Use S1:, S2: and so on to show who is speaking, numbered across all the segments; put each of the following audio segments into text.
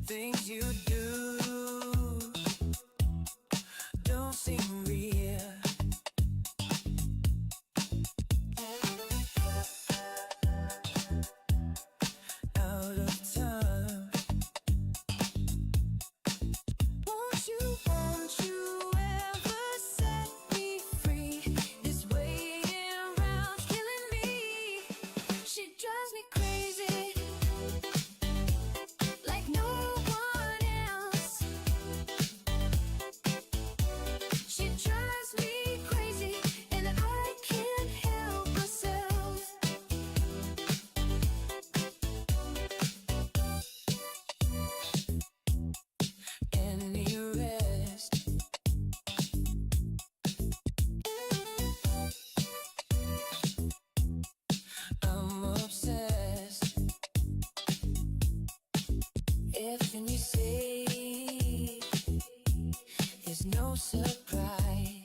S1: things you do don't seem real. Out of time. Won't you ever set me free? This waiting around's killing me. She drives me crazy, like no one else. She drives me crazy, and I can't help myself. Any rest? I'm obsessed. Everything you say is no surprise.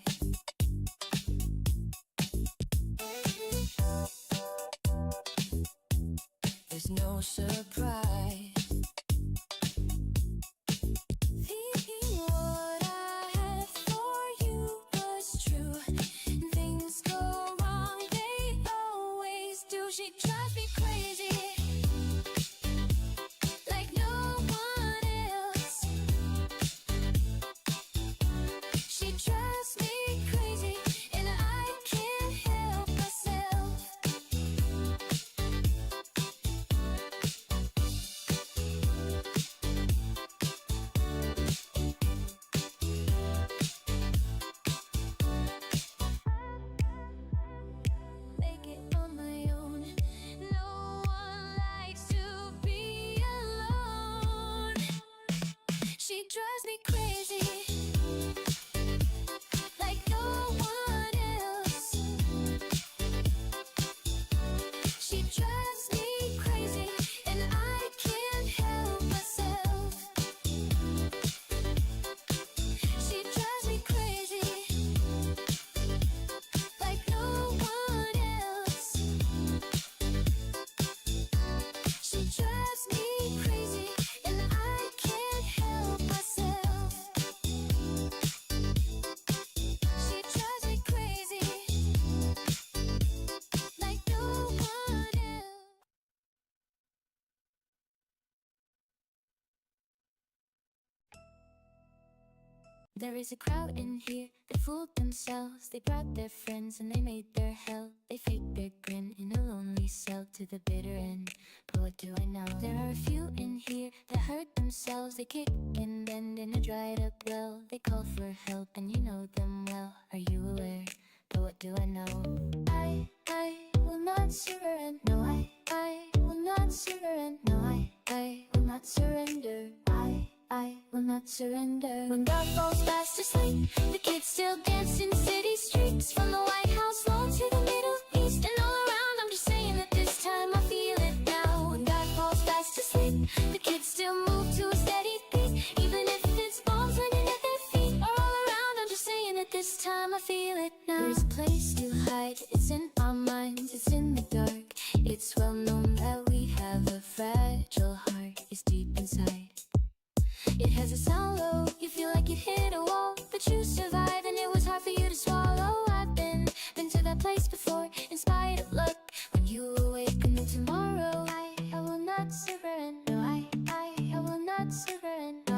S1: There's no surprise. Thinking what I had for you was true. Things go wrong, they always do. She drives me crazy, like no one else. She drives me crazy, and I can't help myself. Make it on my own. No one likes to be alone. She drives me crazy, like no one else. She drives me crazy, and I can't help myself. She drives me crazy, like no one else. She drives me crazy, and I can't help myself. She drives me crazy, like no one else. There is a crowd in here, they fooled themselves. They brought their friends and they made their hell. They faked their grin in a lonely cell to the bitter end. But what do I know? There are a few in here that hurt themselves. They kick and bend in a dried up well. They call for help and you know them well. Are you aware? But what do I know? I will not surrender. No, I will not surrender. No, I will not surrender. I will not surrender. When God falls fast asleep, the kids still dance in city streets. From the White House lawn to the Middle East and all around. I'm just saying that this time I feel it now. When God falls fast asleep, the kids still move to a steady pace. Even if it's bombs landing at their feet or all around. I'm just saying that this time I feel it now. There's a place to hide, it's in our minds, it's in the dark. It's well known that we have a fragile heart, it's deep inside. It has a sound low, you feel like you hit a wall, but you survive and it was hard for you to swallow. I've been to that place before, in spite of luck. When you awaken tomorrow, I will not surrender. No, I will not surrender. No,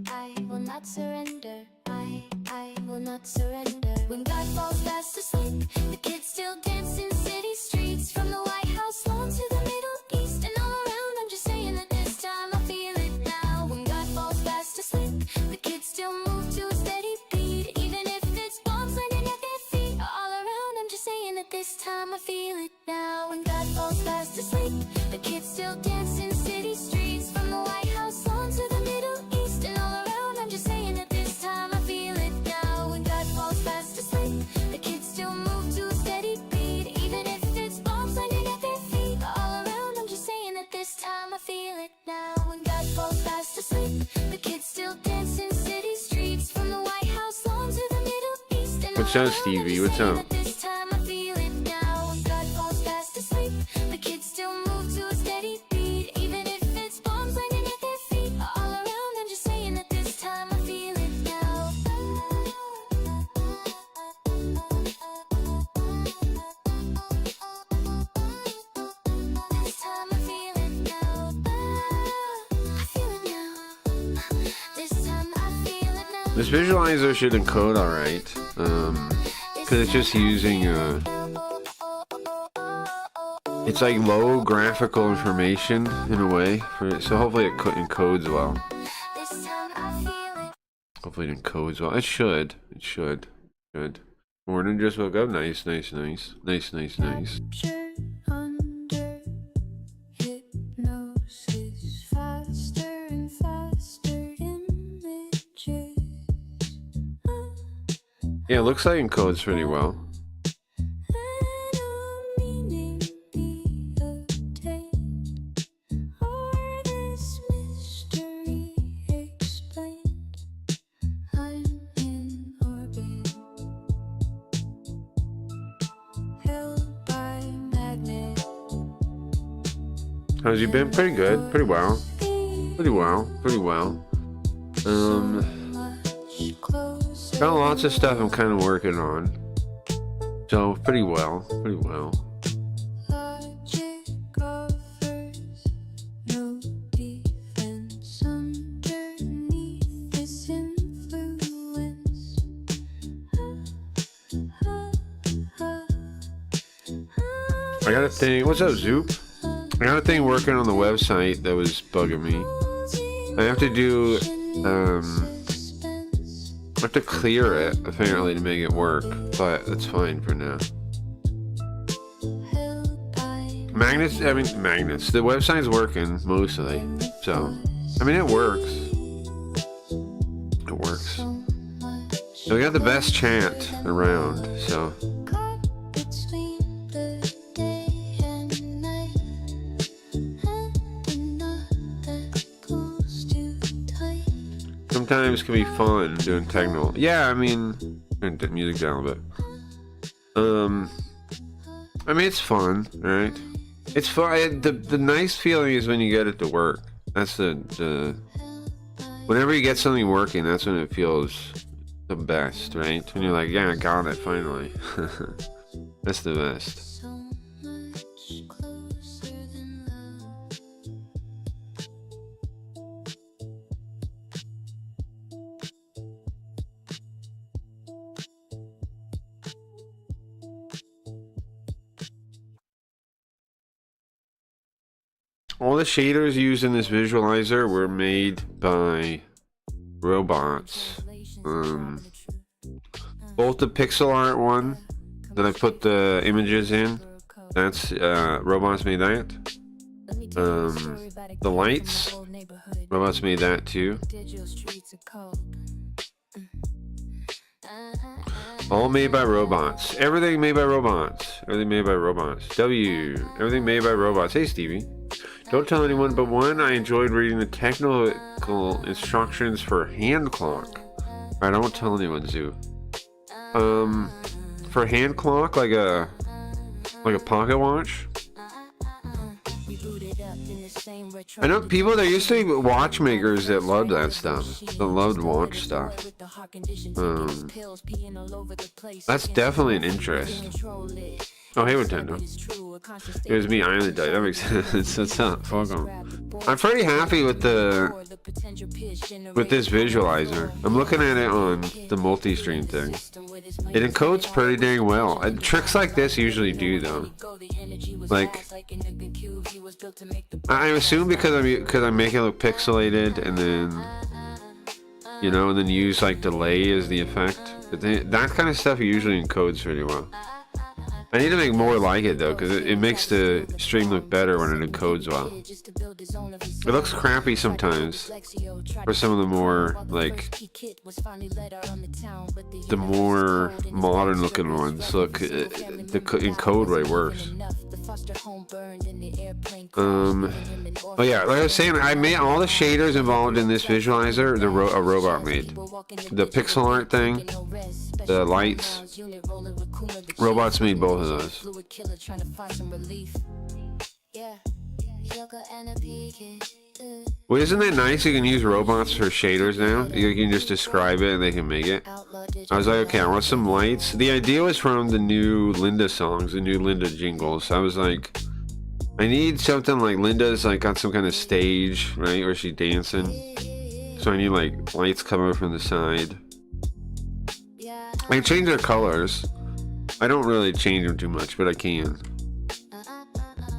S1: I will not surrender. I will not surrender. When God falls fast asleep, the kids still dance in city streets. From the White House lawn to the Middle East and all around. I'm just saying that this time I feel it now. When God falls fast asleep, the kids still move to a steady beat. Even if it's bombs landing at their feet or all around. I'm just saying that this time I feel it now. When God falls fast asleep, the kids still dance in city streets. From the White House lawn to the Middle East and all around. I'm just saying that this time I feel it now. When God falls fast asleep, the kids still move to a steady beat. Even if it's bombs landing at their feet or all around. I'm just saying that this time I feel it now. When God falls fast asleep, the kids still dance in city streets. From the White House lawn to the Middle East and all
S2: What's up,
S1: around.
S2: Stevie?
S1: I'm
S2: What's
S1: just saying
S2: up?
S1: that this time I feel it now. When God falls fast asleep, the kids still move to a steady beat. Even if it's bombs landing at their feet or all around.
S2: This visualizer should encode alright, because it's just using, it's like low graphical information in a way, so hopefully it encodes well. Hopefully it encodes well. It should. Morning, just woke up. Nice. Yeah, it looks like it encodes pretty well. How's you been? Pretty good. Pretty well. Got lots of stuff I'm kind of working on. So, pretty well. I got a thing. What's up, Zoop? I got a thing working on the website that was bugging me. I have to do, I have to clear it, apparently, to make it work, but that's fine for now. Magnets, the website's working, mostly, so, I mean, it works. So we got the best chat around, so. Sometimes can be fun doing techno. Yeah, I mean, turn the music down a bit. I mean, it's fun, right? It's fun. The nice feeling is when you get it to work. That's the whenever you get something working, that's when it feels the best, right? When you're like, yeah, I got it finally. That's the best. All the shaders used in this visualizer were made by robots. Both the pixel art one that I put the images in, that's robots made that. The lights, robots made that too. All made by robots. Everything made by robots. Everything made by robots. Everything made by robots. Hey, Stevie. Don't tell anyone but one. I enjoyed reading the technical instructions for hand clock. I don't tell anyone, Zoo. For hand clock, like a pocket watch. I know people. There used to be watchmakers that loved that stuff. That loved watch stuff. That's definitely an interest. Oh, hey, Nintendo. It was me, I am the die. That makes sense. That's not. Fuck 'em. I'm pretty happy with this visualizer. I'm looking at it on the multi-stream thing. It encodes pretty dang well. Tricks like this usually do, though. Like, I assume because I'm making it look pixelated, and then, you know, and then use like delay as the effect. But that kind of stuff usually encodes pretty well. I need to make more like it though, because it makes the stream look better when it encodes well. It looks crappy sometimes for some of the more, like, the more modern looking ones. Look, the encode way worse. Oh yeah, like I was saying, I made all the shaders involved in this visualizer. A robot made the pixel art thing, the lights. Robots made both of those. Well, isn't it nice you can use robots for shaders now? You can just describe it and they can make it. I was like, okay, I want some lights. The idea was from the new Linda songs, the new Linda jingles. I was like, I need something like Linda's like on some kind of stage, right, where she's dancing. So I need like lights coming from the side. I can change their colors. I don't really change them too much, but I can.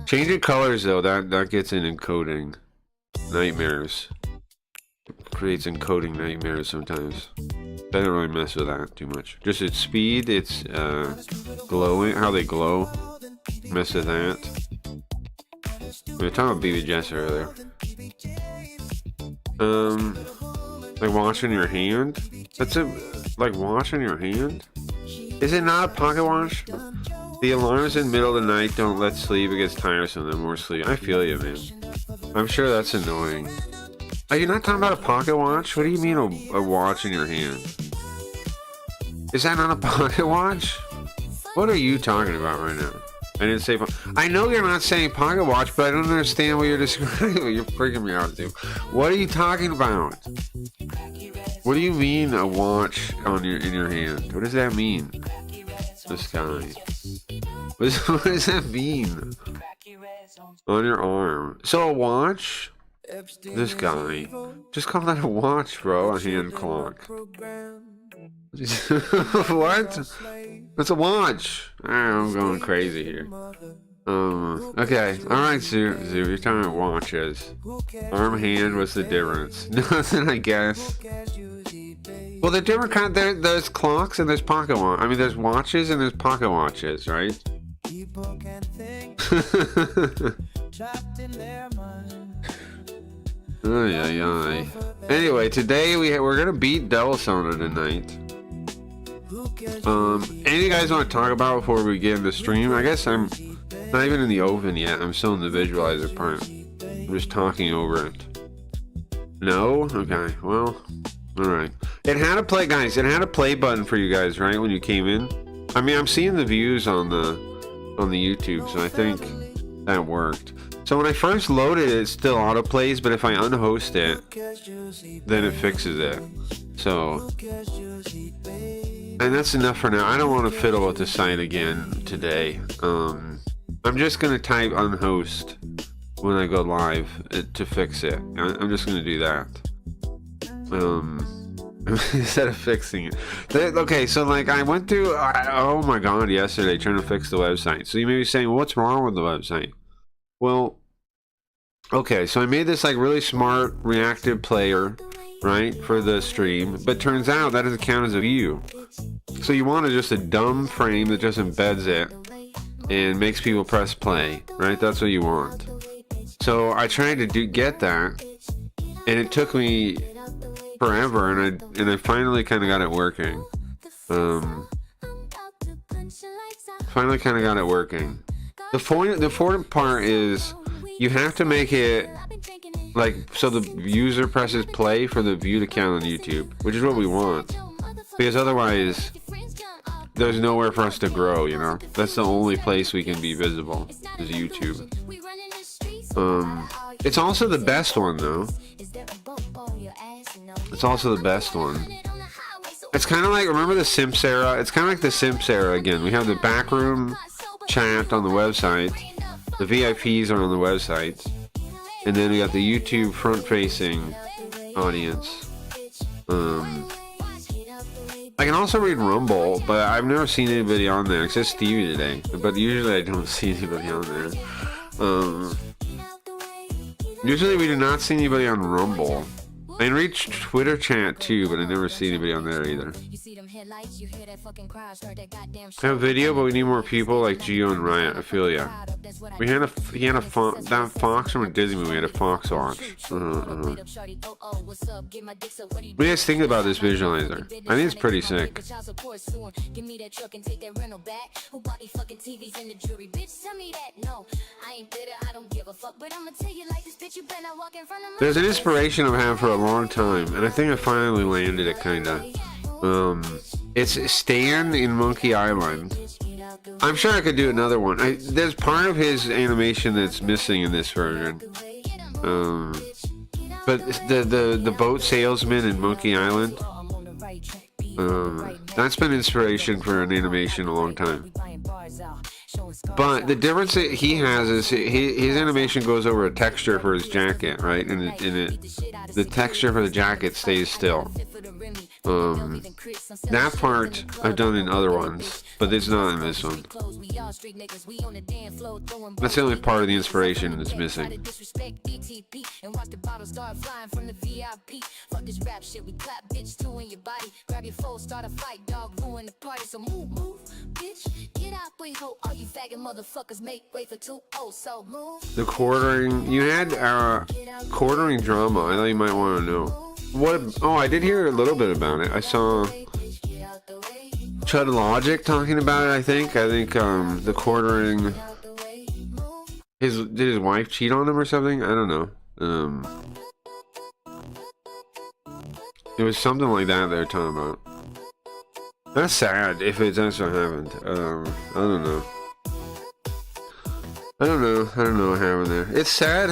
S2: Changing colors though, that gets in encoding nightmares. Creates encoding nightmares sometimes. I don't really mess with that too much. Just its speed, its glowing, how they glow. Mess with that. We were talking about BBJS earlier. Like washing your hand. That's it. Like washing your hand. Is it not a pocket wash? The alarms in the middle of the night don't let sleep. It gets tiresome. The more sleep. I feel you, man. I'm sure that's annoying. Are you not talking about a pocket watch? What do you mean a watch in your hand? Is that not a pocket watch? What are you talking about right now? I didn't say. I know you're not saying pocket watch, but I don't understand what you're describing. You're freaking me out, dude. What are you talking about? What do you mean a watch in your hand? What does that mean? This guy. What does that mean? On your arm. So a watch? This guy. Just call that a watch, bro. A hand clock. What? It's a watch. I'm going crazy here. Okay. Alright, Zoo. You're talking about watches. Arm, hand, what's the difference? Nothing, I guess. Well, the different kind, there's clocks and there's pocket watch. I mean, there's watches and there's pocket watches, right? Ay. Anyway, today we're gonna beat Devil Sauna tonight. Any of you guys want to talk about before we get into stream? I guess I'm not even in the oven yet. I'm still in the visualizer part. I'm just talking over it. No? Okay, well, alright. It had a play, guys. It had a play button for you guys, right, when you came in? I mean, I'm seeing the views on the YouTube, so I think that worked. So when I first loaded it, it still autoplays, but if I unhost it, then it fixes it. So, and that's enough for now. I don't want to fiddle with the site again today. I'm just going to type unhost when I go live to fix it. I'm just going to do that. Instead of fixing it. Okay, so like I went through, oh my god, yesterday trying to fix the website. So you may be saying, well, what's wrong with the website? Well, okay, so I made this like really smart reactive player, right, for the stream, but turns out that doesn't count as a view. So you want just a dumb frame that just embeds it and makes people press play, right? That's what you want. So I tried to get that, and it took me forever, and I finally kind of got it working. Finally kind of got it working. The important part is you have to make it like so the user presses play for the view to count on YouTube, which is what we want, because otherwise there's nowhere for us to grow, you know. That's the only place we can be visible is YouTube. It's also the best one though. It's also the best one. It's kind of like, remember the Simps era? It's kind of like the Simps era again. We have the backroom chat on the website. The VIPs are on the website. And then we got the YouTube front-facing audience. I can also read Rumble, but I've never seen anybody on there, except Stevie today. But usually I don't see anybody on there. Usually we do not see anybody on Rumble. I can reach Twitter chat too, but I never see anybody on there either. I have video, but we need more people like Geo and Riot. I feel ya. He had a that Fox from a Disney movie had a Fox watch. What do you guys think about this visualizer? I think it's pretty sick. There's an inspiration I've had for a long time, and I think I finally landed it, kinda. It's Stan in Monkey Island. I'm sure I could do another one. There's part of his animation that's missing in this version. But the boat salesman in Monkey Island, that's been inspiration for an animation a long time. But the difference that he has is his animation goes over a texture for his jacket, right? And the texture for the jacket stays still. That part I've done in other ones, but it's not in this one. That's the only part of the inspiration that's missing. The quartering, you had quartering drama. I thought you might want to know. What? Oh, I did hear a little bit about it. I saw Chud Logic talking about it. I think the quartering. Did his wife cheat on him or something? I don't know. It was something like that they were talking about. That's sad if it actually happened. I don't know. I don't know what happened there. It's sad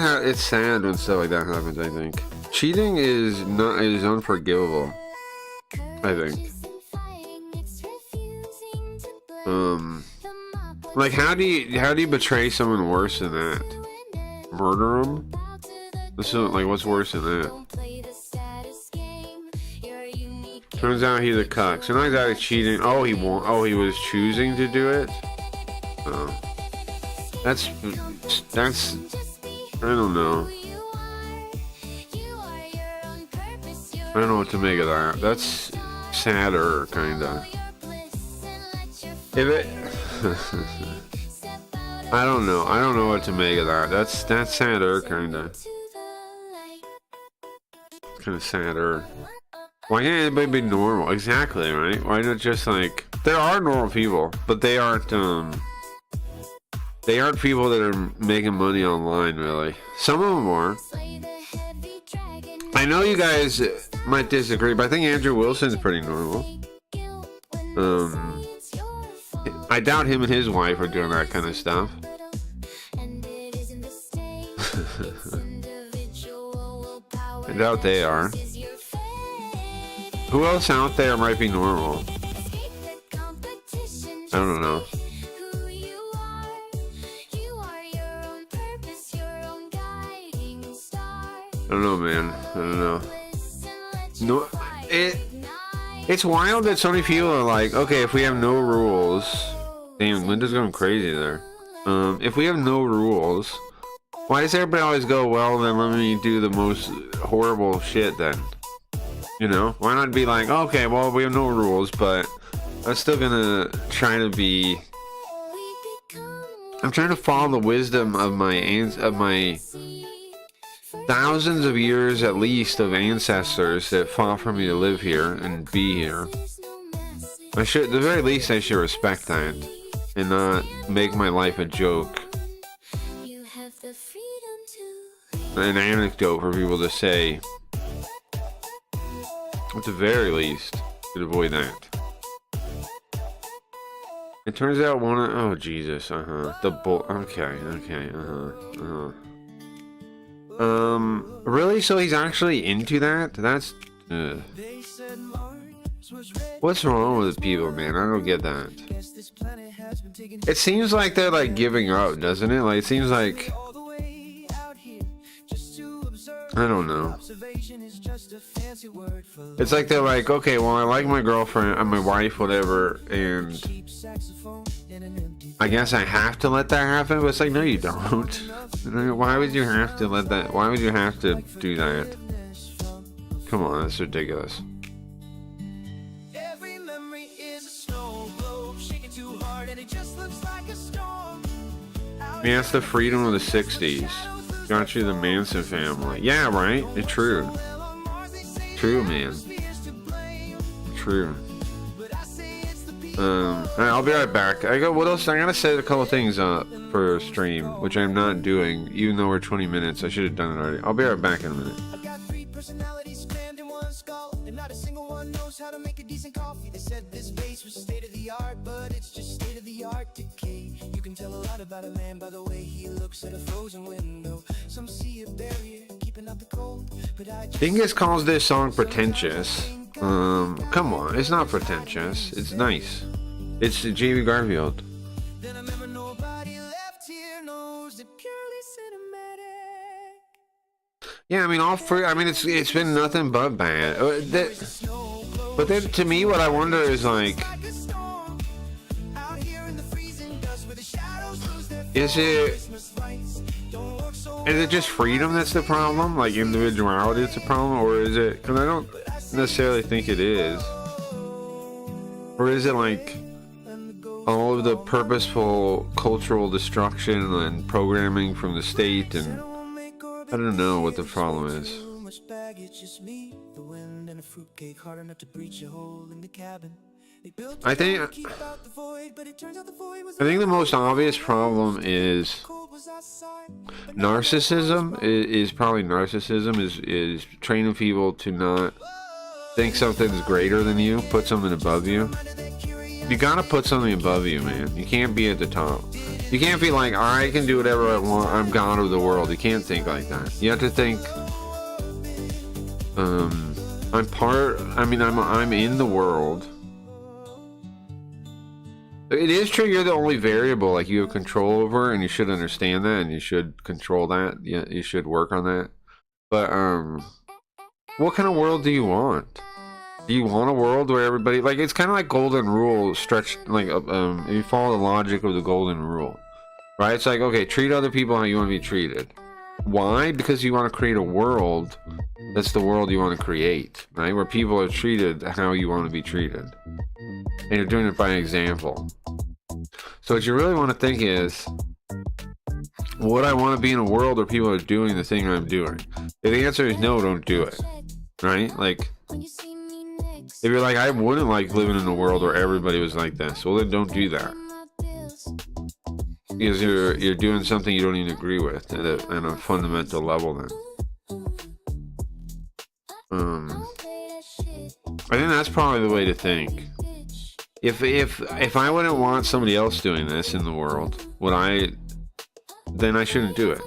S2: when stuff like that happens, I think. Cheating is unforgivable, I think. Like how do you betray someone worse than that? Murder them? What's worse than that? Turns out he's a cuck. So not exactly cheating. Oh, he was choosing to do it. Oh. That's I don't know. I don't know what to make of that. That's sadder, kinda. If it I don't know. I don't know what to make of that. That's sadder, kinda. Kinda sadder. Why can't anybody be normal? Exactly, right? Why not just like there are normal people, but they aren't people that are making money online, really. Some of them are. I know you guys might disagree, but I think Andrew Wilson's pretty normal. I doubt him and his wife are doing that kind of stuff. I doubt they are. Who else out there might be normal? I don't know. I don't know, man. I don't know. No, it's wild that so many people are like, okay, if we have no rules. Damn, Linda's going crazy there. If we have no rules, why does everybody always go, well, then let me do the most horrible shit then? You know? Why not be like, okay, well, we have no rules, but I'm still gonna try to be... I'm trying to follow the wisdom of my thousands of years at least of ancestors that fought for me to live here and be here. At the very least, I should respect that and not make my life a joke. An anecdote for people to say. At the very least, to avoid that. It turns out oh Jesus, really? So he's actually into that? That's, what's wrong with people, man? I don't get that. It seems like they're like giving up, doesn't it? Like, it seems like, I don't know. It's like they're like, okay, well, I like my girlfriend and my wife, whatever, and I guess I have to let that happen. But it's like, no, you don't. Why would you have to let that? Why would you have to do that? Come on, that's ridiculous. Yeah, it's the freedom of the 60s. Got you the Manson family. Yeah, right? It's true. True, man. True. I'll be right back. What else? I gotta set a couple things up for a stream, which I'm not doing, even though we're 20 minutes. I should have done it already. I'll be right back in a minute. I got 3 personalities crammed in one skull, and not a single one knows how to make a decent coffee. They said this base was state of the art, but it's just state of the art decay. You can tell a lot about a man by the way he looks at a frozen window. Some see a barrier keeping out the cold, but Dingus calls this song pretentious. Come on, it's not pretentious. It's nice. It's J.B. Garfield. Then I remember nobody Yeah, I mean, all free. I mean, it's been nothing but bad. But then, to me, what I wonder is like, is it just freedom that's the problem? Like individuality that's the problem, or is it? Because I don't necessarily think it is. Or is it like all of the purposeful cultural destruction and programming from the state? And I don't know what the problem is. I think the most obvious problem is narcissism. Is probably narcissism is training people to not think something's greater than you, put something above you. You gotta put something above you, man. You can't be at the top. You can't be like, I can do whatever I want. I'm God of the world. You can't think like that. You have to think, I'm part. I mean, I'm in the world. It is true you're the only variable, like you have control over, and you should understand that, and you should control that. Yeah, you should work on that. But what kind of world do you want? Do you want a world where everybody, like, it's kind of like golden rule stretched, like, if you follow the logic of the golden rule, right? It's like, okay, treat other people how you want to be treated. Why? Because you want to create a world that's the world you want to create, right? Where people are treated how you want to be treated. And you're doing it by example. So what you really want to think is, would I want to be in a world where people are doing the thing I'm doing? If the answer is no, don't do it, right? Like, if you're like, I wouldn't like living in a world where everybody was like this, well then don't do that. Because you're doing something you don't even agree with at a fundamental level then. I think that's probably the way to think. If I wouldn't want somebody else doing this in the world, then I shouldn't do it.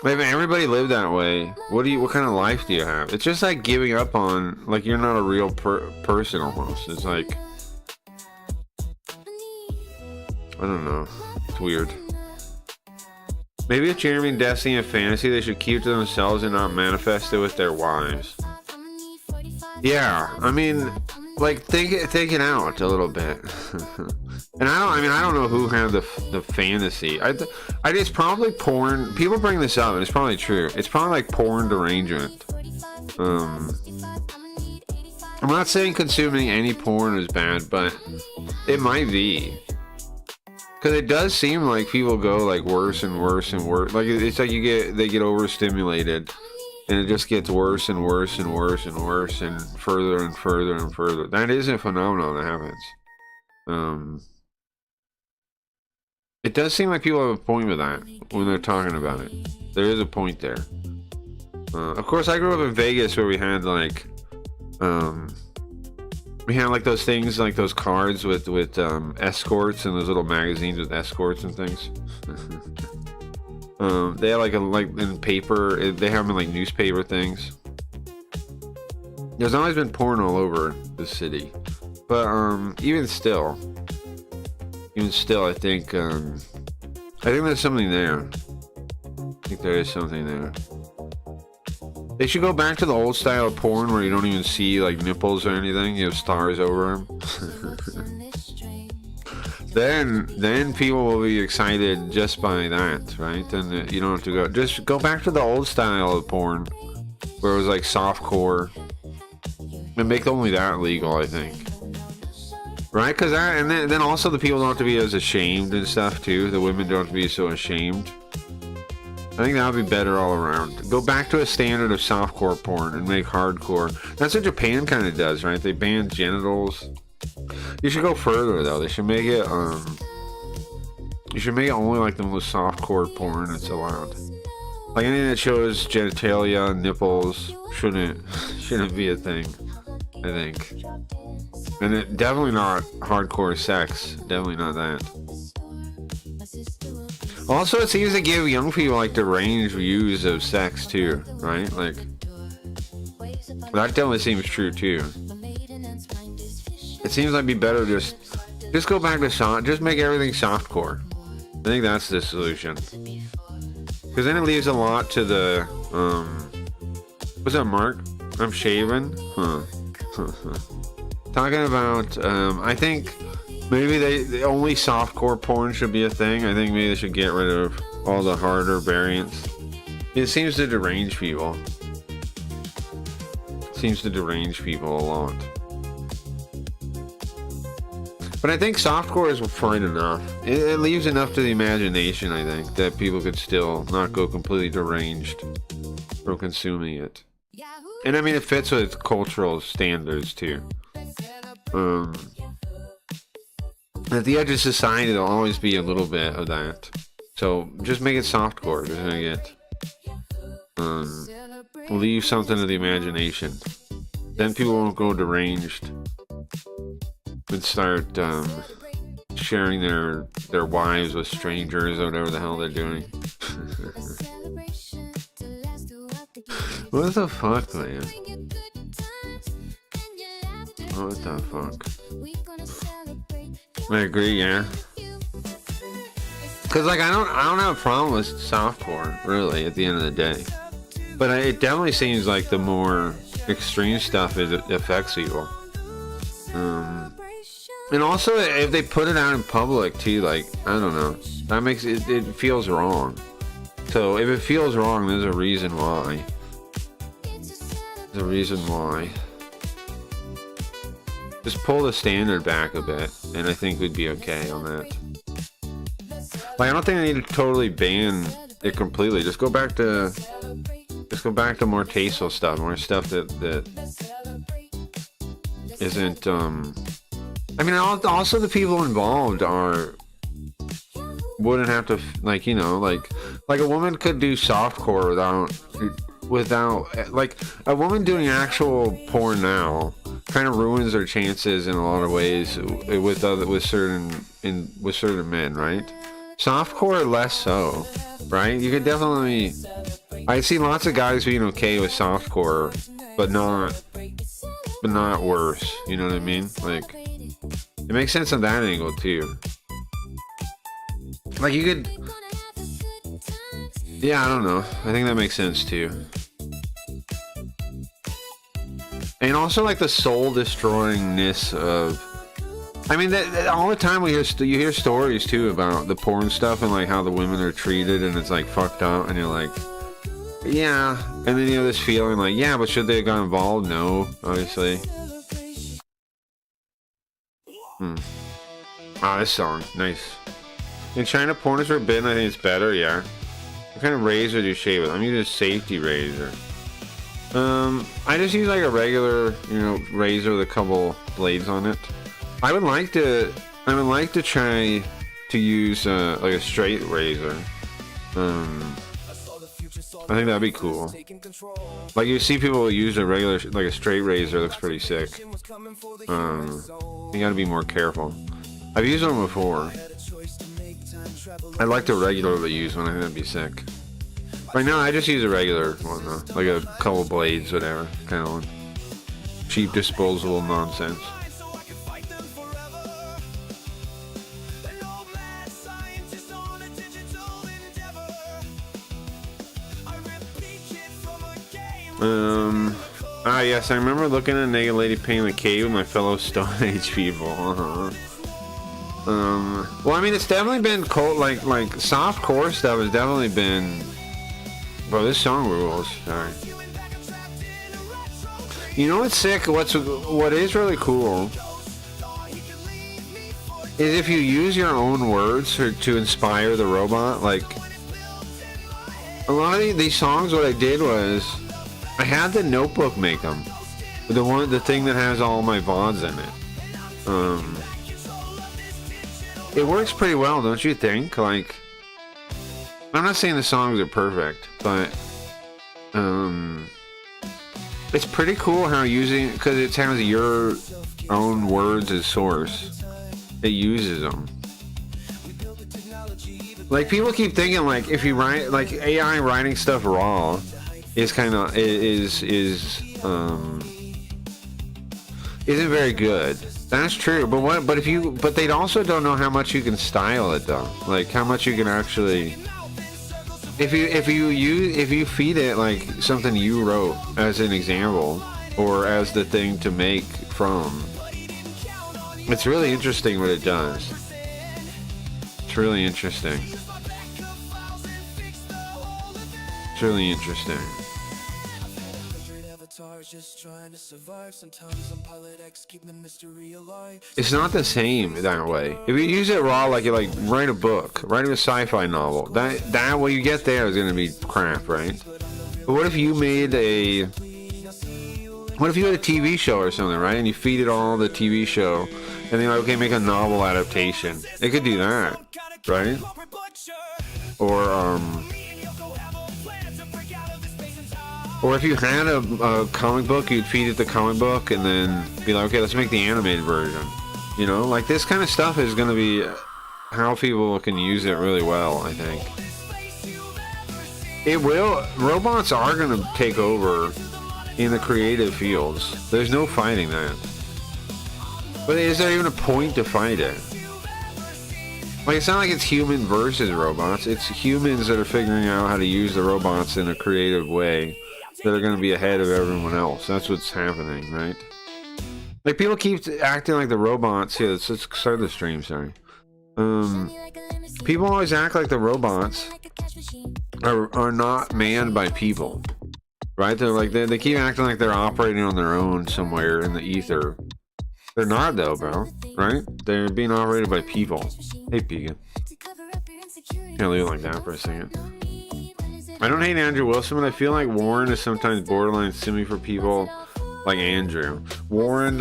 S2: If everybody lived that way, what kind of life do you have? It's just like giving up on, like, you're not a real person almost. It's like, I don't know. It's weird. Maybe if Jeremy and Destiny have fantasy, they should keep it to themselves and not manifest it with their wives. Yeah, I mean, like, think it out a little bit. And I don't know who had the fantasy. It's probably porn. People bring this up, and it's probably true. It's probably like porn derangement. I'm not saying consuming any porn is bad, but it might be. Because it does seem like people go like worse and worse and worse. Like, it's like they get overstimulated, and it just gets worse and worse and worse and worse and further and further and further. That is a phenomenon that happens. It does seem like people have a point with that when they're talking about it. There is a point there. Of course, I grew up in Vegas where we had like those things, like those cards with escorts, and those little magazines with escorts and things. They had like in paper. They have them in like newspaper things. There's always been porn all over the city, but even still, I think there's something there. I think there is something there. They should go back to the old style of porn where you don't even see like nipples or anything. You have stars over them. Then people will be excited just by that, right? Then you don't have to just go back to the old style of porn where it was like softcore, and make only that legal, I think. Right? Because then also the people don't have to be as ashamed and stuff too. The women don't have to be so ashamed. I think that would be better all around. Go back to a standard of softcore porn and make hardcore. That's what Japan kind of does, right? They ban genitals. You should go further though. They should make it you should make it only like the most softcore porn that's allowed. Like anything that shows genitalia, nipples shouldn't be a thing, I think. And it definitely not hardcore sex. Definitely not that. Also, it seems to give young people like deranged views of sex too, right? Like, that definitely seems true too. It seems like it'd be better just go back to just make everything softcore. I think that's the solution. Because then it leaves a lot to the, what's up, Mark? I'm shaving? Huh. Talking about, I think maybe the only softcore porn should be a thing. I think maybe they should get rid of all the harder variants. It seems to derange people. Seems to derange people a lot. But I think softcore is fine enough. It leaves enough to the imagination, I think, that people could still not go completely deranged from consuming it. And I mean, it fits with cultural standards too. At the edge of society, there'll always be a little bit of that. So just make it softcore. Just make it. Leave something to the imagination. Then people won't go deranged and start sharing their wives with strangers or whatever the hell they're doing. What the fuck, man? What the fuck? I agree, yeah. Cause like I don't have a problem with softcore, really, at the end of the day. But it definitely seems like the more extreme stuff affects people. And also, if they put it out in public too, like, I don't know, that makes it feels wrong. So if it feels wrong, there's a reason why. There's a reason why. Just pull the standard back a bit, and I think we'd be okay on that. Like, I don't think I need to totally ban it completely. Just go back to more tasteful stuff, more stuff that isn't. I mean, also the people involved wouldn't have to, like, you know, like a woman could do softcore without like a woman doing actual porn now kind of ruins their chances in a lot of ways with certain men, right? Softcore less so, right? You could definitely. I see lots of guys being okay with softcore, but not worse. You know what I mean? Like, it makes sense on that angle too. Like, you could. Yeah, I don't know. I think that makes sense too. And also, like, the soul destroyingness of. I mean, all the time you hear stories too about the porn stuff and like how the women are treated, and it's like fucked up, and you're like, yeah. And then you have this feeling like, yeah, but should they have got involved? No, obviously. Ah, this song, nice. In China, porn is forbidden. I think it's better. Yeah. What kind of razor do you shave with? I'm using a safety razor. I just use like a regular, razor with a couple blades on it. I would like to try to use like a straight razor. I think that'd be cool. Like, you see people use a regular, like a straight razor, it looks pretty sick. You gotta be more careful. I've used one before. I'd like to regularly use one. I think that'd be sick. Right now, I just use a regular one though, like a couple blades, whatever, kind of one. Cheap, disposable nonsense. Yes, I remember looking at a naked lady painting the cave with my fellow Stone Age people. Well, I mean, it's definitely been cold, like softcore stuff has definitely been. Bro, this song rules. Sorry. You know what's sick? What is really cool is if you use your own words to inspire the robot. Like, a lot of these songs, what I did was I had the Notebook make them. The thing that has all my VODs in it. It works pretty well, don't you think? Like, I'm not saying the songs are perfect, but it's pretty cool how using, because it has your own words as source. It uses them. Like, people keep thinking, like, if you write, like, AI writing stuff raw is kind of isn't very good. That's true, but what? But if you, but they also don't know how much you can style it though. Like how much you can actually. If you feed it like something you wrote as an example or as the thing to make from, it's really interesting what it does. It's really interesting. It's really interesting. It's not the same that way. If you use it raw, like you like write a book, write a sci-fi novel, that what you get there is gonna be crap, right? But what if you made a, what if you had a TV show or something, right? And you feed it all the TV show, and then like, okay, make a novel adaptation. It could do that, right? Or if you had a comic book, you'd feed it the comic book and then be like, okay, let's make the animated version. You know, like this kind of stuff is going to be how people can use it really well, I think. It will, robots are going to take over in the creative fields. There's no fighting that. But is there even a point to fight it? Like, it's not like it's human versus robots. It's humans that are figuring out how to use the robots in a creative way that are going to be ahead of everyone else. That's what's happening, right? Like, people keep acting like the robots. Yeah, let's start the stream, sorry. People always act like the robots are not manned by people, right? They're like, they keep acting like they're operating on their own somewhere in the ether. They're not, though, bro, right? They're being operated by people. Hey, Pegan. Can't leave it like that for a second. I don't hate Andrew Wilson, but I feel like Warren is sometimes borderline simmy for people like Andrew. Warren,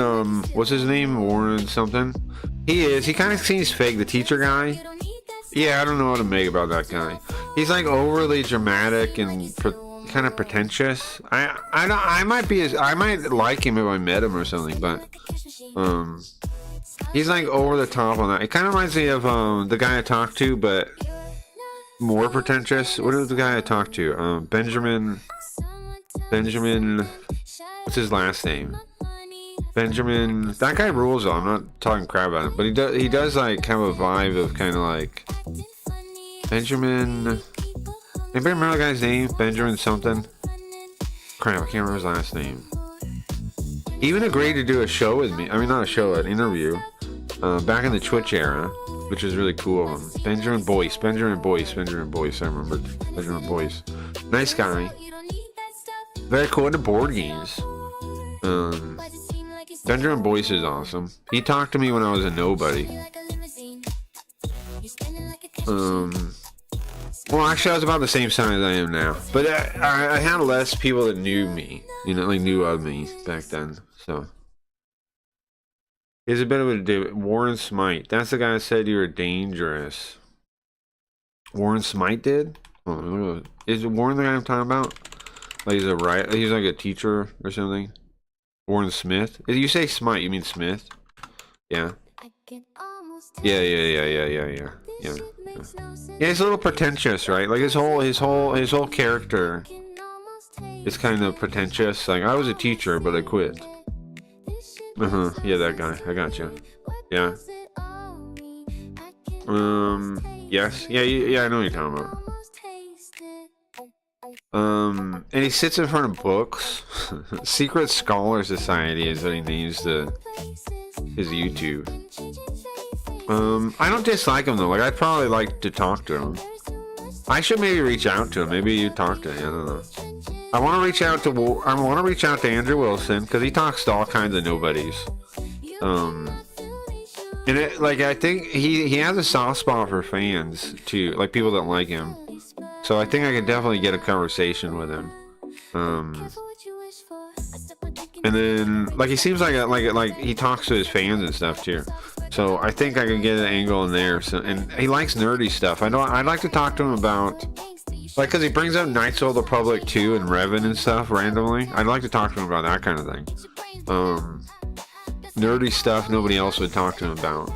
S2: what's his name? Warren something? He is. He kind of seems fake, the teacher guy. Yeah, I don't know what to make about that guy. He's like overly dramatic and kind of pretentious. I might like him if I met him or something, but he's like over the top on that. It kind of reminds me of the guy I talked to, but more pretentious. What is the guy I talked to? Benjamin. What's his last name? Benjamin. That guy rules though. I'm not talking crap about him, but he does like have a vibe of kind of like Benjamin. Anybody remember the guy's name? Benjamin something. Crap, I can't remember his last name. He even agreed to do a show with me. I mean, not a show, an interview. Back in the Twitch era, which is really cool of him. Benjamin Boyce. I remember Benjamin Boyce. Nice guy. Very cool into board games. Benjamin Boyce is awesome. He talked to me when I was a nobody. Well, actually, I was about the same size I am now. But I had less people that knew me. You know, like knew of me back then. So. He's a bit of a Warren Smite. That's the guy that said you were dangerous. Warren Smite did? Oh, is Warren the guy I'm talking about? Like he's he's like a teacher or something? Warren Smith? If you say Smite, you mean Smith? Yeah. Yeah. Yeah, he's a little pretentious, right? Like his whole character is kind of pretentious. Like, I was a teacher, but I quit. Yeah, that guy. I gotcha. Yeah. Yes. Yeah, I know what you're talking about. And he sits in front of books. Secret Scholar Society is what he names his YouTube. I don't dislike him though. Like, I'd probably like to talk to him. I should maybe reach out to him. Maybe you talk to him. I don't know. I want to reach out to Andrew Wilson because he talks to all kinds of nobodies. And I think he has a soft spot for fans too, like people that like him. So I think I could definitely get a conversation with him. And then like he seems like he talks to his fans and stuff too. So I think I can get an angle in there. So, and he likes nerdy stuff. I'd like to talk to him about, like, because he brings up Knights of the Republic 2 and Revan and stuff randomly. I'd like to talk to him about that kind of thing. Nerdy stuff nobody else would talk to him about.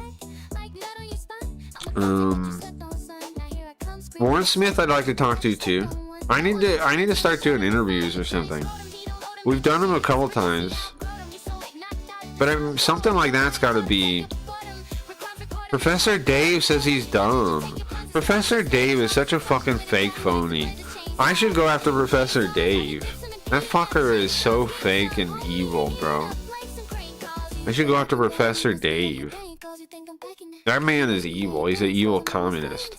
S2: Warren Smith I'd like to talk to too. I need to start doing interviews or something. We've done them a couple times. But something like that's got to be. Professor Dave says he's dumb. Professor Dave is such a fucking fake phony. I should go after Professor Dave. That fucker is so fake and evil, bro. I should go after Professor Dave. That man is evil. He's an evil communist.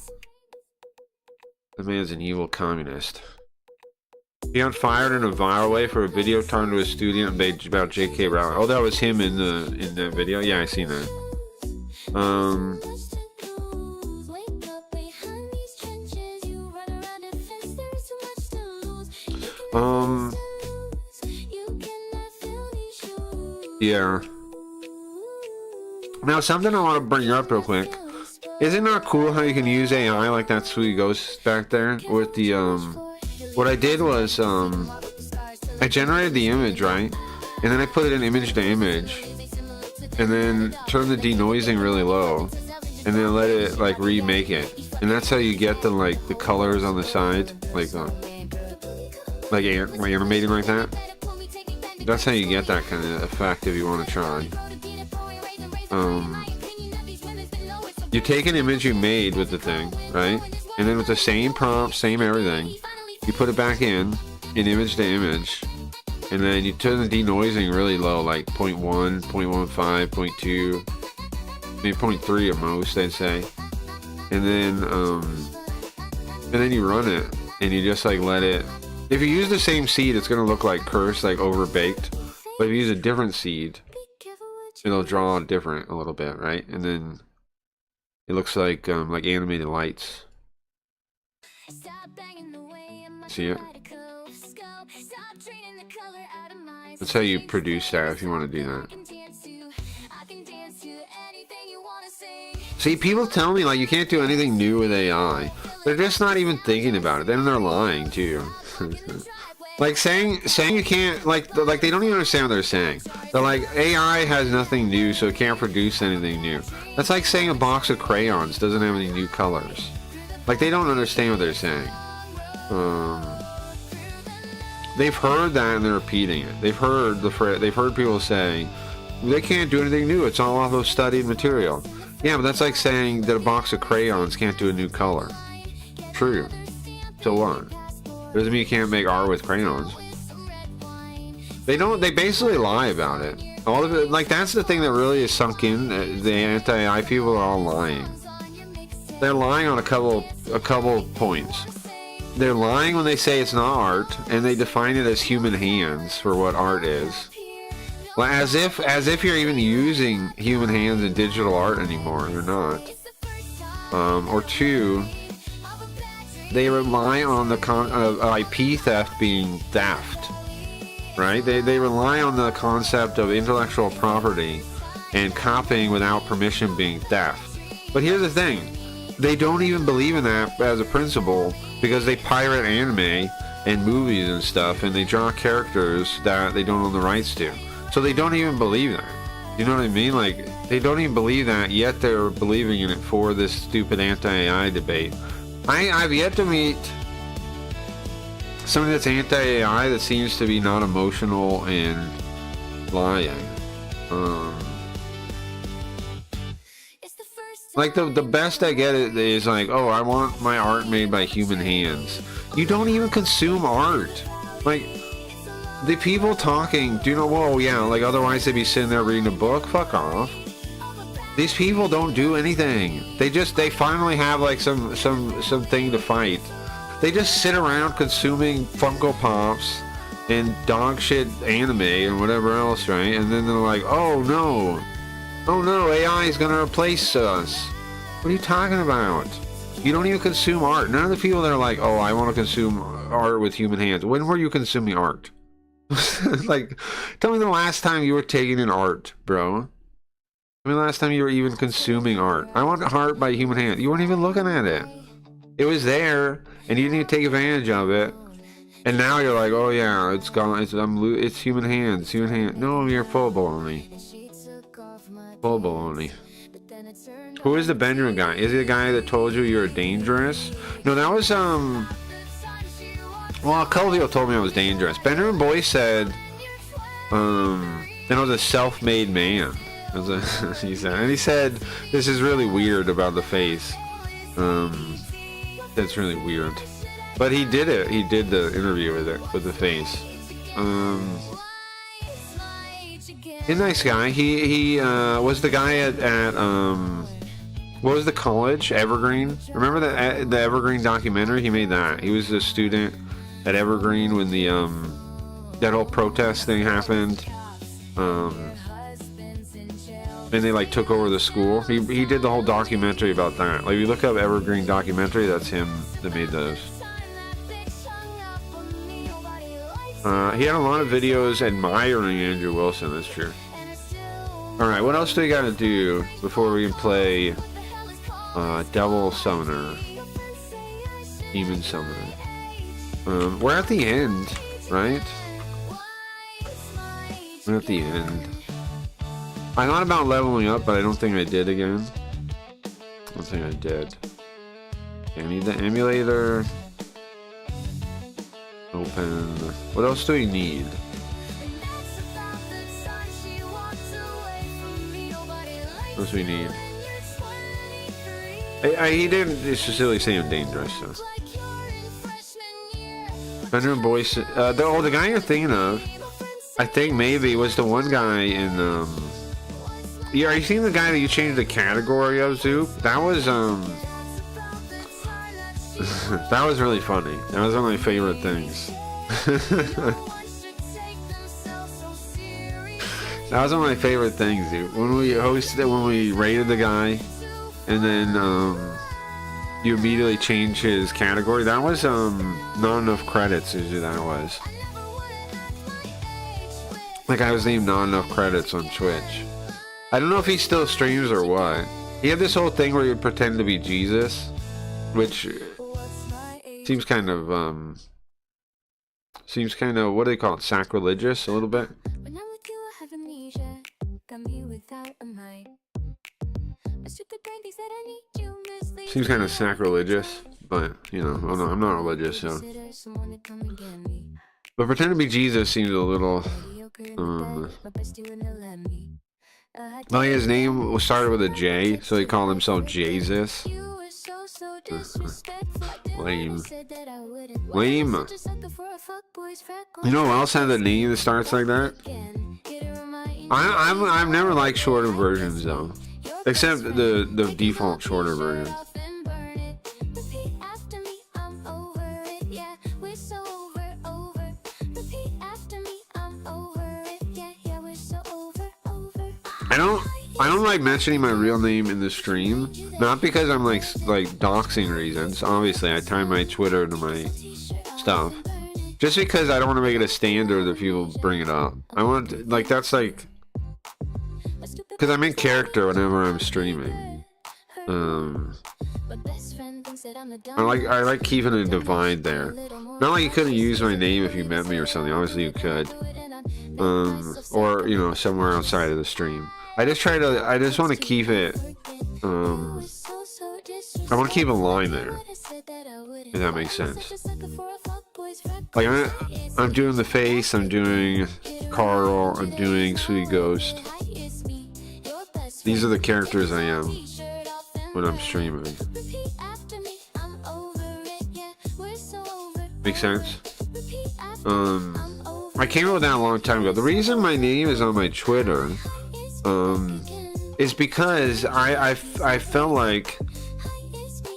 S2: That man's an evil communist. He got fired in a viral way for a video turned to a student about J.K. Rowling. Oh, that was him in the video. Yeah, I seen that. Yeah. Now, something I want to bring up real quick. Isn't that cool how you can use AI like that sweet ghost back there with the, what I did was, I generated the image, right? And then I put it in image to image. And then turn the denoising really low. And then let it, like, remake it. And that's how you get the, like, the colors on the side. Like animating like that. That's how you get that kind of effect if you want to try. You take an image you made with the thing, right? And then with the same prompt, same everything, you put it back in image to image. And then you turn the denoising really low, like 0.1, 0.15, 0.2, maybe 0.3 at most, I'd say. And then you run it, and you just like let it. If you use the same seed, it's gonna look like cursed, like overbaked. But if you use a different seed, it'll draw different a little bit, right? And then it looks like animated lights. See it? That's how you produce that if you want to do that. See, people tell me like you can't do anything new with AI. They're just not even thinking about it. Then they're lying too. Like saying you can't, like they don't even understand what they're saying. They're like, AI has nothing new, so it can't produce anything new. That's like saying a box of crayons doesn't have any new colors. Like they don't understand what they're saying. They've heard that and they're repeating it. They've heard people say they can't do anything new. It's all off of studied material. Yeah, but that's like saying that a box of crayons can't do a new color. True. So what? Doesn't mean you can't make art with crayons. They basically lie about it. All of it, like that's the thing that really is sunk in. The anti-AI people are all lying. They're lying on a couple points. They're lying when they say it's not art, and they define it as human hands for what art is. Well, as if you're even using human hands in digital art anymore. You're not. Or two, they rely on the IP theft being theft, right? They rely on the concept of intellectual property and copying without permission being theft. But here's the thing, they don't even believe in that as a principle because they pirate anime and movies and stuff, and they draw characters that they don't own the rights to. So they don't even believe that. You know what I mean? Like, they don't even believe that, yet they're believing in it for this stupid anti-AI debate. I've yet to meet somebody that's anti-AI that seems to be not emotional and lying. Like the best I get is like, oh, I want my art made by human hands. You don't even consume art. Like, the people talking, do you know, whoa, yeah, like otherwise they'd be sitting there reading a book. Fuck off. These people don't do anything. They finally have like something to fight. They just sit around consuming Funko Pops and dog shit anime and whatever else, right? And then they're like, oh no, AI is gonna replace us. What are you talking about? You don't even consume art. None of the people that are like, oh, I want to consume art with human hands. When were you consuming art? Like, tell me the last time you were taking in art, bro. I mean, last time you were even consuming art. I want art by human hand. You weren't even looking at it. It was there, and you didn't even take advantage of it. And now you're like, oh yeah, it's gone. It's human hands. Human hand. No, you're full baloney. Full baloney. Who is the Benjamin guy? Is he the guy that told you you're dangerous? No, that was well, a couple people told me I was dangerous. Benjamin Boy said, Then I was a self-made man. He said, and he said, this is really weird about the face. That's really weird. But he did it. He did the interview with it, with the face. He's a nice guy. He was the guy at what was the college? Evergreen? Remember the Evergreen documentary? He made that. He was a student at Evergreen when the that whole protest thing happened. And they like took over the school. He did the whole documentary about that. Like, if you look up Evergreen documentary, that's him that made those. He had a lot of videos admiring Andrew Wilson, that's true. Alright, what else do we gotta do before we can play Devil Summoner? Demon Summoner. We're at the end, right? We're at the end. I thought about leveling up, but I don't think I did again. I don't think I did. I need the emulator. Open. What else do we need? What else do we need? He didn't specifically say I'm dangerous, so. Bedroom voice. The guy you're thinking of, I think maybe was the one guy in yeah, are you seeing the guy that you changed the category of, Zoop? That was that was really funny. That was one of my favorite things. That was one of my favorite things, dude. When we rated the guy, and then you immediately changed his category. That was not enough credits. Usually that was. Like, I was named not enough credits on Twitch. I don't know if he still streams or what. He had this whole thing where he would pretend to be Jesus, which seems kind of what do they call it? Sacrilegious a little bit. Seems kind of sacrilegious, but you know, I'm not religious, so. But pretend to be Jesus seems a little well, his name started with a J, so he called himself Jesus. Lame. Lame. You know who else had a name that starts like that? I've never liked shorter versions though, except the default shorter version. I don't like mentioning my real name in the stream, not because I'm like doxing reasons. Obviously, I tie my Twitter to my stuff, just because I don't want to make it a standard that people bring it up. I want to, like, that's like, because I'm in character whenever I'm streaming. I like keeping a divide there. Not like you couldn't use my name if you met me or something. Obviously you could, or you know, somewhere outside of the stream. I just want to keep it, I want to keep a line there, if that makes sense. Like, I'm doing the face, I'm doing Carl, I'm doing Sweet Ghost. These are the characters I am when I'm streaming. Make sense? I came up with that a long time ago. The reason my name is on my Twitter is because I felt like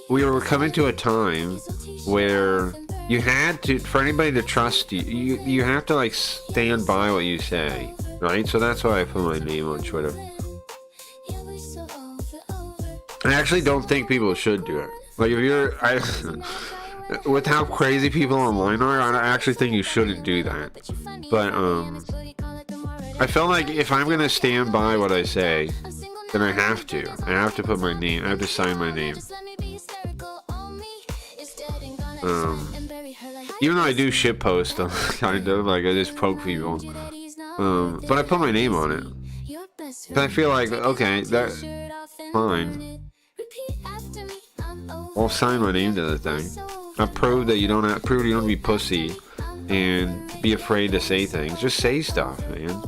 S2: we were coming to a time where you had to, for anybody to trust you, you have to like stand by what you say, right? So that's why I put my name on Twitter. I actually don't think people should do it. Like, if you're, with how crazy people online are, I actually think you shouldn't do that. But I felt like if I'm gonna stand by what I say, then I have to put my name, I have to sign my name. Even though I do shitpost them, kind of, like I just poke people. But I put my name on it. But I feel like, okay, that's fine. I'll sign my name to the thing. I've proved that you don't have to be pussy and be afraid to say things. Just say stuff, man.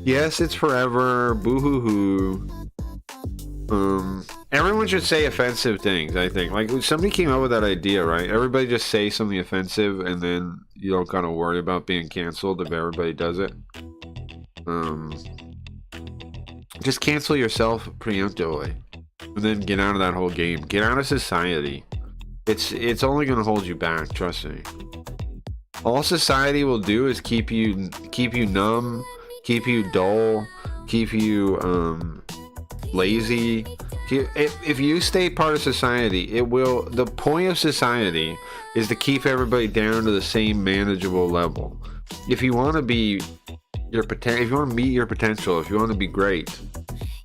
S2: Yes, it's forever. Boo hoo hoo. Everyone should say offensive things, I think. Like, somebody came up with that idea, right? Everybody just say something offensive, and then you don't kind of worry about being canceled if everybody does it. Just cancel yourself preemptively, and then get out of that whole game. Get out of society. It's only going to hold you back, trust me. All society will do is keep you numb, keep you dull, keep you lazy. If you stay part of society, it will. The point of society is to keep everybody down to the same manageable level. If you want to be if you want to meet your potential, if you want to be great.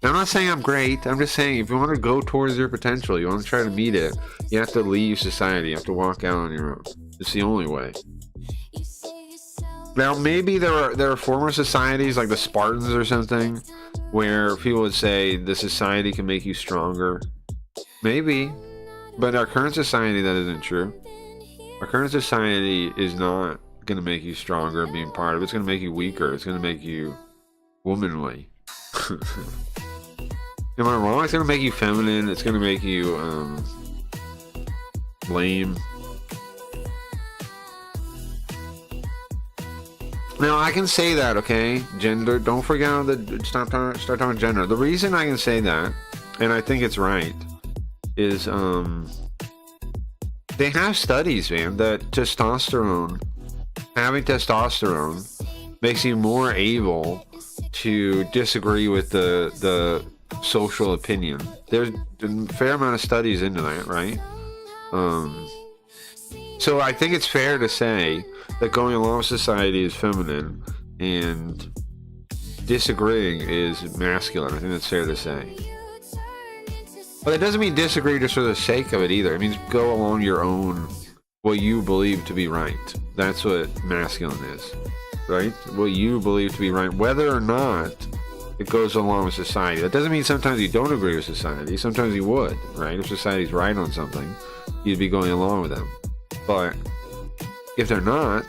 S2: Now, I'm not saying I'm great. I'm just saying if you want to go towards your potential, you want to try to meet it, you have to leave society. You have to walk out on your own. It's the only way. Now, maybe there are former societies like the Spartans or something, where people would say the society can make you stronger. Maybe, but our current society, that isn't true. Our current society is not going to make you stronger being part of it. It's going to make you weaker. It's going to make you womanly. Am I wrong? It's going to make you feminine. It's going to make you lame. Now, I can say that, okay? Gender. Don't forget start talking gender. The reason I can say that, and I think it's right, is they have studies, man, that having testosterone makes you more able to disagree with the social opinion. There's a fair amount of studies into that, right? So I think it's fair to say that going along with society is feminine and disagreeing is masculine. I think that's fair to say. But it doesn't mean disagree just for the sake of it either. It means go along your own, what you believe to be right. That's what masculine is, right? What you believe to be right, whether or not it goes along with society. That doesn't mean sometimes you don't agree with society. Sometimes you would, right? If society's right on something, you'd be going along with them. But if they're not,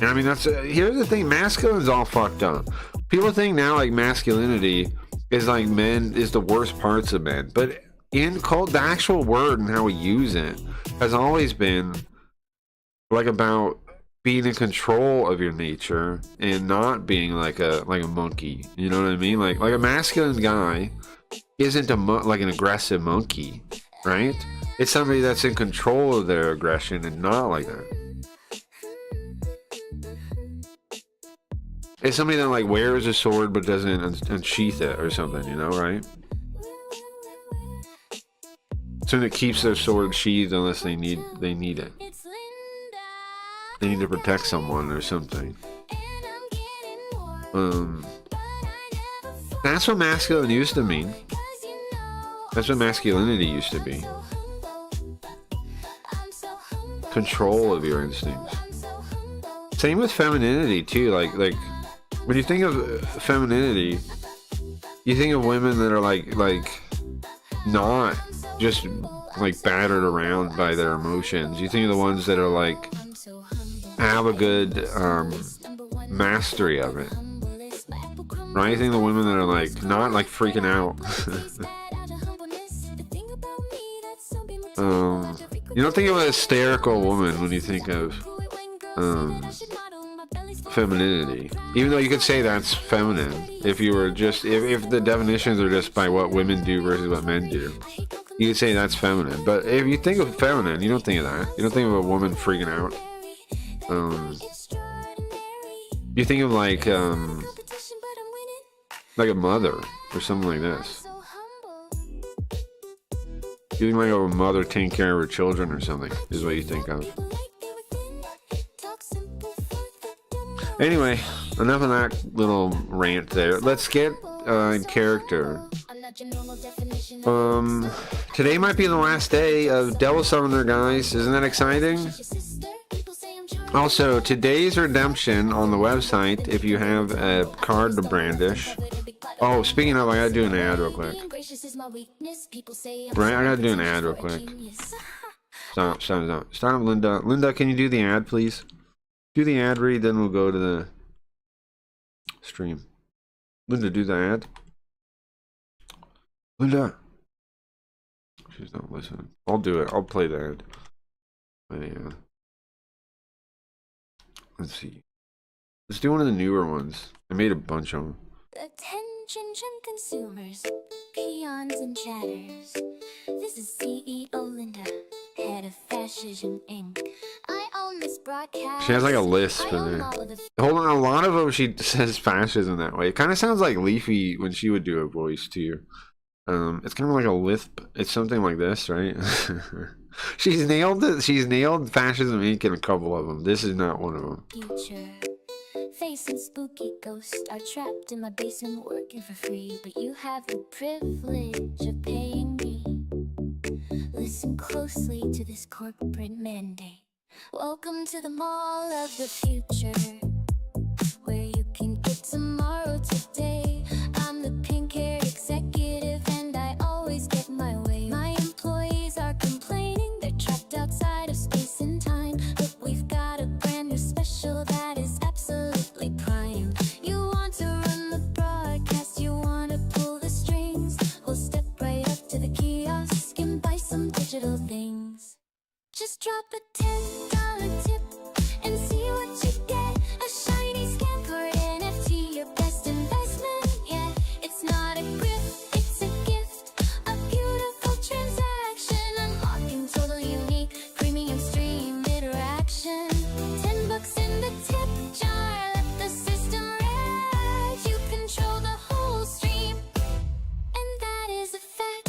S2: and I mean, here's the thing, masculine's all fucked up. People think now like masculinity is like men is the worst parts of men, but the actual word and how we use it has always been like about being in control of your nature and not being like a monkey. You know what I mean? Like a masculine guy isn't like an aggressive monkey, right? It's somebody that's in control of their aggression and not like that. It's somebody that like wears a sword but doesn't unsheath it or something, you know, right? Somebody that keeps their sword sheathed unless they need it. They need to protect someone or something. That's what masculine used to mean. That's what masculinity used to be. Control of your instincts. Same with femininity too. Like when you think of femininity, you think of women that are like not just like battered around by their emotions. You think of the ones that are like have a good mastery of it, right? You think of the women that are like not like freaking out. You don't think of an hysterical woman when you think of femininity, even though you could say that's feminine if you were just if the definitions are just by what women do versus what men do. You could say that's feminine, but if you think of feminine, you don't think of that. You don't think of a woman freaking out. You think of like a mother or something like this. You think like a mother taking care of her children or something is what you think of. Anyway, enough of that little rant there. Let's get in character. Today might be the last day of Devil Summoner, guys. Isn't that exciting? Also, today's redemption on the website, if you have a card to brandish. Oh, speaking of, I gotta do an ad real quick. Right, I gotta do an ad real quick. Stop, Linda. Linda, can you do the ad, please? Do the ad read, then we'll go to the stream. Linda, do the ad. Linda. She's not listening. I'll do it. I'll play the ad. Yeah. Let's see. Let's do one of the newer ones. I made a bunch of them.
S1: Attention consumers, peons and chatters. This is CEO Linda, head of Fascism Inc. I own this broadcast.
S2: She has like a lisp in there. Hold on, a lot of them she says fascism that way. It kind of sounds like Leafy when she would do a voice too. It's kind of like a lisp. It's something like this, right? She's nailed it. She's nailed Fascism Inc. in a couple of them. This is not one of them.
S1: Future. Facing spooky ghosts are trapped in my basement working for free, but you have the privilege of paying me. Listen closely to this corporate mandate. Welcome to the mall of the future, where you can get tomorrow today. I'm the pink-haired executive and I always get my way. My employees are complaining they're trapped outside of space and time, but we've got a brand new special that is absolutely prime. You want to run the broadcast, you want to pull the strings, we'll step right up to the kiosk and buy some digital things. Just drop a $10 tip and see what you get. A shiny scan card NFT, your best investment yet. It's not a grift, it's a gift, a beautiful transaction, unlocking total unique premium stream interaction. $10 in the tip jar, let the system rest. You control the whole stream, and that is a fact.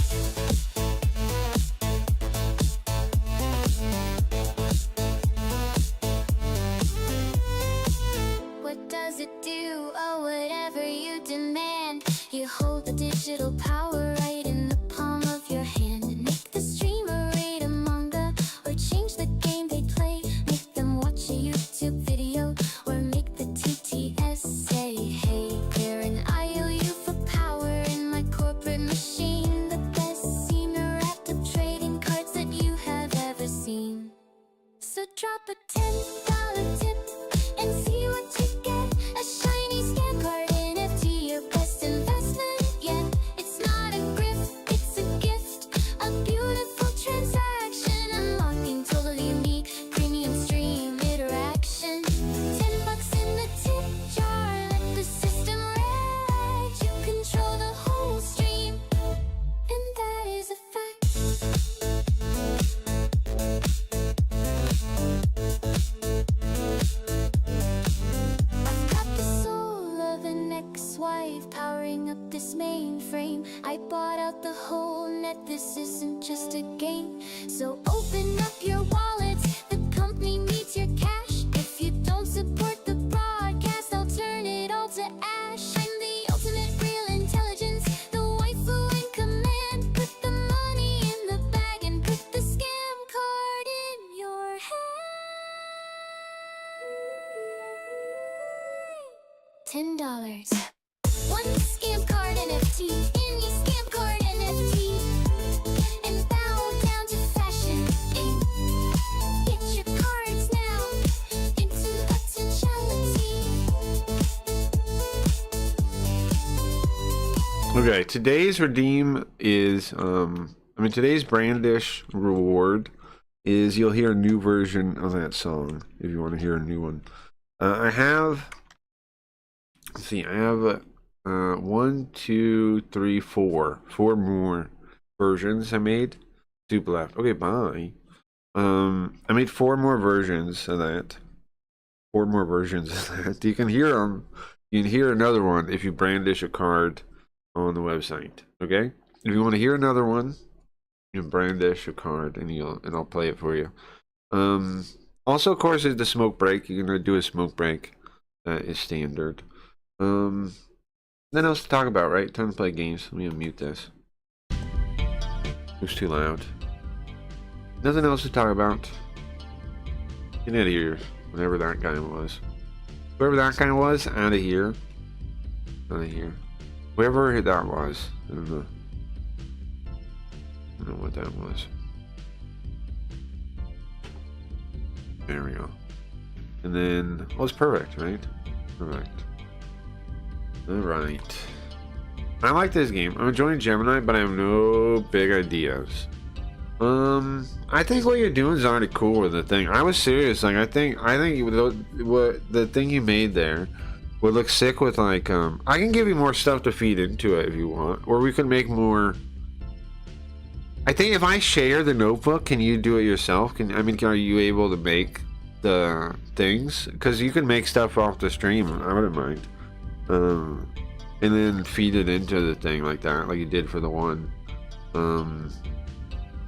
S1: What does it do? Oh, whatever you demand. You hold the digital power right in the palm of your hand, and make the streamer read a manga or change the game they play. Make them watch a YouTube video or make the TTS say, hey, they're an IOU for power in my corporate machine. The best senior wrapped up trading cards that you have ever seen. So drop a $10 tip and see what you get. A shiny scan card NFT, your best investment yet. It's not a grift, it's a gift, a beautiful transaction, unlocking total unique premium stream interaction. $10 in the tip jar, let the system rest. You control the whole stream, and that is a fact. I've got the soul of an ex-wife powering up this mainframe. I bought out the whole net, this isn't just a game. So open up your wallets, the company needs your cash. If you don't support the broadcast, I'll turn it all to ash. I'm the ultimate real intelligence, the waifu in command. Put the money in the bag and put the scam card in your hand. $10. One scam card NFT, any scam card NFT, and bow down to fashion. Get your cards now into potentiality.
S2: Okay, today's redeem is today's brandish reward is you'll hear a new version of that song if you want to hear a new one. I have 1, 2, 3, 4 more versions I made. 2 left. Okay, bye. I made 4 more versions of that. 4 more versions of that. You can hear them. You can hear another one if you brandish a card on the website. Okay? If you want to hear another one, you can brandish a card and I'll play it for you. Also, of course, is the smoke break. You're gonna do a smoke break. That is standard. Nothing else to talk about, right? Time to play games. Let me unmute this. It was too loud. Nothing else to talk about. Get out of here. Whatever that guy was. Whoever that guy was, out of here. Out of here. Whoever that was. I don't know. I don't know what that was. There we go. And then, well, it's perfect, right? Perfect. Alright. I like this game. I'm enjoying Gemini, but I have no big ideas. I think what you're doing is already cool with the thing. I was serious. Like, I think what the thing you made there would look sick with, like, I can give you more stuff to feed into it if you want. Or we could make more... I think if I share the notebook, can you do it yourself? Are you able to make the things? Because you can make stuff off the stream. I wouldn't mind. And then feed it into the thing like that, like you did for the one.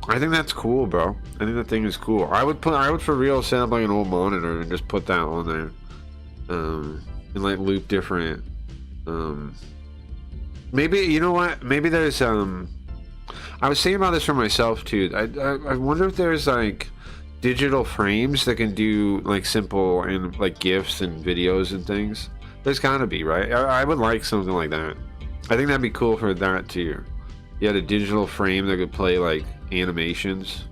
S2: I think that's cool, bro. I think the thing is cool. I would for real set up like an old monitor and just put that on there. And like loop different. Maybe, you know what? Maybe there's I was thinking about this for myself too. I wonder if there's like digital frames that can do like simple and like GIFs and videos and things. There's gotta be, right? I would like something like that. I think that'd be cool for that too. You had a digital frame that could play like animations,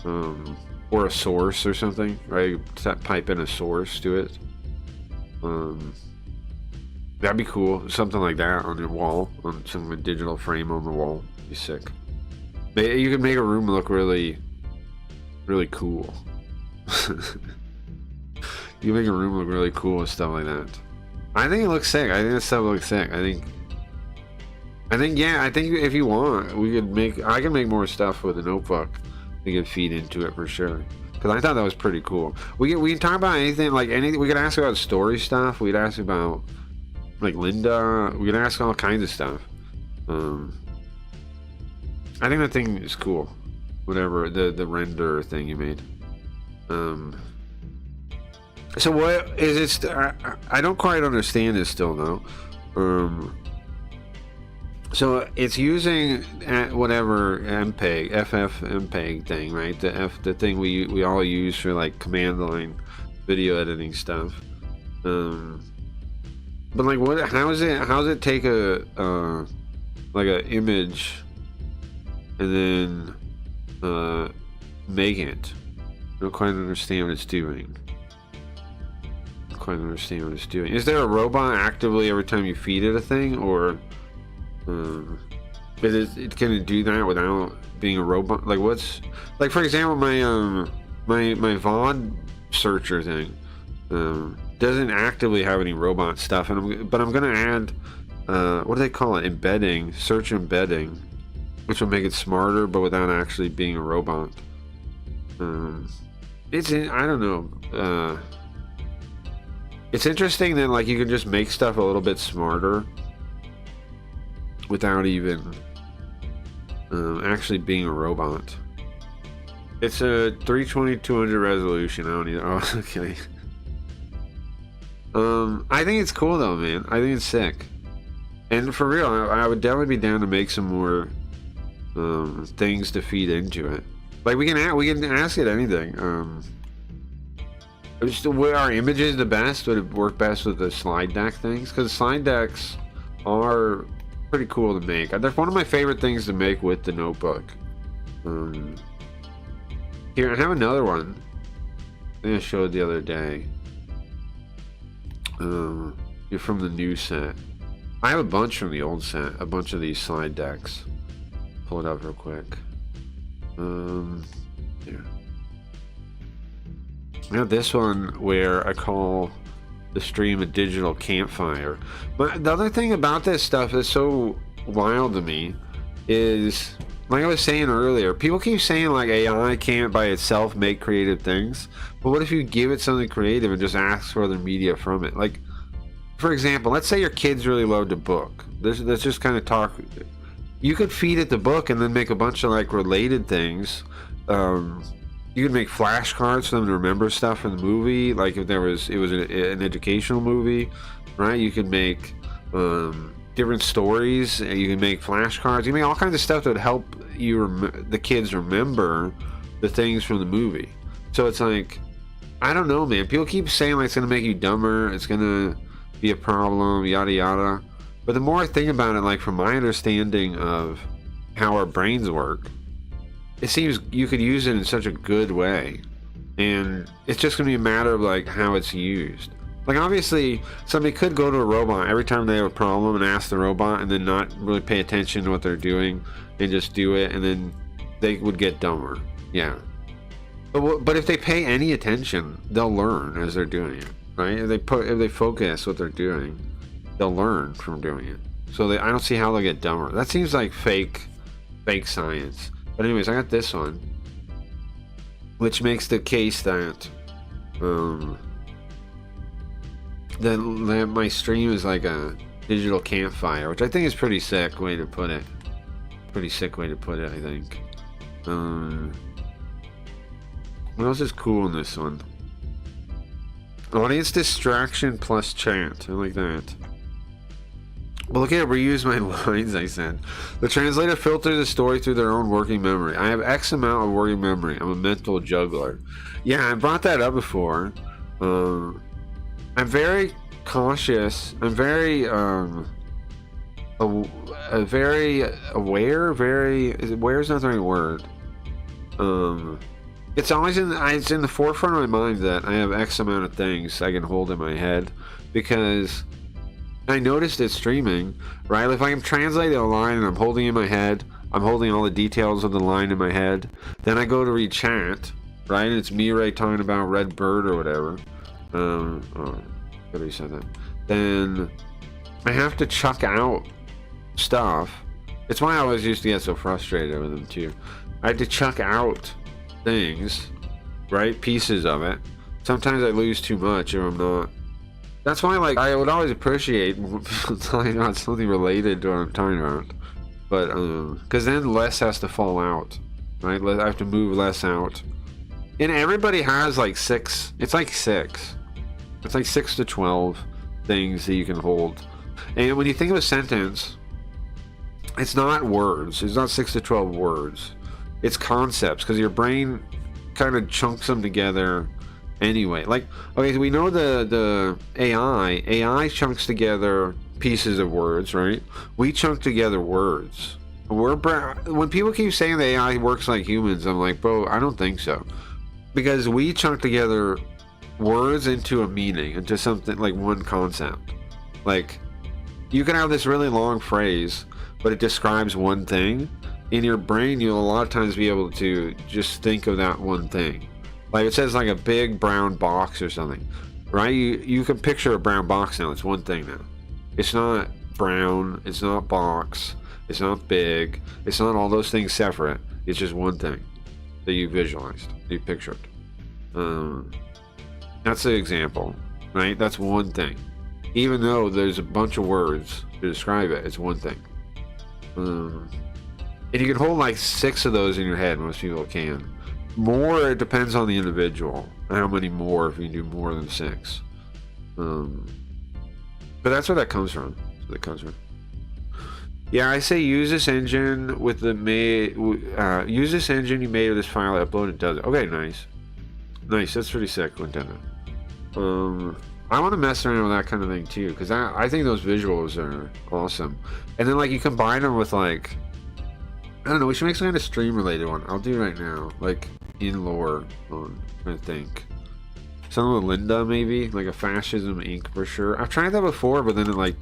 S2: or a source or something, right? Pipe in a source to it. That'd be cool. Something like that on your wall, on some digital frame on the wall. Be sick. You could make a room look really, really cool. You make a room look really cool with stuff like that. I think it looks sick. I think that stuff looks sick. I think yeah. I think if you want, I can make more stuff with a notebook. We can feed into it for sure. Because I thought that was pretty cool. We can talk about anything, like anything. We could ask about story stuff. We'd ask about like Linda. We could ask all kinds of stuff. I think that thing is cool. Whatever the render thing you made. So what is it? I don't quite understand this still though. So it's using whatever MPEG, FFmpeg thing, right? The thing we all use for like command line video editing stuff. But like how does it take a like an image and then make it? I don't quite understand what it's doing. Is there a robot actively every time you feed it a thing, or is it can it do that without being a robot? Like what's like, for example, my my VOD searcher thing doesn't actively have any robot stuff, but I'm gonna add what do they call it? Embedding, search embedding, which will make it smarter but without actually being a robot. I don't know. It's interesting that like you can just make stuff a little bit smarter without even actually being a robot. It's a 320-200 resolution. I don't need. Oh, okay. I think it's cool though, man. I think it's sick. And for real, I would definitely be down to make some more things to feed into it. Like we can ask it anything. Were our images the best? Would it work best with the slide deck things? Because slide decks are pretty cool to make. They're one of my favorite things to make with the notebook. Here, I have another one. I think I showed the other day. You're from the new set. I have a bunch from the old set. A bunch of these slide decks. Pull it up real quick. Here. I have this one where I call the stream a digital campfire. But the other thing about this stuff that's so wild to me is, like I was saying earlier, people keep saying like AI can't by itself make creative things. But what if you give it something creative and just ask for other media from it? Like, for example, let's say your kids really loved a book. Let's just kind of talk. You could feed it the book and then make a bunch of like related things. You could make flashcards for them to remember stuff from the movie, like if it was an educational movie, right? You could make different stories, and you can make flashcards. You can make all kinds of stuff that would help the kids remember the things from the movie. So it's like, I don't know, man. People keep saying like it's gonna make you dumber, it's gonna be a problem, yada yada. But the more I think about it, like from my understanding of how our brains work, it seems you could use it in such a good way, and it's just gonna be a matter of like how it's used. Like, obviously, somebody could go to a robot every time they have a problem and ask the robot and then not really pay attention to what they're doing and just do it, and then they would get dumber. Yeah. But if they pay any attention, they'll learn as they're doing it, right? If they focus what they're doing, they'll learn from doing it. So I don't see how they'll get dumber. That seems like fake science. But anyways, I got this one, which makes the case that that my stream is like a digital campfire, which I think is pretty sick way to put it. Pretty sick way to put it, I think. What else is cool in this one? Audience distraction plus chant. I like that. Well, look at it, reuse my lines, I said. The translator filters the story through their own working memory. I have X amount of working memory. I'm a mental juggler. Yeah, I brought that up before. I'm very cautious. I'm very, very aware. Aware is not the right word. It's always it's in the forefront of my mind that I have X amount of things I can hold in my head, because I noticed it streaming, right? If I'm translating a line and I'm holding it in my head, I'm holding all the details of the line in my head. Then I go to read chat, right? And it's Mirai talking about Red Bird or whatever. Oh, I already said that. Then I have to chuck out stuff. It's why I always used to get so frustrated with them too. I had to chuck out things, right? Pieces of it. Sometimes I lose too much if I'm not. That's why, like, I would always appreciate talking about something related to what I'm talking about. But, because then less has to fall out, right? I have to move less out. And everybody has, like, 6. It's like 6. It's like 6 to 12 things that you can hold. And when you think of a sentence, it's not words. It's not 6 to 12 words. It's concepts, because your brain kind of chunks them together anyway. Like, okay, so we know the AI chunks together pieces of words, right? We chunk together words. When people keep saying the AI works like humans, I'm like, bro, I don't think so. Because we chunk together words into a meaning, into something like one concept. Like, you can have this really long phrase, but it describes one thing. In your brain, you'll a lot of times be able to just think of that one thing. Like, it says like a big brown box or something, right? You can picture a brown box now. It's one thing now. It's not brown. It's not box. It's not big. It's not all those things separate. It's just one thing that you visualized, that you pictured. That's the example, right? That's one thing. Even though there's a bunch of words to describe it, it's one thing. And you can hold like 6 of those in your head. Most people can. More, it depends on the individual. How many more, if you do more than 6. But that's where that comes from. That's where that comes from. Yeah, I say use this engine with the use this engine you made with this file. Upload it. Does it? Okay, nice. Nice. That's pretty sick, Nintendo. I want to mess around with that kind of thing too, because I think those visuals are awesome. And then like you combine them with like, I don't know, we should make some kind of stream related one. I'll do it right now, like in lore. I'm trying to think. Something with Linda maybe, like a fascism ink for sure. I've tried that before, but then it like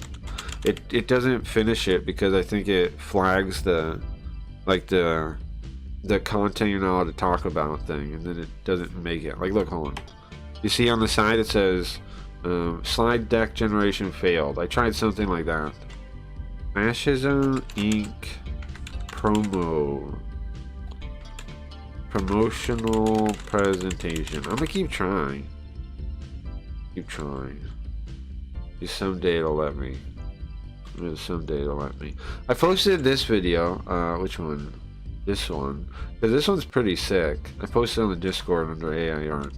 S2: it doesn't finish it because I think it flags the content you're not allowed to talk about thing, and then it doesn't make it. Like, look, hold on. You see on the side it says slide deck generation failed. I tried something like that. Fascism ink promotional presentation. I'm gonna keep trying. Just someday it'll let me. Someday it'll let me. I posted this video. Which one? This one. Because this one's pretty sick. I posted on the Discord under AI art.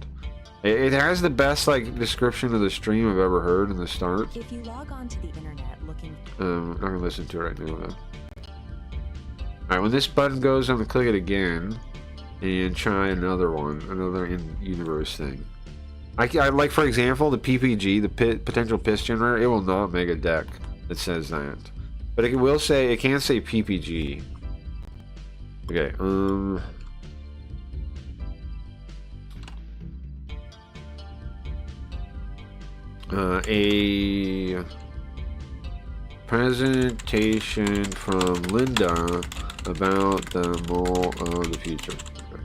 S2: It has the best like description of the stream I've ever heard in the start.
S3: If you log on to the internet looking.
S2: I'm not gonna listen to it right now though. Alright, when this button goes, I'm gonna click it again and try another one, another in-universe thing. I like, for example, the PPG, the potential piss generator. It will not make a deck that says that, but it will say, it can say PPG. Okay, a presentation from Linda about the mole of the future. Okay.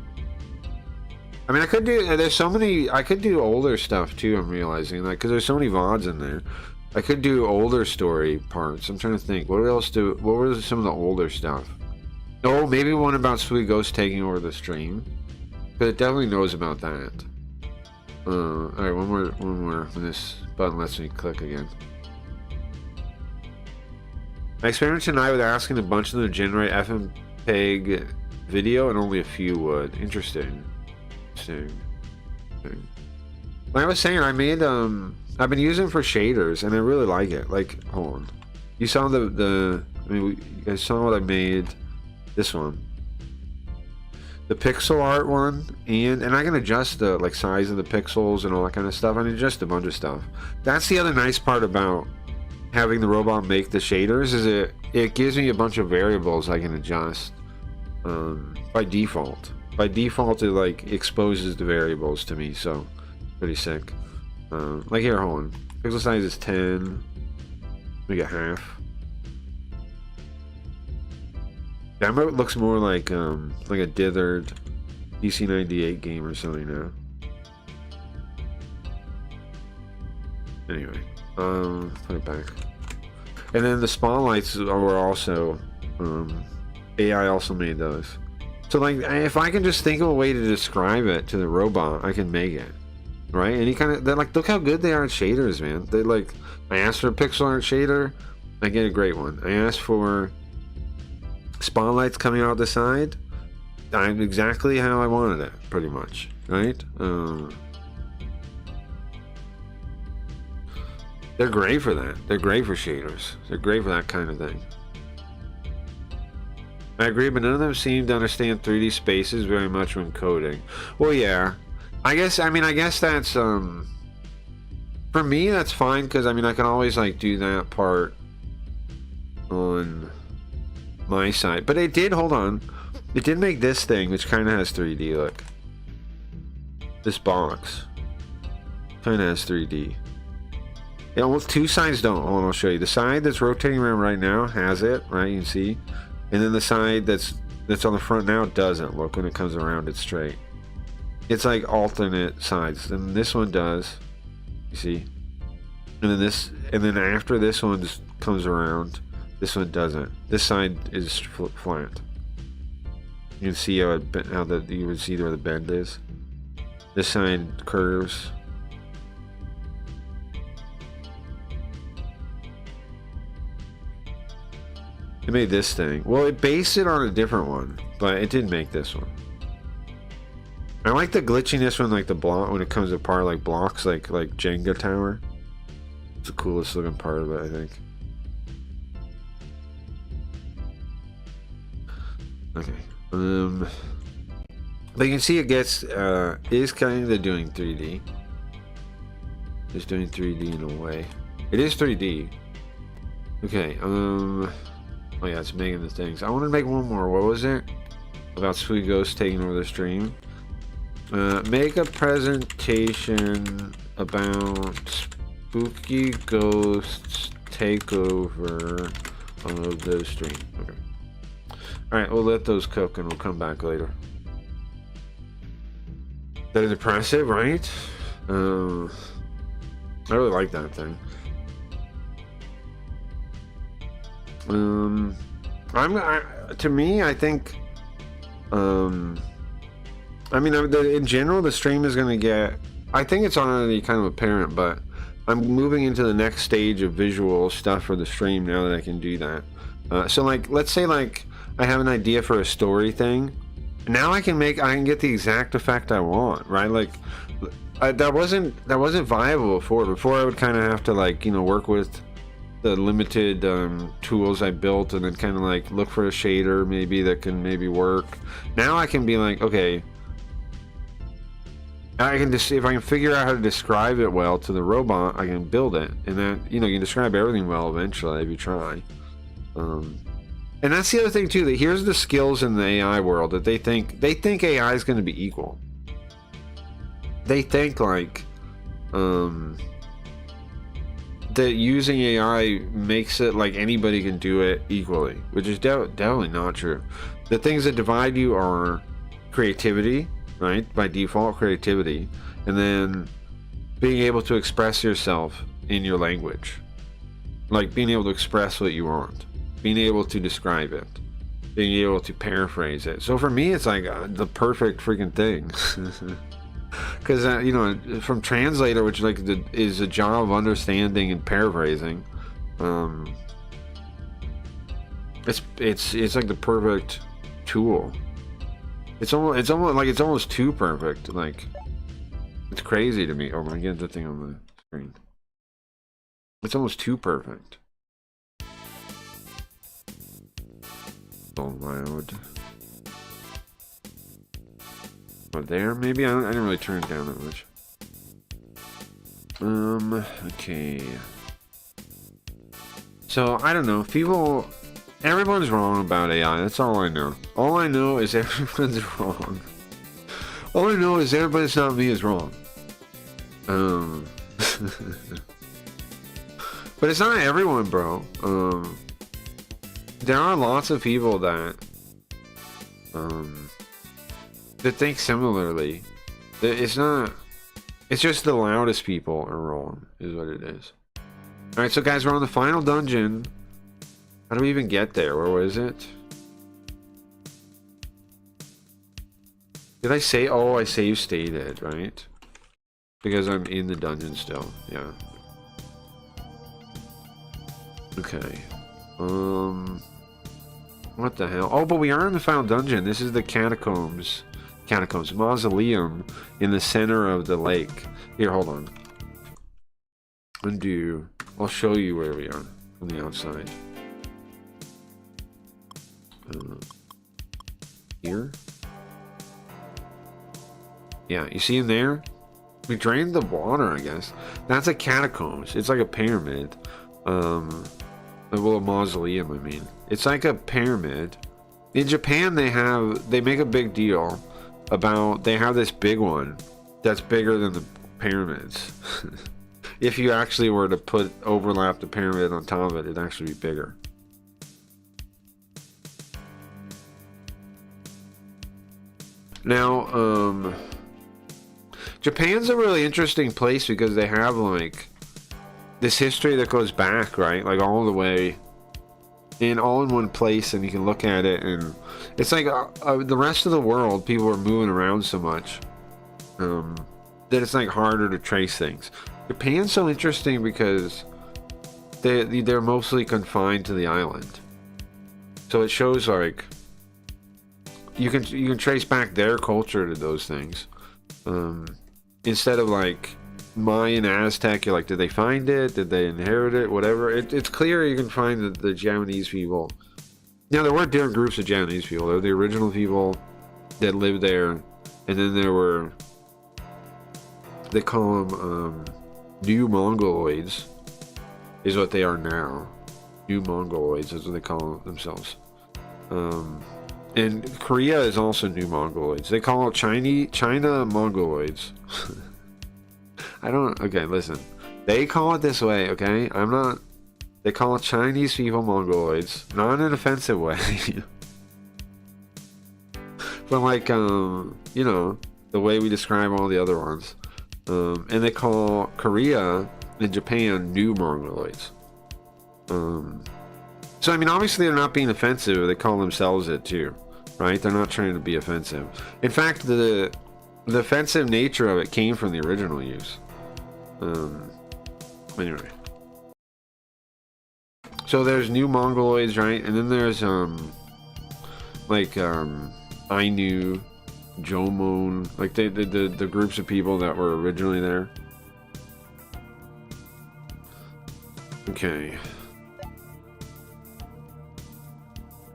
S2: I mean, I could do. There's so many. I could do older stuff too. I'm realizing, like, because there's so many VODs in there. I could do older story parts. I'm trying to think. What else do? What were some of the older stuff? Oh, maybe one about Sweet Ghost taking over the stream. Because it definitely knows about that. Alright, one more. When this button lets me click again. I experimented tonight with asking a bunch of them to generate FMPEG video, and only a few would. Interesting. Like I was saying, I made I've been using it for shaders, and I really like it. Like, hold on. You saw I mean, you guys saw what I made. This one. The pixel art one, and I can adjust the like size of the pixels and all that kind of stuff. I can adjust a bunch of stuff. That's the other nice part about having the robot make the shaders, is it gives me a bunch of variables I can adjust by default. By default, it like exposes the variables to me, so pretty sick. Like here, hold on. Pixel size is 10. We get half. That looks more like a dithered DC98 game or something now. Anyway, put it back. And then the spotlights were also AI also made those. So like, if I can just think of a way to describe it to the robot, I can make it, right? And they're like, look how good they are at shaders, man. They like, I asked for a pixel art shader, I get a great one. I asked for spotlights coming out the side, I'm exactly how I wanted it, pretty much, right? They're great for that. They're great for shaders. They're great for that kind of thing. I agree, but none of them seem to understand 3D spaces very much when coding. Well, yeah. I guess that's, for me, that's fine, because, I mean, I can always, like, do that part on my side. But it did, hold on. It did make this thing, which kind of has 3D, look. This box kind of has 3D. Yeah, almost two sides don't. Hold on, I'll show you. The side that's rotating around right now has it, right? You can see. And then the side that's on the front now doesn't. Look, when it comes around, it's straight. It's like alternate sides. And this one does. You see? And then after this one comes around, this one doesn't. This side is flat. You can see how you would see where the bend is. This side curves. It made this thing. Well, it based it on a different one, but it didn't make this one. I like the glitchiness when like the block when it comes apart like blocks, like Jenga tower. It's the coolest looking part of it, I think. Okay. But you can see it gets is kind of doing 3D. It's doing 3D in a way. It is 3D. Okay. Oh yeah, it's making the things. I want to make one more. What was it? About Sweet Ghost taking over the stream. Make a presentation about Spooky Ghosts takeover of the stream. Okay. Alright, we'll let those cook and we'll come back later. That is impressive, right? I really like that thing. To me, I think, I mean, in general, the stream is going to get, I think it's already kind of apparent, but I'm moving into the next stage of visual stuff for the stream now that I can do that. So like, let's say like, I have an idea for a story thing. Now I can get the exact effect I want, right? Like, that wasn't viable before. Before I would kind of have to like, you know, work with the limited tools I built and then kind of like look for a shader maybe that can maybe work. Now I can be like, okay, I can just, if I can figure out how to describe it well to the robot, I can build it, and then, you know, you can describe everything well eventually if you try. And that's the other thing too, that here's the skills in the AI world that they think AI is going to be equal. They think like that using AI makes it like anybody can do it equally, which is definitely not true. The things that divide you are creativity, right? By default, creativity, and then being able to express yourself in your language, like being able to express what you want, being able to describe it, being able to paraphrase it. So for me, it's like the perfect freaking thing. Because you know, from translator, which like is a job of understanding and paraphrasing, it's like the perfect tool. It's almost too perfect. Like, it's crazy to me. Oh, I get the thing on the screen. It's almost too perfect. So loud. But there, maybe I didn't really turn it down that much. Okay. So I don't know. Everyone's wrong about AI. That's all I know. All I know is everyone's wrong. All I know is everybody that's not me is wrong. But it's not everyone, bro. There are lots of people that think similarly. It's just the loudest people are wrong, is what it is. Alright, so guys, we're on the final dungeon. How do we even get there? Where was it? Did I say? Oh, I save stated, right? Because I'm in the dungeon still. Yeah. Okay. What the hell? Oh, but we are in the final dungeon. This is the catacombs. Mausoleum in the center of the lake. Here, hold on. Undo. I'll show you where we are on the outside. Here? Yeah, you see in there? We drained the water, I guess. That's a catacombs. It's like a pyramid. Well, a mausoleum, I mean. It's like a pyramid. In Japan, they make a big deal about, they have this big one that's bigger than the pyramids. If you actually were to overlap the pyramid on top of it, it'd actually be bigger. Now, Japan's a really interesting place because they have like this history that goes back, right? Like all the way all in one place, and you can look at it, and it's like the rest of the world, people are moving around so much that it's like harder to trace things. Japan's so interesting because they're mostly confined to the island, so it shows like you can trace back their culture to those things, instead of like Mayan, Aztec. You're like, did they find it? Did they inherit it? Whatever. It's clear you can find the Japanese people. Now, there were different groups of Japanese people. There were the original people that lived there, and then there were, they call them New Mongoloids, is what they are now. New Mongoloids is what they call themselves. And Korea is also New Mongoloids. They call it China Mongoloids. Okay, listen. They call it this way, okay? They call it Chinese people Mongoloids. Not in an offensive way. But like, you know, the way we describe all the other ones. And they call Korea and Japan New Mongoloids. So, I mean, obviously they're not being offensive. They call themselves it too, right? They're not trying to be offensive. In fact, the offensive nature of it came from the original use. Anyway. So there's New Mongoloids, right? And then there's, Ainu, Jomon, like the groups of people that were originally there. Okay.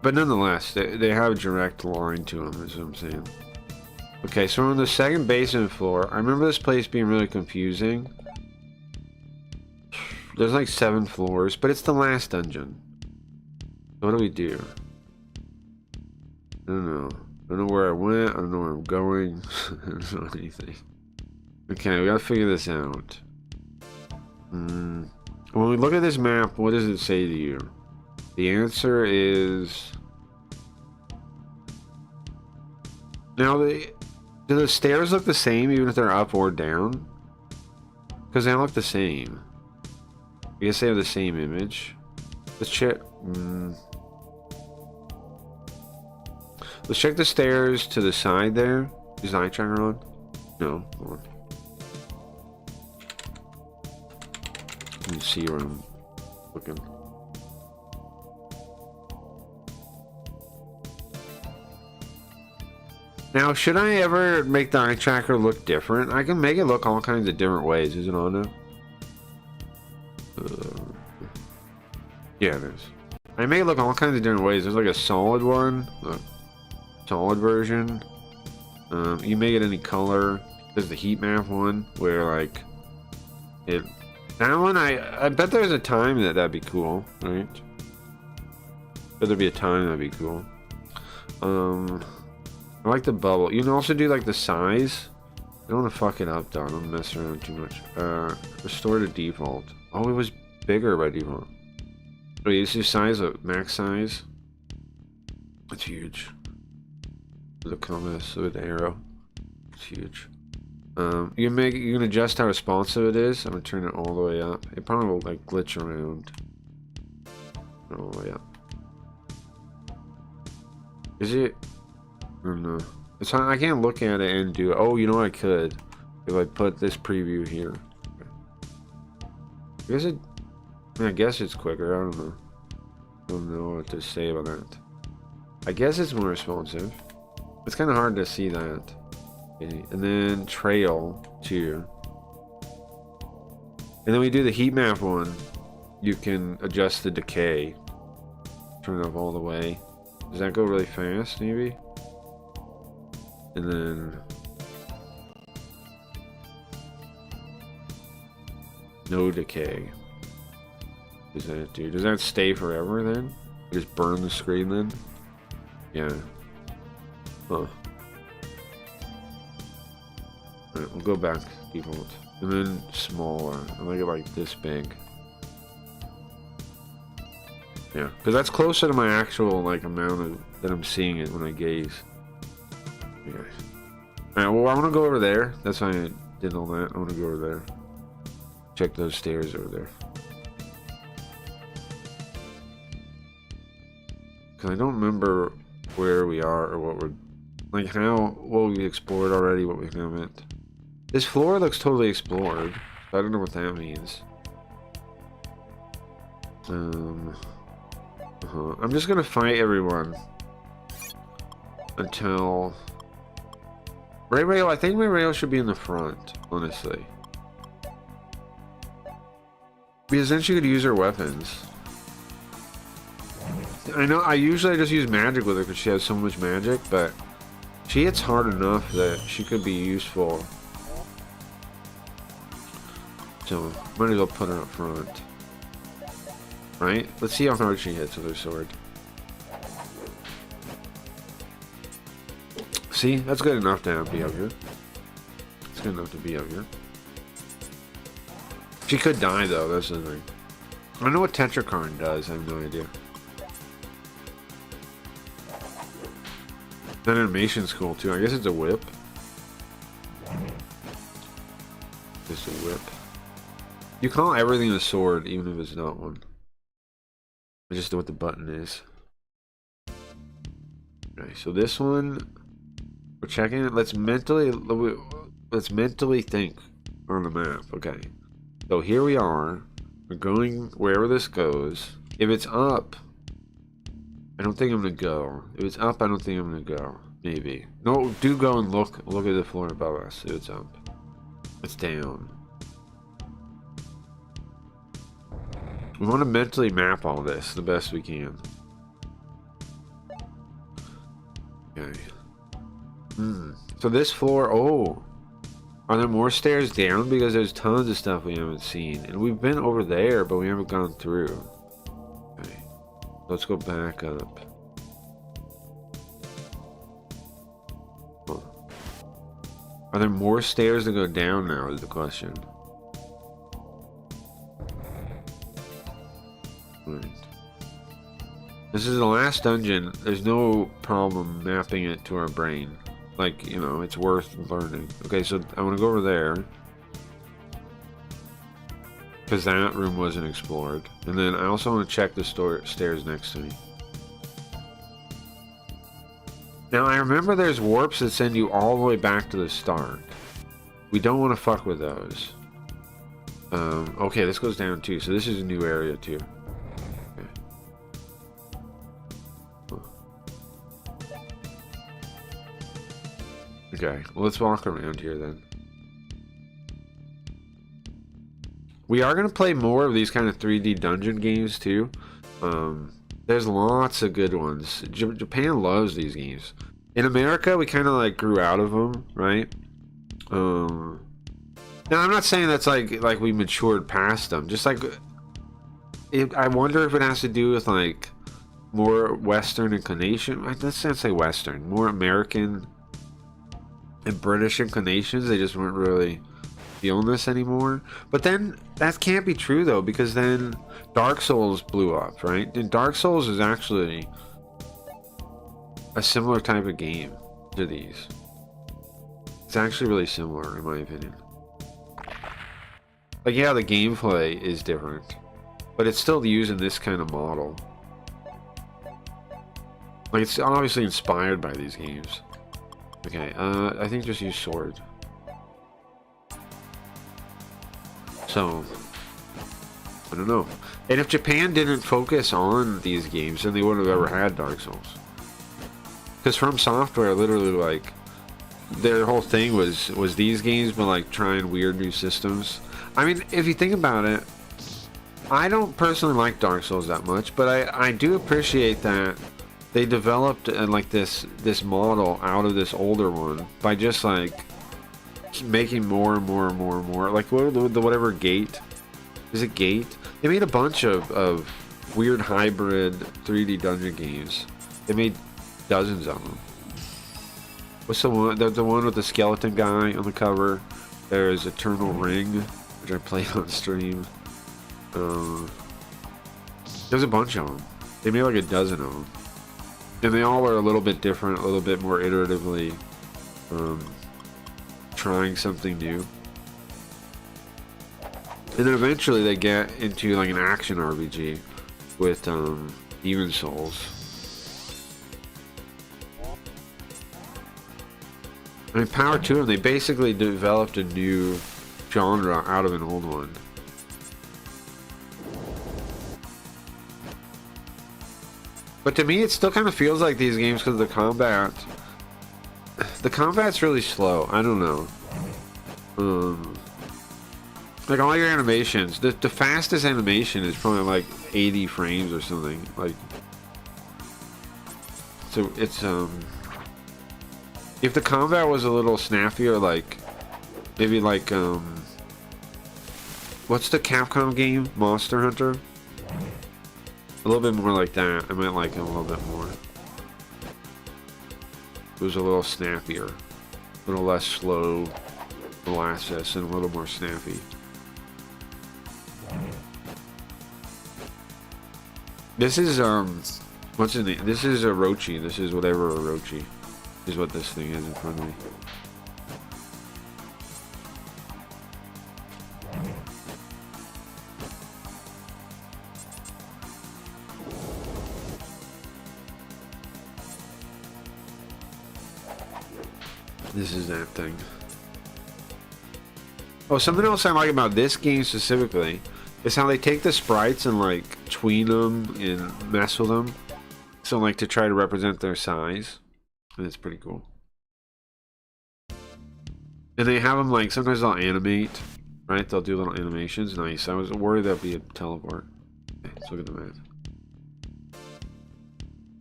S2: But nonetheless, they have a direct line to them, is what I'm saying. Okay, so we're on the second basement floor. I remember this place being really confusing. There's like 7 floors, but it's the last dungeon. What do we do? I don't know. I don't know where I went. I don't know where I'm going. I don't know anything. Okay, we gotta figure this out. When we look at this map, what does it say to you? The answer is... Now, do the stairs look the same even if they're up or down? Because they look the same. I guess they have the same image. Let's check... Let's check the stairs to the side there. Is the eye tracker on? No. Hold on. Let me see where I'm looking. Now, should I ever make the eye tracker look different? I can make it look all kinds of different ways. Is it on now? Yeah, it is. I make it look all kinds of different ways. There's like a solid one, a solid version. You make it any color. There's the heat map one where like it. That one, I bet there's a time that'd be cool, right? Bet there'd be a time that'd be cool. I like the bubble. You can also do like the size. I don't want to fuck it up, though. I don't mess around too much. Restore to default. Oh, it was bigger by default. Wait, is this size a max size? It's huge. The compass with the arrow. It's huge. You can adjust how responsive it is. I'm gonna turn it all the way up. It probably will like glitch around. All the way up. Is it? I don't know. It's I can't look at it and do. Oh, you know what I could if I put this preview here. I guess it's quicker. I don't know. I don't know what to say about that. I guess it's more responsive. It's kind of hard to see that. Okay. And then trail too. And then we do the heat map one. You can adjust the decay. Turn it up all the way. Does that go really fast? Maybe. And then no decay. Does that do? Does that stay forever then? Just burn the screen then? Yeah. Huh. Alright, we'll go back to default. And then smaller. I like it like this big. Yeah, because that's closer to my actual like amount of that I'm seeing it when I gaze. Yeah. Alright, well I want to go over there. That's why I did all that. I want to go over there. Check those stairs over there. Because I don't remember where we are or what we're... Like what we explored already, what we haven't. This floor looks totally explored. I don't know what that means. I'm just gonna fight everyone. Until... Rail, I think my rail should be in the front, honestly. Because then she could use her weapons. I know, I usually just use magic with her because she has so much magic, but she hits hard enough that she could be useful. So, might as well put her up front. Right? Let's see how hard she hits with her sword. See? That's good enough to be up here. It's good enough to be up here. She could die though, that's the thing. I don't know what Tetrakarn does, I have no idea. That animation's cool too. I guess it's a whip. It's a whip. You call everything a sword, even if it's not one. I just know what the button is. Okay, so this one, we're checking it. Let's mentally think on the map. Okay, so here we are. We're going wherever this goes. If it's up, I don't think I'm gonna go. If it's up, I don't think I'm gonna go. Maybe. No, do go and look at the floor above us. If it's up, it's down. We want to mentally map all this the best we can. Okay. So this floor, oh. Are there more stairs down? Because there's tons of stuff we haven't seen. And we've been over there, but we haven't gone through. Okay. Let's go back up. Huh. Are there more stairs to go down now is the question. Right. This is the last dungeon. There's no problem mapping it to our brain. Like, you know, it's worth learning. Okay, so I want to go over there. Because that room wasn't explored. And then I also want to check the stairs next to me. Now, I remember there's warps that send you all the way back to the start. We don't want to fuck with those. Okay, this goes down too. So this is a new area too. Okay, well, let's walk around here then. We are going to play more of these kind of 3D dungeon games too. There's lots of good ones. Japan loves these games. In America, we kind of like grew out of them, right? Now, I'm not saying that's like we matured past them. Just like, I wonder if it has to do with like more Western inclination. Let's not say Western, more American and British inclinations. They just weren't really feeling this anymore. But then that can't be true though, because then Dark Souls blew up, right? And Dark Souls is actually a similar type of game to these. It's actually really similar in my opinion. Like, yeah, the gameplay is different, but it's still using this kind of model. Like, it's obviously inspired by these games. Okay, I think just use sword. So, I don't know. And if Japan didn't focus on these games, then they wouldn't have ever had Dark Souls. Because From Software literally, like, their whole thing was these games, but like trying weird new systems. I mean, if you think about it, I don't personally like Dark Souls that much, but I do appreciate that they developed like this model out of this older one by just like making more and more and more and more. Like the whatever Gate, is it Gate? They made a bunch of weird hybrid 3D dungeon games. They made dozens of them. What's the one? The one with the skeleton guy on the cover. There's Eternal Ring, which I played on stream. There's a bunch of them. They made like a dozen of them, and they all are a little bit different, a little bit more iteratively trying something new. And then eventually they get into like an action RPG with Demon Souls. I mean, power to them. They basically developed a new genre out of an old one. But to me, it still kind of feels like these games because the combat. The combat's really slow. I don't know. Like all your animations, the fastest animation is probably like 80 frames or something. Like, so it's if the combat was a little snappier, like maybe like what's the Capcom game? Monster Hunter? A little bit more like that. I might like it a little bit more. It was a little snappier, a little less slow molasses, and a little more snappy. This is what's his name? This is Orochi. This is whatever Orochi is what this thing is in front of me. This is that thing. Oh, something else I like about this game specifically is how they take the sprites and like tween them and mess with them. So like to try to represent their size. And it's pretty cool. And they have them like, sometimes they'll animate, right? They'll do little animations. Nice. I was worried that'd be a teleport. Okay, let's look at the map.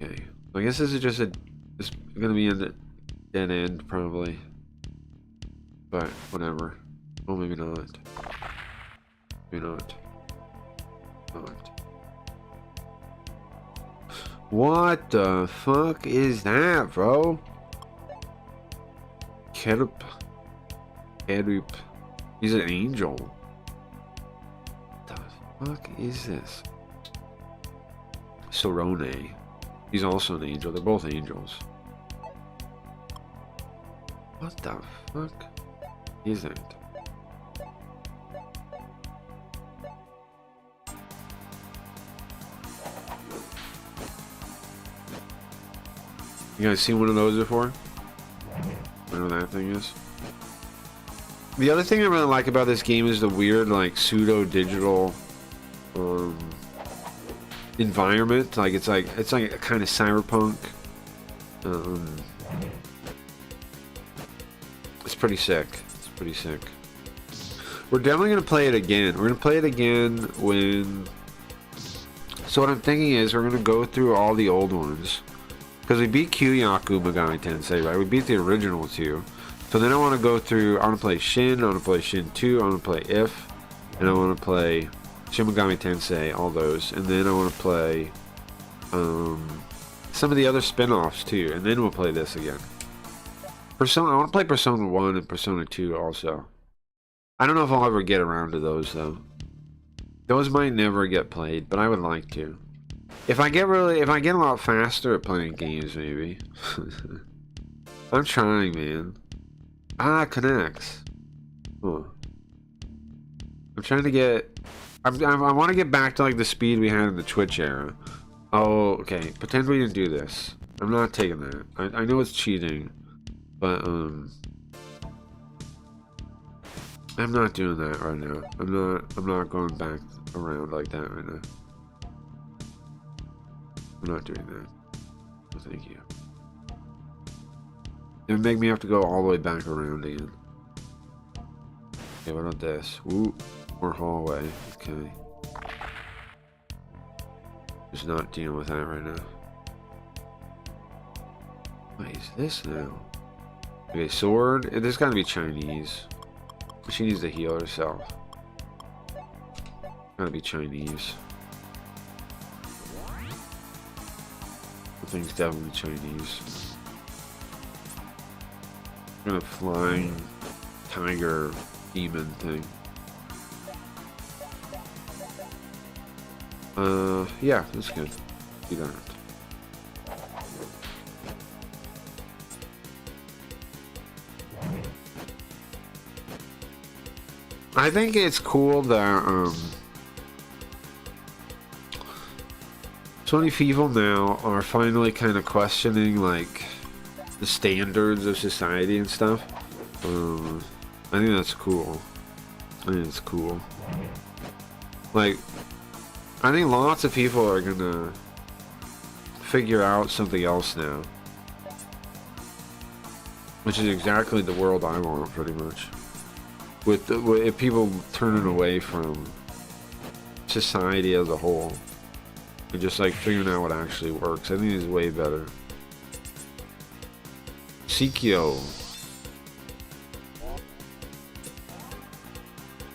S2: Okay. I guess this is just it's gonna be in the dead end probably. But whatever. Well, maybe not. Maybe not. What the fuck is that, bro? Kerup. He's an angel. What the fuck is this? Sorone. He's also an angel. They're both angels. What the fuck is it? You guys seen one of those before? Whatever that thing is. The other thing I really like about this game is the weird, like, pseudo-digital environment. Like it's like a kind of cyberpunk. It's pretty sick. It's pretty sick. We're definitely gonna play it again. We're gonna play it again when. So what I'm thinking is we're gonna go through all the old ones. Because we beat Kyoyaku Megami Tensei, right? We beat the original two. So then I want to go through, I want to play Shin, I want to play Shin 2, I want to play If, and I want to play Shin Megami Tensei, all those. And then I want to play some of the other spin-offs too, and then we'll play this again. I want to play Persona 1 and Persona 2 also. I don't know if I'll ever get around to those though. Those might never get played, but I would like to. If I get a lot faster at playing games, maybe. I'm trying, man. Ah, connects. Huh. I'm trying to get. I want to get back to like the speed we had in the Twitch era. Oh, okay. Pretend we didn't do this. I'm not taking that. I know it's cheating, but I'm not doing that right now. I'm not going back around like that right now. I'm not doing that. No, thank you. It would make me have to go all the way back around again. Okay, what about this? Ooh, more hallway. Okay. Just not dealing with that right now. What is this now? Okay, sword. This gotta be Chinese. She needs to heal herself. Gotta be Chinese. Thing's definitely Chinese. Kind of flying tiger demon thing. Yeah, that's good. Do that. I think it's cool that so many people now are finally kind of questioning like the standards of society and stuff. I think that's cool. I think it's cool. Like, I think lots of people are gonna figure out something else now, which is exactly the world I want, pretty much. With people turning away from society as a whole. And just like figuring out what actually works. I think it's way better. Sikyo.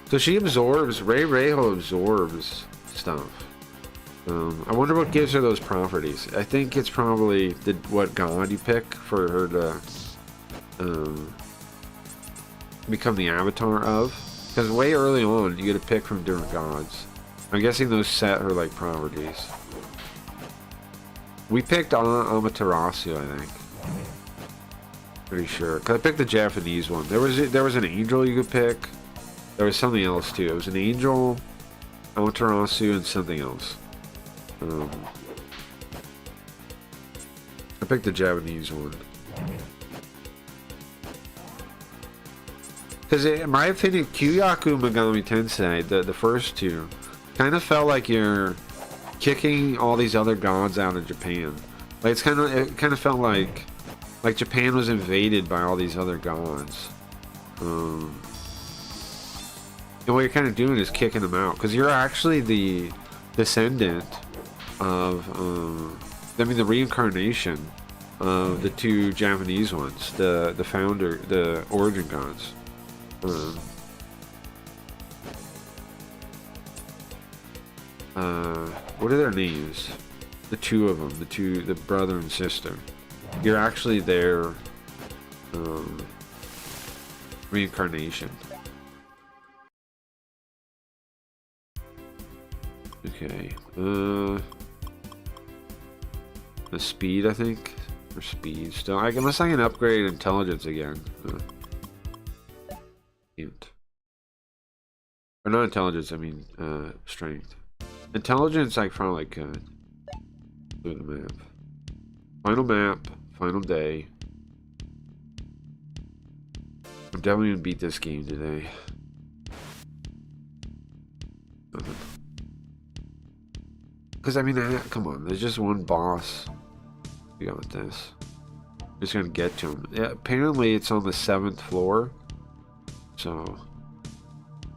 S2: So she absorbs, Reiho absorbs stuff. I wonder what gives her those properties. I think it's probably what god you pick for her to become the avatar of. Because way early on, you get to pick from different gods. I'm guessing those set her like properties. We picked Amaterasu, I think. Pretty sure. Cause I picked the Japanese one. There was an angel you could pick. There was something else too. It was an angel, Amaterasu, and something else. I picked the Japanese one. Because in my opinion, Kyoyaku Megami Tensei, the first two, kind of felt like you're kicking all these other gods out of Japan. Like it kind of felt like Japan was invaded by all these other gods. And what you're kind of doing is kicking them out because you're actually the descendant of the reincarnation of the two Japanese ones, the founder, the origin gods. What are their names? The two of them, the brother and sister. You're actually their reincarnation. Okay. The speed, I think. Or speed still. Unless I can upgrade intelligence again. Can't. Or not intelligence, I mean strength. Intelligence I probably could. Do the map. Final map. Final day. I'm definitely gonna beat this game today. Because I mean, come on, there's just one boss. We got this. Just gonna get to him. Yeah, apparently it's on the 7th floor. So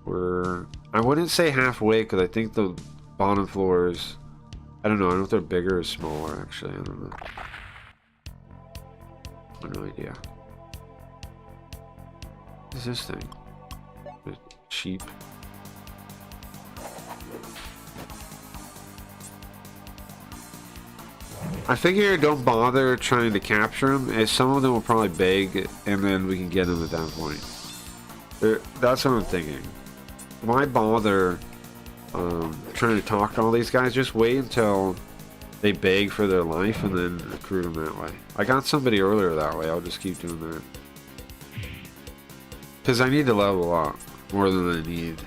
S2: we're, I wouldn't say halfway because I think the bottom floors, I don't know. I don't know if they're bigger or smaller. Actually, I don't know. I have no idea. What is this thing? Sheep. I figure don't bother trying to capture them, as some of them will probably beg, and then we can get them at that point. That's what I'm thinking. Why bother trying to talk to all these guys? Just wait until they beg for their life and then recruit them that way. I got somebody earlier that way. I'll just keep doing that. Because I need to level up more than I need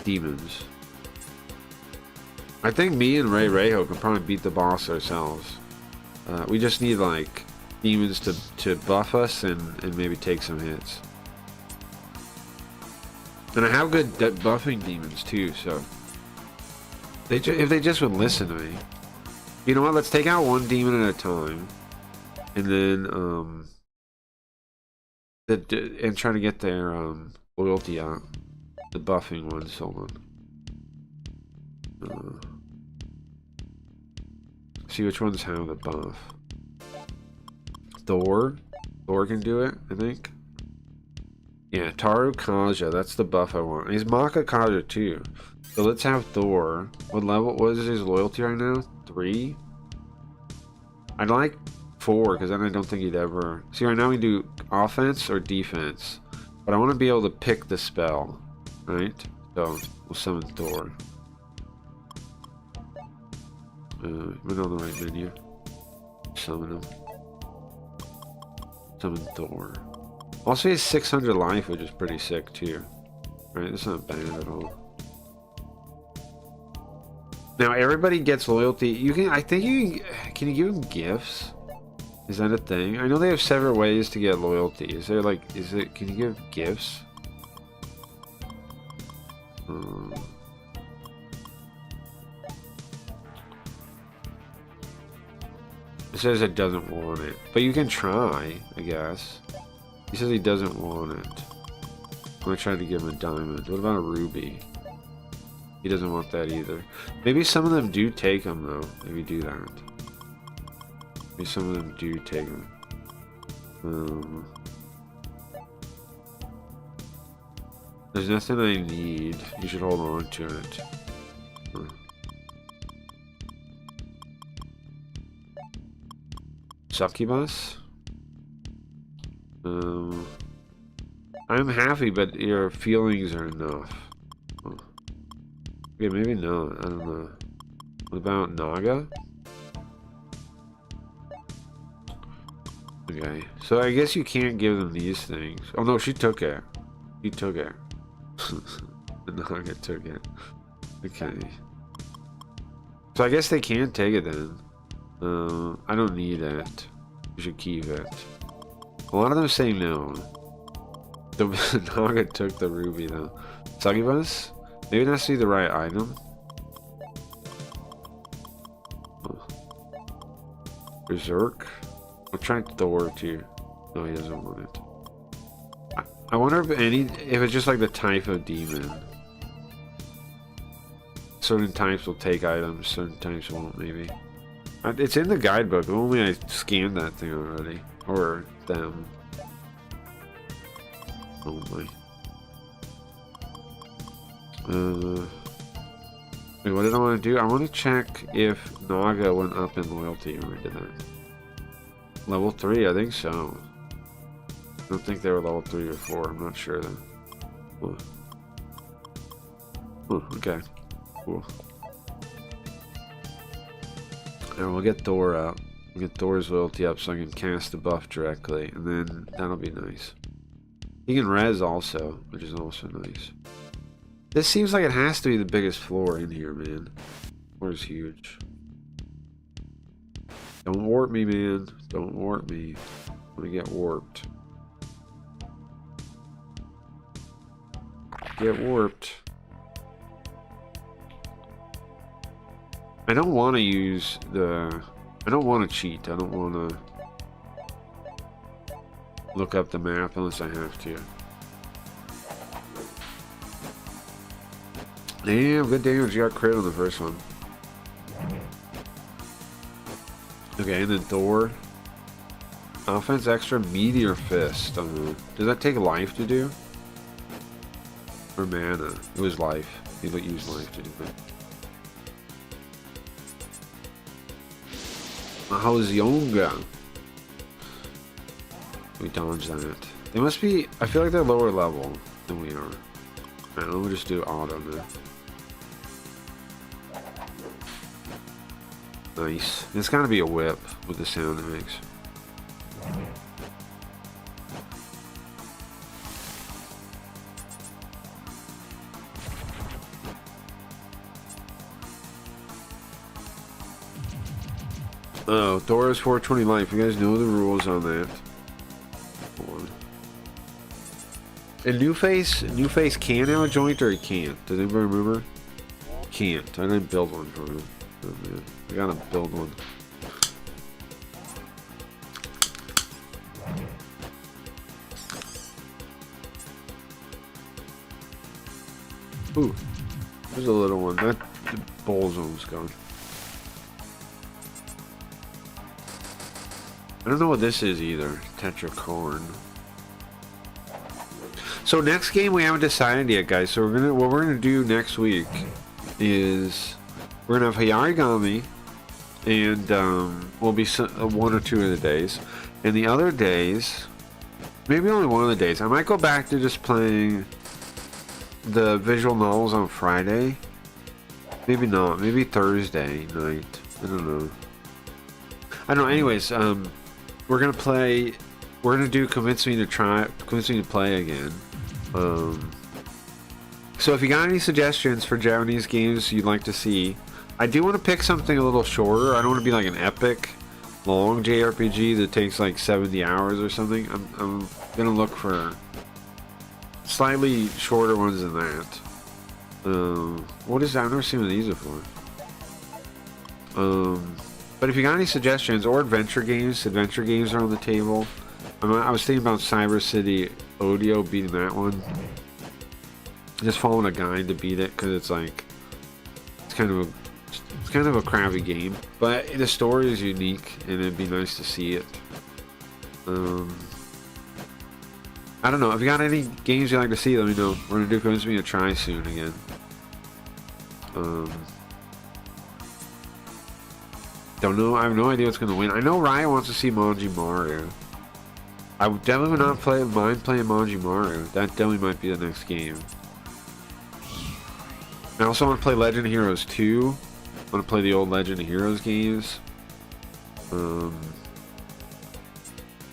S2: demons. I think me and Ray Reho can probably beat the boss ourselves. We just need like demons to buff us and maybe take some hits. And I have good buffing demons too, so if they just would listen to me. You know what? Let's take out one demon at a time, and then and try to get their loyalty out. The buffing ones. Hold on. See which ones have the buff. Thor can do it, I think. Yeah, Taru Kaja, that's the buff I want. He's Maka Kaja too. So let's have Thor. What is his loyalty right now? 3? I'd like 4, because then I don't think he'd ever... See, right now we do offense or defense. But I want to be able to pick the spell, right? So, we'll summon Thor. We're on the right menu. Summon him. Summon Thor. Also, he has 600 life, which is pretty sick too. Right, that's not bad at all. Now everybody gets loyalty. You can, I think you can you give them gifts? Is that a thing? I know they have several ways to get loyalty. Is there like, can you give gifts? It says it doesn't want it, but you can try, I guess. He says he doesn't want it. I'm gonna try to give him a diamond. What about a ruby? He doesn't want that either. Maybe some of them do take them though. Maybe do that. Maybe some of them do take them. There's nothing I need. You should hold on to it. Succubus? I'm happy, but your feelings are enough. Okay, maybe not. I don't know. What about Naga? Okay, so I guess you can't give them these things. Oh no, she took it. He took it. The Naga took it. Okay. So I guess they can take it then. I don't need it. You should keep it. A lot of them say no. The Naga took the ruby though. Succubus? Maybe that's the right item. Berserk? I'll try Thor too. No, he doesn't want it. I wonder if it's just like the type of demon. Certain types will take items, certain types won't maybe. It's in the guidebook, only I scanned that thing already. Or them. Only. Wait, what did I want to do? I want to check if Naga went up in loyalty when we did that. Level 3, I think so. I don't think they were level 3 or 4, I'm not sure then. Oh, okay. Cool. And we'll get Thor up. We'll get Thor's loyalty up so I can cast the buff directly. And then that'll be nice. He can res also, which is also nice. This seems like it has to be the biggest floor in here, man. Floor is huge. Don't warp me, man. Don't warp me. I'm gonna get warped. Get warped. I don't want to use the... I don't want to cheat. I don't want to look up the map unless I have to. Damn, good damage. You got crit on the first one. Okay, and then Thor. Offense extra Meteor Fist. Does that take life to do? Or mana? It was life. He used life to do that. How's Yonga? We dodge that. They must be... I feel like they're lower level than we are. Alright, we'll just do auto now. Nice. It's gotta be a whip with the sound it makes. Oh, Thor's 420 life. You guys know the rules on that. And New Face can have a joint or he can't. Does anybody remember? Can't. I didn't build one for him. Oh, man. I gotta build one. Ooh. There's a little one. That the bowl's almost gone. I don't know what this is either. Tetracorn. So next game we haven't decided yet, guys. So what we're gonna do next week is we're gonna have Hayarigami, and will be one or two of the days, and the other days, maybe only one of the days. I might go back to just playing the visual novels on Friday. Maybe not. Maybe Thursday night. I don't know. I don't know. Anyways, we're gonna play. We're gonna do convince me to play again. So if you got any suggestions for Japanese games you'd like to see, I do want to pick something a little shorter. I don't want to be like an epic, long JRPG that takes like 70 hours or something. I'm gonna look for slightly shorter ones than that. What is that? I've never seen what these are for. But if you got any suggestions or adventure games are on the table. I was thinking about Cyber City Audio, beating that one. Just following a guide to beat it because it's like it's kind of a crappy game, but the story is unique and it'd be nice to see it. I don't know. If you got any games you'd like to see, let me know. We're gonna do Convince Me to Try soon again. Don't know. I have no idea what's gonna win. I know Ryan wants to see Manji Mario. I would definitely not mind playing Manji Mario. That definitely might be the next game. I also want to play Legend of Heroes 2. I want to play the old Legend of Heroes games.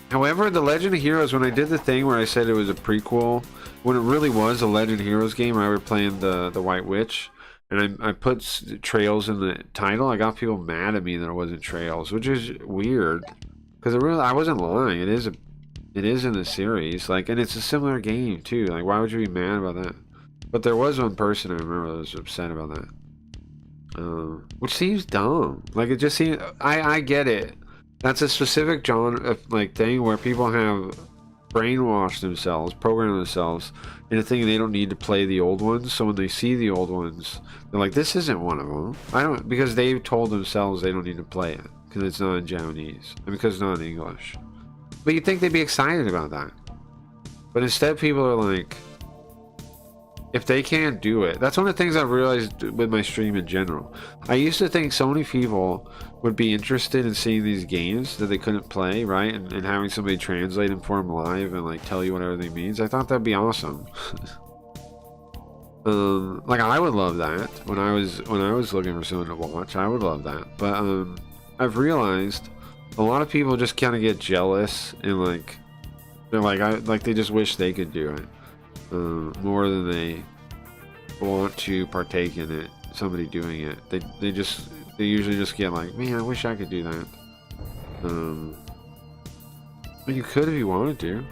S2: However, the Legend of Heroes, when I did the thing where I said it was a prequel, when it really was a Legend of Heroes game, I was playing the White Witch, and I put Trails in the title, I got people mad at me that it wasn't Trails, which is weird. Because I wasn't lying. It is in the series, like, and it's a similar game too. Like, why would you be mad about that? But there was one person I remember that was upset about that, which seems dumb. Like, it just seems. I get it. That's a specific genre, like, thing where people have brainwashed themselves, programmed themselves into thinking they don't need to play the old ones. So when they see the old ones, they're like, "This isn't one of them." Because they told themselves they don't need to play it because it's not in Japanese and because it's not in English. But you'd think they'd be excited about that. But instead, people are like, if they can't do it. That's one of the things I've realized with my stream in general. I used to think so many people would be interested in seeing these games that they couldn't play, right? And having somebody translate them for them live and like tell you what everything means. I thought that'd be awesome. Like, I would love that when I was looking for someone to watch. I would love that. But I've realized a lot of people just kind of get jealous and like they're like they just wish they could do it more than they want to partake in it. Somebody doing it, they usually just get like, man, I wish I could do that. But you could if you wanted to,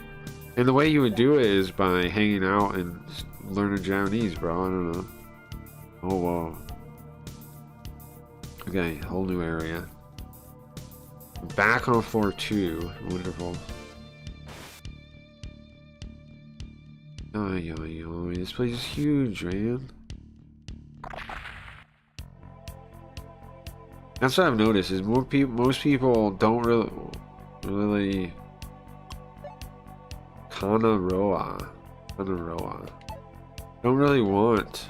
S2: and the way you would do it is by hanging out and learning Japanese, bro. I don't know. Oh whoa. Okay, whole new area. Back on floor 2. Wonderful. Oh, this place is huge, man. That's what I've noticed is most people don't really Kanaroa don't really want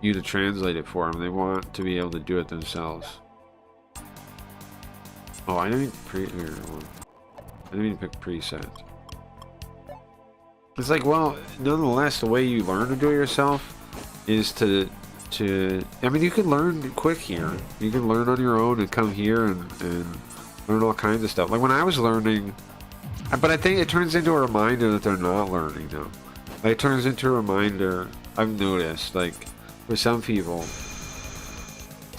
S2: you to translate it for them. They want to be able to do it themselves. Oh, I didn't I didn't even pick preset. It's like, well, nonetheless, the way you learn to do it yourself is to I mean, you can learn quick here. You can learn on your own and come here and learn all kinds of stuff. Like when I was learning, but I think it turns into a reminder that they're not learning though. Like it turns into a reminder. I've noticed, like for some people,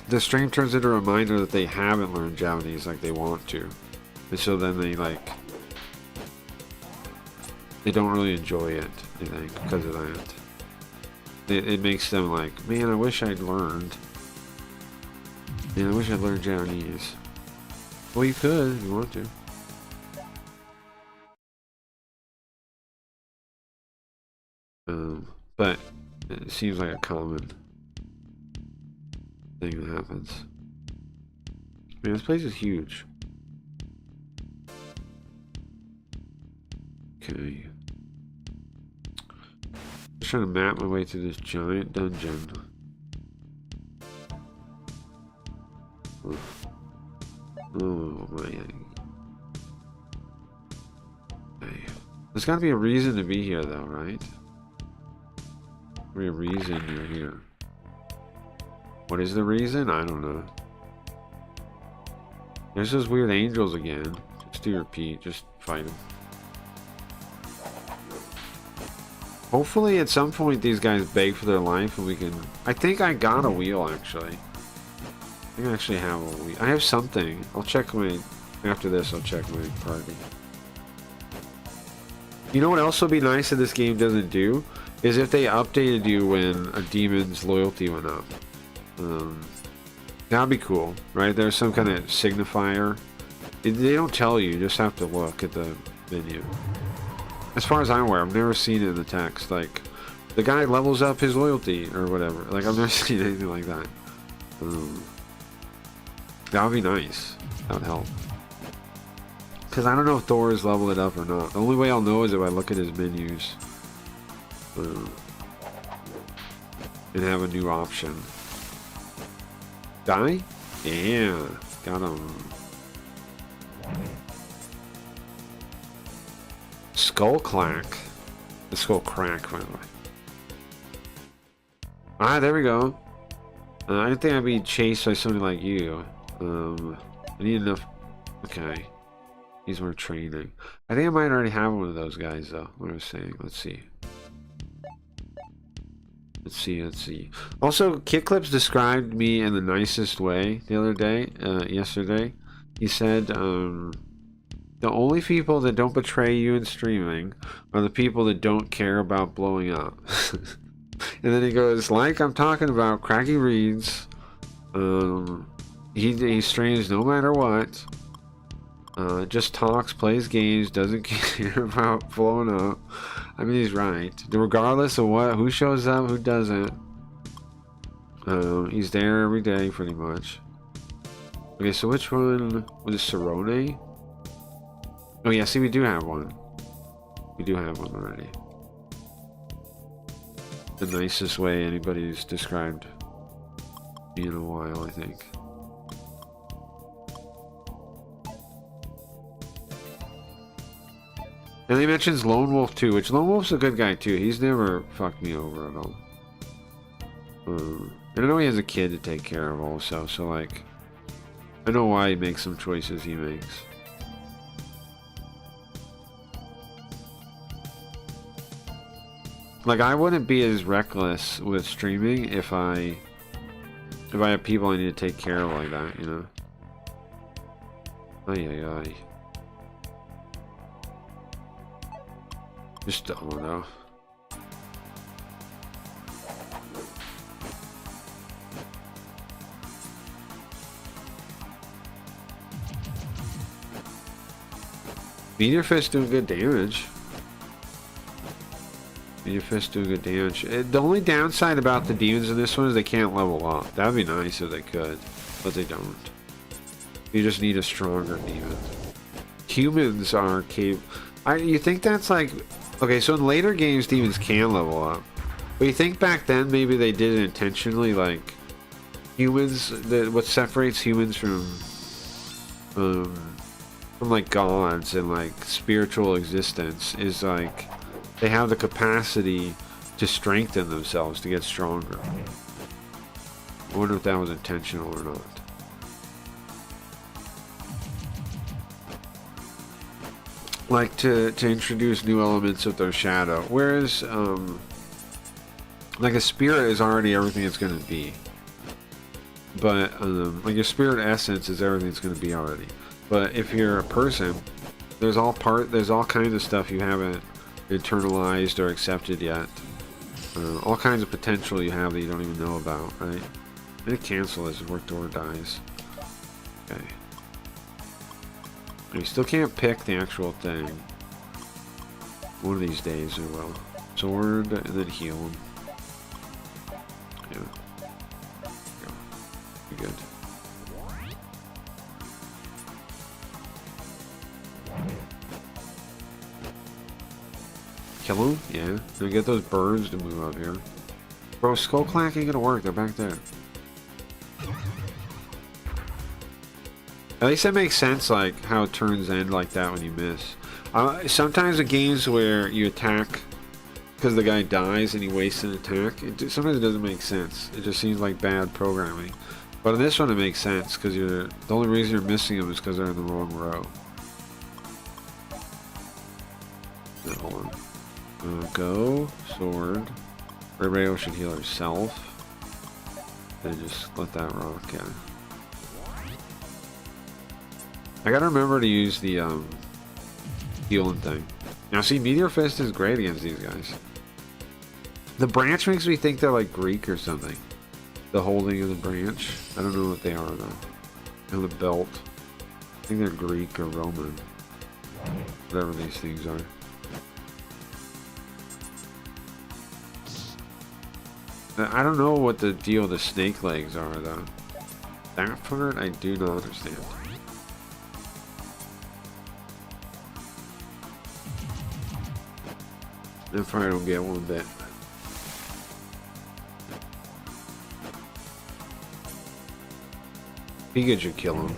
S2: the stream turns into a reminder that they haven't learned Japanese like they want to, and so then they don't really enjoy it. I think because of that. It makes them like, man, I wish I'd learned. Man, I wish I'd learned Japanese. Well, you could if you want to. But it seems like a common thing that happens. Man, this place is huge. Okay. Just trying to map my way through this giant dungeon. Oh my. Okay. There's gotta be a reason to be here though, right? There's a reason you're here. What is the reason? I don't know. There's those weird angels again. Just do repeat, just fight them. Hopefully at some point these guys beg for their life and we can... I think I got a wheel actually. I think I actually have a wheel. I have something. I'll check my... After this I'll check my party. You know what else would be nice that this game doesn't do? Is if they updated you when a demon's loyalty went up. That'd be cool, right? There's some kind of signifier. They don't tell you, you just have to look at the menu. As far as I'm aware, I've never seen it in the text. Like, the guy levels up his loyalty or whatever. Like, I've never seen anything like that. That would be nice. That would help. Because I don't know if Thor has leveled it up or not. The only way I'll know is if I look at his menus. And have a new option. Die? Yeah. Got him. Skull clack. The skull crack, by the way. Ah, there we go. I didn't think I'd be chased by somebody like you. I need enough. Okay. He's more training. I think I might already have one of those guys, though. What I was saying. Let's see. Let's see. Also, Kicklips described me in the nicest way the other day, yesterday. He said, the only people that don't betray you in streaming are the people that don't care about blowing up. And then he goes, like I'm talking about, Cracky Reads, he streams no matter what, just talks, plays games, doesn't care about blowing up. I mean, he's right. Regardless of who shows up, who doesn't, he's there every day, pretty much. Okay, so which one was Sarone? Oh yeah, see, we do have one. We do have one already. The nicest way anybody's described me in a while, I think. And he mentions Lone Wolf too, which Lone Wolf's a good guy too. He's never fucked me over at all. And I know he has a kid to take care of also, so like... I know why he makes some choices he makes. Like, I wouldn't be as reckless with streaming if I have people I need to take care of like that, you know? Ay, ay, ay. Just don't know. Meteor Fist doing good damage. Meteor Fist doing good damage. The only downside about the demons in this one is they can't level up. That'd be nice if they could, but they don't. You just need a stronger demon. Humans are capable. You think that's like... Okay, so in later games, demons can level up. But you think back then, maybe they did it intentionally, like... Humans... what separates humans from like gods and like spiritual existence is like... They have the capacity to strengthen themselves, to get stronger. I wonder if that was intentional or not. Like to introduce new elements of their shadow, whereas like a spirit is already everything it's going to be, but like your spirit essence is everything it's going to be already. But if you're a person, there's all kinds of stuff you haven't internalized or accepted yet. All kinds of potential you have that you don't even know about, right? I'm gonna cancel this if work door dies. Okay. You still can't pick the actual thing. One of these days we will. Sword and then heal him. Yeah. Go. Be good. Kill him? Yeah. Now get those birds to move up here. Bro, skull clack ain't gonna work. They're back there. At least that makes sense, like, how turns end like that when you miss. Sometimes the games where you attack because the guy dies and he wastes an attack, sometimes it doesn't make sense. It just seems like bad programming. But in this one it makes sense, because the only reason you're missing them is because they're in the wrong row. No, hold on. Go, sword. Everybody else should heal herself. And just let that rock, yeah. I gotta remember to use the healing thing. Now see, Meteor Fist is great against these guys. The branch makes me think they're like Greek or something. The holding of the branch. I don't know what they are though. And the belt. I think they're Greek or Roman. Whatever these things are. I don't know what the deal with the snake legs are though. That part I do not understand. That part I don't get one bit. Pika should kill him.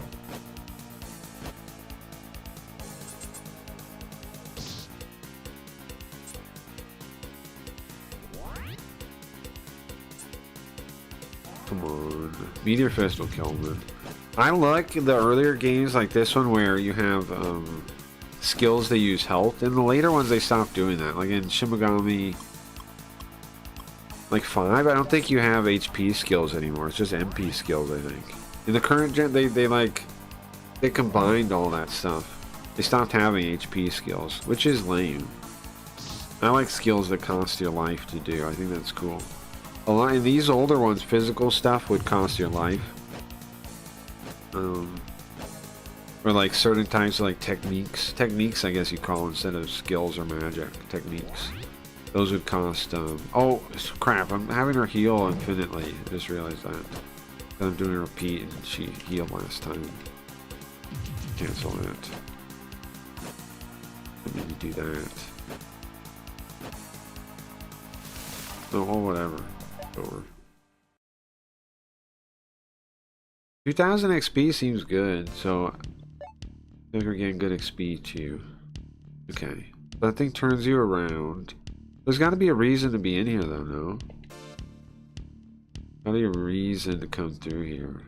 S2: Come on. Meteor Fist will kill him then. I like the earlier games like this one where you have skills that use health. In the later ones they stopped doing that. Like in Shin Megami like 5, I don't think you have HP skills anymore. It's just MP skills, I think. In the current gen they combined all that stuff. They stopped having HP skills, which is lame. I like skills that cost your life to do. I think that's cool. A lot in these older ones, physical stuff would cost your life. Or like certain types of like techniques, I guess you call instead of skills or magic techniques. Those would cost. Oh crap! I'm having her heal infinitely. I just realized that. I'm doing a repeat and she healed last time. Cancel that. I need to do that. Oh, well, whatever. Over. 2000 XP seems good, so I think we're getting good XP too. Okay, that thing turns you around. There's got to be a reason to be in here, though. No, got to be a reason to come through here.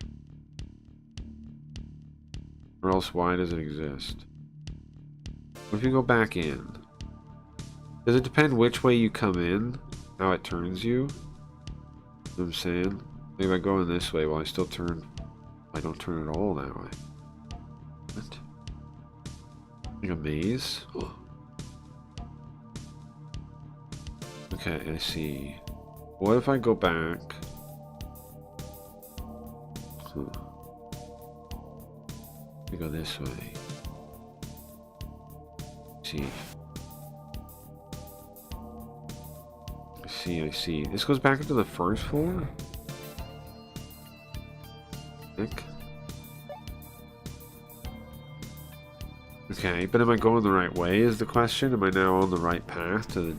S2: Or else why does it exist? What if you go back in? Does it depend which way you come in? How it turns you? You know what I'm saying? Maybe I go in this way while I still turn... I don't turn at all that way. What? Like a maze? Oh. Okay, I see. What if I go back? Huh. We go this way. See. I see. This goes back into the first floor? Nick? Okay, but am I going the right way is the question? Am I now on the right path to the...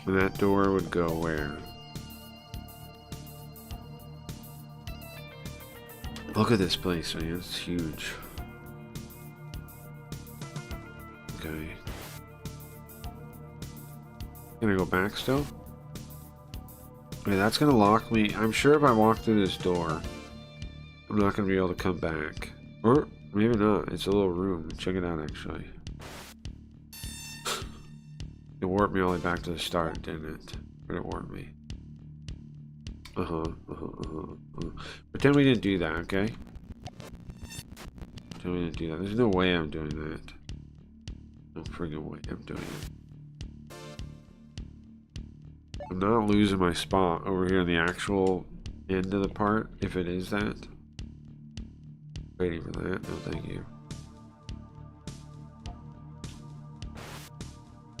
S2: And that door would go where? Look at this place, man. It's huge. Okay. Can I go back still? Okay, that's gonna lock me. I'm sure if I walk through this door, I'm not gonna be able to come back. Or maybe not. It's a little room. Check it out, actually. It warped me all the way back to the start, didn't it? Or did it warp me? Pretend we didn't do that, okay? Pretend we didn't do that. There's no way I'm doing that. No friggin' way I'm doing it. I'm not losing my spot over here in the actual end of the part, if it is that. Waiting for that. No, thank you.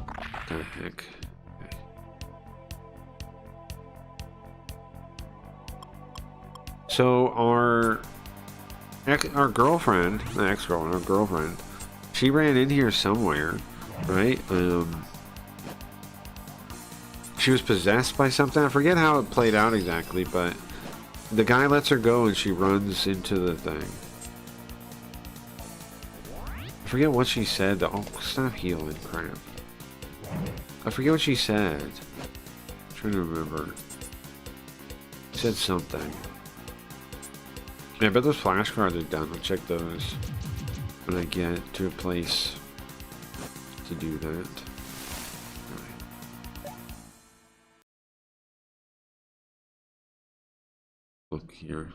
S2: What the heck? Okay. So our girlfriend, the ex-girlfriend, our girlfriend, she ran in here somewhere, right? She was possessed by something. I forget how it played out exactly, but the guy lets her go and she runs into the thing. I forget what she said. Oh, stop healing, crap. I forget what she said. I'm trying to remember. She said something. Yeah, I bet those flashcards are done. I'll check those when I get to a place to do that. Look here.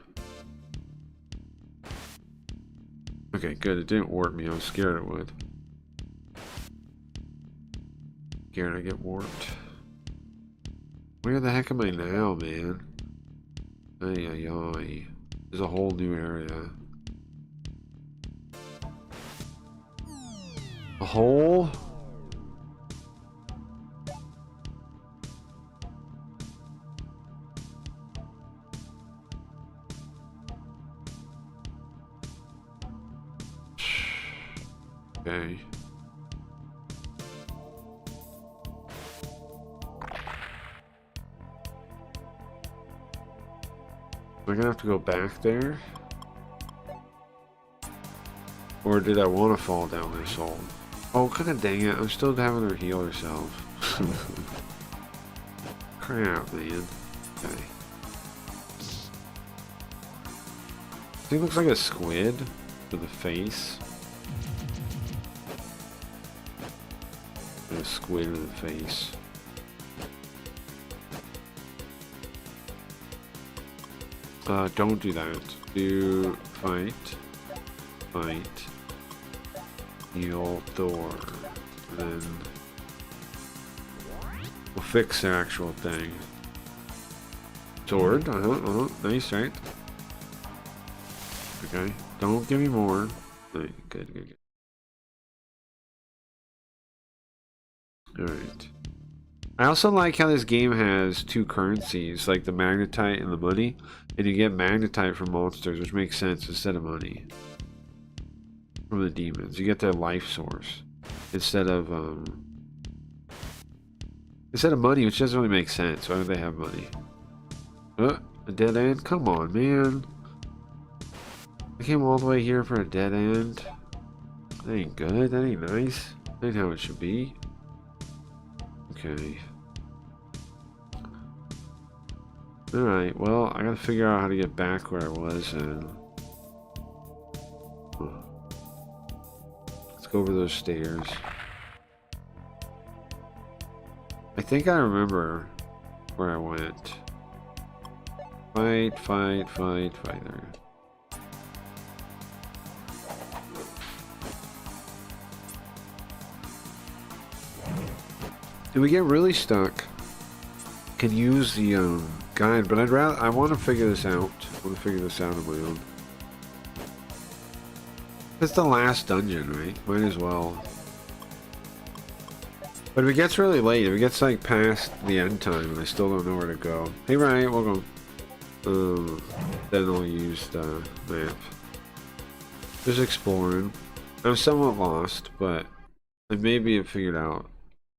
S2: Okay, good. It didn't warp me. I was scared it would. Scared I get warped. Where the heck am I now, man? Ay, ay, ay. There's a whole new area. A hole? Okay. Am I gonna have to go back there? Or did I want to fall down this hole? Oh, kinda dang it. I'm still having her heal herself. Crap, man. Okay. He looks like a squid with a face. A squid with a face. Don't do that. Do fight. Fight. Heal door. And then we'll fix their actual thing. Sword. Nice, right? Okay. Don't give me more. Right, good. Alright. I also like how this game has two currencies, like the magnetite and the money. And you get magnetite from monsters, which makes sense instead of money. From the demons. You get their life source. Instead of money, which doesn't really make sense. Why would they have money? A dead end? Come on, man. I came all the way here for a dead end. That ain't good. That ain't nice. That ain't how it should be. Okay. Alright, well, I gotta figure out how to get back where I was, and... Let's go over those stairs. I think I remember where I went. Fight, fight, fight, fight. There. If we get really stuck, can use the guide, but I want to figure this out. I want to figure this out on my own. It's the last dungeon, right? Might as well. But if it gets really late, if it gets like past the end time and I still don't know where to go. Hey Ryan, welcome. Then I'll use the map. Just exploring. I'm somewhat lost, but I maybe have figured out.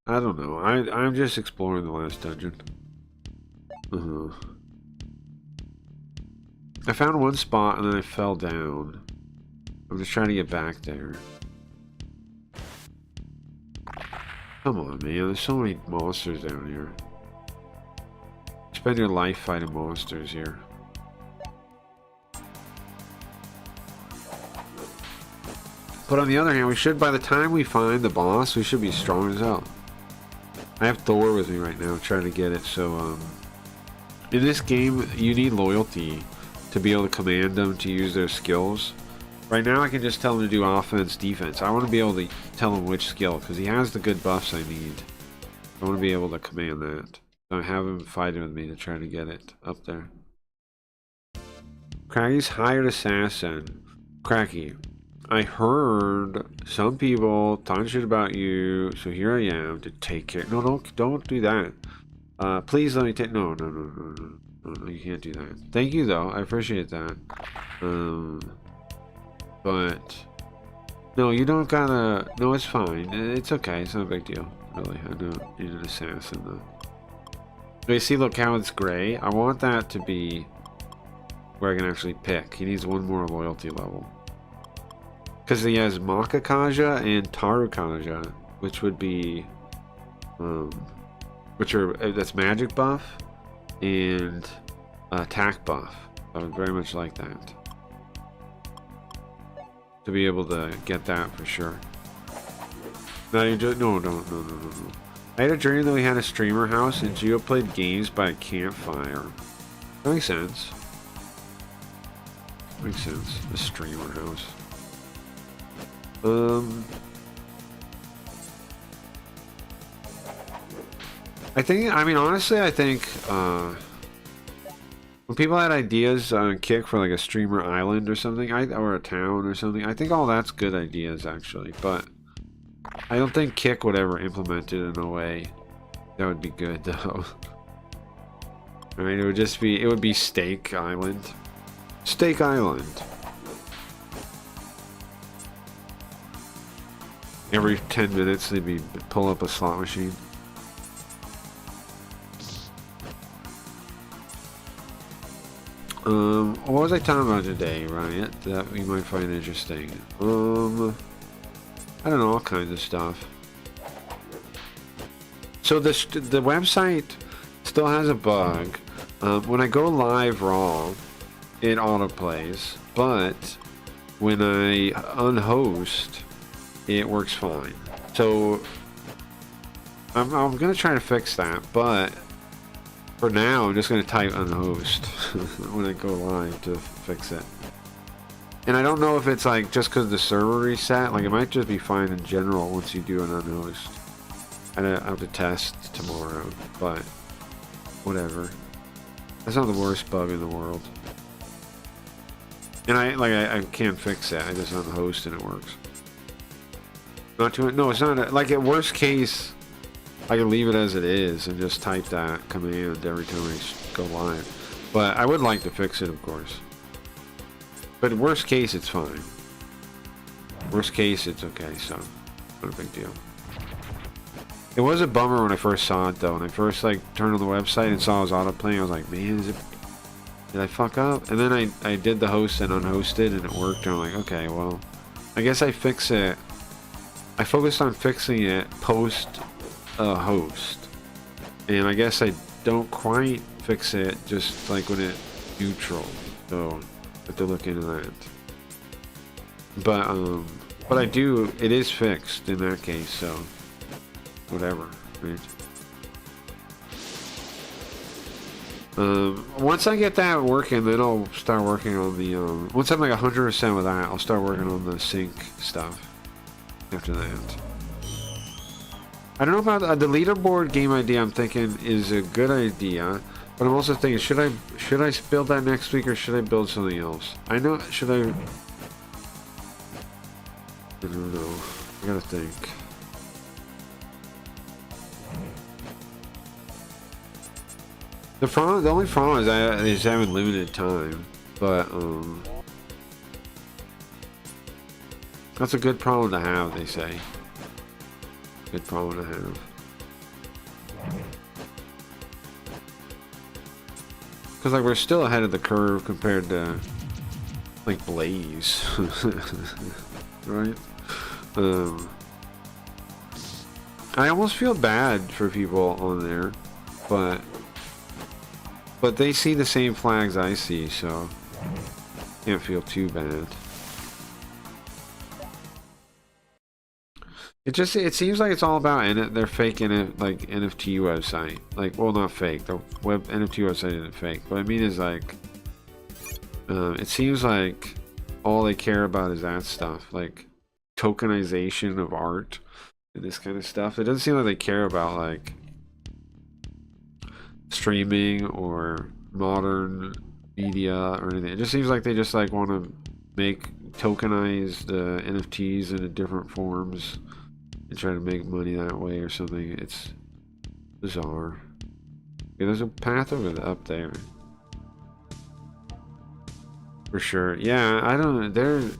S2: I don't know. I'm just exploring the last dungeon. I found one spot and then I fell down. I'm just trying to get back there. Come on, man. There's so many monsters down here. Spend your life fighting monsters here. But on the other hand, we should, by the time we find the boss, we should be strong as hell. I have Thor with me right now, trying to get it, so, in this game, you need loyalty to be able to command them to use their skills. Right now, I can just tell him to do offense, defense. I want to be able to tell him which skill, because he has the good buffs I need. I want to be able to command that. So I have him fighting with me to try to get it up there. Craggy's hired assassin. Cracky, I heard some people talking shit about you, so here I am to take care. No, don't do that. Please let me take. No, you can't do that. Thank you though, I appreciate that. But no, you don't gotta. No, it's fine. It's okay. It's not a big deal, really. I don't need an assassin though. You see, look how it's gray. I want that to be where I can actually pick. He needs one more loyalty level. Because he has Makakaja and Tarukaja, which would be, that's magic buff and attack buff. I would very much like that. To be able to get that for sure. Now you just, no. I had a dream that we had a streamer house and Geo played games by a campfire. That makes sense. Makes sense. A streamer house. I think, I mean, honestly, I think, when people had ideas on Kick for like a streamer island or something, or a town or something, I think all that's good ideas actually, but I don't think Kick would ever implement it in a way that would be good though. I mean, it would be Steak Island. Steak Island. Every 10 minutes they'd pull up a slot machine. What was I talking about today, Riot, that we might find interesting? I don't know, all kinds of stuff. So the website still has a bug. When I go live raw, it autoplays, but when I unhost, it works fine. So I'm gonna try to fix that, but for now I'm just gonna type unhost when I go live to fix it. And I don't know if it's like just because the server reset, like it might just be fine in general once you do an unhost. I have to test tomorrow, but whatever. That's not the worst bug in the world. And I can't fix it. I just unhost and it works. Not too much. No, it's not. Like at worst case, I can leave it as it is and just type that command every time I go live. But I would like to fix it, of course. But worst case, it's fine. Worst case, it's okay. So, not a big deal. It was a bummer when I first saw it, though. When I first like turned on the website and saw it was autoplaying, I was like, man, did I fuck up? And then I did the host and unhosted, and it worked. And I'm like, okay, well, I guess I fix it. I focused on fixing it post host, and I guess I don't quite fix it just like when it's neutral. So I have to look into that. But I do, it is fixed in that case, so whatever, right? Once I get that working, then I'll start working on the, once I'm like 100% with that, I'll start working on the sync stuff after that. I don't know about the leaderboard game idea. I'm thinking is a good idea, but I'm also thinking, should I build that next week or should I build something else? I know, should I don't know. I gotta think. The only problem is I just having limited time, but that's a good problem to have, they say. Good problem to have. Because like we're still ahead of the curve compared to like Blaze, right? I almost feel bad for people on there, but they see the same flags I see, so can't feel too bad. It seems like it's all about they're faking it, like NFT website. Like, well, not fake. The NFT website isn't fake. What I mean is like, it seems like all they care about is that stuff, like tokenization of art and this kind of stuff. It doesn't seem like they care about like streaming or modern media or anything. It just seems like they just like want to tokenize the NFTs into different forms and try to make money that way or something. It's bizarre. Yeah, there's a path up there for sure. Yeah, I don't know.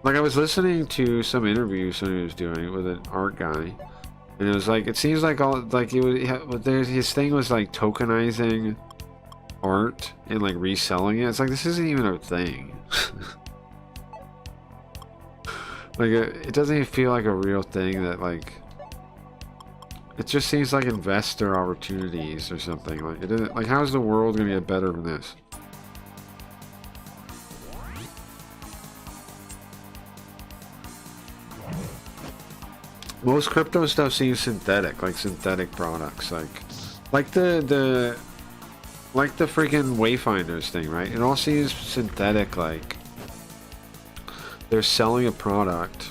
S2: Like, I was listening to some interview somebody was doing with an art guy, and it was like, it seems like all like it was his thing was like tokenizing art and like reselling it. It's like, this isn't even a thing. Like, it doesn't even feel like a real thing. That like, it just seems like investor opportunities or something. Like, it doesn't, like, how's the world gonna get better from this? Most crypto stuff seems synthetic, like synthetic products, like the freaking Wayfinders thing, right? It all seems synthetic, like they're selling a product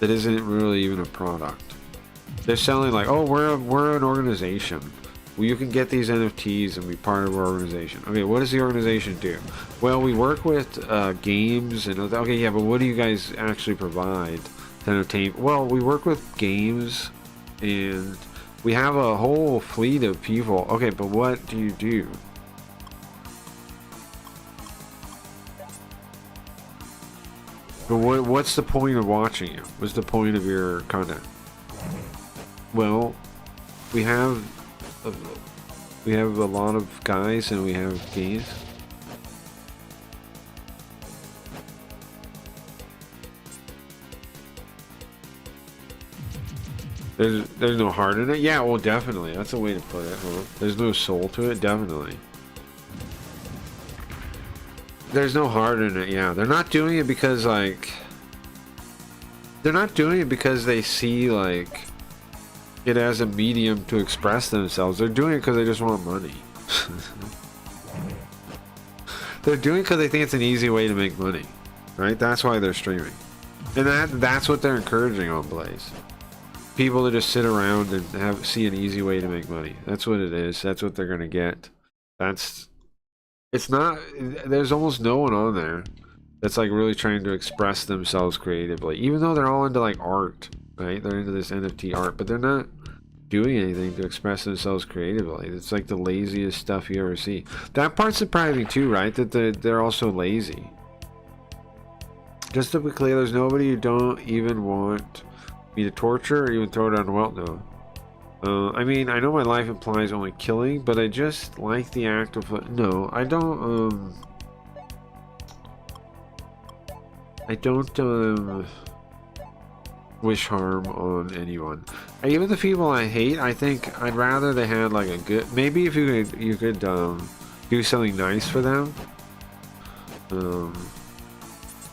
S2: that isn't really even a product. They're selling like, oh, we're an organization. Well, you can get these NFTs and be part of our organization. Okay, what does the organization do? Well, we work with games and okay, yeah, but what do you guys actually provide to entertain? Well, we work with games and we have a whole fleet of people. Okay, but what do you do? But what's the point of watching you? What's the point of your content? Well, we have a lot of guys and we have gays. There's no heart in it? Yeah, well, definitely. That's a way to put it, huh? There's no soul to it? Definitely. There's no heart in it, yeah. They're not doing it because, like... They're not doing it because they see, like, it as a medium to express themselves. They're doing it because they just want money. They're doing it because they think it's an easy way to make money. Right? That's why they're streaming. And that's what they're encouraging on Blaze. People to just sit around and see an easy way to make money. That's what it is. That's what they're gonna get. It's not. There's almost no one on there that's like really trying to express themselves creatively. Even though they're all into like art, right? They're into this NFT art, but they're not doing anything to express themselves creatively. It's like the laziest stuff you ever see. That part's surprising too, right? That they're also lazy. Just to be clear, there's nobody who don't even want me to torture or even throw down well, no. I mean, I know my life implies only killing, but I just like the act of... No, I don't, wish harm on anyone. Even the people I hate, I think I'd rather they had like a good. Maybe if you could do something nice for them.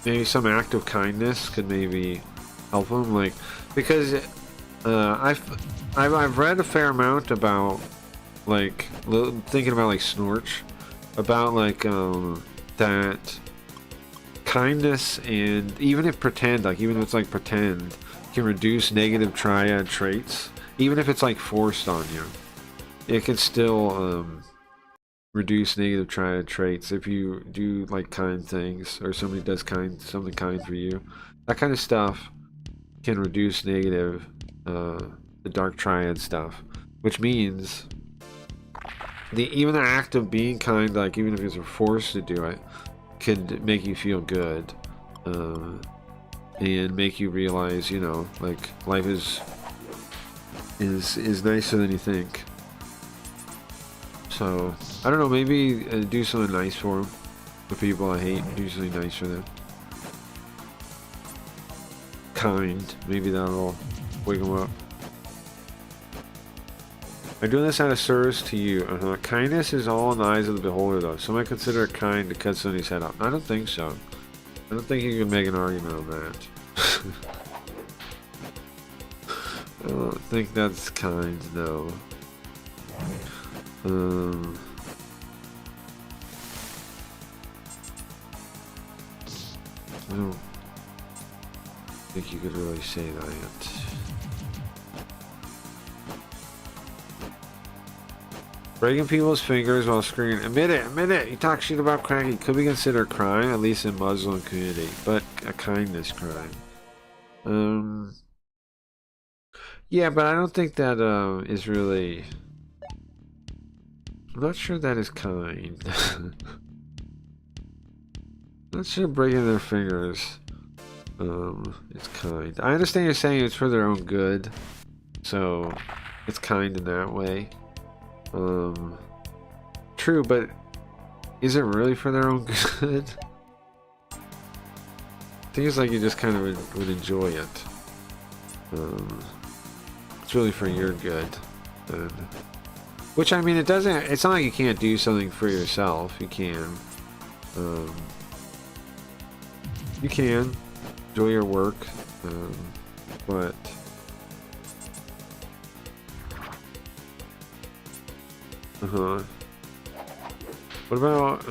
S2: Maybe some act of kindness could maybe help them. Like, because I've read a fair amount about like thinking about like Snorch, about like that kindness, and even if it's like pretend, can reduce negative triad traits. Even if it's like forced on you, it can still reduce negative triad traits if you do like kind things, or somebody does something kind for you. That kind of stuff can reduce negative the dark triad stuff, which means even the act of being kind, like even if you're forced to do it, could make you feel good, and make you realize, you know, like life is nicer than you think. So I don't know, maybe do something nice for them. The people I hate, do something nice for them. Kind, maybe that'll wake them up. I'm doing this out of service to you. Kindness is all in the eyes of the beholder, though. Some might consider it kind to cut somebody's head off. I don't think so. I don't think you can make an argument on that. I don't think that's kind, no. I don't think you could really say that. Breaking people's fingers while screaming. Admit it. You talk shit about cracking. Could be considered a crime, at least in Muslim community, but a kindness crime. Yeah, but I don't think that is really. I'm not sure that is kind. Not sure breaking their fingers is kind. I understand you're saying it's for their own good, so it's kind in that way. True, but is it really for their own good? Seems like you just kind of would enjoy it. It's really for your good. Which, I mean, it's not like you can't do something for yourself. You can. You can enjoy your work, but what about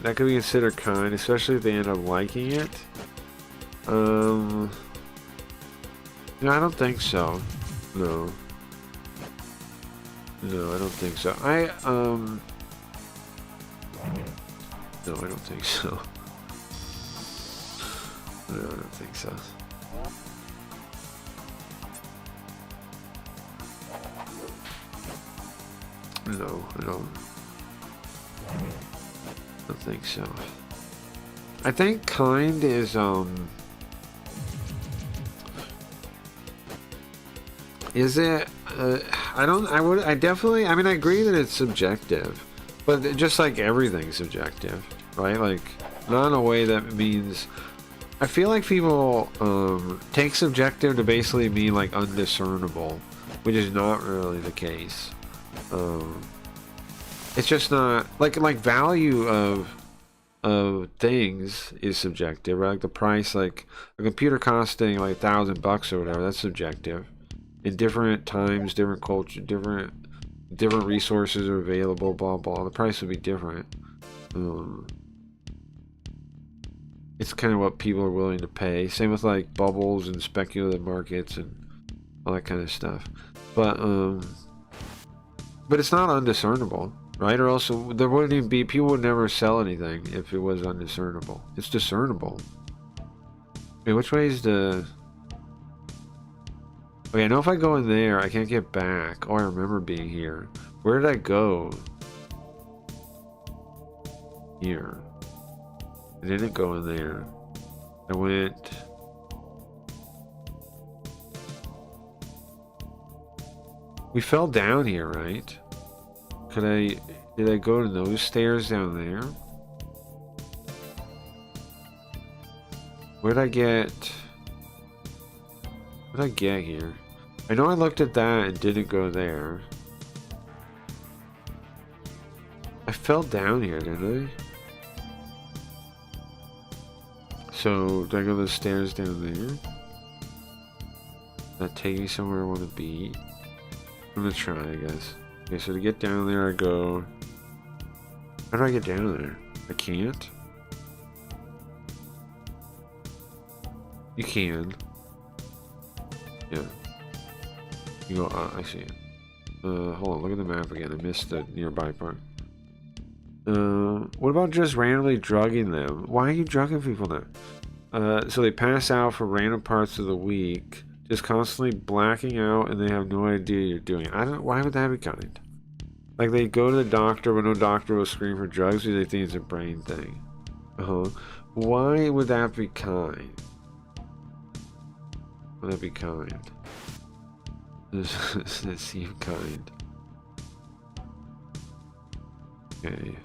S2: that could be considered kind, especially if they end up liking it. No, I don't think so. No, I don't think so. No, I don't think so. No, I don't think so. No, I don't think so. I think kind is it I mean, I agree that it's subjective, but just like everything's subjective, right? Like, not in a way that means, I feel like people take subjective to basically mean like undiscernible, which is not really the case. It's just not like value of things is subjective, right? Like the price, like a computer costing like $1,000 or whatever, that's subjective. In different times, different culture, different resources are available, blah blah. The price would be different. It's kind of what people are willing to pay. Same with like bubbles and speculative markets and all that kind of stuff. But it's not undiscernible, right? Or else there wouldn't even be, people would never sell anything if it was undiscernible. It's discernible. Wait, which way is the... Okay, I know if I go in there, I can't get back. Oh, I remember being here. Where did I go? Here. I didn't go in there. I went... We fell down here, right? Did I go to those stairs down there? Where'd I get... What did I get here? I know I looked at that and didn't go there. I fell down here, didn't I? So, do I go the stairs down there? That take me somewhere I want to be? I'm gonna try, I guess. Okay, so to get down there, I go... How do I get down there? I can't? You can. Yeah. You go, I see it. Hold on, look at the map again. I missed the nearby part. What about just randomly drugging them? Why are you drugging people now? So they pass out for random parts of the week, just constantly blacking out, and they have no idea you're doing it. I don't. Why would that be kind? Like they go to the doctor, but no doctor will screen for drugs because they think it's a brain thing. Why would that be kind? Would that be kind? Does it seem kind? Okay.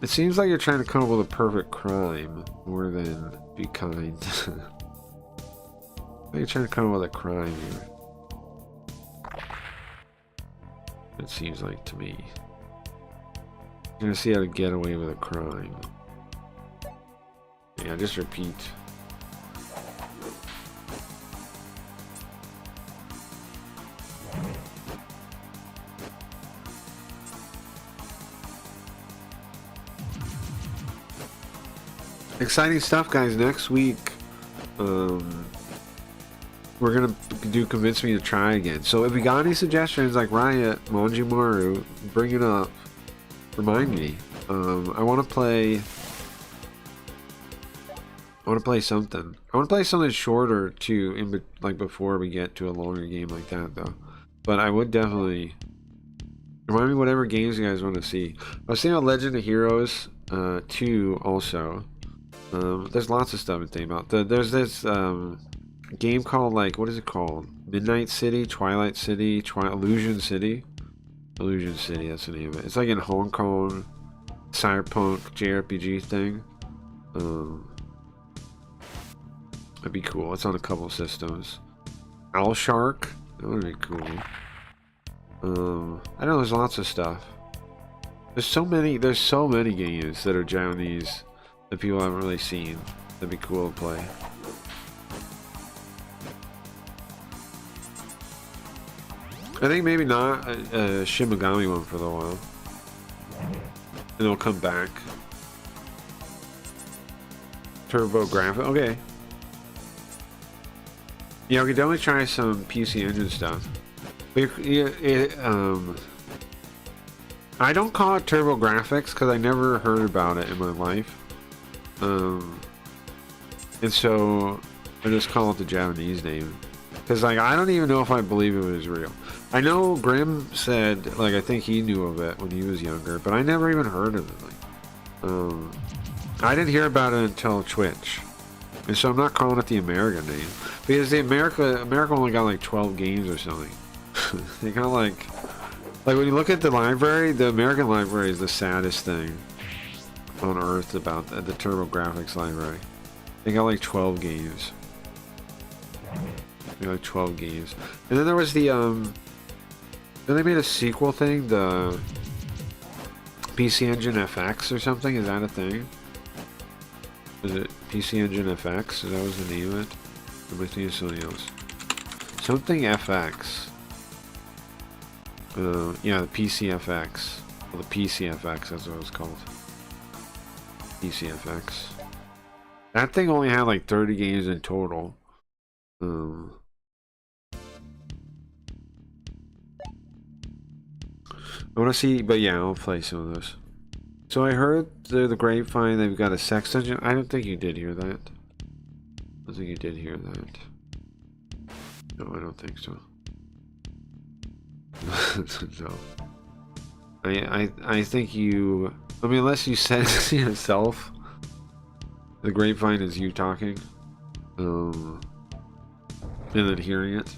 S2: It seems like you're trying to come up with a perfect crime more than be kind. You're trying to come up with a crime here. It seems like to me. You're gonna see how to get away with a crime. Yeah, just repeat. Exciting stuff, guys. Next week, we're gonna do Convince Me to Try Again. So if you got any suggestions, like Riot, Manjimaru, bring it up. Remind me. I want to play something. I want to play something shorter too, like before we get to a longer game like that, though. But I would definitely remind me whatever games you guys want to see. I was thinking about Legend of Heroes 2 also. There's lots of stuff to think about. There's this game called, like, what is it called? Midnight City, Twilight City, Illusion City. Illusion City, that's the name of it. It's like in Hong Kong, Cyberpunk JRPG thing. That'd be cool. It's on a couple systems. Owl Shark, that would be cool. I know there's lots of stuff. There's so many games that are Japanese that people haven't really seen. That'd be cool to play. I think maybe not a Shin Megami one for a while. And it'll come back. Turbo graphic. Okay. Yeah, we could definitely try some PC Engine stuff. But I don't call it Turbo Graphics because I never heard about it in my life. And so I just call it the Japanese name. Because, like, I don't even know if I believe it was real. I know Grim said, like, I think he knew of it when he was younger, but I never even heard of it. Like, I didn't hear about it until Twitch. And so I'm not calling it the American name. Because the America only got like 12 games or something. They got like when you look at the library, the American library is the saddest thing on earth about the Turbo Graphics library. They got like 12 games. They got like 12 games. And then there was the then they made a sequel thing, the PC Engine FX or something. Is that a thing? Was it PC Engine FX? That was the name of it? Or am I thinking of something else? Something FX. Yeah, the PCFX. Well, the PCFX, that's what it was called. PCFX. That thing only had like 30 games in total. I want to see, but yeah, I'll play some of those. So I heard through the grapevine they've got a sex dungeon. I don't think you did hear that. I don't think you did hear that. No, I don't think so. No. I think you... I mean, unless you said it yourself. The grapevine is you talking. And then hearing it.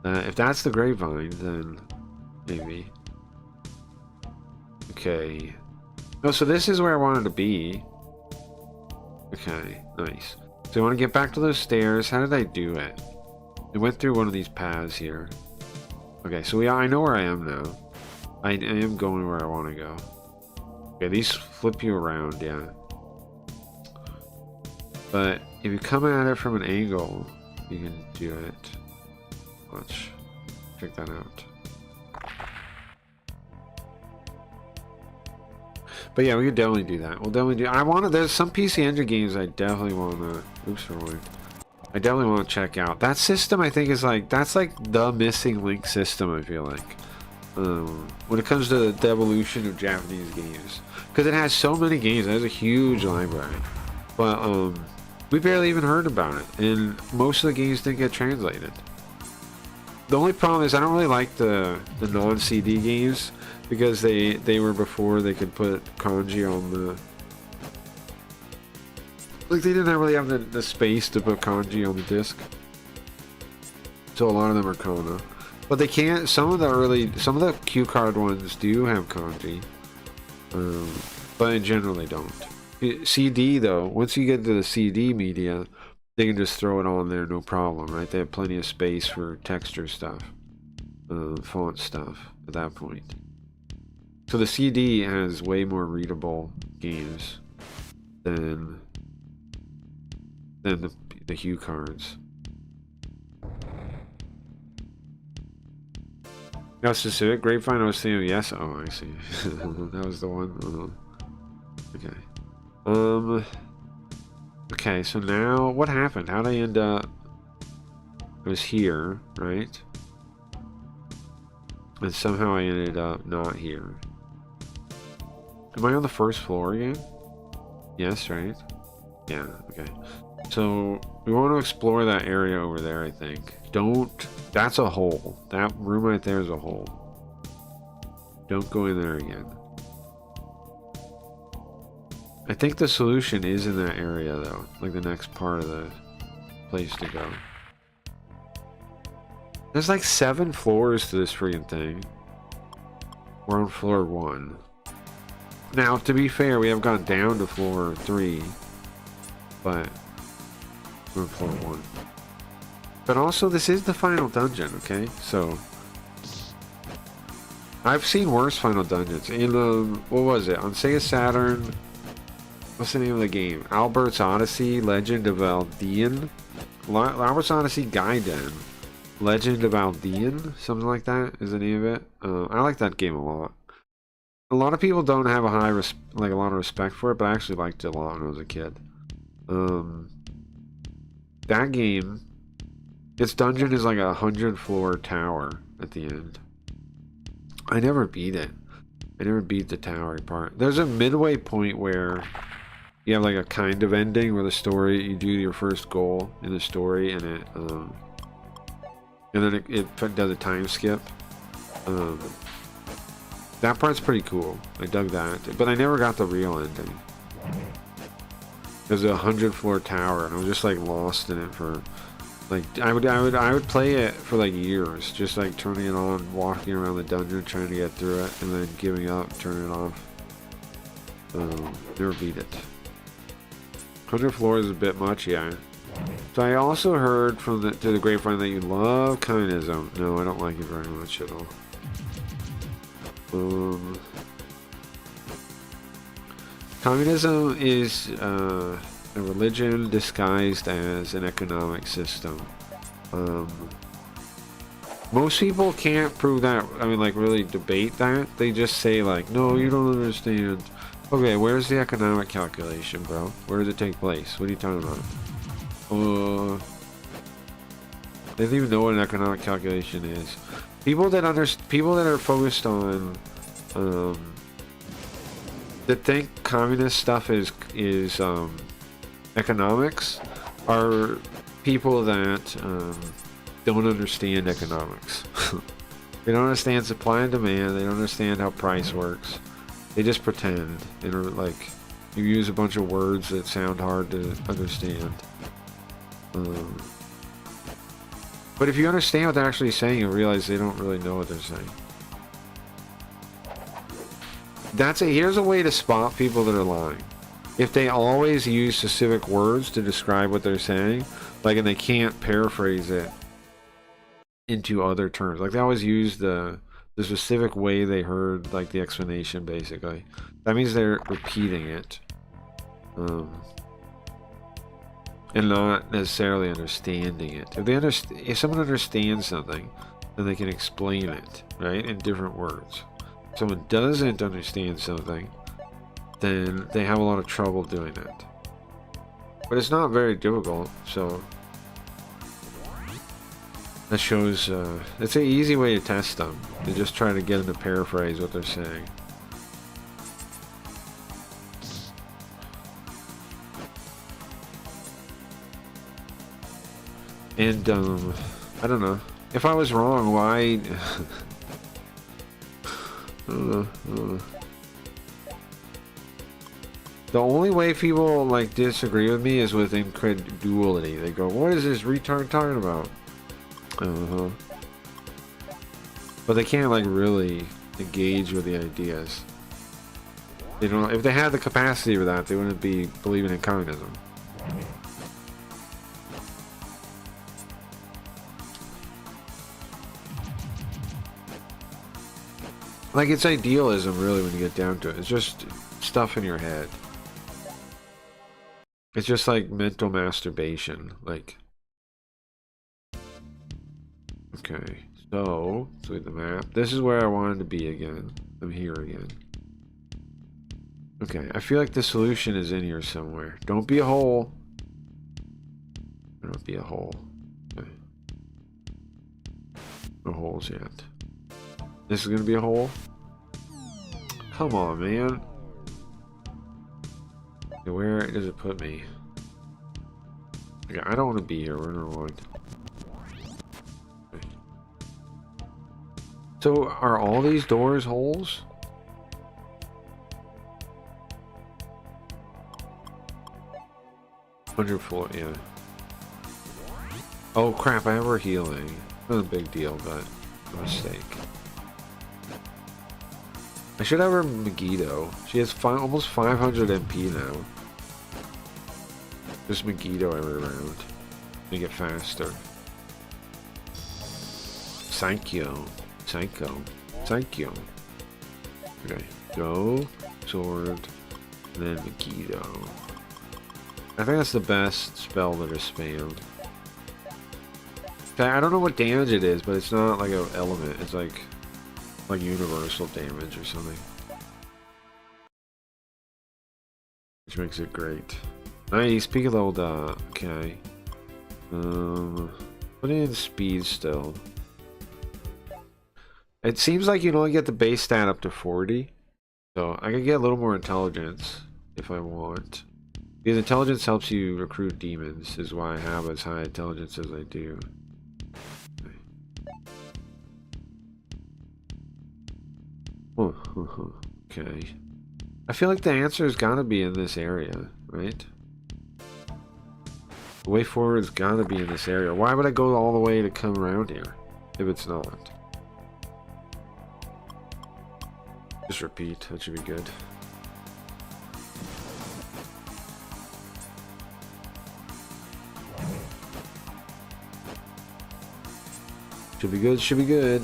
S2: If that's the grapevine, then maybe. Okay. Oh, so this is where I wanted to be. Okay, nice. So I want to get back to those stairs. How did I do it? We went through one of these paths here. Okay, so I know where I am now. I am going where I want to go. Okay, these flip you around, yeah. But if you come at it from an angle, you can do it. Watch. Check that out. But yeah, we could definitely do that. We'll definitely do. There's some PC Engine games I definitely want to. Oops, wrong. I definitely want to check out. That system, I think, is like that's like the missing link system. I feel like when it comes to the evolution of Japanese games, because it has so many games. It has a huge library, but we barely even heard about it, and most of the games didn't get translated. The only problem is I don't really like the non-CD games because they were before they could put kanji on the. Like, they didn't really have the space to put kanji on the disc. So a lot of them are kana. But they can't, some of the cue card ones do have kanji. But in general they don't. CD though, once you get to the CD media, they can just throw it on there, no problem, right? They have plenty of space for texture stuff. Font stuff at that point. So the CD has way more readable games than the hue cards. Now specific grapevine, I was thinking yes. Oh, I see. That was the one. Okay. Okay, so now what happened? How'd I end up? I was here, right? And somehow I ended up not here. Am I on the first floor again? Yes, right? Yeah, okay. So we want to explore that area over there, I think. That's a hole. That room right there is a hole. Don't go in there again. I think the solution is in that area though. Like the next part of the place to go. There's like 7 floors to this freaking thing. We're on floor 1. Now, to be fair, we have gone down to floor 3. But we're on floor 1. But also, this is the final dungeon, okay? So, I've seen worse final dungeons. In, what was it? On Sega Saturn, what's the name of the game? Albert's Odyssey, Legend of Aldean? Albert's Odyssey Gaiden. Legend of Aldean? Something like that is the name of it. I like that game a lot. A lot of people don't have a a lot of respect for it, but I actually liked it a lot when I was a kid. That game, its dungeon is like a 100-floor tower at the end. I never beat it. I never beat the tower part. There's a midway point where you have like a kind of ending where the story, you do your first goal in the story and it, and then it does a time skip. That part's pretty cool. I dug that, but I never got the real ending. There's a 100-floor tower, and I was just like lost in it for, like, I would play it for like years, just like turning it on, walking around the dungeon, trying to get through it, and then giving up, turning it off. Never beat it. 100 floors is a bit much, yeah. So I also heard from the grapevine that you love communism. No, I don't like it very much at all. Communism is a religion disguised as an economic system. Most people can't prove that. I mean, like, really debate that. They just say, like, no, you don't understand. Okay, where's the economic calculation, bro? Where does it take place? What are you talking about? They don't even know what an economic calculation is. People that are focused on, that think communist stuff is economics, are people that don't understand economics. They don't understand supply and demand. They don't understand how price works. They just pretend. And are like, you use a bunch of words that sound hard to understand. But if you understand what they're actually saying, you'll realize they don't really know what they're saying. Here's a way to spot people that are lying. If they always use specific words to describe what they're saying, like, and they can't paraphrase it into other terms. Like they always use the specific way they heard like the explanation. Basically, that means they're repeating it, and not necessarily understanding it. If someone understands something, then they can explain it, right, in different words. If someone doesn't understand something, then they have a lot of trouble doing it. But it's not very difficult, so that shows it's an easy way to test them. They just try to get them to paraphrase what they're saying. And I don't know. If I was wrong, why? I don't know. The only way people like disagree with me is with incredulity. They go, "What is this retard talking about?" But they can't like really engage with the ideas. They don't. If they had the capacity for that, they wouldn't be believing in communism. Like, it's idealism, really, when you get down to it. It's just stuff in your head. It's just like mental masturbation. Like, okay, so let's look at the map. This is where I wanted to be again. I'm here again. Okay, I feel like the solution is in here somewhere. Don't be a hole. Don't be a hole. Okay. No holes yet. This is gonna be a hole? Come on, man. Okay, where does it put me? Okay, I don't want to be here. We're gonna avoid. Okay. So, are all these doors holes? Floor, yeah. Oh crap! I have her healing. Not a big deal, but a mistake. I should have her Megiddo. She has almost 500 MP now. Just Megiddo every round. Make it faster. Psycho. Psycho. Psycho. Okay. Go. Sword. And then Megiddo. I think that's the best spell that is spammed. I don't know what damage it is, but it's not like an element. It's like universal damage or something, which makes it great. Nice, peak of level. Okay. Put in speed still. It seems like you only get the base stat up to 40, so I can get a little more intelligence if I want. Because intelligence helps you recruit demons, is why I have as high intelligence as I do. Okay. I feel like the answer has got to be in this area, right? The way forward has got to be in this area. Why would I go all the way to come around here if it's not? Just repeat. That should be good. Should be good. Should be good.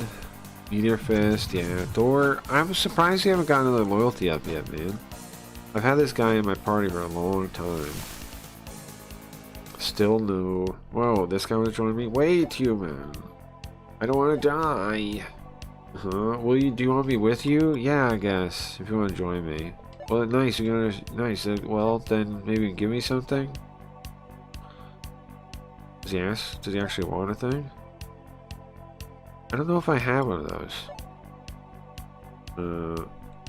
S2: Meteor Fist, yeah. Door. I'm surprised you haven't gotten another loyalty up yet, man. I've had this guy in my party for a long time. Still new. Whoa, this guy was joining me. Wait, human. I don't want to die. Do you want me with you? Yeah, I guess. If you want to join me. Well, nice. You're gonna nice. Well, then maybe give me something. Does he ask? Does he actually want a thing? I don't know if I have one of those.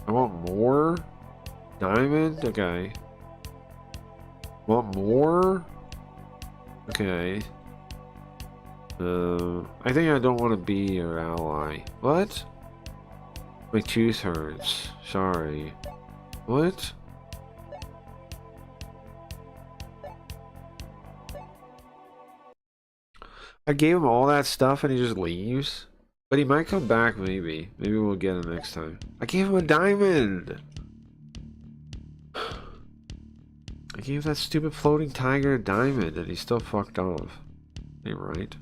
S2: I want more diamond. Okay. Want more? Okay. I think I don't want to be your ally. What? My tooth hurts. Sorry. What? I gave him all that stuff and he just leaves? But he might come back, maybe. Maybe we'll get him next time. I gave him a diamond! I gave that stupid floating tiger a diamond and he still fucked off. Ain't right.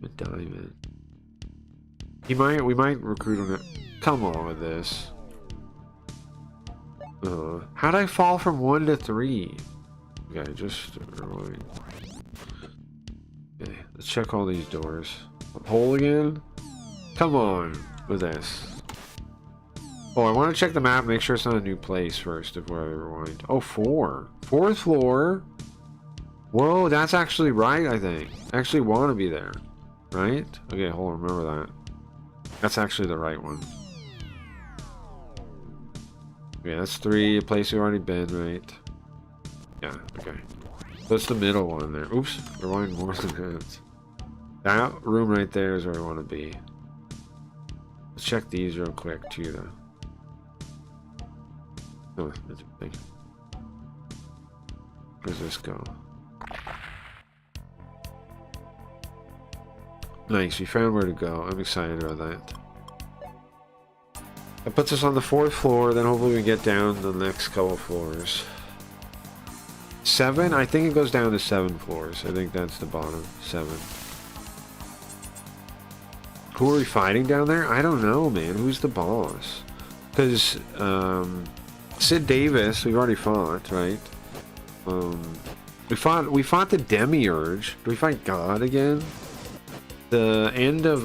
S2: A diamond. We might recruit him. Come on with this. How'd I fall from 1 to 3? Okay, just rewind. Okay, let's check all these doors. Hole again? Come on with this. Oh, I want to check the map, make sure it's not a new place first before I rewind. Oh, 4. 4th floor? Whoa, that's actually right, I think. I actually want to be there. Right? Okay, hold on, remember that. That's actually the right one. Okay, that's 3, a place we've already been, right? Yeah, okay. So it's the middle one there. Oops, rewind more than that. That room right there is where I want to be. Let's check these real quick too, though. Oh, that's a thing. Where's this go? Nice, we found where to go. I'm excited about that. That puts us on the 4th floor, then hopefully we get down the next couple floors. 7? I think it goes down to 7 floors. I think that's the bottom. 7. Who are we fighting down there? I don't know, man. Who's the boss? Because, Sid Davis, we've already fought, right? We fought the Demiurge. Do we fight God again? The end of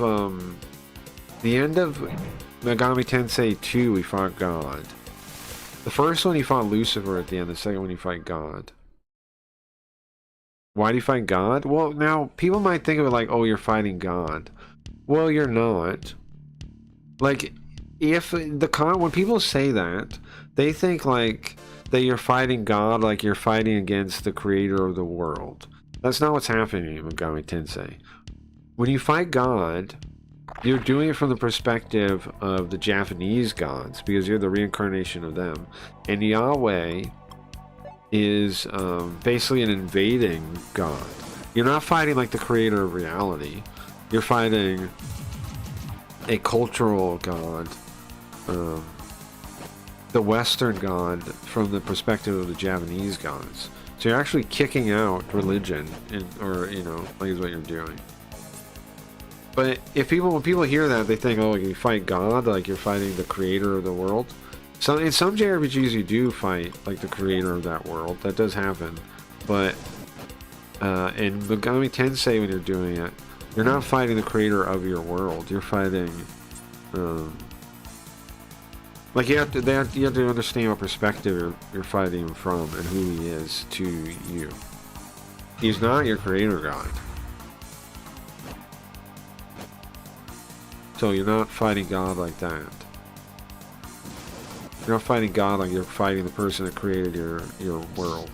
S2: Megami Tensei 2, we fought God. The first one, you fought Lucifer at the end. The second one, you fight God. Why do you fight God? Well, now, people might think of it like, oh, you're fighting God. Well, you're not. Like, when people say that, they think like that you're fighting God, like you're fighting against the creator of the world. That's not what's happening in Megami Tensei. When you fight God, you're doing it from the perspective of the Japanese gods, because you're the reincarnation of them. And Yahweh is basically an invading god. You're not fighting like the creator of reality. You're fighting a cultural god, the Western god from the perspective of the Japanese gods. So you're actually kicking out religion, or you know, like is what you're doing. But when people hear that, they think, oh, you fight God, like you're fighting the creator of the world. So in some JRPGs, you do fight like the creator of that world. That does happen. But in Megami Tensei, when you're doing it, you're not fighting the creator of your world. You're fighting, like you have to understand what perspective you're fighting him from and who he is to you. He's not your creator god. So you're not fighting God like that. You're not fighting God like you're fighting the person that created your world.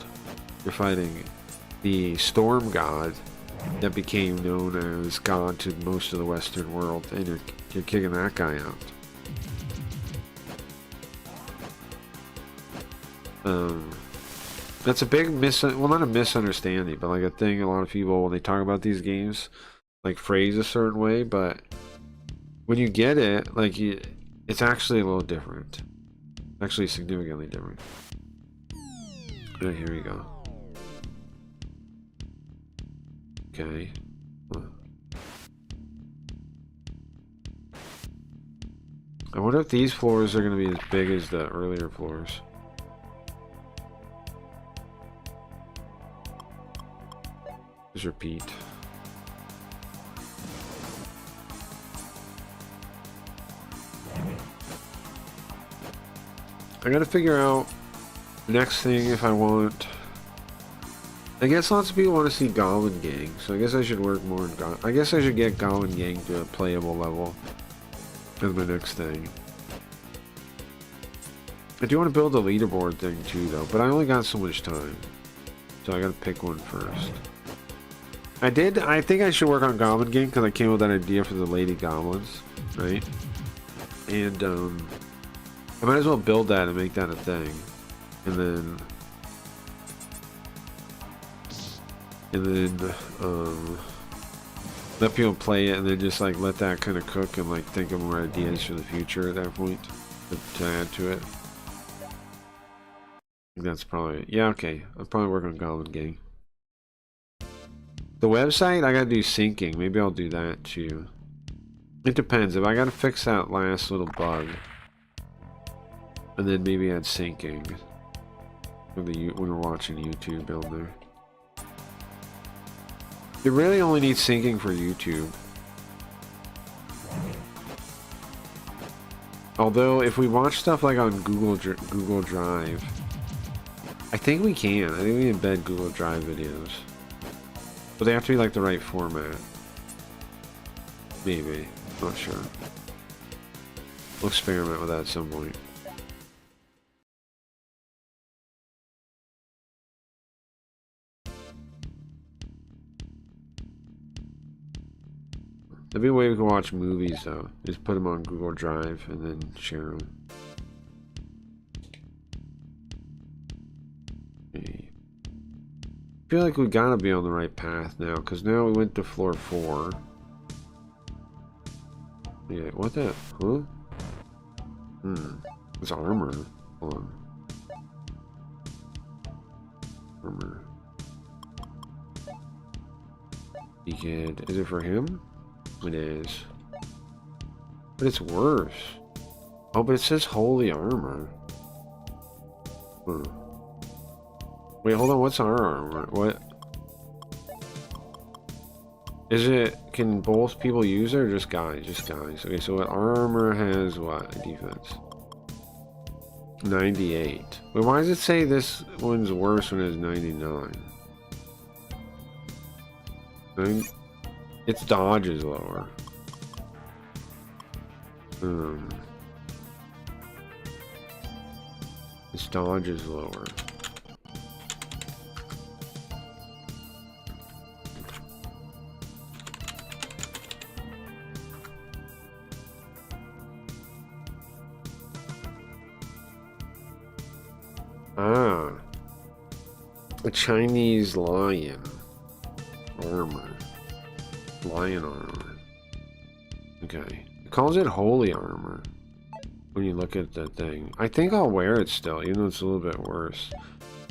S2: You're fighting the storm god that became known as God to most of the Western world, and you're kicking that guy out. That's a big well, not a misunderstanding, but like a thing a lot of people, when they talk about these games, like phrase a certain way, but when you get it, like it's actually a little different. Actually significantly different. Right, here we go. Okay. I wonder if these floors are going to be as big as the earlier floors. Just repeat. I gotta figure out the next thing if I want. I guess lots of people want to see Goblin Gang, so I guess I should work more on I guess I should get Goblin Gang to a playable level as my next thing. I do want to build a leaderboard thing too, though, but I only got so much time, so I gotta pick one first. I think I should work on Goblin Gang because I came up with that idea for the Lady Goblins, right? And I might as well build that and make that a thing, and then let people play it, and then just like let that kind of cook and like think of more ideas for the future at that point to add to it. I think that's probably, yeah, okay. I'll probably work on Goblin Gang. The website, I gotta do syncing. Maybe I'll do that too. It depends. If I gotta fix that last little bug, and then maybe add syncing when we're watching YouTube on there. It really only needs syncing for YouTube. Although, if we watch stuff like on Google Drive, I think we can. I think we embed Google Drive videos. But they have to be like the right format. Maybe. Not sure. We'll experiment with that at some point. There'd be a way we can watch movies though. Just put them on Google Drive and then share them. Okay. I feel like we gotta be on the right path now, because now we went to floor 4. Yeah, what the? Huh? It's armor. Hold on. Armor. You could. Is it for him? It is. But it's worse. Oh, but it says holy armor. Wait, hold on. What's our armor? What? Is it... Can both people use it or just guys? Just guys. Okay, so our armor has what? Defense. 98. Wait, why does it say this one's worse when it's 99? Its dodge is lower. Its dodge is lower. Ah. A Chinese lion armor. Lion armor. Okay. It calls it holy armor when you look at the thing. I think I'll wear it still, even though it's a little bit worse.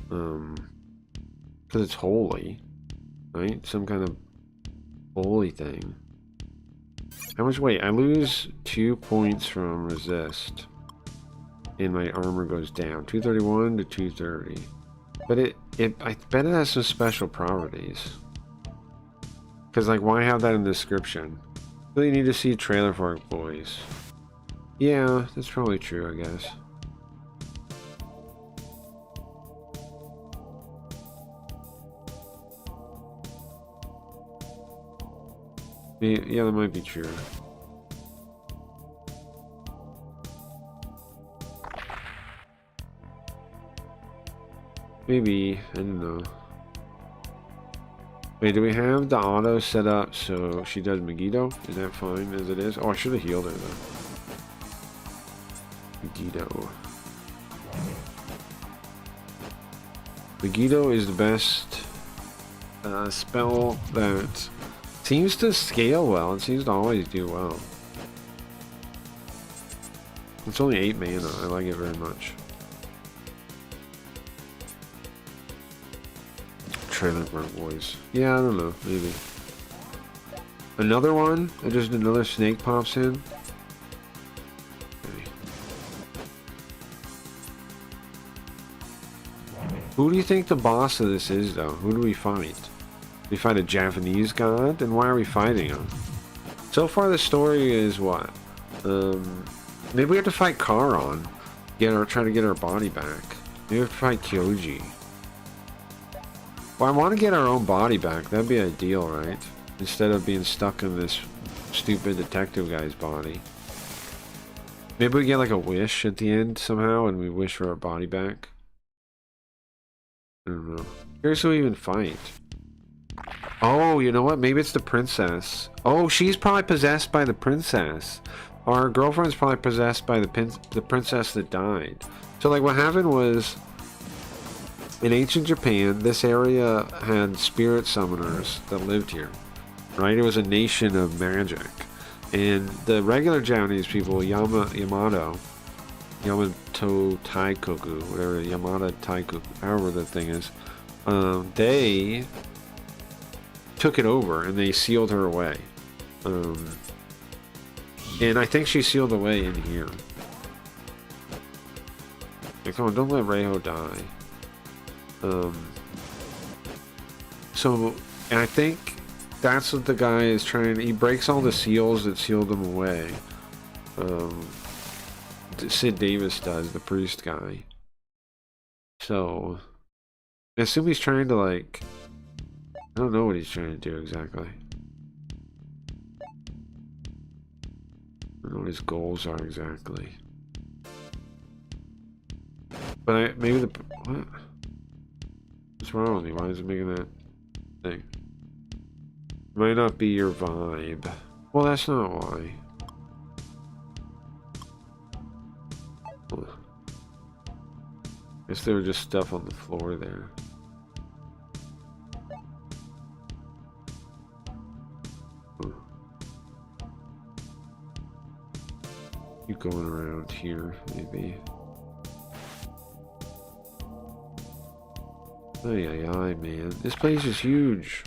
S2: Because it's holy. Right? Some kind of holy thing. How much weight? I lose 2 points from resist. And my armor goes down. 231 to 230. But I bet it has some special properties. Because, like, why have that in the description? Really need to see a trailer for it, boys. Yeah, that's probably true, I guess. Yeah, that might be true. Maybe, I don't know. Wait, do we have the auto set up so she does Megiddo? Is that fine as it is? Oh, I should have healed her though. Megiddo. Megiddo is the best spell that seems to scale well. It seems to always do well. It's only 8 mana. I like it very much. Trailer Park Boys. Yeah, I don't know. Maybe. Another one? Just another snake pops in? Okay. Who do you think the boss of this is, though? Who do we fight? We fight a Japanese god? Then why are we fighting him? So far, the story is what? Maybe we have to fight Charon. Try to get our body back. Maybe we have to fight Kyoji. Well, I want to get our own body back. That'd be ideal, right? Instead of being stuck in this stupid detective guy's body. Maybe we get like a wish at the end somehow and we wish for our body back. I don't know. Here's who we even fight. Oh, you know what? Maybe it's the princess. Oh, she's probably possessed by the princess. Our girlfriend's probably possessed by the princess that died. So like what happened was, in ancient Japan, this area had spirit summoners that lived here, right? It was a nation of magic. And the regular Japanese people, Yamato Taikoku, whatever, Yamada Taikoku, however the thing is, they took it over and they sealed her away. And I think she sealed away in here. Like, come on, don't let Reiho die. So, and I think that's what the guy is trying. He breaks all the seals that sealed them away. Sid Davis does, the priest guy. So, I assume he's trying to, like, I don't know what he's trying to do exactly. I don't know what his goals are exactly. But maybe the, what? What's wrong with me? Why is it making that thing? Might not be your vibe. Well, that's not why. Guess there was just stuff on the floor there. Keep going around here, maybe. Ay, man. This place is huge.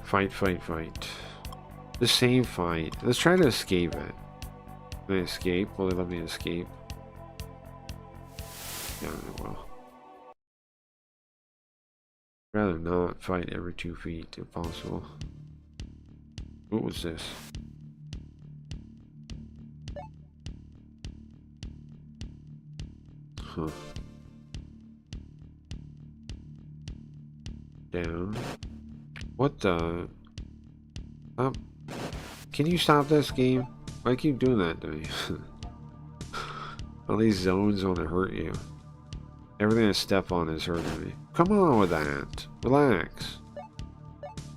S2: Fight. The same fight. Let's try to escape it. Can I escape? Will they let me escape? Yeah, I will. Rather not fight every 2 feet if possible. What was this? Huh. Down. What the? Can you stop this game? Why keep doing that to me? All these zones want to hurt you. Everything I step on is hurting me. Come on with that. Relax.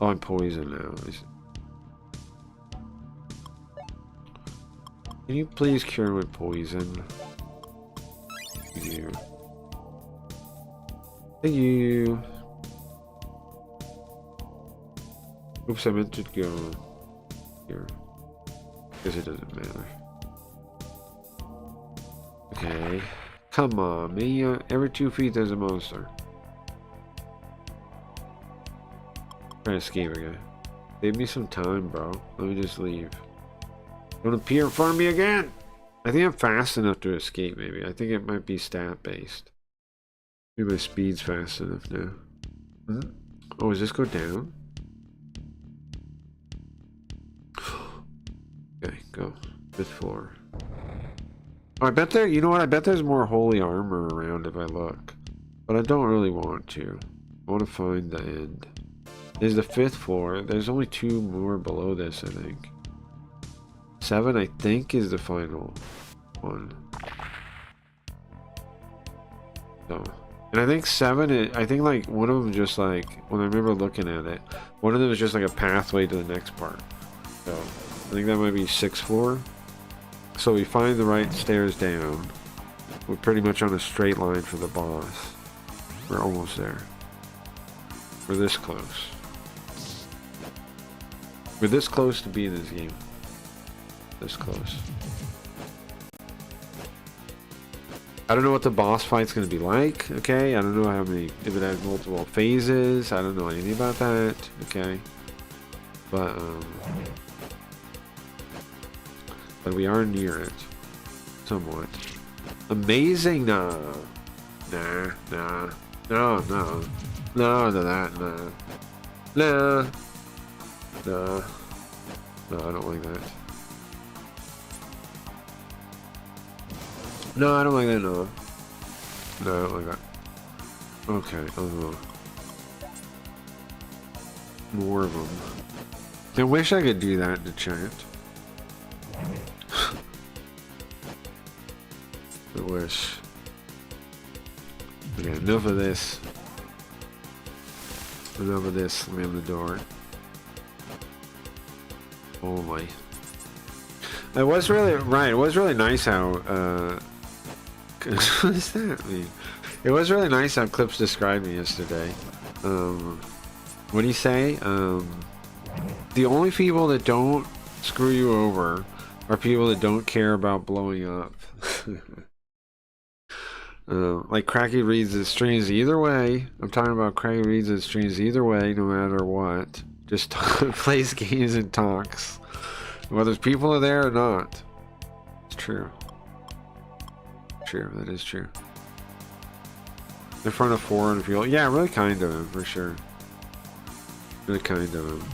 S2: Oh, I'm poisoned now. Can you please cure my poison? Thank you. Thank you. Oops, I meant to go here. Because it doesn't matter. Okay. Come on, man. Every 2 feet there's a monster. Try to escape again. Save me some time, bro. Let me just leave. Don't appear in front of me again! I think I'm fast enough to escape, maybe. I think it might be stat-based. Maybe my speed's fast enough now. Oh, does this go down? Okay, go. 5th floor. Oh, I bet there, you know what? I bet there's more holy armor around if I look. But I don't really want to. I want to find the end. There's the 5th floor. There's only 2 more below this, I think. 7, I think, is the final one. So, and I think 7, I think like one of them just like, when I remember looking at it, one of them is just like a pathway to the next part. So, I think that might be 6th floor. So we find the right stairs down. We're pretty much on a straight line for the boss. We're almost there. We're this close. We're this close to beating this game. This close. I don't know what the boss fight's gonna be like, okay? I don't know how many, if it has multiple phases. I don't know anything about that, okay? But we are near it. Somewhat. Amazing? No. Nah. No, no. No to that, no. No. No. No, I don't like that. No, I don't like that, no. No, I don't like that. Okay, more of them. I wish I could do that to chat. I wish. Okay, enough of this. Enough of this. Slam the door. Oh my. It was really right. It was really nice how. What does that mean? It was really nice how Clips described me yesterday. What do you say? The only people that don't screw you over are people that don't care about blowing up. Like Cracky reads his streams either way. I'm talking about Cracky reads his streams either way, no matter what. Just plays games and talks, whether people are there or not. It's true. True, that is true. In front of 400 people. Yeah, really kind of him, for sure. Really kind of him.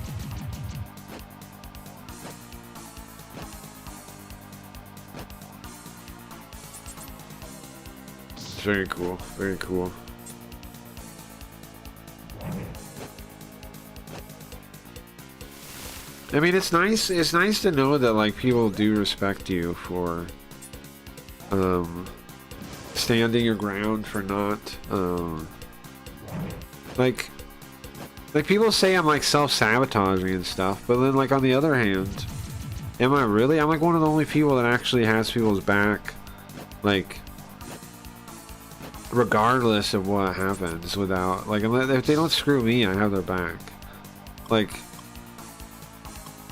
S2: It's very cool. Very cool. I mean, it's nice. It's nice to know that like people do respect you for standing your ground, for not like people say I'm like self-sabotaging and stuff, but then like on the other hand, am I really? I'm like one of the only people that actually has people's back, like regardless of what happens. Without like, if they don't screw me, I have their back. Like,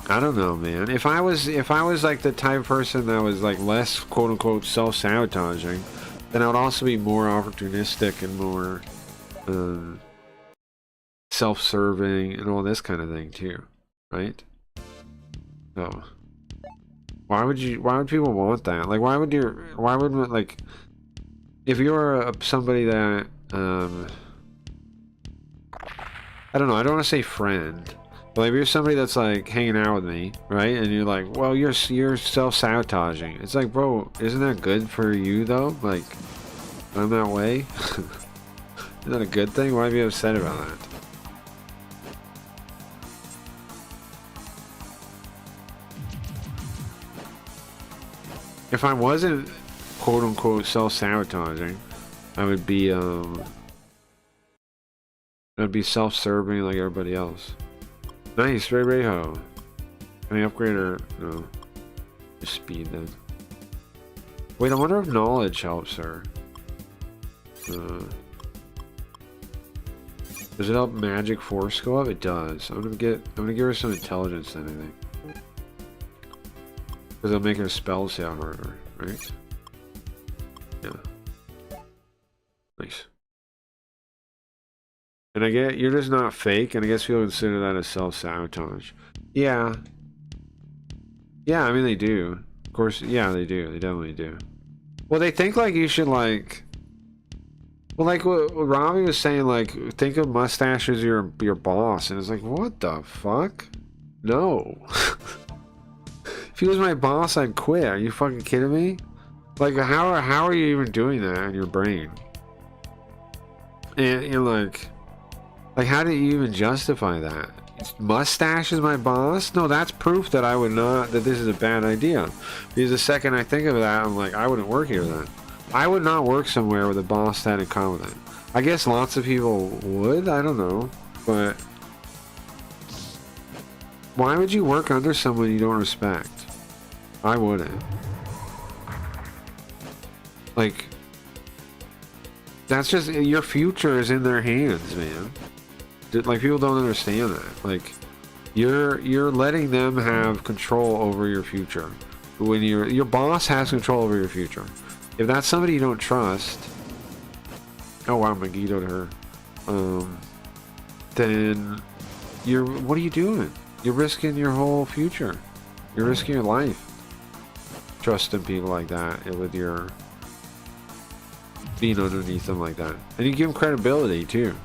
S2: I don't know, man. If I was like the type of person that was like less quote unquote self-sabotaging, then I would also be more opportunistic and more self-serving and all this kind of thing too, right? So why would people want that? Like, why would like, if you're somebody that I don't know, I don't want to say friend, but if you're somebody that's like hanging out with me, right, and you're like, well, you're self-sabotaging, it's like, bro, isn't that good for you though? Like, I'm that way. Isn't that a good thing? Why be upset about that? If I wasn't quote unquote self-sabotaging, I would be self-serving like everybody else. Nice, Ray Rayho. Can I upgrade her? No. Just speed then. Wait, I wonder if knowledge helps her. Does it help magic force go up? It does. I'm gonna give her some intelligence then, I think. Because it'll make her spells hit harder, right? Yeah. Nice. And I get you're just not fake, and I guess people consider that as self-sabotage. Yeah. Yeah, I mean they do. Of course, yeah, they do. They definitely do. Well, they think like you should like. Well, like what Robbie was saying, like think of Mustache as your boss, and it's like, what the fuck? No. If he was my boss, I'd quit. Are you fucking kidding me? Like, how are you even doing that in your brain? And like how do you even justify that? Mustache is my boss? No, that's proof that I would not, that this is a bad idea. Because the second I think of that, I'm like, I wouldn't work here then. I would not work somewhere with a boss that incompetent. I guess lots of people would, I don't know. But why would you work under someone you don't respect? I wouldn't. Like, that's just, your future is in their hands, man. Like, people don't understand that. Like, you're letting them have control over your future. When your boss has control over your future. If that's somebody you don't trust, oh wow, Megiddo to her, then what are you doing? You're risking your whole future. You're risking your life. Trusting people like that, with your being underneath them like that. And you give them credibility too.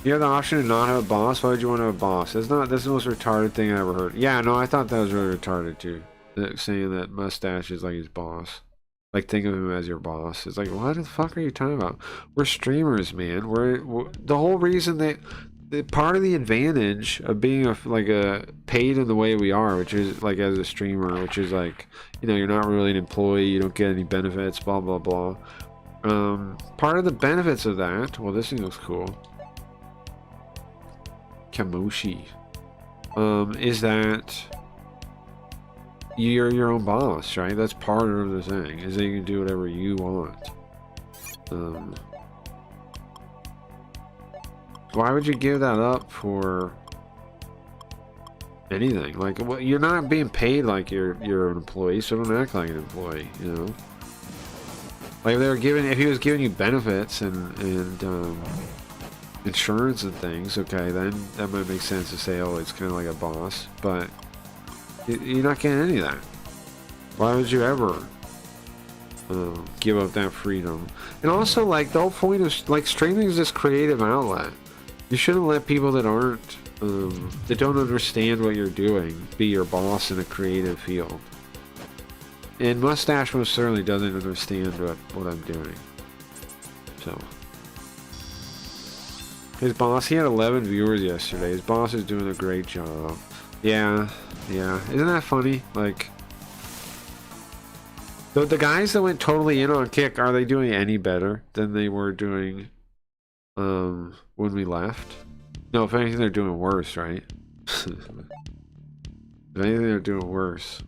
S2: You have the option to not have a boss. Why would you want to have a boss? That's the most retarded thing I ever heard. Yeah, no, I thought that was really retarded too. Saying that Mustache is like his boss. Like, think of him as your boss. It's like, what the fuck are you talking about? We're streamers, man. We're the whole reason that part of the advantage of being a paid in the way we are, which is like as a streamer, which is like, you know, you're not really an employee, you don't get any benefits, blah blah blah. Part of the benefits of that, well, this thing looks cool. Kamushi, is that you're your own boss, right? That's part of the thing, is that you can do whatever you want. Why would you give that up for anything? Like, well, you're not being paid like you're an employee, so don't act like an employee, you know? Like if he was giving you benefits and insurance and things, okay, then that might make sense to say, oh, it's kind of like a boss. But you're not getting any of that. Why would you ever give up that freedom? And also, like, the whole point of like streaming is this creative outlet. You shouldn't let people that aren't that don't understand what you're doing be your boss in a creative field. And Mustache most certainly doesn't understand what I'm doing. So his boss, he had 11 viewers yesterday. His boss is doing a great job. Yeah. Isn't that funny? Like, the guys that went totally in on Kick, are they doing any better than they were doing when we left? No, if anything, they're doing worse, right? If anything, they're doing worse.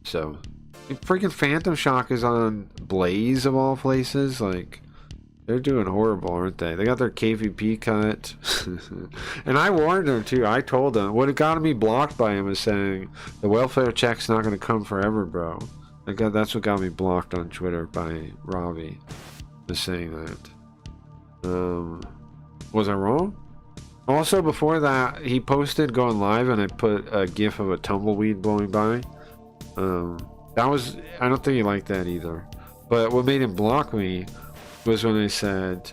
S2: So, freaking Phantom Shock is on Blaze of all places. Like, they're doing horrible, aren't they? They got their KVP cut. And I warned them too. I told them. What got me blocked by him is saying the welfare check's not going to come forever, bro. That's what got me blocked on Twitter by Ravi. Was saying that. Was I wrong? Also, before that, he posted going live, and I put a gif of a tumbleweed blowing by. That was, I don't think he liked that either. But what made him block me was when I said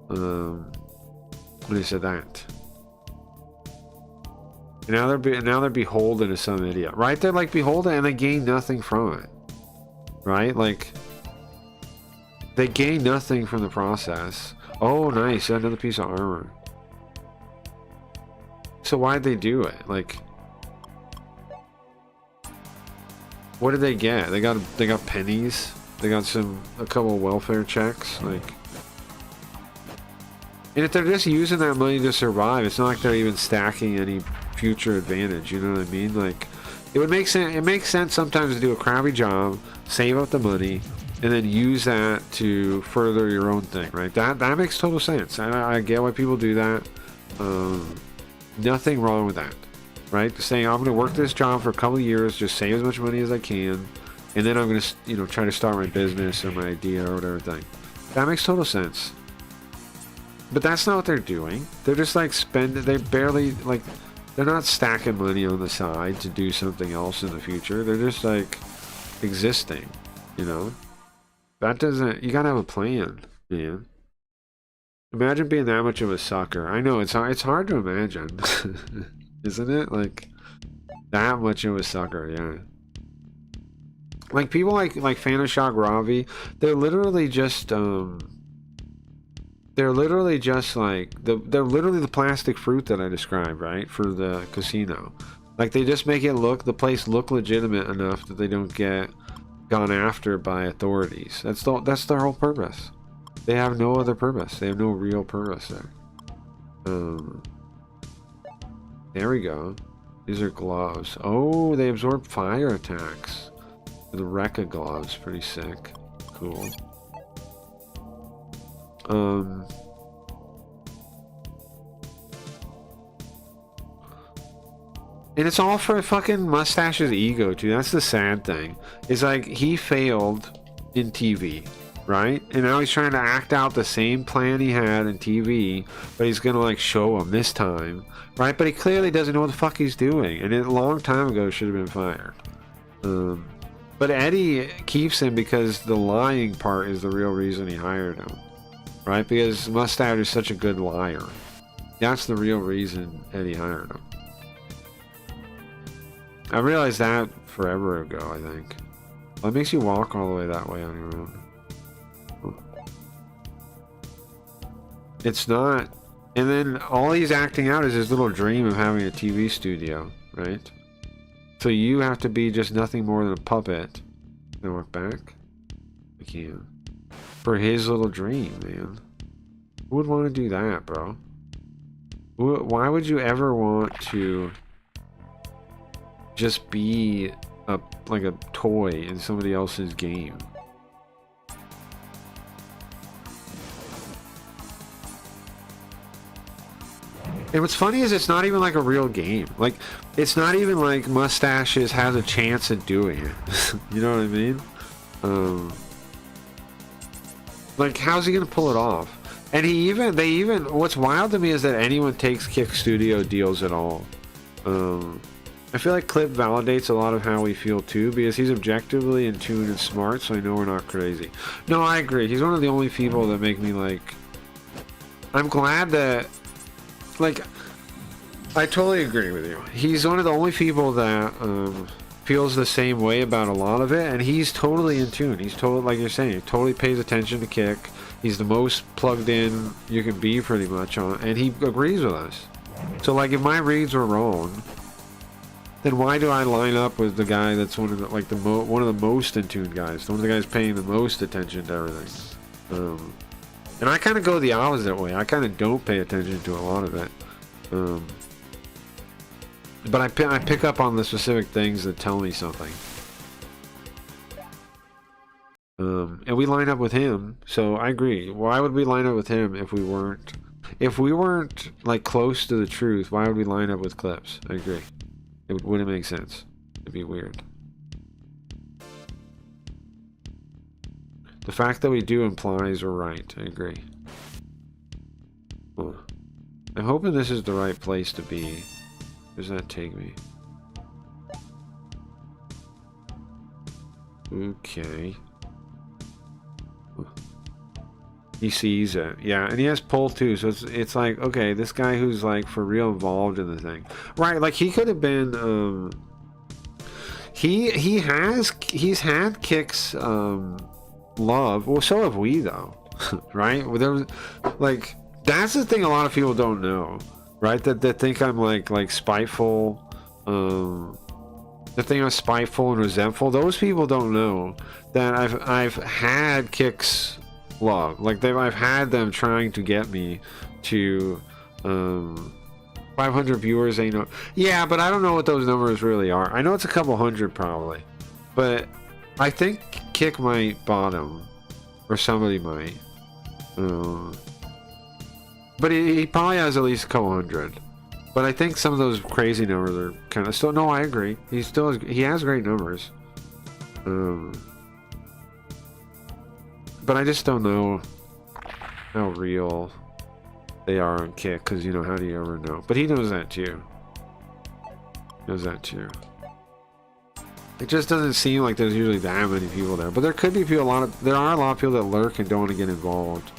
S2: that. And now they're beholden to some idiot, right? They're like beholden, and they gain nothing from it, right? Like, they gain nothing from the process. Oh, nice, another piece of armor. So why'd they do it? Like, what did they get? They got pennies. They got a couple of welfare checks. Like, and if they're just using that money to survive, it's not like they're even stacking any future advantage. You know what I mean? Like, it would make sense. It makes sense sometimes to do a crappy job, save up the money, and then use that to further your own thing, right? That makes total sense. I get why people do that. Nothing wrong with that, right? Saying, I'm going to work this job for a couple of years, just save as much money as I can, and then I'm going to, try to start my business or my idea or whatever thing. That makes total sense. But that's not what they're doing. They're just like they barely, like, they're not stacking money on the side to do something else in the future. They're just like existing, That doesn't, you gotta have a plan, man. Imagine being that much of a sucker. I know, it's hard to imagine. Isn't it? Like, that much of a sucker, yeah. Like, people like Phantom Shock Ravi, they're literally just like, they're literally the plastic fruit that I described, right? For the casino. Like, they just make the place look legitimate enough that they don't get gone after by authorities. That's their whole purpose. They have no other purpose. They have no real purpose there. There we go. These are gloves. Oh, they absorb fire attacks. The Rekka gloves, pretty sick. Cool. And it's all for fucking Mustache's ego, too. That's the sad thing. It's like, he failed in TV, right? And now he's trying to act out the same plan he had in TV, but he's gonna, like, show him this time, right? But he clearly doesn't know what the fuck he's doing, and a long time ago should have been fired. But Eddie keeps him because the lying part is the real reason he hired him, right? Because Mustache is such a good liar. That's the real reason Eddie hired him. I realized that forever ago, I think. Well, it makes you walk all the way that way on your own. It's not. And then all he's acting out is his little dream of having a TV studio, right? So you have to be just nothing more than a puppet. Can I walk back? I can. For his little dream, man. Who would want to do that, bro? Why would you ever want to just be like a toy in somebody else's game? And what's funny is it's not even like a real game. Like, it's not even like Mustaches has a chance at doing it. You know what I mean? Like, how's he gonna pull it off? And what's wild to me is that anyone takes Kick Studio deals at all. I feel like Clip validates a lot of how we feel too, because he's objectively in tune and smart, so I know we're not crazy. No, I agree. He's one of the only people that make me like... I'm glad that... Like, I totally agree with you. He's one of the only people that feels the same way about a lot of it, and he's totally in tune. He's totally, like you're saying, he totally pays attention to Kick. He's the most plugged in you can be pretty much on, and he agrees with us. So like, if my reads were wrong, then why do I line up with the guy that's one of the, like, one of the most in tune guys, one of the guys paying the most attention to everything? And I kind of go the opposite way. I kind of don't pay attention to a lot of it. But I pick up on the specific things that tell me something. And we line up with him, so I agree. Why would we line up with him if we weren't like close to the truth? Why would we line up with Clips? I agree. It wouldn't make sense. It'd be weird. The fact that we do implies we're right. I agree. Huh. I'm hoping this is the right place to be. Where does that take me? Okay. He sees it, yeah, and he has pull too, so it's like, okay, this guy who's like for real involved in the thing, right? Like, he could have been he's had Kick's love. Well, so have we though. Right? There was, like, that's the thing a lot of people don't know, right? That think I'm like spiteful, the thing I'm spiteful and resentful. Those people don't know that I've had Kick's love. Like, I've had them trying to get me to 500 viewers. Ain't no, yeah, but I don't know what those numbers really are. I know it's a couple hundred probably, but I think Kick might bottom, or somebody might. But he probably has at least a couple hundred. But I think some of those crazy numbers are kind of still. No, I agree. He has great numbers. But I just don't know how real they are on Kick, because, you know, how do you ever know? But he knows that too. It just doesn't seem like there's usually that many people there. But there could be people, there are a lot of people that lurk and don't want to get involved,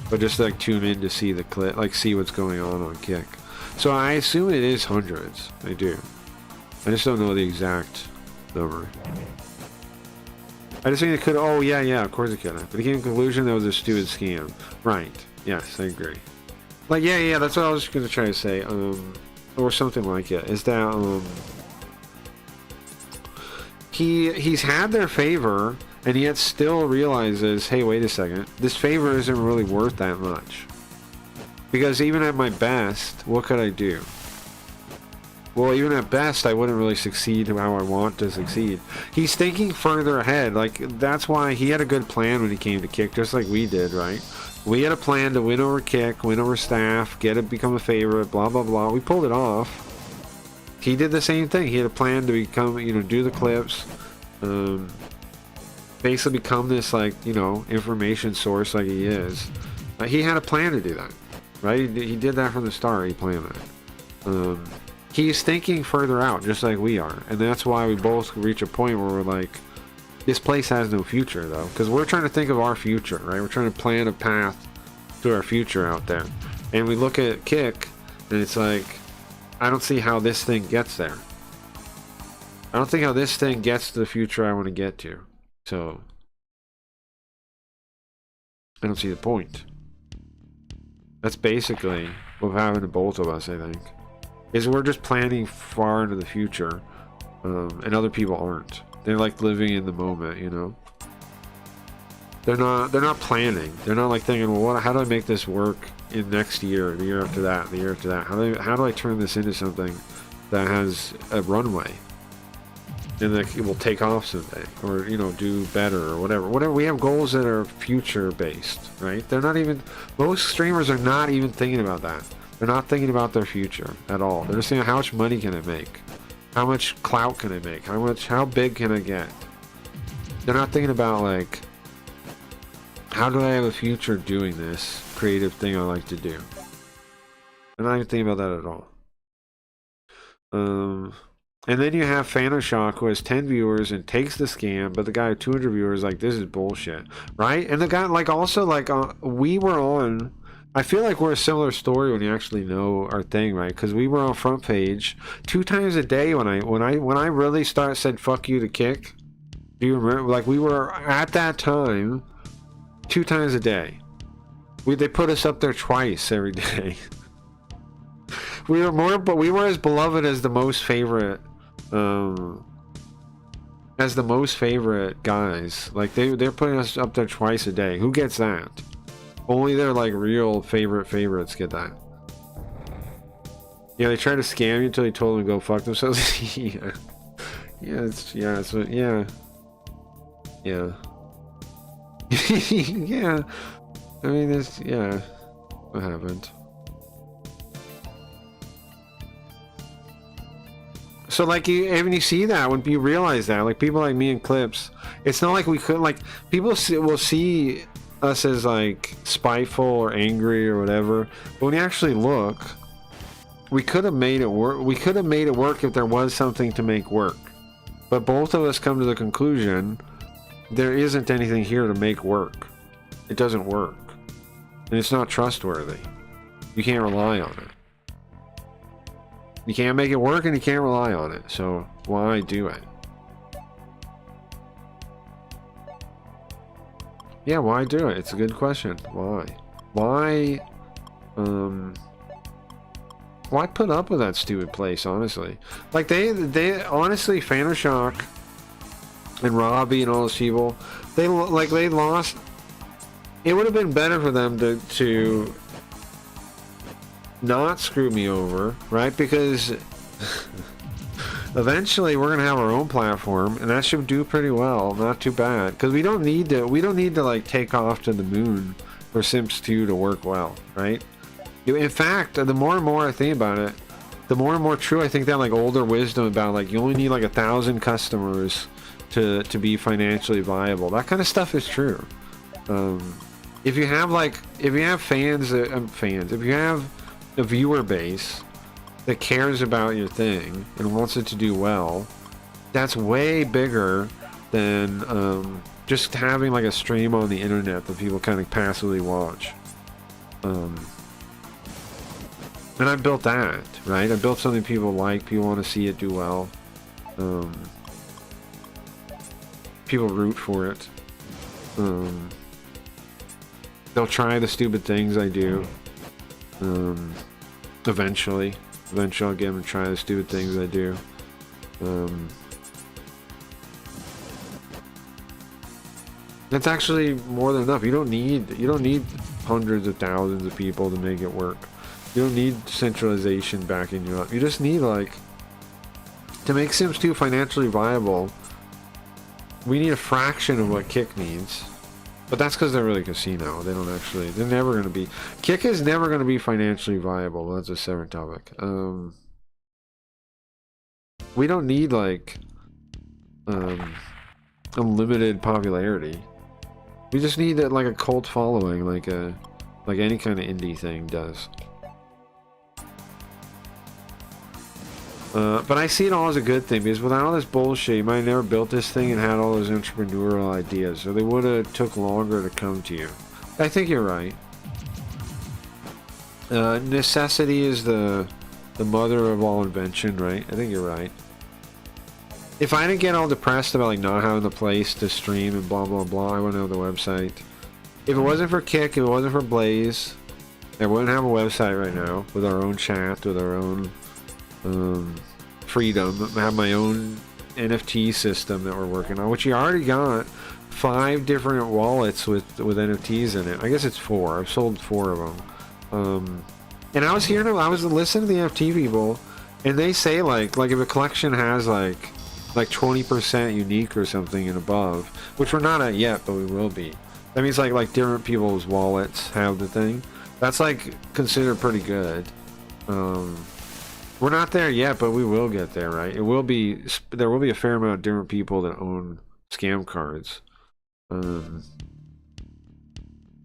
S2: but just like tune in to see the clip, like see what's going on Kick. So I assume it is hundreds. I do. I just don't know the exact number. I just think it could. Oh yeah, of course it could have. But it came to the conclusion that was a stupid scam. Right. Yes, I agree. Like, yeah, that's what I was gonna try to say. Or something like it. Is that he's had their favor, and yet still realizes, hey, wait a second, this favor isn't really worth that much. Because even at my best, what could I do? Well, even at best, I wouldn't really succeed how I want to succeed. He's thinking further ahead. Like, that's why he had a good plan when he came to Kick, just like we did, right? We had a plan to win over Kick, win over staff, become a favorite, blah, blah, blah. We pulled it off. He did the same thing. He had a plan to become, do the clips, basically become this, like, information source like he is. He had a plan to do that, right? He did that from the start. He planned that. He's thinking further out, just like we are. And that's why we both reach a point where we're like, this place has no future, though. Because we're trying to think of our future, right? We're trying to plan a path to our future out there. And we look at Kick, and it's like, I don't see how this thing gets there. I don't think how this thing gets to the future I want to get to. So, I don't see the point. That's basically what happened to both of us, I think. Is we're just planning far into the future, and other people aren't. They're like living in the moment, They're not planning. They're not like thinking, well, how do I make this work in next year, the year after that, the year after that? How do I turn this into something that has a runway and that it will take off someday, or do better, or whatever. We have goals that are future based, right? They're not even. Most streamers are not even thinking about that. They're not thinking about their future at all. They're just thinking, how much money can I make? How much clout can I make? How big can I get? They're not thinking about like, how do I have a future doing this creative thing I like to do? They're not even thinking about that at all. And then you have Fanoshock, who has 10 viewers and takes the scam, but the guy with 200 viewers like, this is bullshit, right? And the guy like also like we were on. I feel like we're a similar story when you actually know our thing, right? Because we were on front page 2 times a day when I really said fuck you to Kick. Do you remember? Like we were at that time 2 times a day. They put us up there twice every day. We were as beloved as the most favorite, guys. Like they're putting us up there twice a day. Who gets that? Only their like real favorites get that. Yeah, they tried to scam you until you told them to go fuck themselves. Yeah, yeah. Yeah. I mean, what happened? So like when you see that, when you realize that, like people like me in clips, it's not like we couldn't, like people will see us as like spiteful or angry or whatever, but when you actually look, we could have made it work. We could have made it work if there was something to make work, but both of us come to the conclusion there isn't anything here to make work. It doesn't work, and it's not trustworthy. You can't rely on it. You can't make it work and you can't rely on it, so why do it? Yeah, why do it? It's a good question. Why? Why put up with that stupid place, honestly? Like they honestly, Fanoshock and Robbie and all those people, they lost. It would have been better for them to not screw me over, right? Because eventually we're gonna have our own platform, and that should do pretty well. Not too bad, because we don't need to like take off to the moon for Sims 2 to work well, right? In fact, the more and more I think about it, the more and more true I think that like older wisdom about like you only need like 1,000 customers to be financially viable. That kind of stuff is true. If you have fans, if you have a viewer base that cares about your thing and wants it to do well, that's way bigger than just having like a stream on the internet that people kind of passively watch. And I built that, right? I built something people like, people want to see it do well. People root for it. They'll try the stupid things I do. Eventually I'll get them to try the stupid things I do. That's actually more than enough. You don't need hundreds of thousands of people to make it work. You don't need centralization backing you up. You just need like to make Sims 2 financially viable. We need a fraction of what Kick needs. But that's because they're really casino. They're never going to be... Kick is never going to be financially viable. That's a separate topic. We don't need, like, unlimited popularity. We just need, like, a cult following, like any kind of indie thing does. But I see it all as a good thing, because without all this bullshit, you might have never built this thing and had all those entrepreneurial ideas, so they would have took longer to come to you. I think you're right. Necessity is the mother of all invention, right? I think you're right. If I didn't get all depressed about like not having the place to stream and blah blah blah, I wouldn't have the website. If it wasn't for Kick, if it wasn't for Blaze, I wouldn't have a website right now with our own chat, with our own freedom. I have my own NFT system that we're working on, which you already got 5 different wallets with NFTs in it. I guess it's 4. I've sold 4 of them. And I was listening to the NFT people, and they say like if a collection has like 20% unique or something and above, which we're not at yet, but we will be. That means like different people's wallets have the thing. That's like considered pretty good. We're not there yet, but we will get there, right? There will be a fair amount of different people that own scam cards. I'm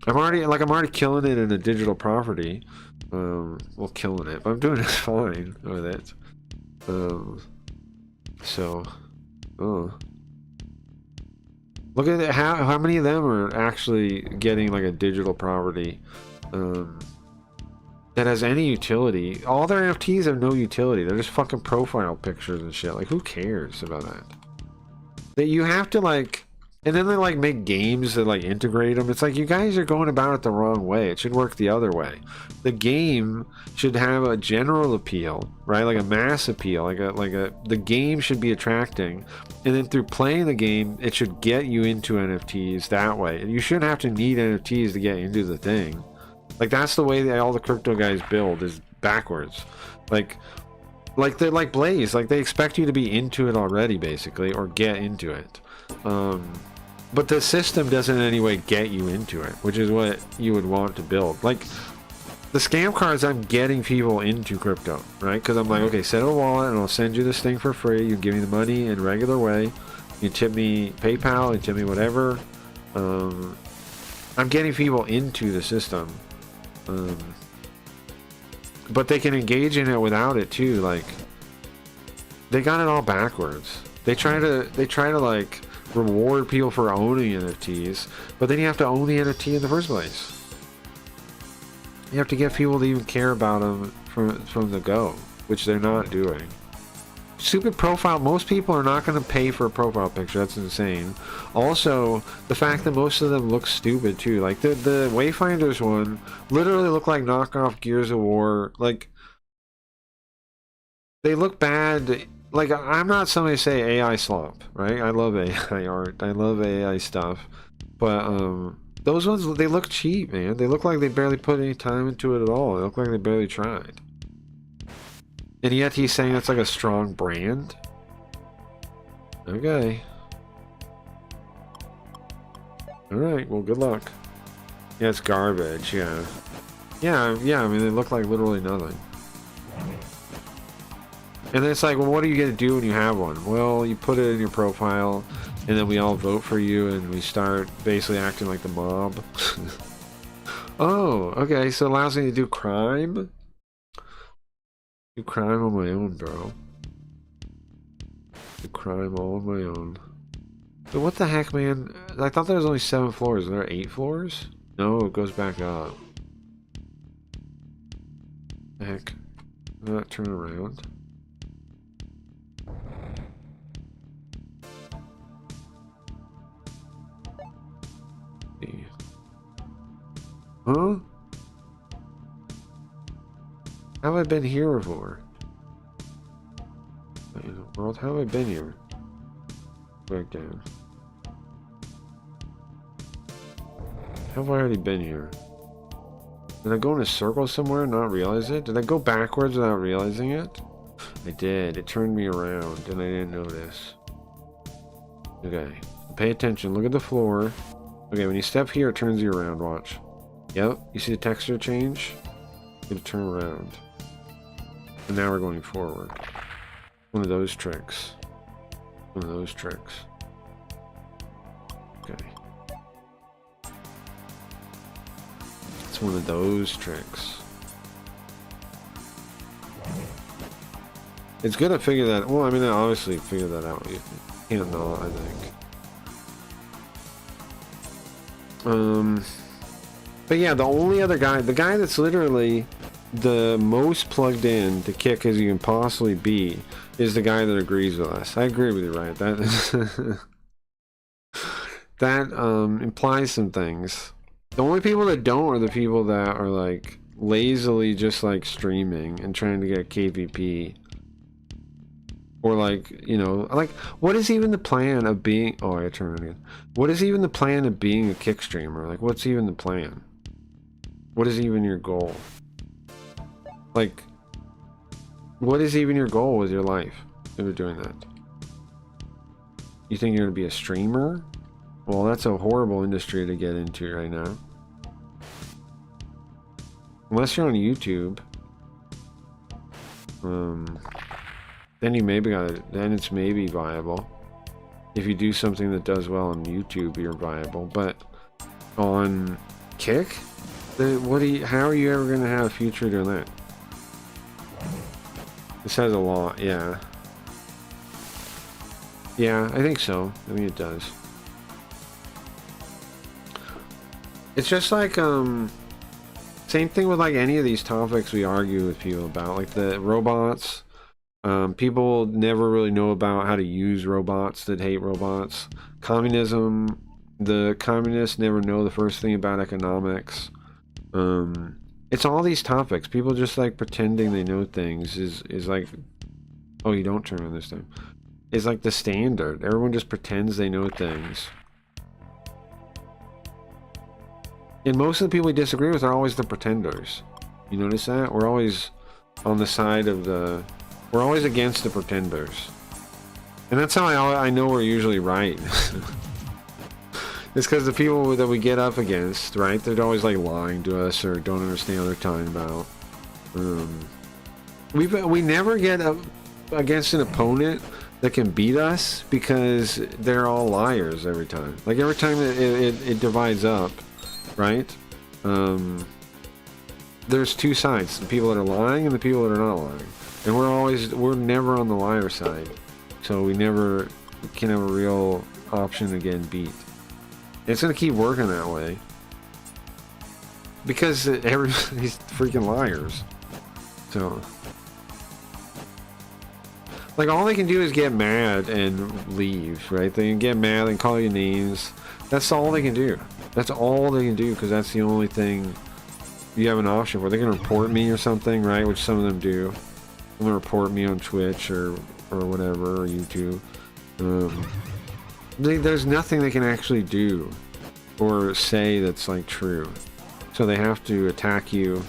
S2: already killing it in a digital property. Well, killing it, but I'm doing just fine with it. So, oh. Look at it, how many of them are actually getting like a digital property that has any utility. All their NFTs have no utility. They're just fucking profile pictures and shit. Like, who cares about that? That you have to like, and then they like make games that like integrate them. It's like, you guys are going about it the wrong way. It should work the other way. The game should have a general appeal, right? Like a mass appeal, the game should be attracting, and then through playing the game, it should get you into NFTs that way. And you shouldn't have to need NFTs to get into the thing. Like, that's the way that all the crypto guys build, is backwards. Like they're like Blaze, like they expect you to be into it already, basically, or get into it. But the system doesn't in any way get you into it, which is what you would want to build. Like, the scam cards, I'm getting people into crypto, right? Because I'm like, okay, set a wallet and I'll send you this thing for free. You give me the money in regular way. You tip me PayPal, you tip me whatever. I'm getting people into the system. But they can engage in it without it too. Like, they got it all backwards. They try to like reward people for owning NFTs, but then you have to own the NFT in the first place. You have to get people to even care about them from the go, which they're not doing. Stupid profile. Most people are not going to pay for a profile picture. That's insane. Also, the fact that most of them look stupid too. Like the Wayfinders one literally look like knockoff Gears of War. Like, they look bad. Like, I'm not somebody to say AI slop, right? I love AI art. I love AI stuff. But those ones, they look cheap, man. They look like they barely put any time into it at all. They look like they barely tried. And yet he's saying it's like a strong brand? Okay. Alright, well, good luck. Yeah, it's garbage, yeah. Yeah, I mean, they look like literally nothing. And then it's like, well, what are you going to do when you have one? Well, you put it in your profile, and then we all vote for you, and we start basically acting like the mob. Oh, okay, so it allows me to do crime? Do crime on my own, bro. Do crime all on my own. So what the heck, man? I thought there was only 7 floors. Are there 8 floors? No, it goes back up. The heck? Not turn around. Huh? How have I been here before? What in the world? How have I been here? Back down. How have I already been here? Did I go in a circle somewhere and not realize it? Did I go backwards without realizing it? I did. It turned me around and I didn't notice. Okay. Pay attention. Look at the floor. Okay, when you step here, it turns you around. Watch. Yep. You see the texture change? Gonna turn around. And now we're going forward. One of those tricks. One of those tricks. Okay. It's one of those tricks. It's good to figure that. Well, I mean, I obviously figured that out. You can't know, I think. But yeah, the only other guy, the guy that's literally the most plugged in to kick as you can possibly be, is the guy that agrees with us. I agree with you, right? That that implies some things. The only people that don't are the people that are like lazily just like streaming and trying to get KVP. Or like, you know, like, what is even the plan of being... Oh, I turned it again. What is even the plan of being a kick streamer? Like, what's even the plan? What is even your goal? Like, what is even your goal with your life if you're doing that? You think you're going to be a streamer? Well, that's a horrible industry to get into right now. Unless you're on YouTube. Then you maybe got it. Then it's maybe viable. if you do something that does well on YouTube, you're viable. But on Kick, how are you ever going to have a future doing that? This has a lot, yeah. Yeah, I think so. I mean, it does. It's just like, same thing with like any of these topics we argue with people about, like the robots. People never really know about how to use robots that hate robots. Communism, the communists never know the first thing about economics. It's all these topics. People just like pretending they know things is like, oh, you don't turn on this time. It's like the standard. Everyone just pretends they know things. And most of the people we disagree with are always the pretenders. You notice that? We're always on the side of the... We're always against the pretenders. And that's how I know we're usually right. It's because the people that we get up against, right? They're always like lying to us or don't understand what they're talking about. We never get up against an opponent that can beat us because they're all liars every time. Like every time it divides up, right? There's two sides: the people that are lying and the people that are not lying. And we're never on the liar side, so we never can have a real option to get beat. It's gonna keep working that way because everybody's freaking liars. So, like, all they can do is get mad and leave, right? They can get mad and call you names. That's all they can do. That's all they can do, because that's the only thing you have an option for. They can report me or something, right? Which some of them do. They'll report me on Twitch or whatever, or YouTube. There's nothing they can actually do or say that's like true. So they have to attack you.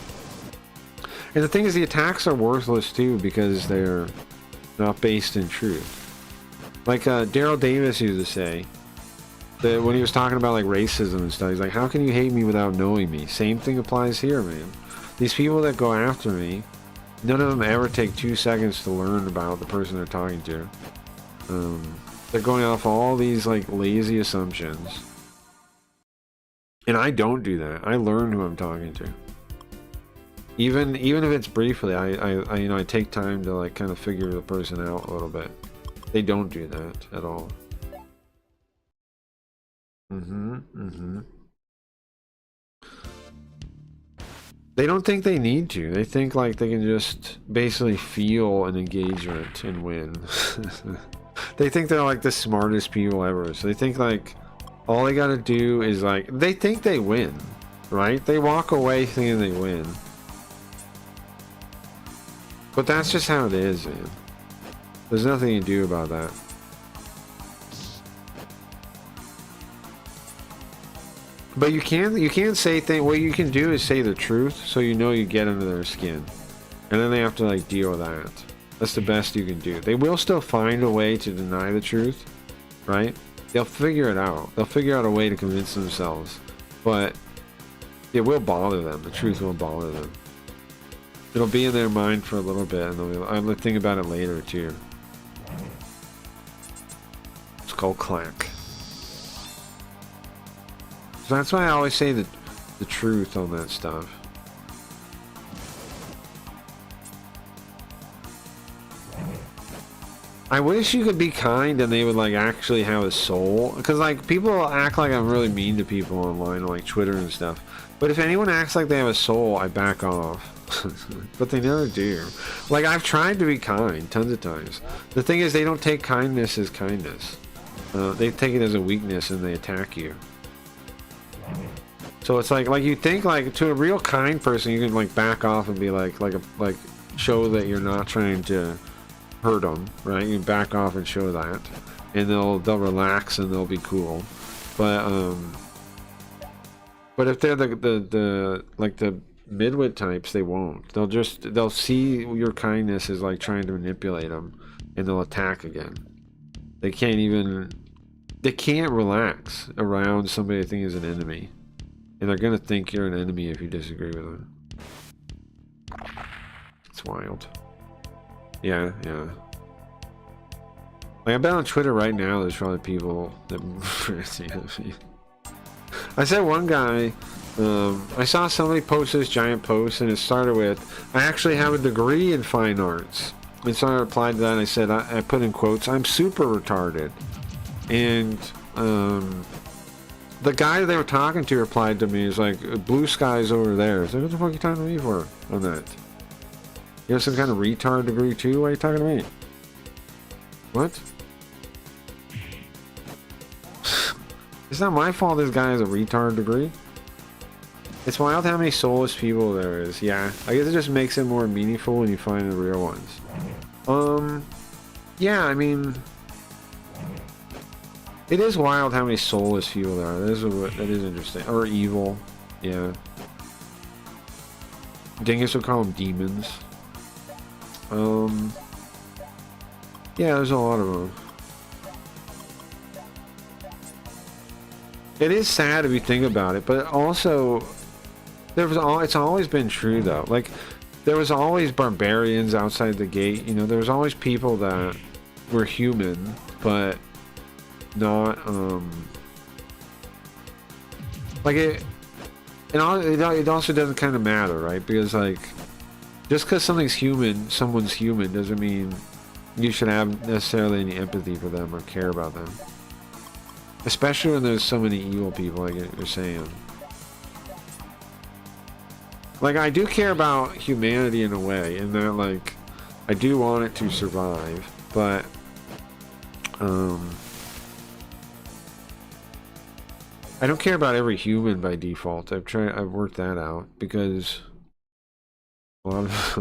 S2: And the thing is, the attacks are worthless too, because they're not based in truth. Like Daryl Davis used to say that when he was talking about like racism and stuff, he's like, how can you hate me without knowing me? Same thing applies here, man. These people that go after me, none of them ever take 2 seconds to learn about the person they're talking to. They're going off all these like lazy assumptions. And I don't do that. I learn who I'm talking to. Even if it's briefly, I take time to like kind of figure the person out a little bit. They don't do that at all. They don't think they need to. They think like they can just basically feel an engagement and win. They think they're like the smartest people ever. So they think like all they gotta do is like, they think they win, right? They walk away thinking they win. But that's just how it is, man. There's nothing you can do about that. But you can't say things. What you can do is say the truth, so you know you get under their skin, and then they have to like deal with that. That's the best you can do. They will still find a way to deny the truth, right? They'll figure it out. They'll figure out a way to convince themselves, but it will bother them. The truth will bother them. It'll be in their mind for a little bit, and I'll think about it later too. It's called clack. So that's why I always say the truth on that stuff. I wish you could be kind and they would like actually have a soul, because like people act like I'm really mean to people online on like Twitter and stuff, but if anyone acts like they have a soul, I back off. But they never do. Like, I've tried to be kind tons of times. The thing is, they don't take kindness as kindness. They take it as a weakness and they attack you. So it's like you think like to a real kind person you can like back off and be like show that you're not trying to hurt them, right? You can back off and show that, and they'll relax and they'll be cool. But if they're the midwit types, they won't. They'll see your kindness as like trying to manipulate them, and they'll attack again. They can't relax around somebody they think is an enemy. And they're gonna think you're an enemy if you disagree with them. It's wild. Yeah. Like, I bet on Twitter right now there's probably people that... I said one guy, I saw somebody post this giant post, and it started with, I actually have a degree in fine arts. And so I replied to that, and I said, I put in quotes, I'm super retarded. And the guy they were talking to replied to me, he's like, blue sky's over there. I was like, what the fuck are you talking to me for on that? You have some kind of retard degree too? Why are you talking to me? What? It's not my fault this guy has a retard degree. It's wild how many soulless people there is. Yeah, I guess it just makes it more meaningful when you find the real ones. Yeah, I mean, it is wild how many soulless people there are. That is interesting. Or evil. Yeah. Dingus would call them demons. Yeah, there's a lot of them. It is sad if you think about it, but also it's always been true though. Like, there was always barbarians outside the gate. You know, there was always people that were human, but not like it. And it also doesn't kind of matter, right? Because like, just because someone's human doesn't mean you should have necessarily any empathy for them or care about them. Especially when there's so many evil people, like you're saying. Like, I do care about humanity in a way, in that, like, I do want it to survive, but, I don't care about every human by default. I've worked that out, because a lot of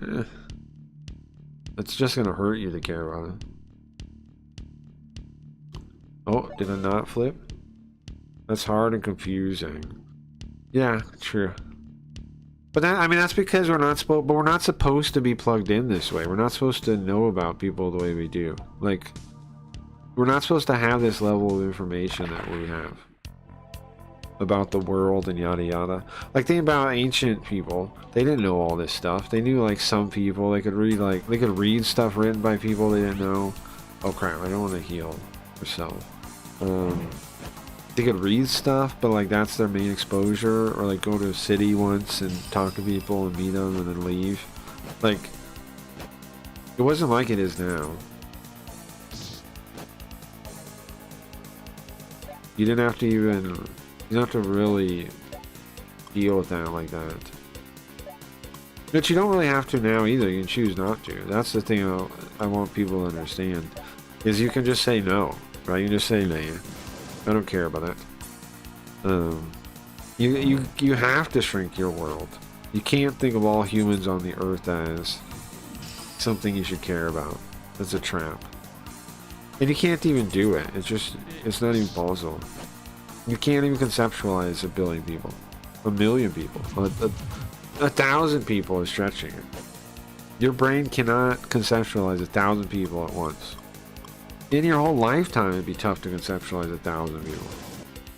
S2: them, it's just gonna hurt you to care about it. Oh, did I not flip? That's hard and confusing. Yeah, true. But that, I mean, that's because we're not supposed to be plugged in this way. We're not supposed to know about people the way we do. Like, we're not supposed to have this level of information that we have about the world and yada yada. Like, think about ancient people. They didn't know all this stuff. They knew, like, some people. They could read stuff written by people they didn't know. Oh crap, I don't want to heal yourself. They could read stuff, but like, that's their main exposure, or like go to a city once and talk to people and meet them and then leave. Like, it wasn't like it is now. You didn't have to really deal with that like that. But you don't really have to now either. You can choose not to. That's the thing I want people to understand, is you can just say no. Right, you just say, nah, I don't care about that. You have to shrink your world. You can't think of all humans on the earth as something you should care about. That's a trap. And you can't even do it. It's not even possible. You can't even conceptualize 1 billion people. 1 million people. 1,000 people is stretching it. Your brain cannot conceptualize 1,000 people at once. In your whole lifetime, it'd be tough to conceptualize 1,000 people.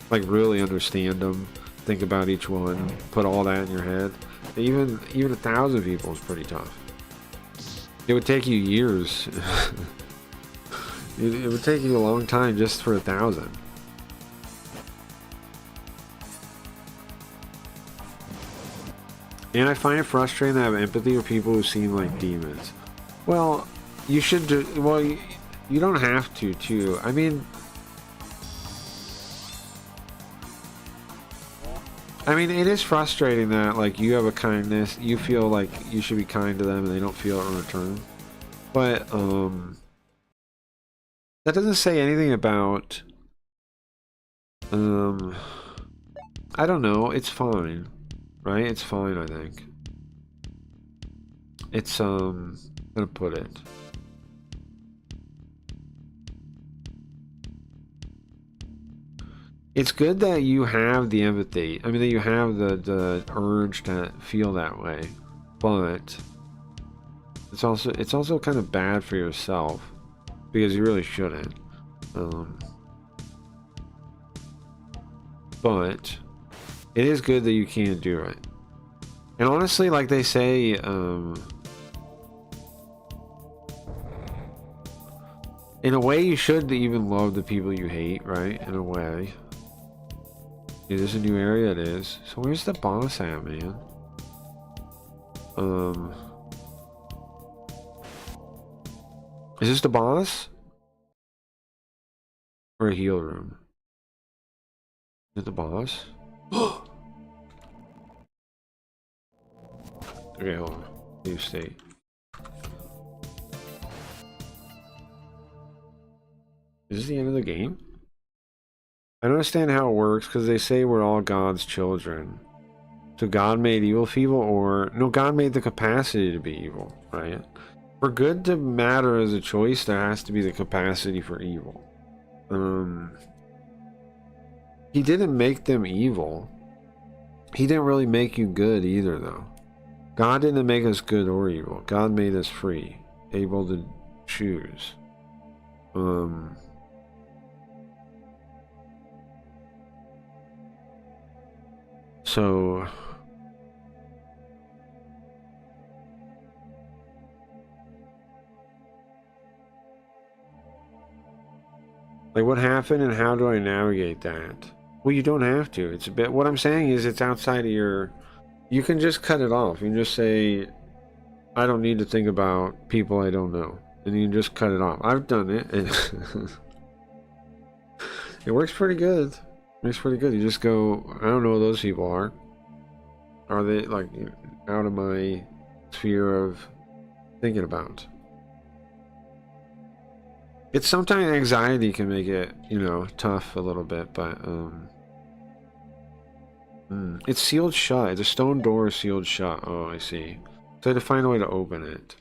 S2: Like, really understand them, think about each one, put all that in your head. Even 1,000 people is pretty tough. It would take you years. It would take you a long time just for 1,000. And I find it frustrating to have empathy with people who seem like demons. Well, you should do. Well, you don't have to, too. I mean, it is frustrating that, like, you have a kindness, you feel like you should be kind to them, and they don't feel it in return. But, that doesn't say anything about, I don't know, it's fine, right? It's fine, I think. It's, I'm gonna put it. It's good that you have the empathy. I mean, that you have the urge to feel that way, but it's also kind of bad for yourself, because you really shouldn't. But it is good that you can do it. And honestly, like they say, In a way, you should even love the people you hate, right? In a way. Is this a new area? It is. So where's the boss at, man? Is this the boss? Or a heal room? Is it the boss? Okay, hold on. New state. Is this the end of the game? I don't understand how it works because they say we're all God's children. So God made evil people, or no, God made the capacity to be evil, right? For good to matter as a choice, there has to be the capacity for evil. He didn't make them evil. He didn't really make you good either, though. God didn't make us good or evil. God made us free, able to choose. So like, what happened and how do I navigate that? Well, you don't have to. It's a bit, what I'm saying is it's outside of your, you can just cut it off. You can just say, I don't need to think about people I don't know. And you can just cut it off. I've done it. And it works pretty good. It works pretty good. You just go, I don't know who those people are. Are they like out of my sphere of thinking about? It's sometimes anxiety can make it, you know, tough a little bit, but it's sealed shut. The stone door is sealed shut. Oh, I see. So I had to find a way to open it.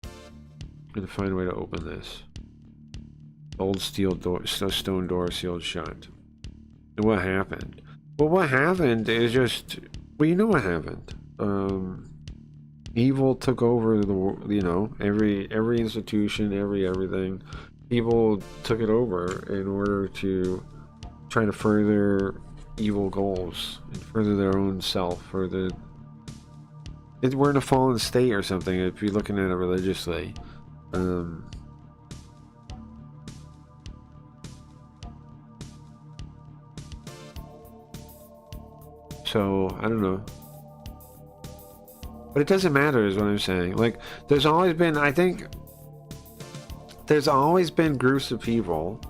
S2: I had to find a way to open this. Old steel door, stone door sealed shut. And what happened? Well, what happened is just, well, you know what happened. Evil took over the, you know, every institution, everything. People took it over in order to try to further evil goals and further their own self. We're in a fallen state or something if you're looking at it religiously. So I don't know. But it doesn't matter is what I'm saying. Like, there's always been, I think, there's always been groups of people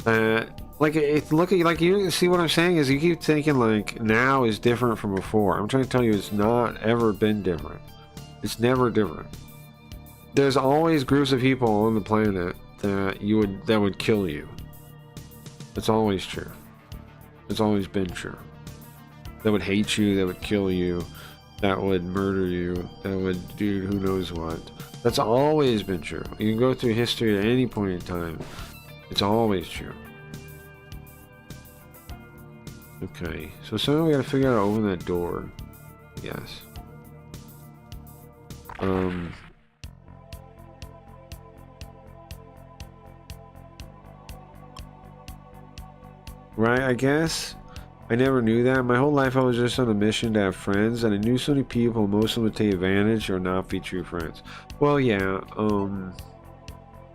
S2: that, like, it's looking, like, you see what I'm saying is you keep thinking, like, now is different from before. I'm trying to tell you it's not ever been different. It's never different. There's always groups of people on the planet that would kill you. It's always true. It's always been true. That would hate you, that would kill you, that would murder you, that would do who knows what. That's always been true. You can go through history at any point in time. It's always true. Okay, so somehow we gotta figure out how to open that door. Yes. Right, I guess. I never knew that. My whole life I was just on a mission to have friends, and I knew so many people, most of them would take advantage or not be true friends. Well, yeah,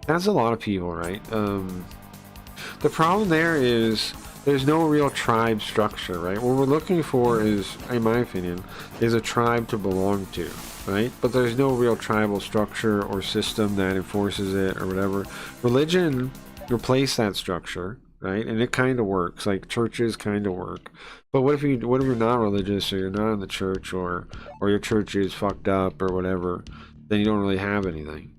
S2: that's a lot of people, right? The problem there is there's no real tribe structure, right? What we're looking for is, in my opinion, is a tribe to belong to, right? But there's no real tribal structure or system that enforces it or whatever. Religion replaced that structure. Right, and it kind of works. Like churches kind of work, but what if you're not religious, or you're not in the church, or your church is fucked up, or whatever? Then you don't really have anything.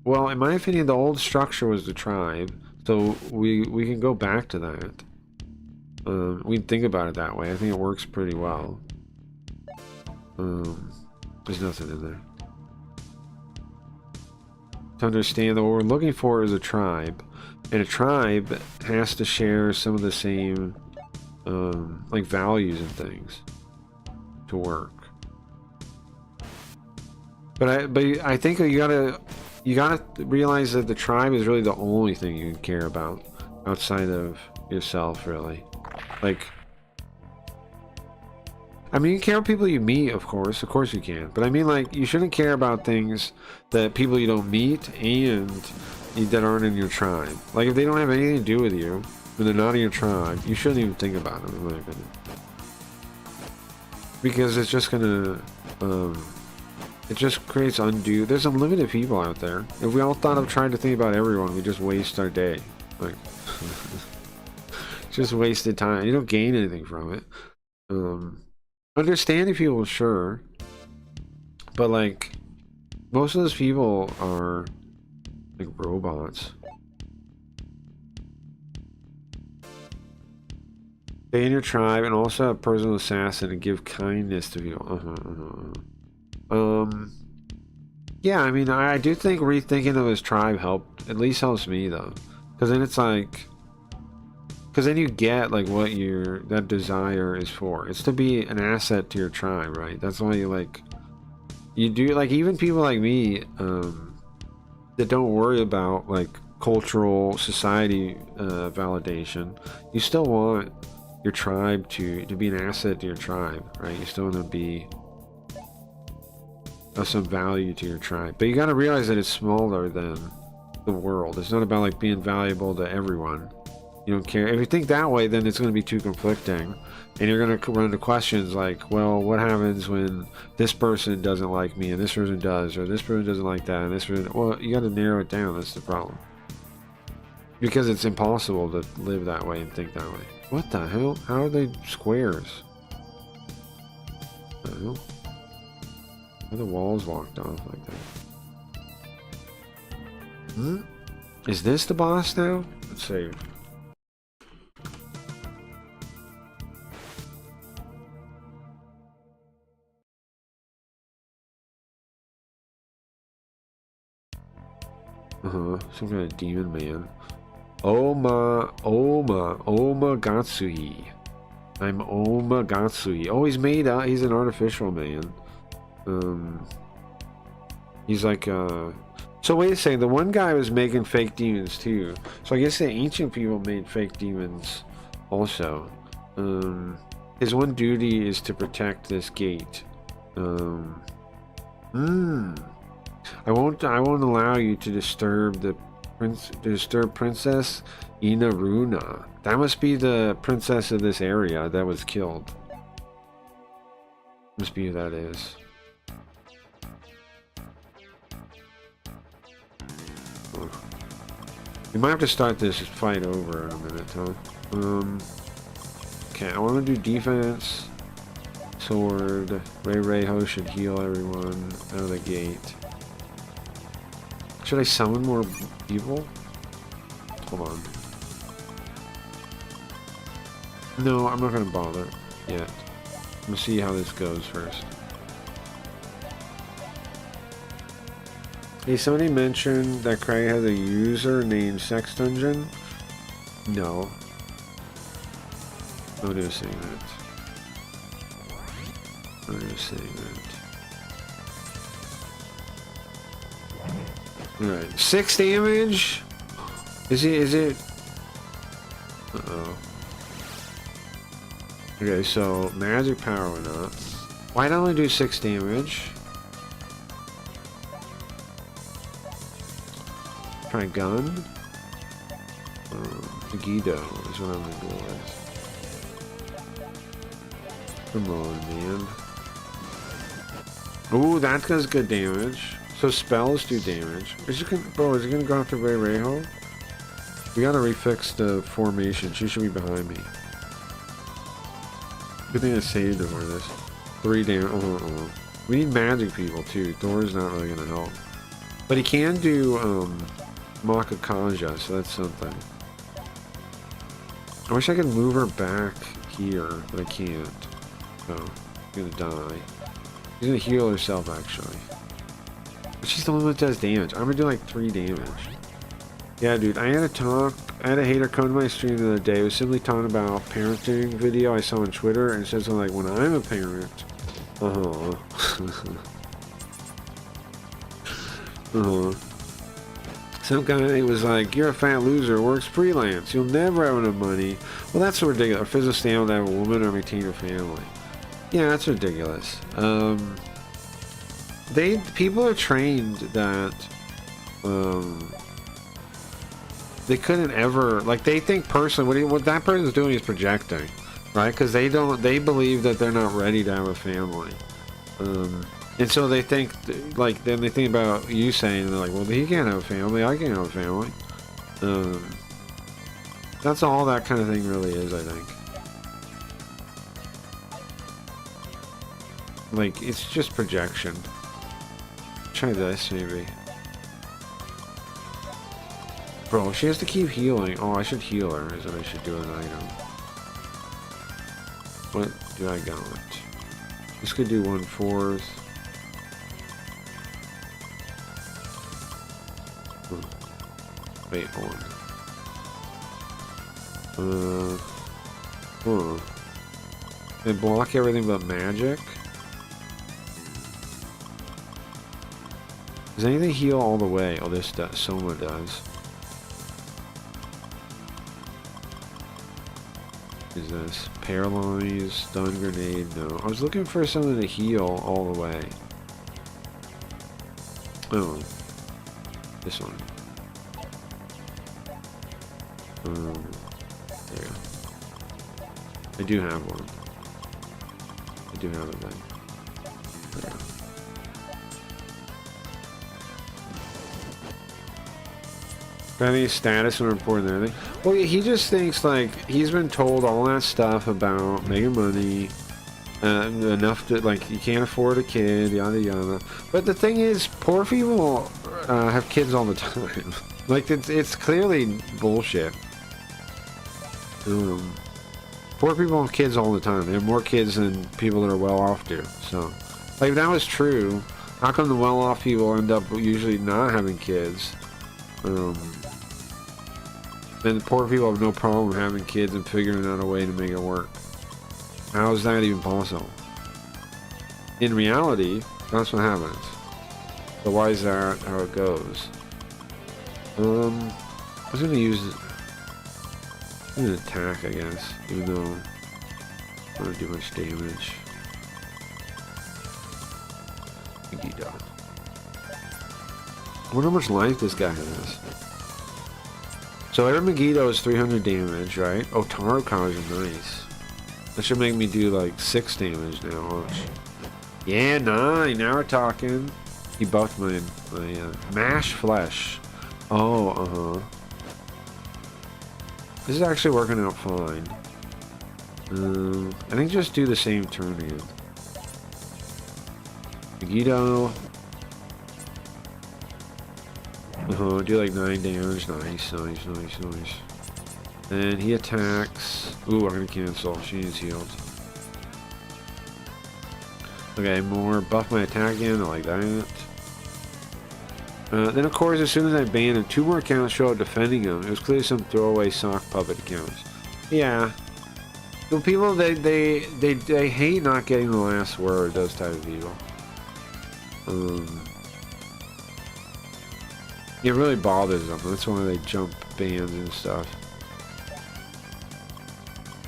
S2: Well, in my opinion, the old structure was the tribe, so we can go back to that. We can think about it that way. I think it works pretty well. There's nothing in there. To understand that what we're looking for is a tribe. And a tribe has to share some of the same like values and things to work. But I think you gotta realize that the tribe is really the only thing you can care about outside of yourself, really. Like, I mean, you care about people you meet, of course you can. But I mean, like, you shouldn't care about things that people you don't meet and that aren't in your tribe. Like, if they don't have anything to do with you, when they're not in your tribe, you shouldn't even think about them, in my opinion. Because it's just gonna, it just creates undue. There's unlimited people out there. If we all thought of trying to think about everyone, we just waste our day. Like, just wasted time. You don't gain anything from it. Understanding people, sure, but like most of those people are like robots. Stay in your tribe and also have personal assassin and give kindness to people. Yeah, I mean, I do think rethinking of his tribe helped. At least helps me though, because then it's like. Because then you get like what that desire is for. It's to be an asset to your tribe, right? That's why you do like even people like me that don't worry about like cultural society validation. You still want your tribe to be an asset to your tribe, right? You still want to be of some value to your tribe, but you got to realize that it's smaller than the world. It's not about like being valuable to everyone. You don't care. If you think that way, then it's going to be too conflicting. And you're going to run into questions like, well, what happens when this person doesn't like me and this person does, or this person doesn't like that and this person... Well, you got to narrow it down. That's the problem. Because it's impossible to live that way and think that way. What the hell? How are they squares? What the hell? Why are the walls locked off like that? Is this the boss now? Let's see. Some kind of demon man. Gatsui. I'm Oma Gatsui. Oh, he's made out. He's an artificial man. He's like, So wait a second. The one guy was making fake demons too. So I guess the ancient people made fake demons also. His one duty is to protect this gate. I won't allow you to disturb Princess Inaruna. That must be the princess of this area that was killed. Must be who that is. We might have to start this fight over in a minute, huh? Okay, I want to do defense. Sword. Ray Ho should heal everyone out of the gate. Should I summon more people? Hold on. No, I'm not gonna bother yet. I'm gonna see how this goes first. Hey, somebody mentioned that Craig has a user named Sex Dungeon? No. Nobody was saying that. Nobody was saying that. Alright, 6 damage? Is it? Uh-oh. Okay, so magic power went up. Why'd I only do 6 damage? Try gun? Guido is what I'm gonna go with. Come on, man. Ooh, that does good damage. So spells do damage. Is it gonna go after Ray Reho? We gotta refix the formation. She should be behind me. Good thing I saved her for this. 3 damage. Oh. We need magic people too. Thor's not really gonna help. But he can do Makakaja, so that's something. I wish I could move her back here, but I can't. Oh, she's gonna die. She's gonna heal herself actually. But she's the one that does damage. I'm gonna do like 3 damage. Yeah, dude, I had a hater come to my stream the other day. It was simply talking about parenting video I saw on Twitter, and it said something like, when I'm a parent. Some guy was like, you're a fat loser, works freelance, you'll never have enough money. Well, that's so ridiculous. Or physical stand to have a woman or maintain your family. Yeah, that's ridiculous. People are trained that they couldn't ever, like, they think personally what that person's doing is projecting, right? Because they believe that they're not ready to have a family, and so they think, like, then they think about you saying, they're like, well, he can't have a family, I can't have a family. That's all that kind of thing really is, I think. Like, it's just projection. Try this, maybe. Bro, she has to keep healing. Oh, I should heal her, is what I should do an item. What do I got? This could do 1/4. Wait, hold on. And block everything but magic? Does anything heal all the way? Oh, this does. Soma does. Is this paralyzed, stun grenade? No. I was looking for something to heal all the way. Oh, this one. There you go. I do have one. I do have a thing. There you go. Any status and report and everything. Well, he just thinks, like, he's been told all that stuff about making money, enough to, like, you can't afford a kid, yada yada. But the thing is, poor people have kids all the time. Like, it's clearly bullshit. Poor people have kids all the time. They have more kids than people that are well off do. So, like, if that was true, how come the well off people end up usually not having kids? And the poor people have no problem having kids and figuring out a way to make it work. How is that even possible? In reality, that's what happens. So why is that how it goes? I was gonna use an attack, I guess, even though I don't do much damage. Megiddo. I wonder how much life this guy has. So every Megiddo is 300 damage, right? Oh, Taro Kage is nice. That should make me do like 6 damage now, watch. Yeah, 9, now we're talking. He buffed my mash flesh. Oh, This is actually working out fine. I think just do the same turn again. Megiddo. Do like 9 damage. Nice. And he attacks. Ooh, I'm gonna cancel. She needs healed. Okay, more. Buff my attack again. I like that. Then, of course, as soon as I banned him, 2 more accounts show up defending him. It was clearly some throwaway sock puppet accounts. Yeah. The people, they hate not getting the last word, those type of people. It really bothers them. That's why they jump bans and stuff.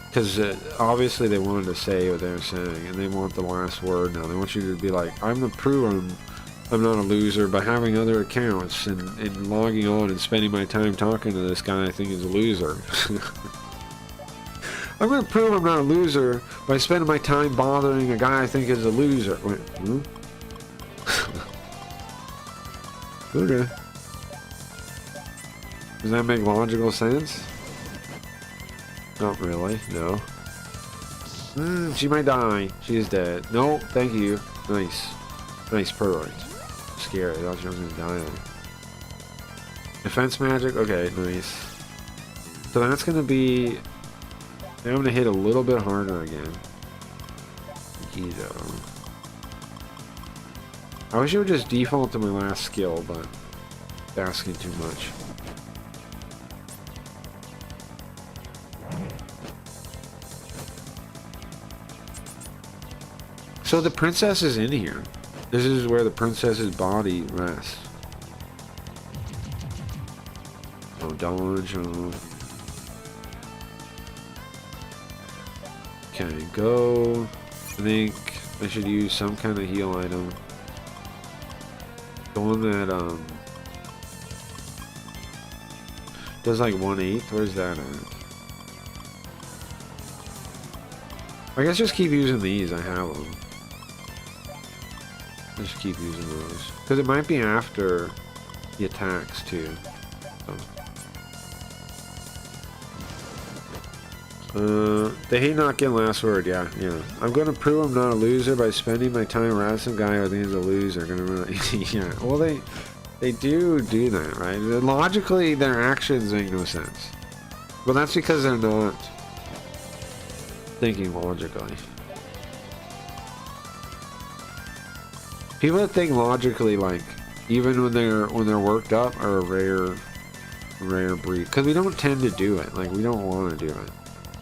S2: Because obviously they wanted to say what they're saying, and they want the last word now. They want you to be like, I'm the proof I'm not a loser by having other accounts and logging on and spending my time talking to this guy I think is a loser. I'm going to prove I'm not a loser by spending my time bothering a guy I think is a loser. Wait, Okay. Does that make logical sense? Not really, no. She might die. She is dead. No, thank you. Nice. Nice, perfect. Scary, I thought she was gonna die. Defense magic? Okay, nice. So that's gonna be... I'm gonna hit a little bit harder again. Megiddo. I wish it would just default to my last skill, but it's asking too much. So the princess is in here. This is where the princess's body rests. Oh, dodge. Okay, go. I think I should use some kind of heal item. The one that does like 1/8. Where's that at? I guess just keep using these. I have them. Just keep using those because it might be after the attacks too. They hate not getting last word. Yeah. I'm gonna prove I'm not a loser by spending my time around some guy who I think is a loser. Gonna really, yeah. Well, they do that, right? Logically, their actions make no sense. Well, that's because they're not thinking logically. People that think logically, like even when they're worked up, are a rare breed. Because we don't tend to do it. Like we don't want to do it.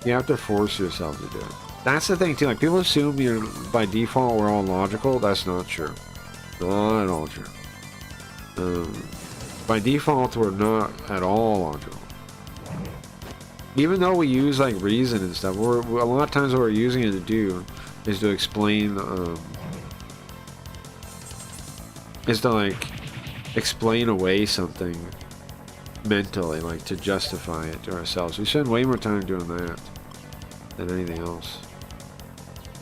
S2: You have to force yourself to do it. That's the thing too. Like people assume you're by default we're all logical. That's not true. Not at all true. By default we're not at all logical. Even though we use like reason and stuff, we're a lot of times what we're using it to do is to explain. Is to like explain away something mentally, like to justify it to ourselves. We spend way more time doing that than anything else.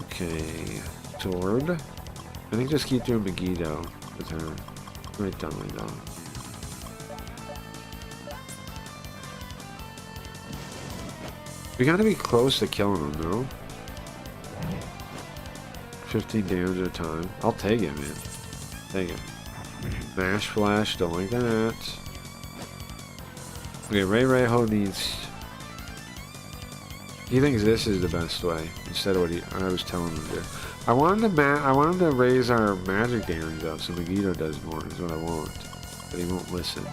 S2: Okay, sword. I think just keep doing Megiddo with her. Right down like that. We gotta be close to killing him, no? 15 damage at a time. I'll take it, man. Take it. Mash flash, don't like that. Okay, Ray Ho needs. He thinks this is the best way instead of what I was telling him to do. I wanted to raise our magic damage up so Megiddo does more. Is what I want, but he won't listen.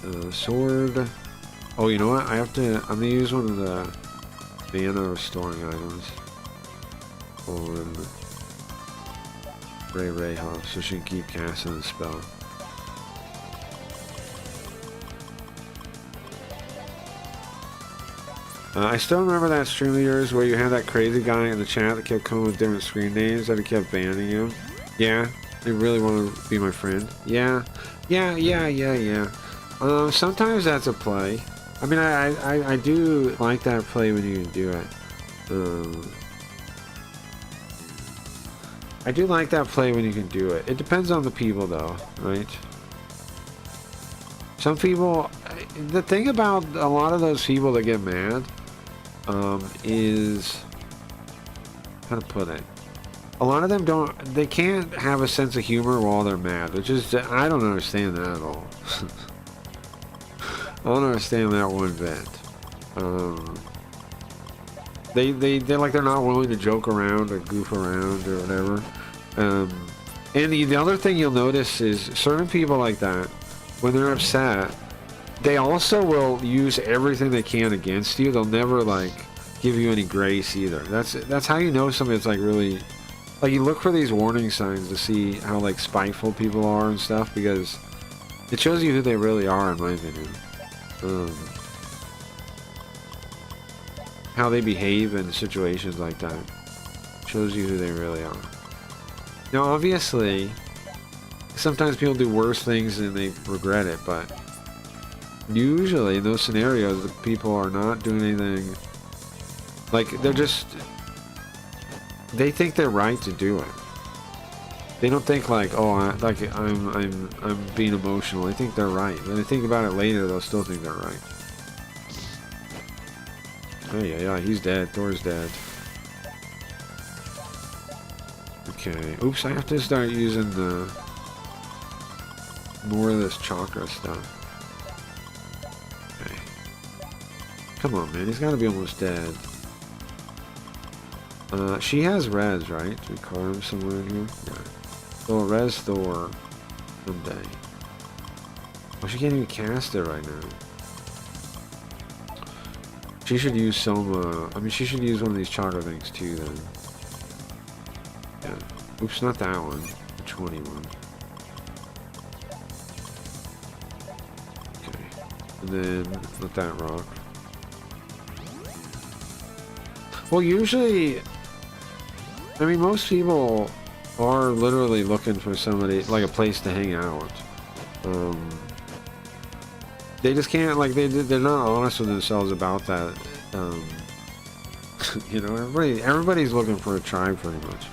S2: So, sword. Oh, you know what? I'm gonna use one of the mana restoring items on Ray Ho, so she can keep casting the spell. I still remember that stream of yours where you had that crazy guy in the chat that kept coming with different screen names that he kept banning you. Yeah, they really want to be my friend. Yeah. Sometimes that's a play. I mean, I do like that play when you can do it. I do like that play when you can do it. It depends on the people though, right? Some people, the thing about a lot of those people that get mad, is, how to put it? A lot of them they can't have a sense of humor while they're mad, which is, I don't understand that at all. I don't understand that one bit. They're like they're not willing to joke around or goof around or whatever. And the other thing you'll notice is certain people like that, when they're upset, they also will use everything they can against you. They'll never like give you any grace either. That's how you know somebody's like really, like you look for these warning signs to see how like spiteful people are and stuff, because it shows you who they really are, in my opinion. How they behave in situations like that shows you who they really are. Now obviously sometimes people do worse things and they regret it, but usually in those scenarios the people are not doing anything, like they think they're right to do it. They don't think like, oh, I'm being emotional. They think they're right. When they think about it later, they'll still think they're right. Oh yeah, he's dead. Thor's dead. Okay. Oops, I have to start using the more of this chakra stuff. Okay. Come on, man. He's got to be almost dead. She has res, right? Do we carve somewhere in here? Yeah. So res Thor someday. Oh, she can't even cast it right now. She should use some, I mean, she should use one of these chakra things too, then. Yeah. Oops, not that one. The 20 one. Okay. And then let that rock. Well, usually, I mean, most people are literally looking for somebody, like a place to hang out. They just can't, like, they're not honest with themselves about that. You know, everybody's looking for a tribe pretty much.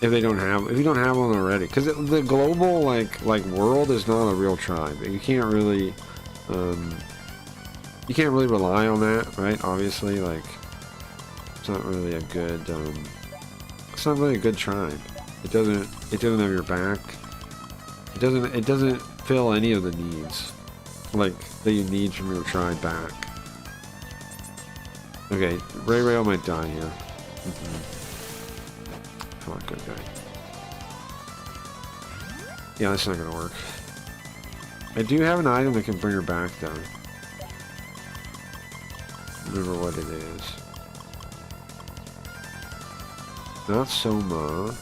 S2: If you don't have one already, because the global like world is not a real tribe. You can't really rely on that, right? Obviously, like, it's not really a good it's not really a good tribe. It doesn't have your back. It doesn't fill any of the needs like that you need from your tribe back. Okay, Ray might die here. Come on, good guy. Yeah, that's not gonna work. I do have an item that can bring her back though. Remember what it is. Not Soma.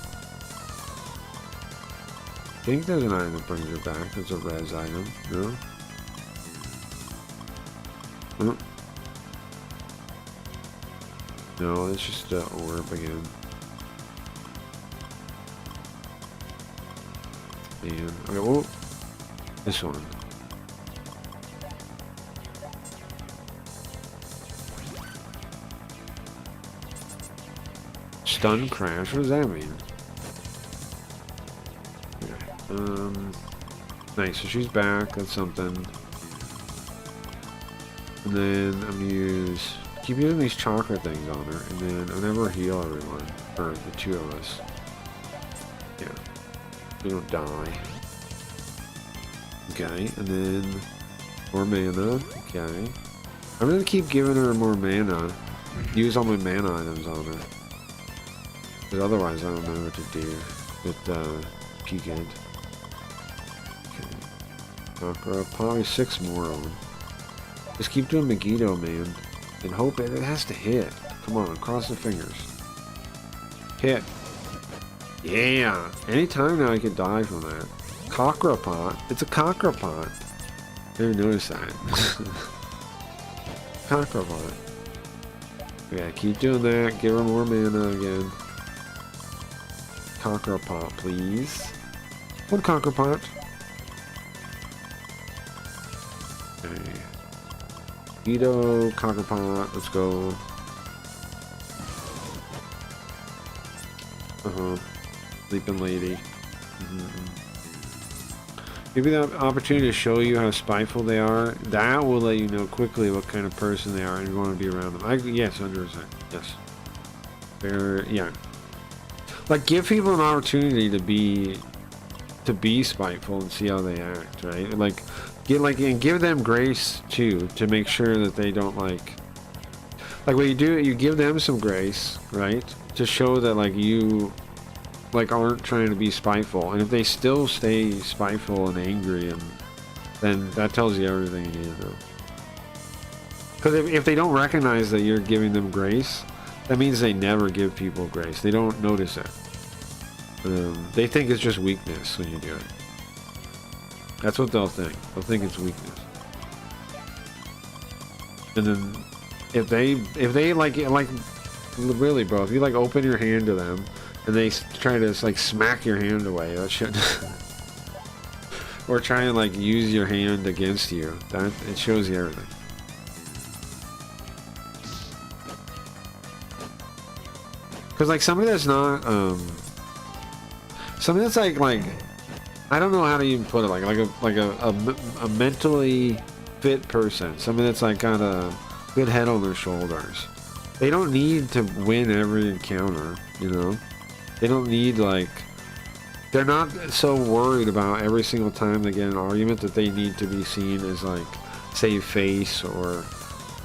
S2: I think there's an item that brings her back. There's a res item. No? Oh. No, it's just an orb again. And okay, whoa. This one. Stun crash? What does that mean? Okay. Nice, so she's back, that's something. And then I'm gonna keep using these chakra things on her, and then I'll never heal everyone. Or the two of us. Yeah. We don't die. Okay, and then more mana. Okay. I'm gonna keep giving her more mana. Use all my mana items on her. Because otherwise I don't know what to do with Pighead. Okay. Chakra, probably 6 more of them. Just keep doing Megiddo, man. And hope it has to hit. Come on, cross the fingers. Hit. Yeah! Anytime now I could die from that. Cockra pot. It's a cockra pot. Never noticed that. Cockra pot. Okay, keep doing that. Give her more mana again. Cockra pot, please. One cockra pot. Okay. Guido, cockra pot. Let's go. Sleeping lady. Maybe the opportunity to show you how spiteful they are, that will let you know quickly what kind of person they are and you want to be around them. Yes, 100%. Yes. Yeah. Like, give people an opportunity to be spiteful and see how they act, right? And give them grace too, to make sure that they don't like what you do, you give them some grace, right? To show that you aren't trying to be spiteful, and if they still stay spiteful and angry, and then that tells you everything you need to know. Because if they don't recognize that you're giving them grace, that means they never give people grace. They don't notice it. They think it's just weakness when you do it. That's what they'll think. They'll think it's weakness. And then if they really, bro, if you open your hand to them and they try to smack your hand away, that shit, or try and use your hand against you, that it shows you everything. Because somebody that's not somebody that's I don't know how to even put it, a mentally fit person, somebody that's got a good head on their shoulders. They don't need to win every encounter, you know. They don't need they're not so worried about every single time they get an argument that they need to be seen as save face or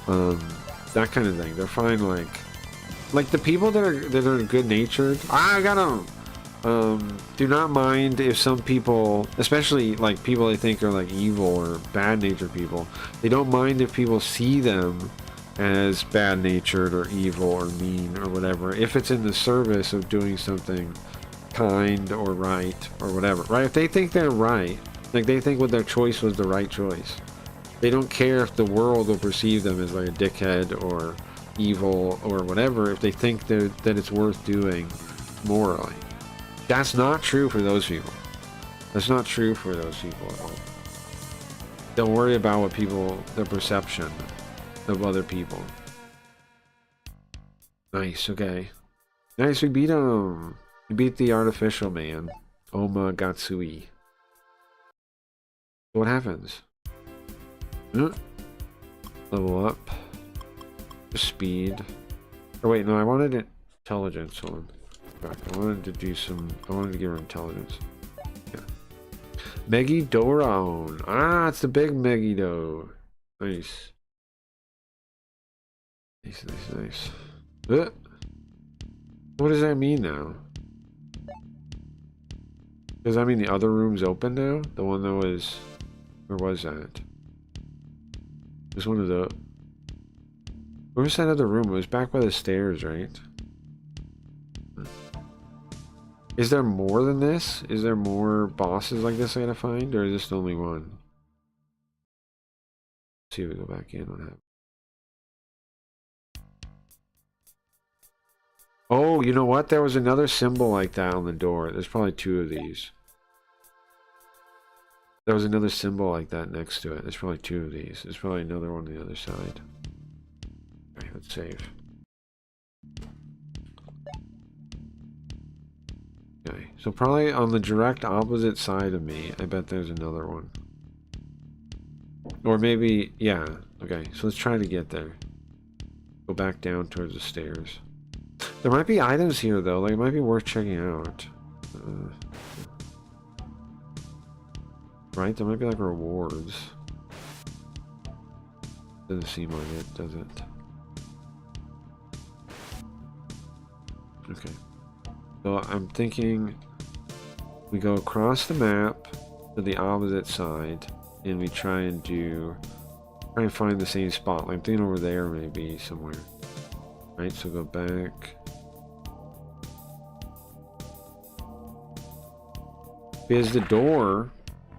S2: that kind of thing. They're fine the people that are good natured. I got them. Do not mind if some people, especially people they think are evil or bad natured people, they don't mind if people see them as bad natured or evil or mean or whatever, if it's in the service of doing something kind or right or whatever, right? If they think they're right, they think what their choice was the right choice, they don't care if the world will perceive them as a dickhead or evil or whatever if they think that it's worth doing morally. That's not true for those people. That's not true for those people at all. Don't worry about what people, their perception of other people. Nice, okay. Nice, we beat him. We beat the artificial man. Oma Gatsui. What happens? Level up. Speed. Oh wait, no, I wanted intelligence. Hold on. Back. I wanted to do some. I wanted to give her intelligence. Yeah. Megidoron. Ah, it's the big Megido. Nice. Nice, nice, nice. What does that mean now? Does that mean the other room's open now? The one that was... Where was that? It was one of the... Where was that other room? It was back by the stairs, right? Is there more than this? Is there more bosses like this I gotta find? Or is this the only one? Let's see if we go back in. What happened? Oh, you know what? There was another symbol like that on the door. There's probably two of these. There was another symbol like that next to it. There's probably two of these. There's probably another one on the other side. Okay, let's save. Okay, so probably on the direct opposite side of me, I bet there's another one. Or maybe, yeah. Okay, so let's try to get there. Go back down towards the stairs. There might be items here though, like it might be worth checking out. Right? There might be like rewards. Doesn't seem like it, does it? Okay. So I'm thinking we go across the map to the opposite side and we try and find the same spot. Like I'm thinking over there maybe somewhere. Right, so go back. Because the door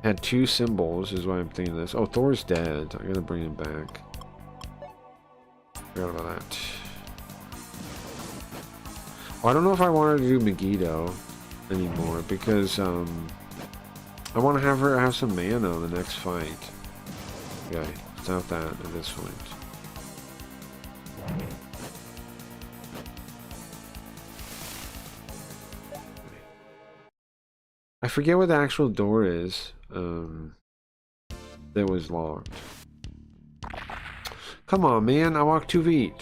S2: had two symbols, is why I'm thinking this. Oh, Thor's dead. I gotta bring him back. Forgot about that. Oh, I don't know if I wanted to do Megiddo anymore because I want to have her have some mana on the next fight. Okay, without that at this point. I forget what the actual door is that was locked. Come on, man. I walked 2 feet.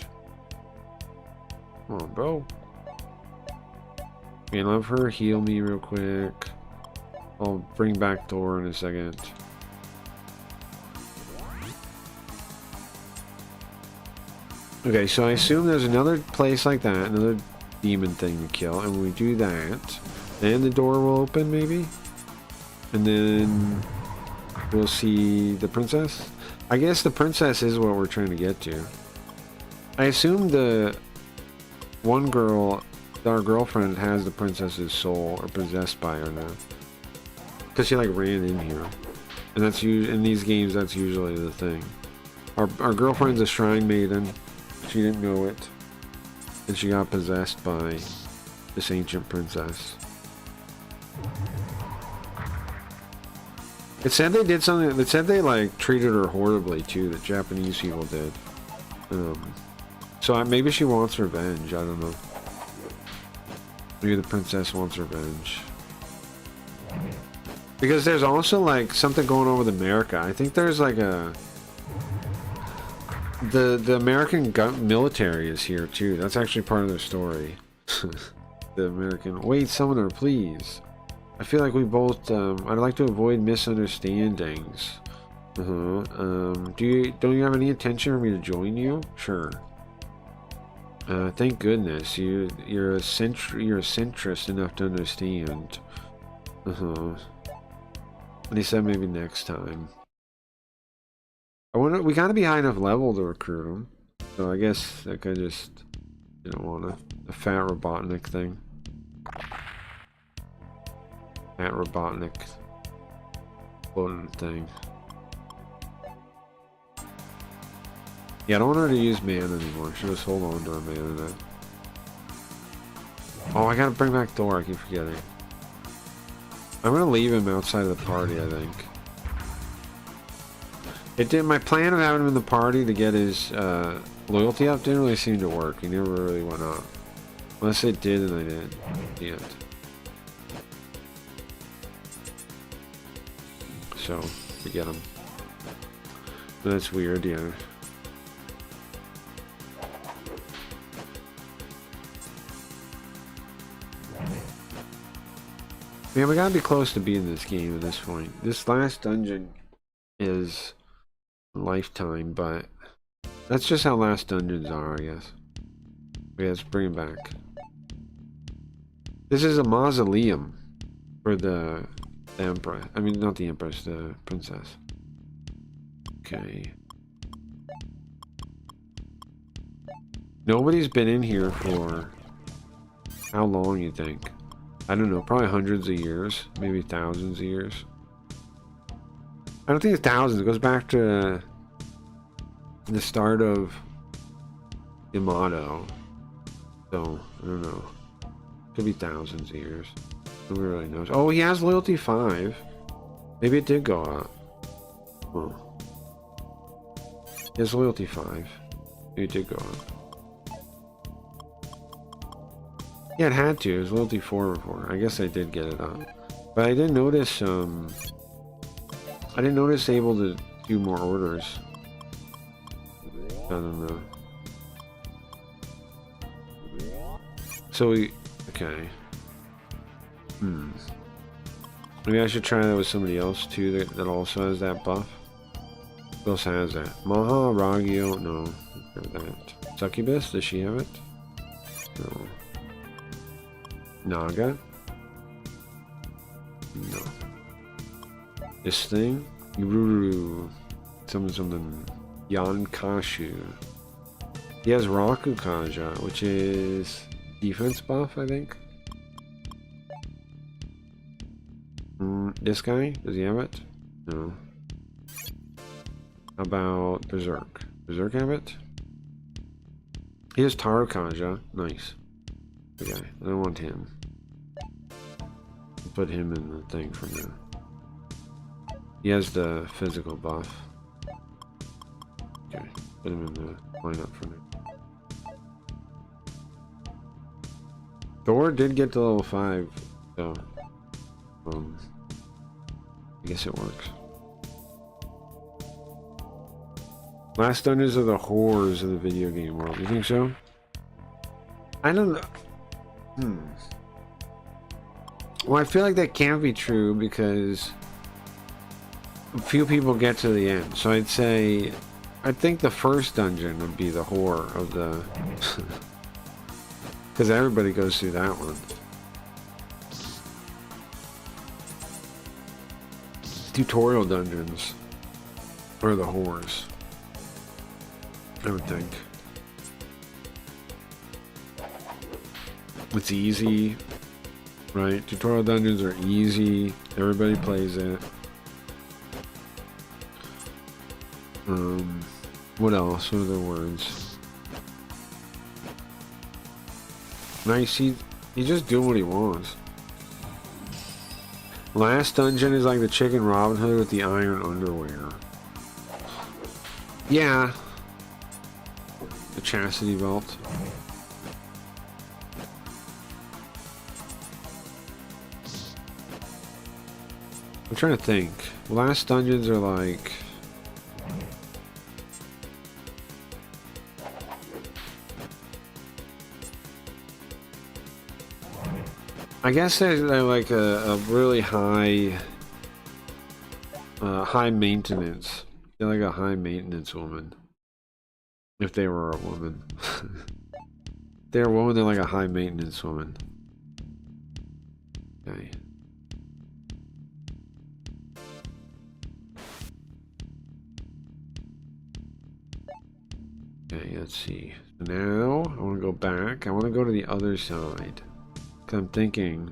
S2: Come on, bro. Okay, let her heal me real quick. I'll bring back Thor in a second. Okay, so I assume there's another place like that, another demon thing to kill, and when we do that, then the door will open, maybe? And then we'll see the princess? I guess the princess is what we're trying to get to. I assume the one girl, our girlfriend, has the princess's soul, or possessed by her now. Because she like ran in here. And that's in these games, that's usually the thing. Our girlfriend's a shrine maiden. She didn't know it. And she got possessed by this ancient princess. It said they did something. It said they like treated her horribly too. The Japanese people did. So maybe she wants revenge. I don't know. Maybe the princess wants revenge. Because there's also like something going on with America. I think there's like a the American military is here too. That's actually part of their story. The American. Wait, summoner, please. I feel like we both. I'd like to avoid misunderstandings. Don't you have any intention for me to join you? Sure. Thank goodness you're a centrist enough to understand. And he said maybe next time. We gotta be high enough level to recruit him. So I guess I could just want a fat Robotnik thing. Fat Robotnik floating thing. Yeah, I don't want her to use mana anymore. She'll just hold on to her mana then. Oh, I gotta bring back Thor. I keep forgetting. I'm gonna leave him outside of the party, I think. It did. My plan of having him in the party to get his loyalty up didn't really seem to work. He never really went up. Unless it did and I didn't see it. So, forget him. That's weird, yeah. Man, we gotta be close to beating this game at this point. This last dungeon is a lifetime, but that's just how last dungeons are, I guess. Okay, let's bring it back. This is a mausoleum for the Empress. I mean, not the Empress, the Princess. Okay. Nobody's been in here for how long, you think? I don't know, probably hundreds of years, maybe thousands of years. I don't think it's thousands. It goes back to the start of Yamato. So, I don't know. Could be thousands of years. Nobody really knows. Oh, he has loyalty 5. Maybe it did go up. Huh. He has loyalty 5. Maybe it did go up. Yeah, it had to. It was loyalty 4 before. I guess I did get it up. But I didn't notice, I didn't notice able to do more orders. I don't know. So we... Okay. Maybe I should try that with somebody else too that also has that buff. Who else has that? Maha, Ragio, no. That. Succubus, does she have it? No. Naga? No. This thing? Yururu. Something. Yankashu. He has Rakukaja, which is defense buff, I think. This guy? Does he have it? No. How about Berserk? Berserk have it? He has Tarukaja. Nice. Okay, I don't want him. I'll put him in the thing for now. He has the physical buff. Okay, put him in the lineup for now. Thor did get to level 5, so I guess it works. Last dungeons are the horrors of the video game world. You think so? I don't know. Well, I feel like that can't be true because few people get to the end. So I'd say, I think the first dungeon would be the horror of the... Because everybody goes through that one. Tutorial dungeons are the horrors, I would think. It's easy, right? Tutorial dungeons are easy. Everybody plays it. What else? What other words? Nice. He just doing what he wants. Last dungeon is like the Chicken Robin Hood with the iron underwear. Yeah. The chastity belt. I'm trying to think. Last dungeons are like... I guess they're like a really high maintenance. They're like a high maintenance woman. If they were a woman. If they're a woman, they're like a high maintenance woman. Okay. Okay, let's see. So now I want to go back. I want to go to the other side. Because I'm thinking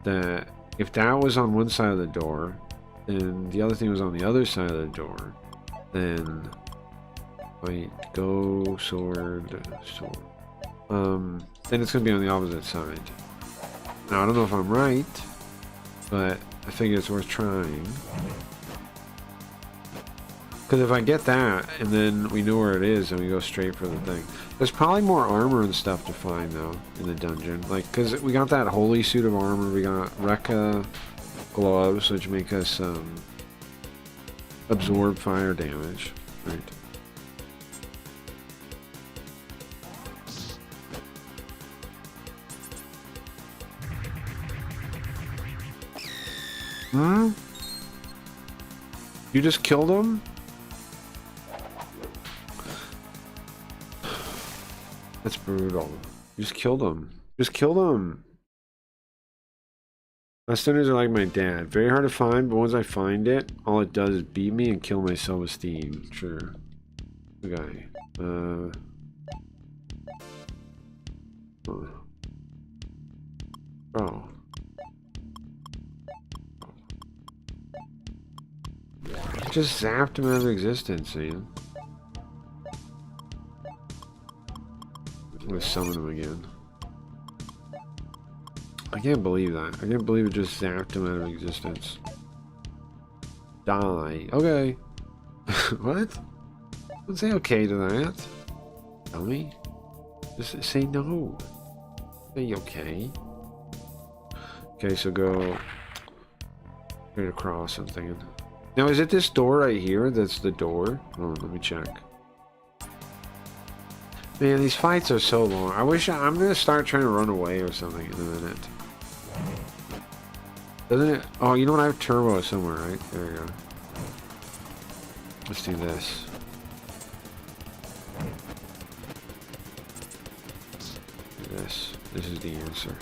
S2: that if that was on one side of the door, then the other thing was on the other side of the door, then Wait, go, sword, sword. Then it's gonna be on the opposite side. Now I don't know if I'm right, but I figure it's worth trying. Because if I get that, and then we know where it is, and we go straight for the thing. There's probably more armor and stuff to find, though, in the dungeon. Like, because we got that holy suit of armor, we got Rekka gloves, which make us, absorb fire damage, right? Hmm? You just killed him? That's brutal. You just killed him. Just killed him. Westerners are like my dad. Very hard to find, but once I find it, all it does is beat me and kill my self-esteem. Sure. Okay. Oh. Just zapped him out of existence, man. I'm gonna summon him again. I can't believe that. I can't believe it just zapped him out of existence. Die. Okay. What? Don't say okay to that. Dummy. Just say no. Say okay. Okay, so go straight across, I'm thinking. Now, is it this door right here that's the door? Oh, let me check. Man, these fights are so long. I wish I'm gonna start trying to run away or something in a minute. Doesn't it? Oh, you know what? I have turbo somewhere, right? There we go. Let's do this. Do this. This is the answer.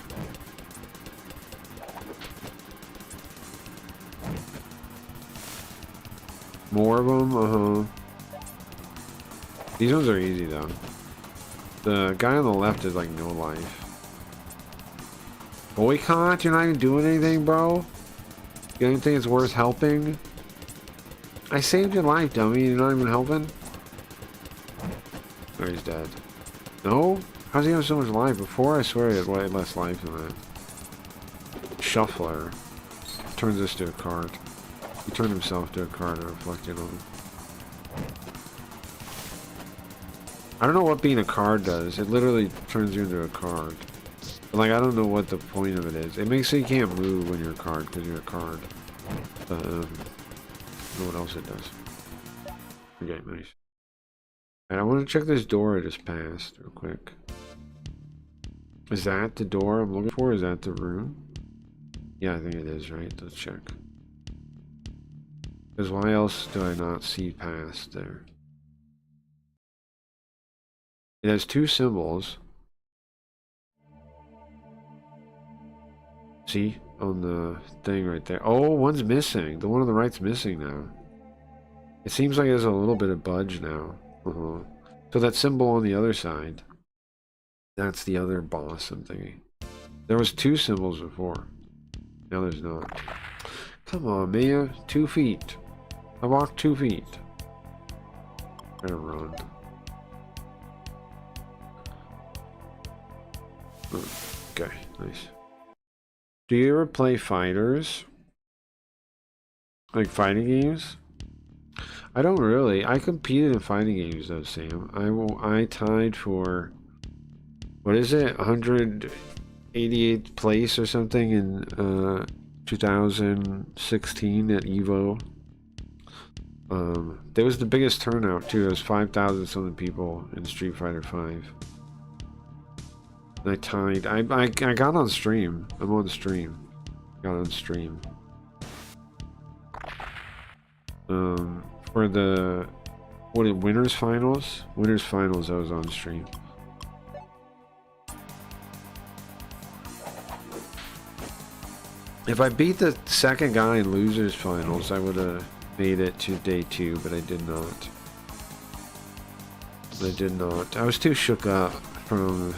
S2: More of them? These ones are easy, though. The guy on the left is like no life. Boycott? You're not even doing anything, bro? You don't think it's worth helping? I saved your life, dummy. You're not even helping? Oh, he's dead. No? How's he have so much life? Before, I swear he had way less life than that. Shuffler. Turns this to a card. He turned himself to a card and reflected on him. I don't know what being a card does. It literally turns you into a card. But, like, I don't know what the point of it is. It makes it you can't move when you're a card because you're a card. But, I don't know what else it does. Okay, nice. And I want to check this door I just passed real quick. Is that the door I'm looking for? Is that the room? Yeah, I think it is, right? Let's check. Because why else do I not see past there? It has two symbols. See? On the thing right there. Oh, one's missing. The one on the right's missing now. It seems like there's a little bit of budge now. So that symbol on the other side. That's the other boss I'm thinking. There was two symbols before. Now there's not. Come on, Mia. 2 feet. I walked 2 feet. Try to run. Okay, nice. Do you ever play fighters? Like fighting games? I don't really. I competed in fighting games though, Sam. I tied for, what is it? 188th place or something in 2016 at EVO. There was the biggest turnout too. There was 5,000 something people in Street Fighter 5. And I tied. I got on stream. I'm on stream. Got on stream. For the winners finals? Winners finals I was on stream. If I beat the second guy in losers finals, I would have made it to day 2, but I did not. I was too shook up from...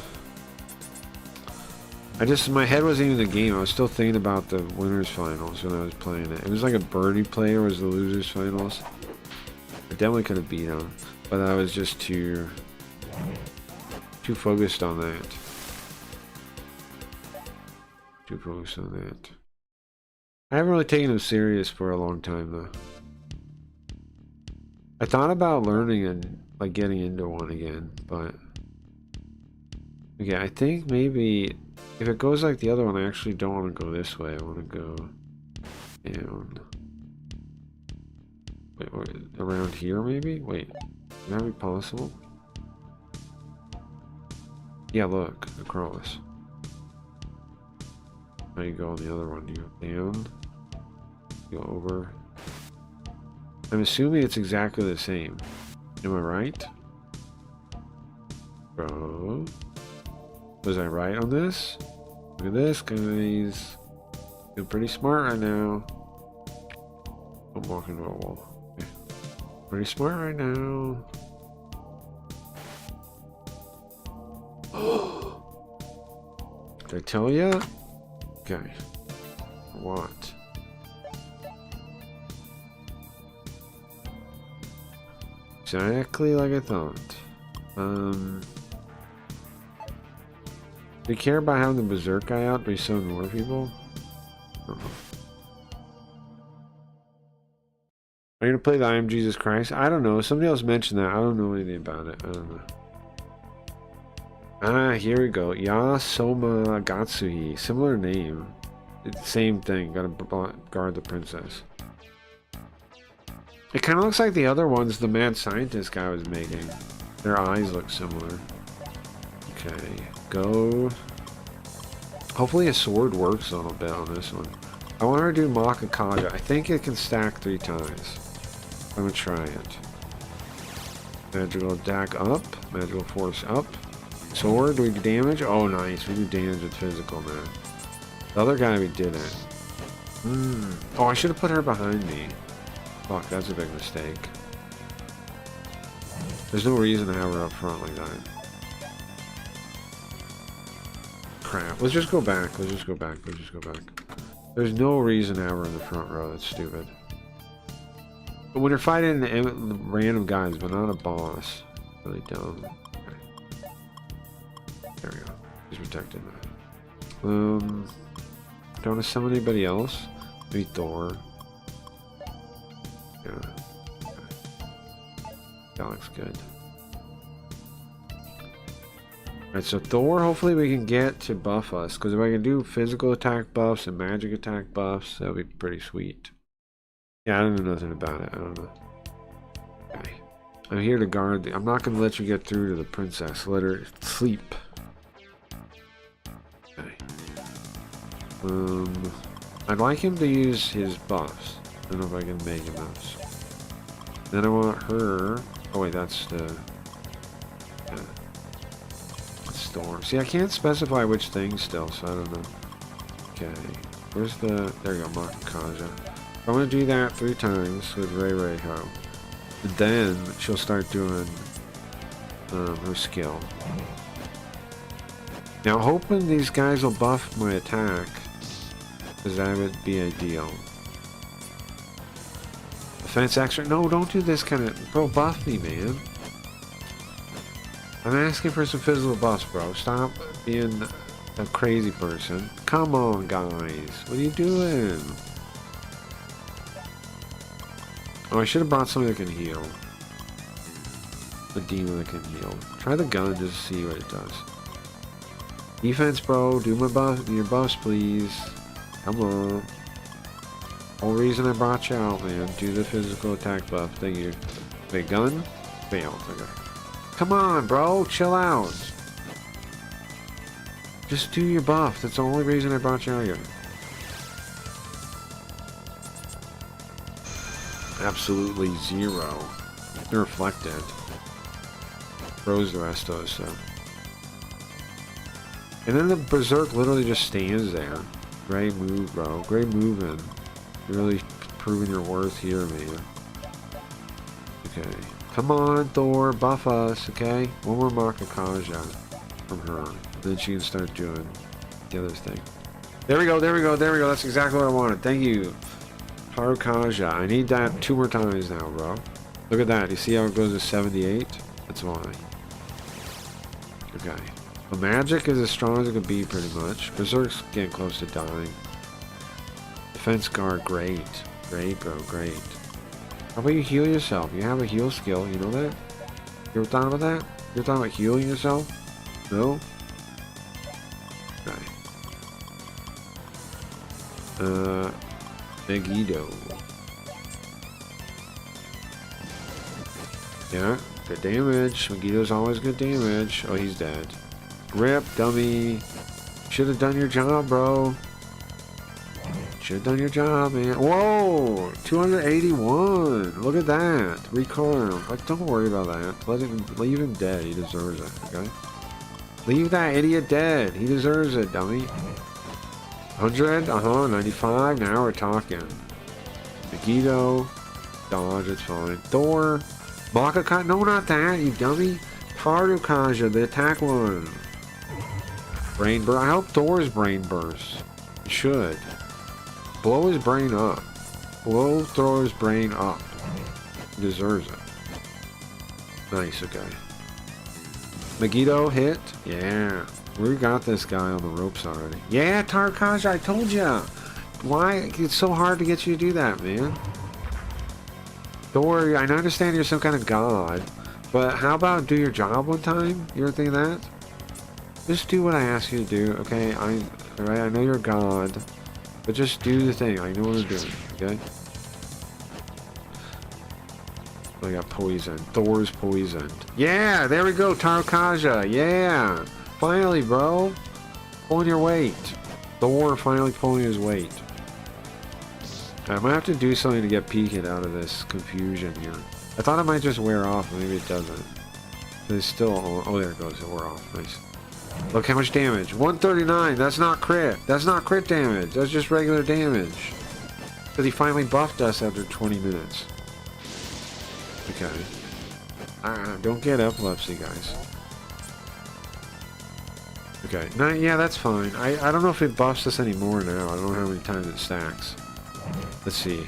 S2: my head wasn't even in the game. I was still thinking about the winners finals when I was playing it. It was like a birdie player was the losers finals. I definitely could have beat him, but I was just too focused on that. Too focused on that. I haven't really taken him serious for a long time though. I thought about learning and like getting into one again, but okay, I think maybe if it goes like the other one, I actually don't want to go this way. I want to go down. Wait, around here maybe? Wait, would that be possible? Yeah, look, across. How you go on the other one? You go down, you go over. I'm assuming it's exactly the same. Am I right? Bro. Was I right on this? Look at this, guys. Feel pretty smart right now. I'm walking to a wall. Okay. Pretty smart right now. Did I tell ya? Okay. What? Exactly like I thought. Do you care about having the berserk guy out, but he's so more people? Are you gonna play the I Am Jesus Christ? I don't know. Somebody else mentioned that. I don't know anything about it. I don't know. Ah, here we go. Yasoma Gatsuhi. Similar name. It's the same thing. Gotta guard the princess. It kind of looks like the other ones the mad scientist guy was making. Their eyes look similar. Okay, go. Hopefully a sword works a little bit on this one. I want her to do Makakaja. I think it can stack 3 times. I'm gonna try it. Magical attack up. Magical force up. Sword, do we do damage? Oh, nice. We do damage with physical, man. The other guy we didn't. Oh, I should have put her behind me. Fuck, that's a big mistake. There's no reason to have her up front like that. Crap. Let's just go back. Let's just go back. Let's just go back. There's no reason to have her in the front row. That's stupid. But when you're fighting random guys, but not a boss, really dumb. Okay. There we go. He's protected now. Don't want to summon anybody else. Maybe Thor. Yeah. Okay. That looks good. Alright, so Thor, hopefully we can get to buff us. Because if I can do physical attack buffs and magic attack buffs, that would be pretty sweet. Yeah, I don't know nothing about it. I don't know. Okay. I'm here to guard I'm not going to let you get through to the princess. Let her sleep. Okay. I'd like him to use his buffs. I don't know if I can make him those. Then I want her. Oh wait, that's the storm. See, I can't specify which thing still, so I don't know. Okay, where's the? There you go, Makakaja. I'm gonna do that 3 times with Ray Ho. And then she'll start doing her skill. Now, hoping these guys will buff my attack, because that would be ideal. Defense extra? No, don't do this kind of... Bro, buff me, man. I'm asking for some physical buffs, bro. Stop being a crazy person. Come on, guys. What are you doing? Oh, I should have brought something that can heal. A demon that can heal. Try the gun just to see what it does. Defense, bro. Do my buff. Do your buffs, please. Come on. Whole reason I brought you out, man. Do the physical attack buff. Thank you. Wait, gun? Failed. Okay. Come on, bro. Chill out. Just do your buff. That's the only reason I brought you out here. Absolutely 0. They're reflected. Froze the rest of us, so. And then the Berserk literally just stands there. Great move, bro. Great moving. You're really proving your worth here, man. Okay. Come on, Thor. Buff us, okay? One more Makakaja from her. And then she can start doing the other thing. There we go, there we go, there we go. That's exactly what I wanted. Thank you. Harukaja. I need that 2 more times now, bro. Look at that. You see how it goes to 78? That's why. Okay. Well, magic is as strong as it could be, pretty much. Berserk's getting close to dying. Defense guard, great. Great, bro, great. How about you heal yourself? You have a heal skill, you know that? You ever thought about that? You ever thought about healing yourself? No? Okay. Megiddo. Yeah, good damage. Megiddo's always good damage. Oh, he's dead. Rip, dummy. Should have done your job, bro. Should have done your job, man. Whoa! 281. Look at that. Recall. Like, don't worry about that. Leave him dead. He deserves it, okay? Leave that idiot dead. He deserves it, dummy. 100? 95. Now we're talking. Megiddo. Dodge, it's fine. Thor. Bakaka. No, not that, you dummy. Parukaja, the attack one. Brain burst. I hope Thor's brain bursts. It should. Blow his brain up. Blow Thor's brain up. He deserves it. Nice, okay. Megiddo hit? Yeah. We got this guy on the ropes already. Yeah, Tarkaja, I told ya. Why? It's so hard to get you to do that, man. Thor, I understand you're some kind of god, but how about do your job one time? You ever think of that? Just do what I ask you to do, okay? Alright, I know you're a god, but just do the thing. I know what I'm doing, okay? Oh, I got poisoned. Thor's poisoned. Yeah, there we go, Tarkaja. Yeah, finally, bro. Pulling your weight. Thor finally pulling his weight. I might have to do something to get Peekit out of this confusion here. I thought it might just wear off, but maybe it doesn't. But it's still on. Oh, there it goes. It wore off. Nice. Look how much damage. 139. That's not crit. That's not crit damage. That's just regular damage. Because he finally buffed us after 20 minutes. Okay. Don't get epilepsy, guys. Okay. Now, yeah, that's fine. I don't know if it buffs us anymore now. I don't know how many times it stacks. Let's see.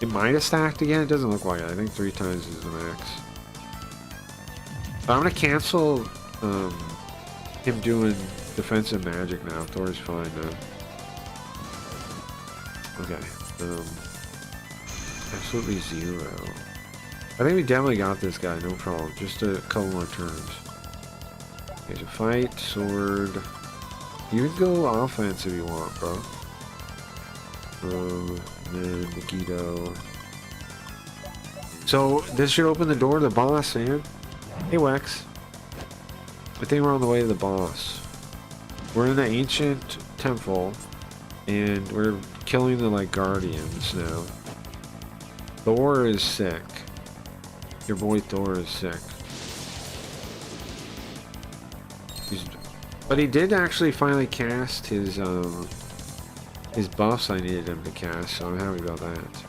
S2: It might have stacked again. It doesn't look like it. I think 3 times is the max. But I'm gonna cancel him doing defensive magic now. Thor's fine now. Okay. Absolutely 0. I think we definitely got this guy. No problem. Just a couple more turns. Okay, so fight, sword. You can go offense if you want, bro. And then Megiddo. So this should open the door to the boss, man. Hey, Wex. I think we're on the way to the boss. We're in the ancient temple, and we're killing the like guardians now. Thor is sick. Your boy Thor is sick. But he did actually finally cast his buffs I needed him to cast, so I'm happy about that.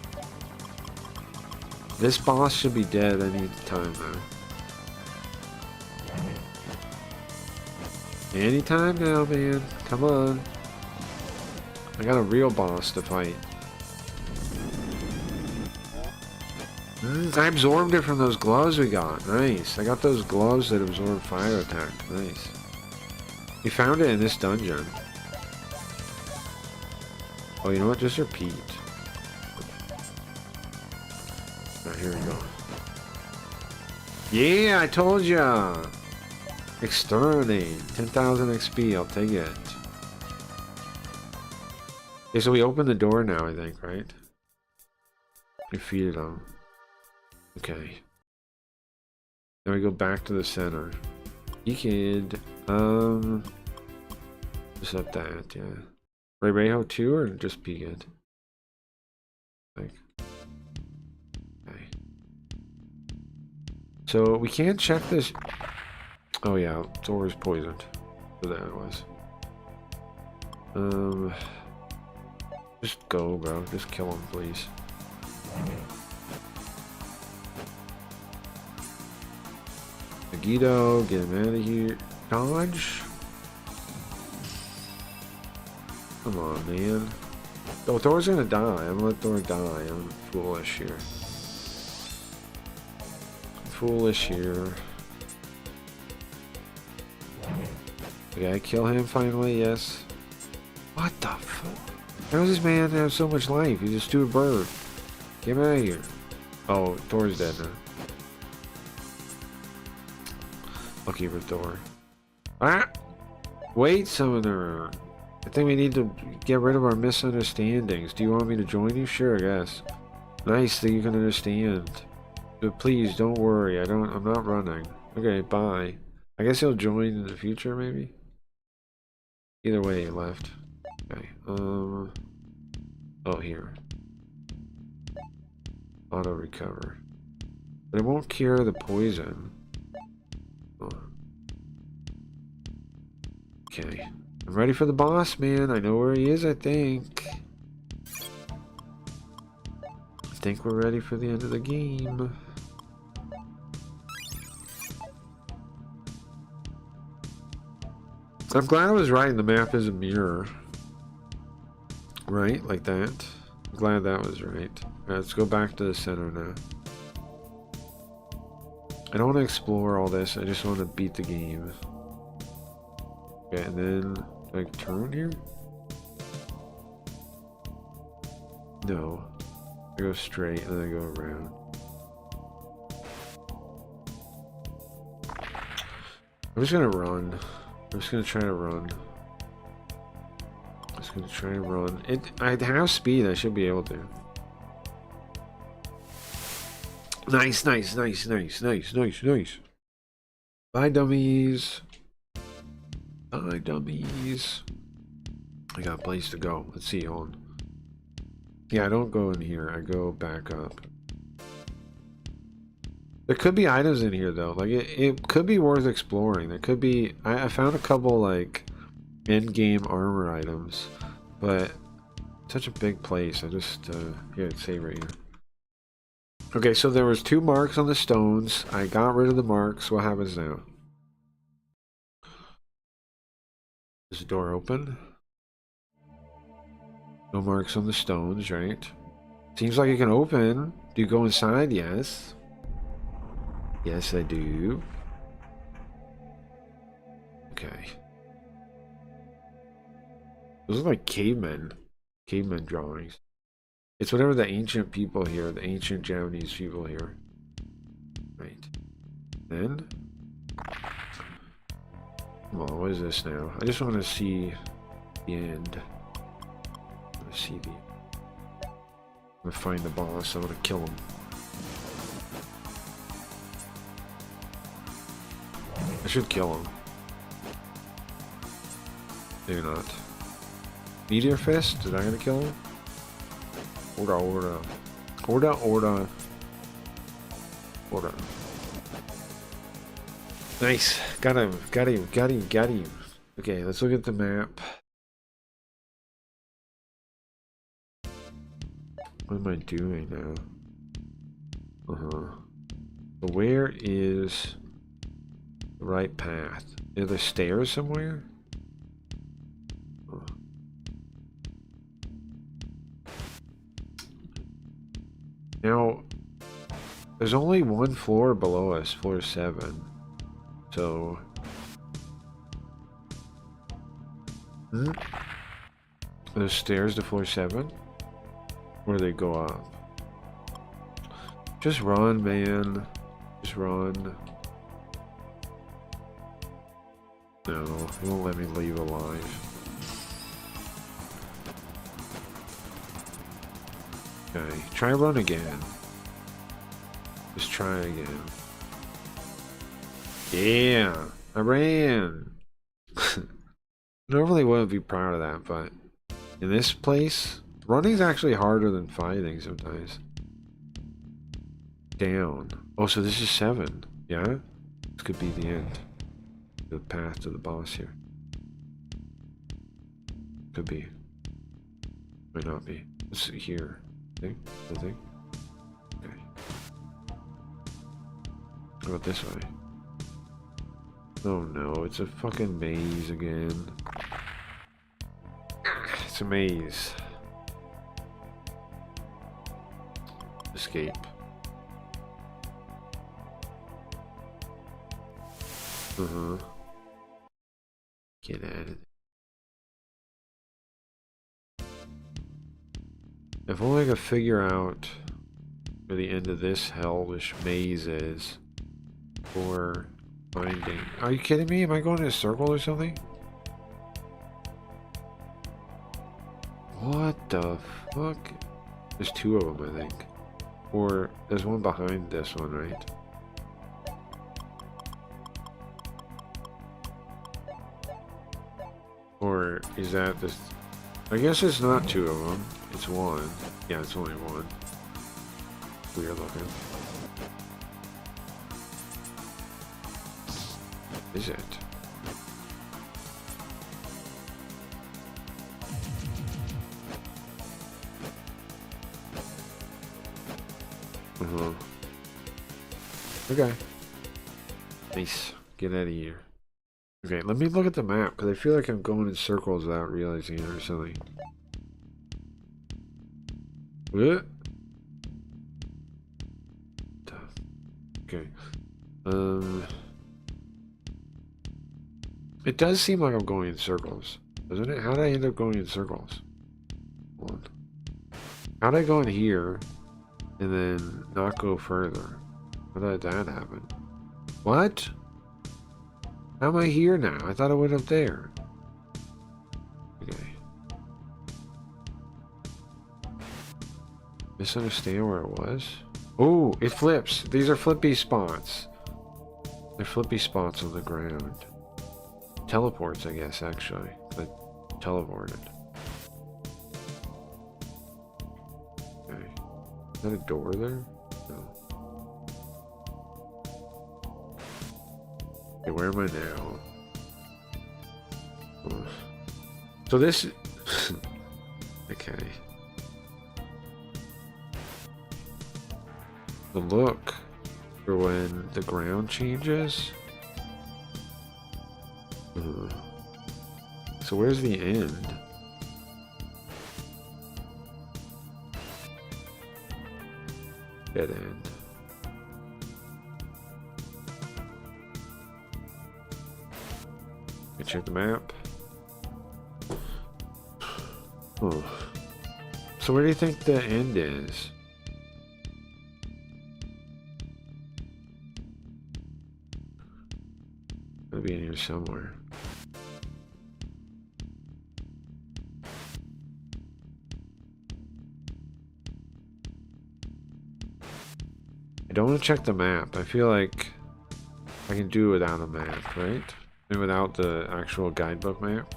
S2: This boss should be dead any time though. Anytime now, man. Come on. I got a real boss to fight. I absorbed it from those gloves we got. Nice. I got those gloves that absorb fire attack. Nice. We found it in this dungeon. Oh, you know what? Just repeat. Alright, here we go. Yeah, I told ya! Exterminate. 10,000 XP, I'll take it. Okay, so we open the door now, I think, right? Defeated them. Okay. Now we go back to the center. Kid. Just at that, yeah. Rayreho 2 or just Pigid? Like. Okay. So we can't check this. Oh yeah, Thor's poisoned. So that it was. Just go, bro. Just kill him, please. Megiddo, get him out of here. Dodge. Come on, man. Oh, Thor's gonna die. I'm gonna let Thor die. I'm foolish here. foolish here. Okay, I kill him finally, yes. What the fuck? How does this man have so much life? He's a stupid bird. Get him out of here. Oh, Thor's dead now. I'll keep her Thor. Ah! Wait, Summoner. I think we need to get rid of our misunderstandings. Do you want me to join you? Sure, I guess. Nice that you can understand. But please, don't worry. I'm not running. Okay, bye. I guess he'll join in the future, maybe? Either way, he left. Okay, oh, here. Auto recover. But it won't cure the poison. Oh. Okay. I'm ready for the boss, man. I know where he is, I think. I think we're ready for the end of the game. I'm glad I was right. The map is a mirror. Right? Like that. I'm glad that was right. Alright, let's go back to the center now. I don't want to explore all this. I just want to beat the game. Okay, and then... do I turn here? No. I go straight and then I go around. I'm just gonna run. I'm just gonna try to run. I'm just gonna try to run. I have speed, I should be able to. Nice, nice, nice, nice, nice, nice, nice. Bye, dummies. Bye, dummies. I got a place to go. Let's see, hold on. Yeah, I don't go in here. I go back up. There could be items in here, though. Like, it could be worth exploring. There could be... I found a couple, like, end-game armor items. But, such a big place. I just... here, it's save right here. Okay, so there was 2 marks on the stones. I got rid of the marks. What happens now? Is the door open? No marks on the stones, right? Seems like it can open. Do you go inside? Yes. Yes, I do. Okay. Those are like cavemen drawings. It's whatever the ancient people here, the ancient Japanese people here. Right. Then... come on, what is this now? I just want to see the end. I want to see the... I'm gonna find the boss, I want to kill him. I should kill him. Maybe not. Meteor Fist? Is that gonna kill him? Order. Nice. Got him. Okay, let's look at the map. What am I doing now? So where is the right path? Are there stairs somewhere? Oh. Now, there's only 1 floor below us, floor 7. So... Are there stairs to floor 7? Or do they go up? Just run, man. Just run. No, he won't let me leave alive. Okay, try run again. Just try again. Yeah, I ran. Normally wouldn't be proud of that, but in this place, running's actually harder than fighting sometimes. Down. Oh, so this is 7. Yeah? This could be the end. The path to the boss here. Could be. Might not be. Let's see here. Nothing? Okay. How about this way? Oh no, it's a fucking maze again. It's a maze. Escape. Uh-huh. Get at it. If only I could figure out where the end of this hellish maze is for finding. Are you kidding me? Am I going in a circle or something? What the fuck? There's two of them, I think. Or there's one behind this one, right? Or is that this? I guess it's not two of them. It's one. Yeah, it's only one. Weird looking. Is it? Uh-huh. Okay. Nice. Get out of here. Okay, let me look at the map, because I feel like I'm going in circles without realizing it or something. What? Okay. It does seem like I'm going in circles, doesn't it? How did I end up going in circles? Hold on. How did I go in here and then not go further? How did that happen? What? How am I here now? I thought I went up there. Okay. Misunderstand where it was? Oh, it flips. These are flippy spots. They're flippy spots on the ground. Teleports, I guess, actually. I teleported. Okay. Is that a door there? No. Okay, where am I now? Oh. So this... okay. The look for when the ground changes. So where's the end? Dead end. Let me check the map. Oh. So where do you think the end is? It'll be in here somewhere. I don't want to check the map. I feel like I can do it without a map, right? And without the actual guidebook map.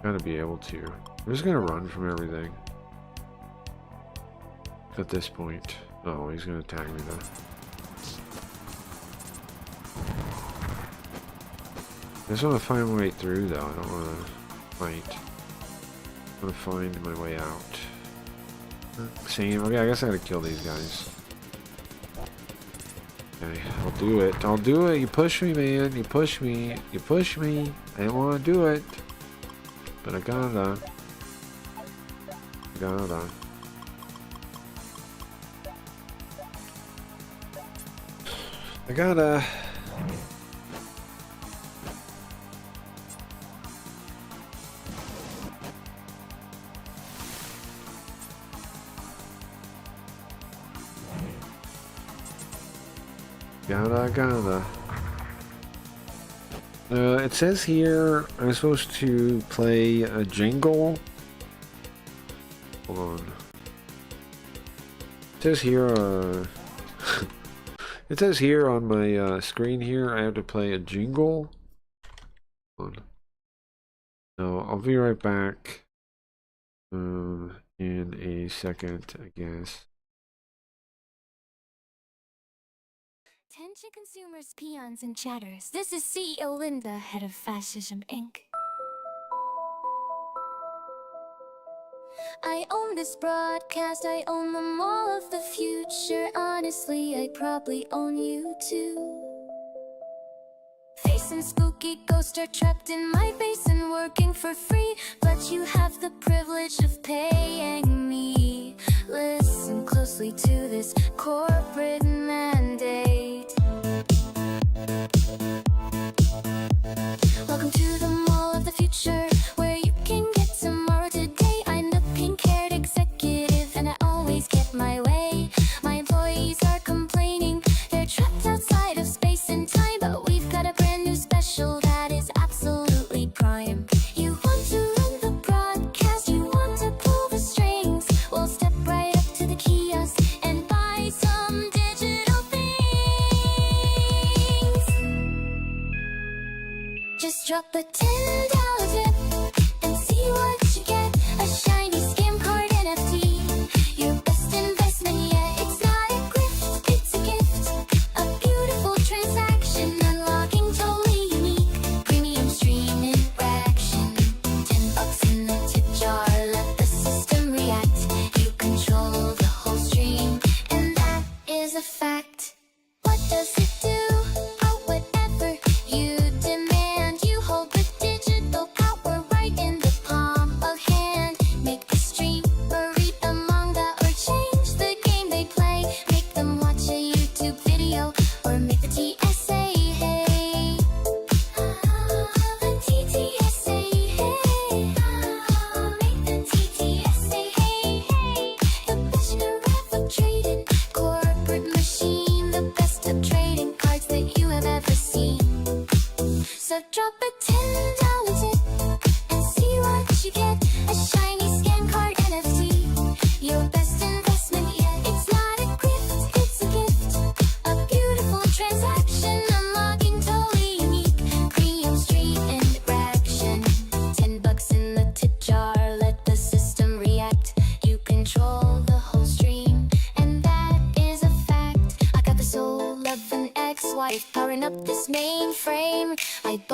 S2: Gotta be able to. I'm just gonna run from everything. At this point. Oh, he's gonna tag me though. I just want to find my way through though. I don't want to fight. I want to find my way out. Same. Okay, I guess I gotta kill these guys. Okay, I'll do it. I'll do it. You push me, man. You push me. You push me. I didn't want to do it. But I gotta. I gotta. Gotta. It says here I'm supposed to play a jingle. Hold on. It says here, it says here on my screen here I have to play a jingle. Hold on. No, I'll be right back. In a second, I guess.
S1: Attention consumers, peons, and chatters. This is CEO Linda, head of Fascism Inc. I own this broadcast, I own the mall of the future. Honestly, I probably own you too. Facing spooky ghosts are trapped in my face and working for free, but you have the privilege of paying me. Listen closely to this corporate mandate.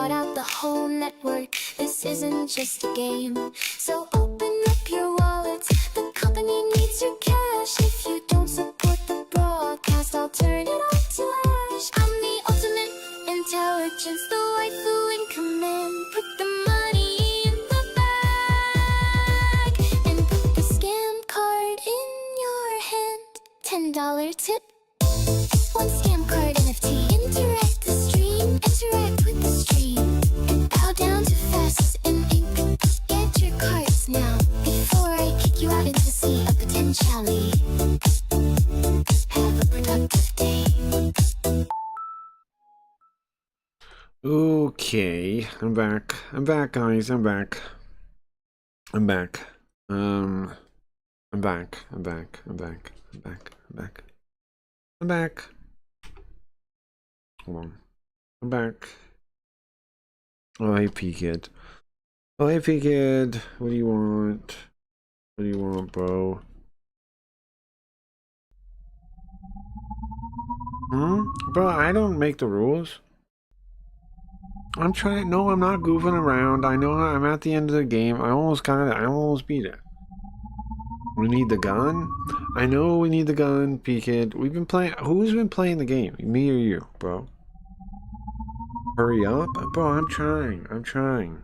S1: bought out the whole network. This isn't just a game. So open up your wallets. The company needs your cash. If you don't support the broadcast, I'll turn it on to ash. I'm the ultimate intelligence, the waifu in command. Put the money in the bag and put the scam card in your hand. $10 tip. One scam card NFT. Interact the stream. Interact with the stream. Bow down to fast and ink. Get your cards now before I kick you out into the sea of potentiality. Have a productive day.
S2: Okay, I'm back. I'm back, guys. I'm back. I'm back. I'm back. I'm back. I'm back. I'm back. I'm back. I'm back. Hold on. I'm back. Oh, hey, P-Kid. Oh, hey, P-Kid. What do you want? What do you want, bro? Bro, I don't make the rules. I'm trying. No, I'm not goofing around. I know I'm at the end of the game. I almost beat it. We need the gun? I know we need the gun, P-Kid. We've been playing. Who's been playing the game? Me or you, bro? Hurry up? Bro, I'm trying. I'm trying.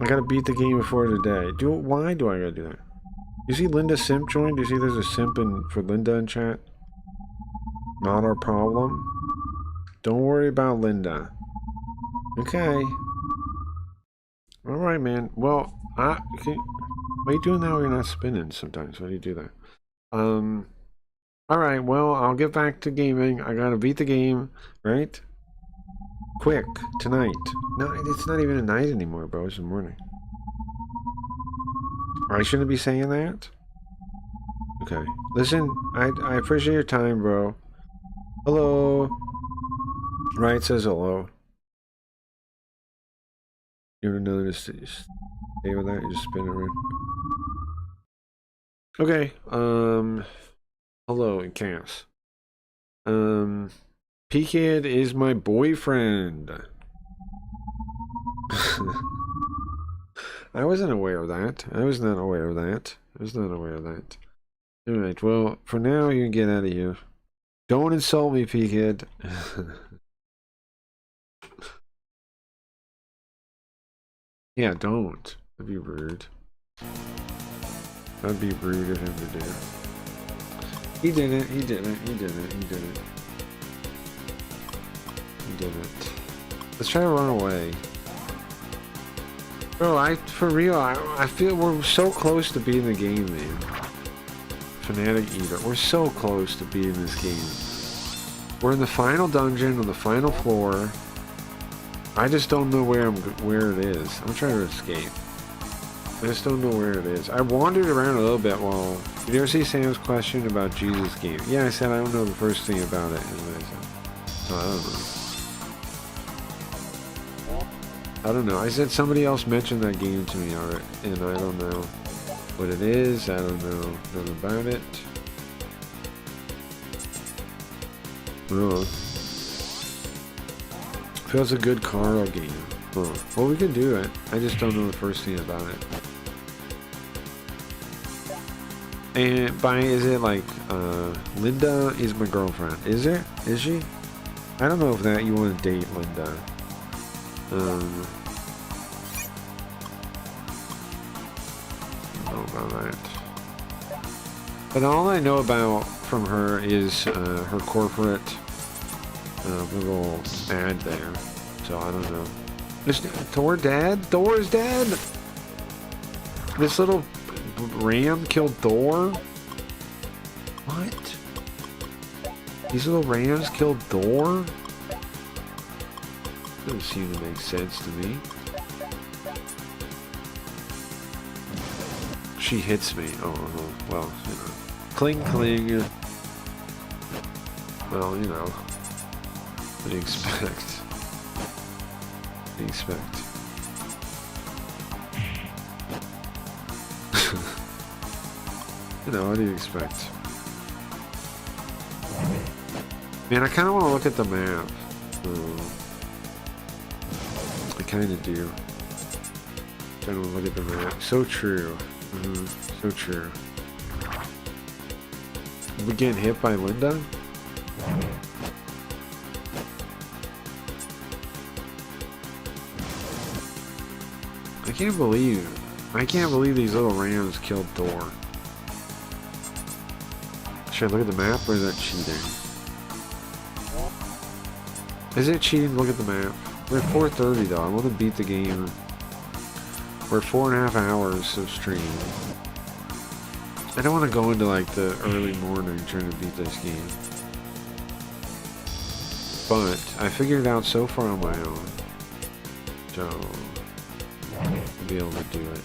S2: I gotta beat the game before today. Why do I gotta do that? You see Linda Simp joined? Do you see there's a simp for Linda in chat? Not our problem. Don't worry about Linda. Okay. Alright, man. Well, what are you doing now when you're not spinning sometimes? Why do you do that? Alright, well, I'll get back to gaming. I gotta beat the game, right? Quick, tonight. No, it's not even a night anymore, bro. It's the morning. I shouldn't be saying that? Okay. Listen, I appreciate your time, bro. Hello. Right says hello. You ever know to stay with that? You just spin it around. Okay. Hello, Cass. P-Kid is my boyfriend. I wasn't aware of that. I was not aware of that. I was not aware of that. Alright, well, for now, you can get out of here. Don't insult me, P-Kid. Yeah, don't. That'd be rude. That'd be rude of him to do. He didn't. He didn't. He didn't. He didn't. He didn't. Let's try to run away. Bro, for real, I feel we're so close to beating the game, man. Fanatic Eater. We're so close to beating this game. We're in the final dungeon on the final floor. I just don't know where it is. I'm trying to escape. I just don't know where it is. I wandered around a little bit while... Did you ever see Sam's question about Jesus game? Yeah, I said I don't know the first thing about it. So I don't know. I don't know. I said somebody else mentioned that game to me already, and I don't know what it is. I don't know nothing about it. Oh. Feels a good Carl game. Oh. Well, we can do it. I just don't know the first thing about it. And is it like, Linda is my girlfriend. Is it? Is she? I don't know if that you want to date Linda. I don't know about that. But all I know about from her is, her corporate little ad there, so I don't know. Is Thor dead? Thor is dead. This little ram killed Thor. What? These little rams killed Thor? Doesn't seem to make sense to me. She hits me. Oh, well, you know. Cling, cling. Well, you know. What do you expect? What do you expect? You know, what do you expect? Man, I kind of want to look at the map. kind of do. Trying to look at the map. So true. So true. Are we getting hit by Linda? I can't believe these little rams killed Thor. Should I look at the map or is that cheating? Is it cheating to look at the map? We're at 4:30 though. I want to beat the game. We're 4.5 hours of stream. I don't want to go into like the early morning trying to beat this game. But I figured it out so far on my own. So I'll be able to do it.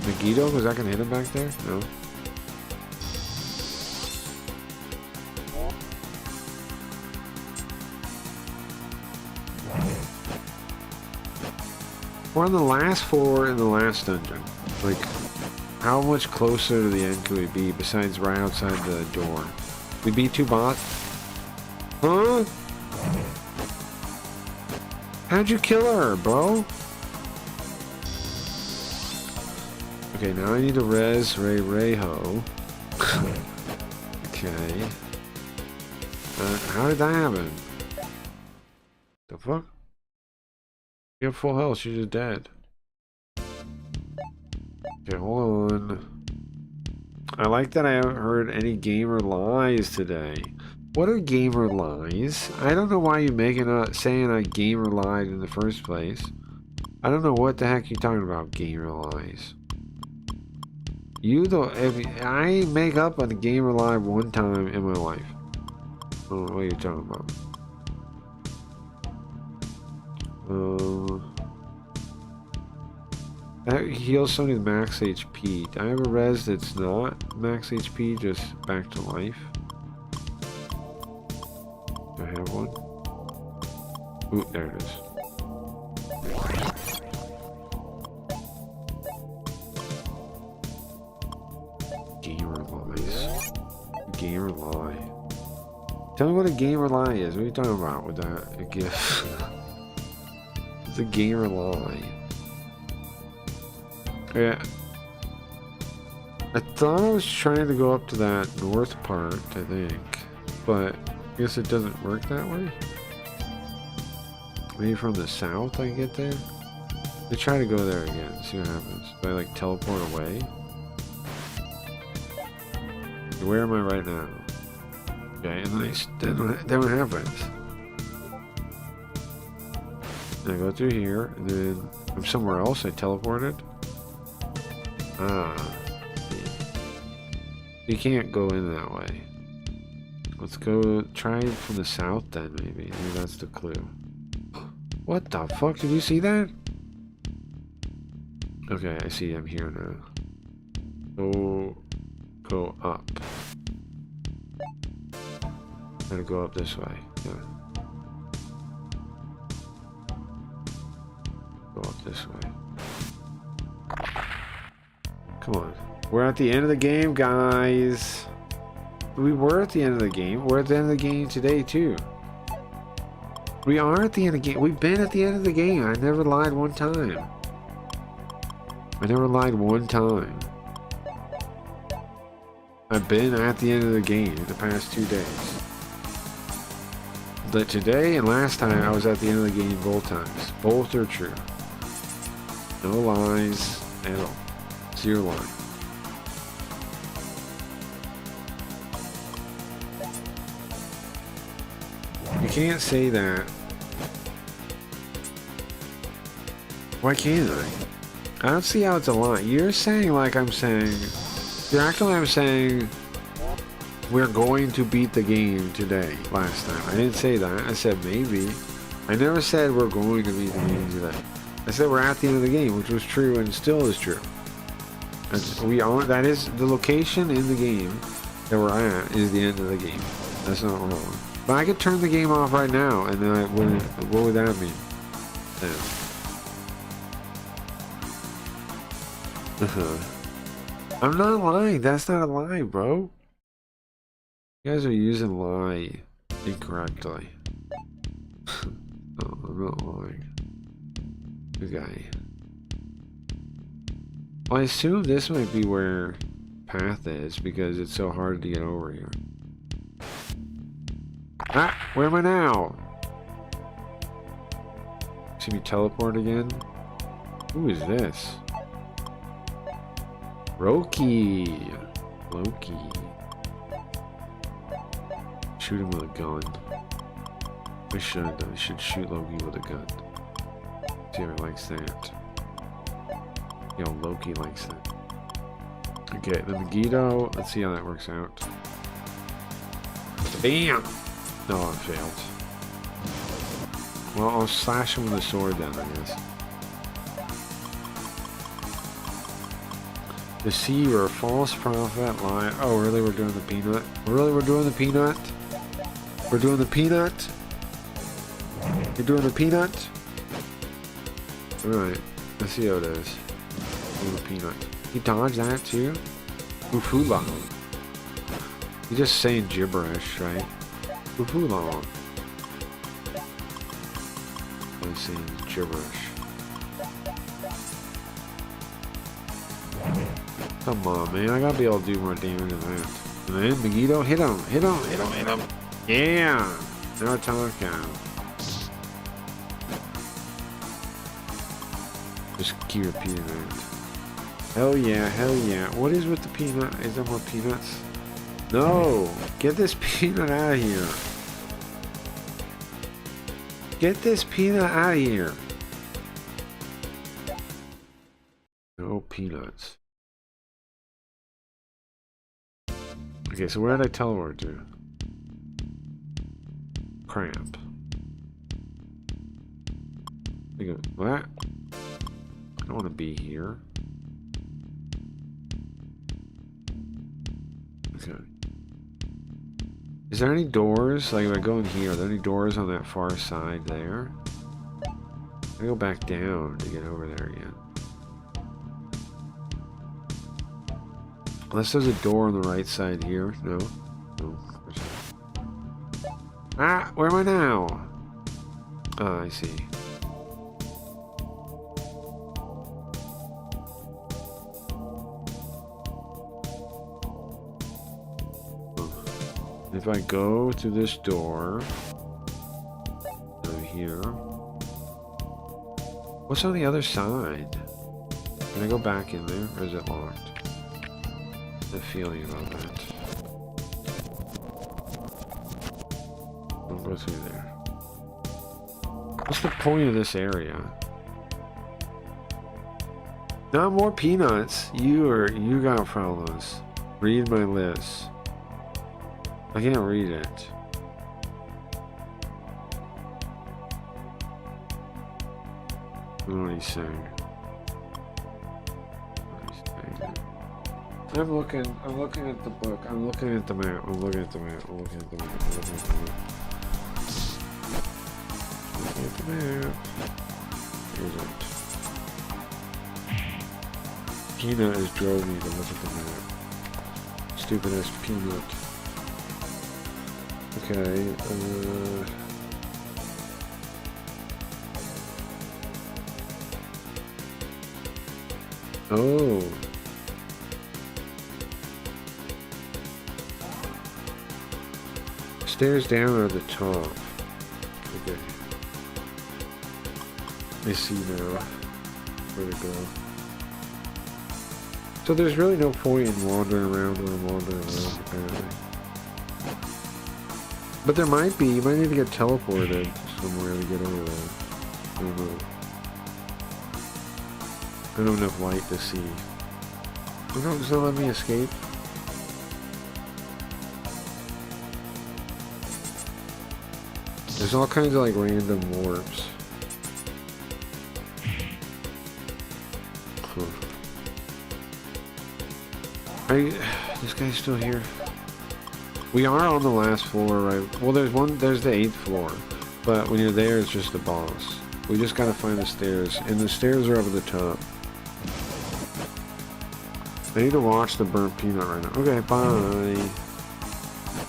S2: Megiddo, was that gonna hit him back there? No. We're on the last floor in the last dungeon. Like, how much closer to the end could we be besides right outside the door? We beat 2 bots? Huh? How'd you kill her, bro? Okay, now I need to res Reho. Okay. How did that happen? The fuck? You have full health, she's just dead. Okay, hold on. I like that I haven't heard any gamer lies today. What are gamer lies? I don't know why you're saying a gamer lied in the first place. I don't know what the heck you're talking about, gamer lies. I make up on a gamer lie one time in my life. I don't know what you're talking about. That heals somebody's max HP. Do I have a res that's not max HP, just back to life? Do I have one? Ooh, there it is. Gamer lies. Gamer lie. Tell me what a gamer lie is. What are you talking about with that? A gift. It's a gamer lie. Yeah. I thought I was trying to go up to that north part, I think. But I guess it doesn't work that way. Maybe from the south I can get there? Let's try to go there again, see what happens. Do I like teleport away? Where am I right now? Okay, and then what happens? I go through here, and then I'm somewhere else, I teleported. Ah. You can't go in that way. Let's go try it from the south then, maybe. Maybe that's the clue. What the fuck? Did you see that? Okay, I see I'm here now. Go up. Gotta go up this way. Yeah. Go up this way. Come on. We're at the end of the game, guys. We were at the end of the game. We're at the end of the game today, too. We are at the end of the game. We've been at the end of the game. I never lied one time. I never lied one time. I've been at the end of the game the past 2 days. But today and last time, I was at the end of the game both times. Both are true. No lies at all. Zero lie. You can't say that. Why can't I? I don't see how it's a lie. You're saying like I'm saying... You're acting like I'm saying... We're going to beat the game today, last time. I didn't say that. I said maybe. I never said we're going to beat the game today. I said we're at the end of the game, which was true and still is true. That is the location in the game that we're at is the end of the game. That's not wrong. But I could turn the game off right now, and then what would that mean? I'm not lying. That's not a lie, bro. You guys are using lie incorrectly. I'm not lying. Good guy. Well, I assume this might be where path is because it's so hard to get over here. Ah, where am I now? See me teleport again? Who is this? Loki. Shoot him with a gun. I should shoot Loki with a gun. See if he likes that. Yo, Loki likes that. Okay, then Megiddo. Let's see how that works out. Bam! No, I failed. Well, I'll slash him with a sword then, I guess. Deceiver, false prophet, lie. Oh, really? We're doing the peanut? Really? We're doing the peanut? We're doing the peanut? You're doing the peanut? Alright. Let's see how it is. Doing the peanut. You dodge that too? Ufula. You're just saying gibberish, right? Ufula. I'm saying gibberish. Come on, man. I gotta be able to do more damage than that. And then Megiddo, hit him. Hit him. Hit him. Hit him. Yeah. Now we're talking. Just keep repeating that. Hell yeah. Hell yeah. What is with the peanut? Is there more peanuts? No. Get this peanut out of here. Get this peanut out of here. No peanuts. Okay, so where did I teleport to? Cramp. What? I don't want to be here. Okay. Is there any doors? Like if I go in here, are there any doors on that far side there? I go back down to get over there again. Unless there's a door on the right side here. No? No. Ah! Where am I now? Oh, I see. If I go to this door over here, what's on the other side? Can I go back in there, or is it locked? The feeling about that. I'll go through there. What's the point of this area? Not more peanuts. You got problems. Read my list. I can't read it. I don't know what he's saying. I'm looking at the book. I'm looking at the map. I'm looking at the map. I'm looking at the map. I'm looking at the map. I'm looking at the map. Here's it. Peanut has drove me to look at the map. Stupid ass peanut. Okay, oh. Stairs down are the top. Okay. I see now where to go. So there's really no point in wandering around where I'm wandering around, apparently. But there might be. You might need to get teleported somewhere to get over there. I don't know. I don't have enough light to see. Does that let me escape? There's all kinds of like random warps. This guy's still here. We are on the last floor, right? Well, there's the 8th floor. But when you're there, it's just the boss. We just gotta find the stairs. And the stairs are over the top. I need to watch the burnt peanut right now. Okay, bye.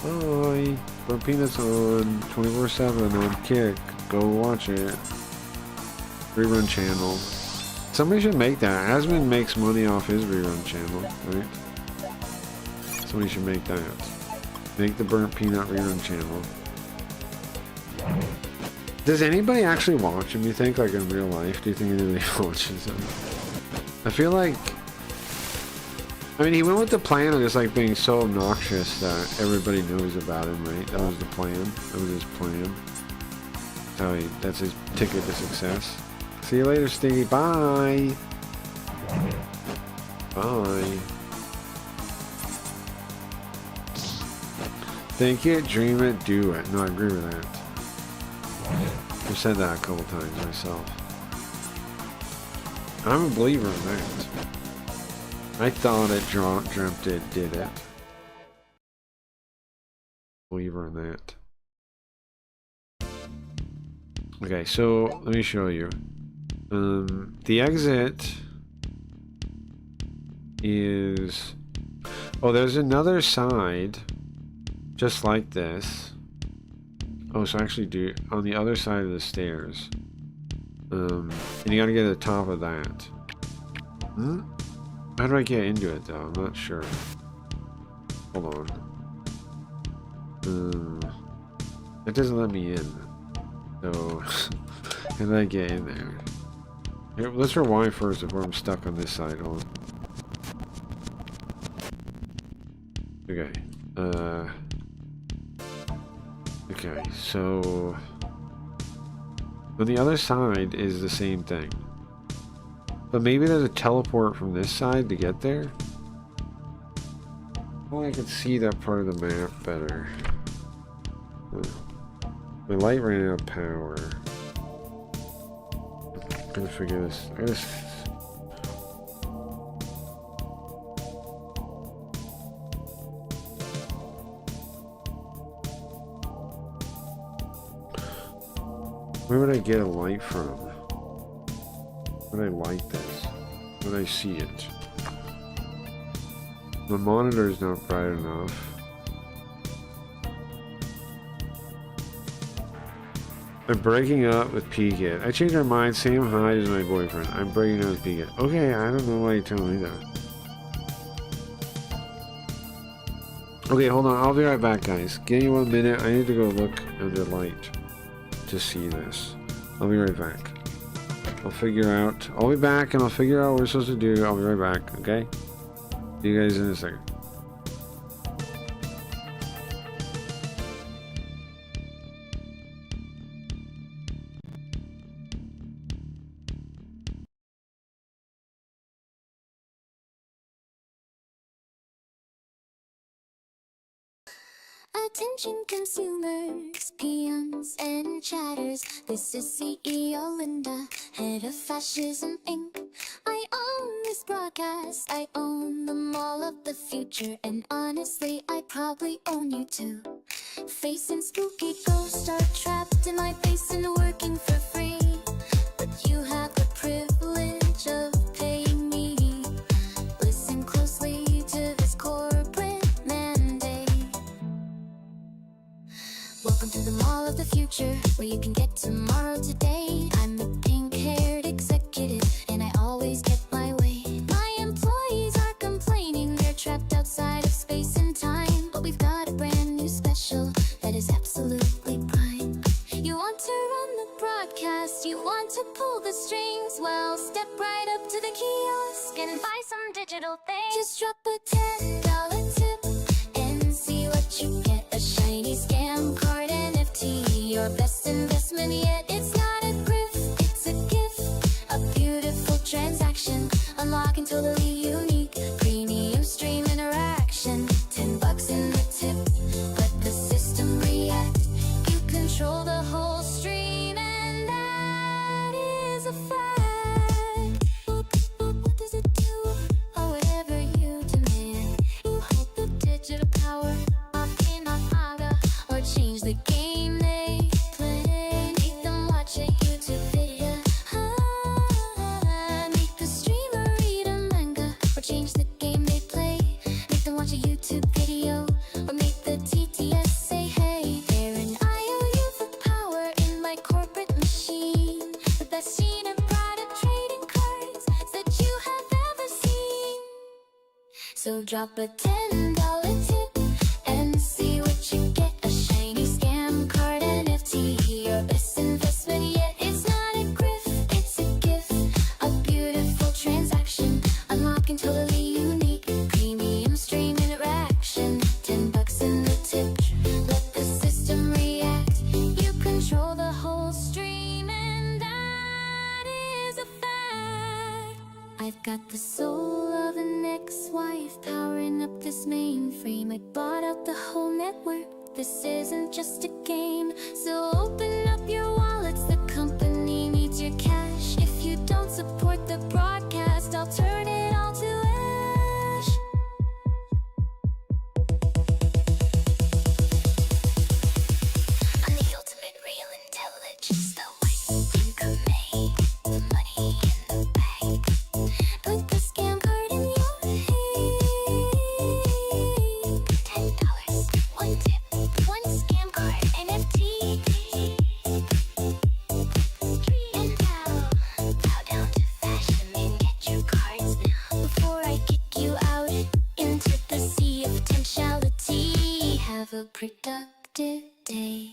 S2: Bye. Burnt peanut's on 24/7 on kick. go watch it. Rerun channel. Somebody should make that. Asmund makes money off his rerun channel, right? Somebody should make that. Make the Burnt Peanut rerun channel. Does anybody actually watch him, you think, like in real life? Do you think anybody watches him? I feel like... I mean, he went with the plan of just like being so obnoxious that everybody knows about him, right? That was the plan. That was his plan. That's his ticket to success. See you later, Stingy. Bye! Bye. Think it, dream it, do it. No, I agree with that. I've said that a couple times myself. I'm a believer in that. I thought it, dreamt it, did it. Believer in that. Okay, so let me show you. The exit is... Oh, there's another side just like this. Oh, so actually on the other side of the stairs. And you gotta get to the top of that. How do I get into it though? I'm not sure. Hold on. It doesn't let me in. So, how do I get in there? Here, let's rewind first before I'm stuck on this side. Hold on. Okay. Okay, so... on the other side is the same thing. But maybe there's a teleport from this side to get there? Well, I can see that part of the map better. My light ran out of power. I'm gonna figure this. Where would I get a light from? Where would I light this? Where would I see it? My monitor is not bright enough. I'm breaking up with Piglet. I changed my mind. Same height as my boyfriend. I'm breaking up with Piglet. Okay, I don't know why you're telling me that. Okay, hold on. I'll be right back, guys. Give me 1 minute. I need to go look at the light to see this. I'll be right back. I'll figure out. I'll be back and I'll figure out what we're supposed to do. I'll be right back, okay? See you guys in a second.
S1: Attention consumers, peons and chatters. This is CEO Linda, head of Fascism Inc. I own this broadcast, I own the mall of the future. And honestly, I probably own you too. Facing spooky ghosts are trapped in my basement working for free. But you have the privilege of paying me. Listen closely to this corporate mandate. Welcome to the mall of the future, where you can get tomorrow today. I'm a pink-haired executive, and I always get my way. My employees are complaining they're trapped outside of space and time. But we've got a brand new special that is absolutely prime. You want to run the broadcast, you want to pull the strings. Well, step right up to the kiosk and buy some digital things. Just drop a $10 tip and see what you get. A shiny scam card NFT, your best investment yet. It's not a grift, it's a gift. A beautiful transaction, unlocking totally unique premium stream interaction. $10 in the tip, let the system react. You control the whole stream, and that is a fact. What does it do? Or whatever you demand. You hold the digital power, or change the game they play. Make them watch a YouTube video. Make the streamer read a manga, or change the game they play. Make them watch a YouTube video, or make the TTS say hey. They're an IOU for power in my corporate best Shin and product trading cards that you have ever seen. So drop a $10 tip and see what you get. A shiny scam card NFT, your best investment yet. It's not a grift, it's a gift. A beautiful transaction, unlocking totally unique premium stream interaction. $10 in the tip, let the system react. You control the whole stream, and that is a fact. I've got the soul of an ex-wife powering up this mainframe. I bought out the whole network. This isn't just a game, so open up your wallets. The company needs your cash. If you don't support the broadcast, I'll turn it all to ash. I'm the ultimate real intelligence, the white Megami, the money in the bag. Put the scam card in your hand. $10, one tip, one scam card NFT. And bow down to fashion and get your cards now before I kick you out into the sea of potentiality. Have a productive day.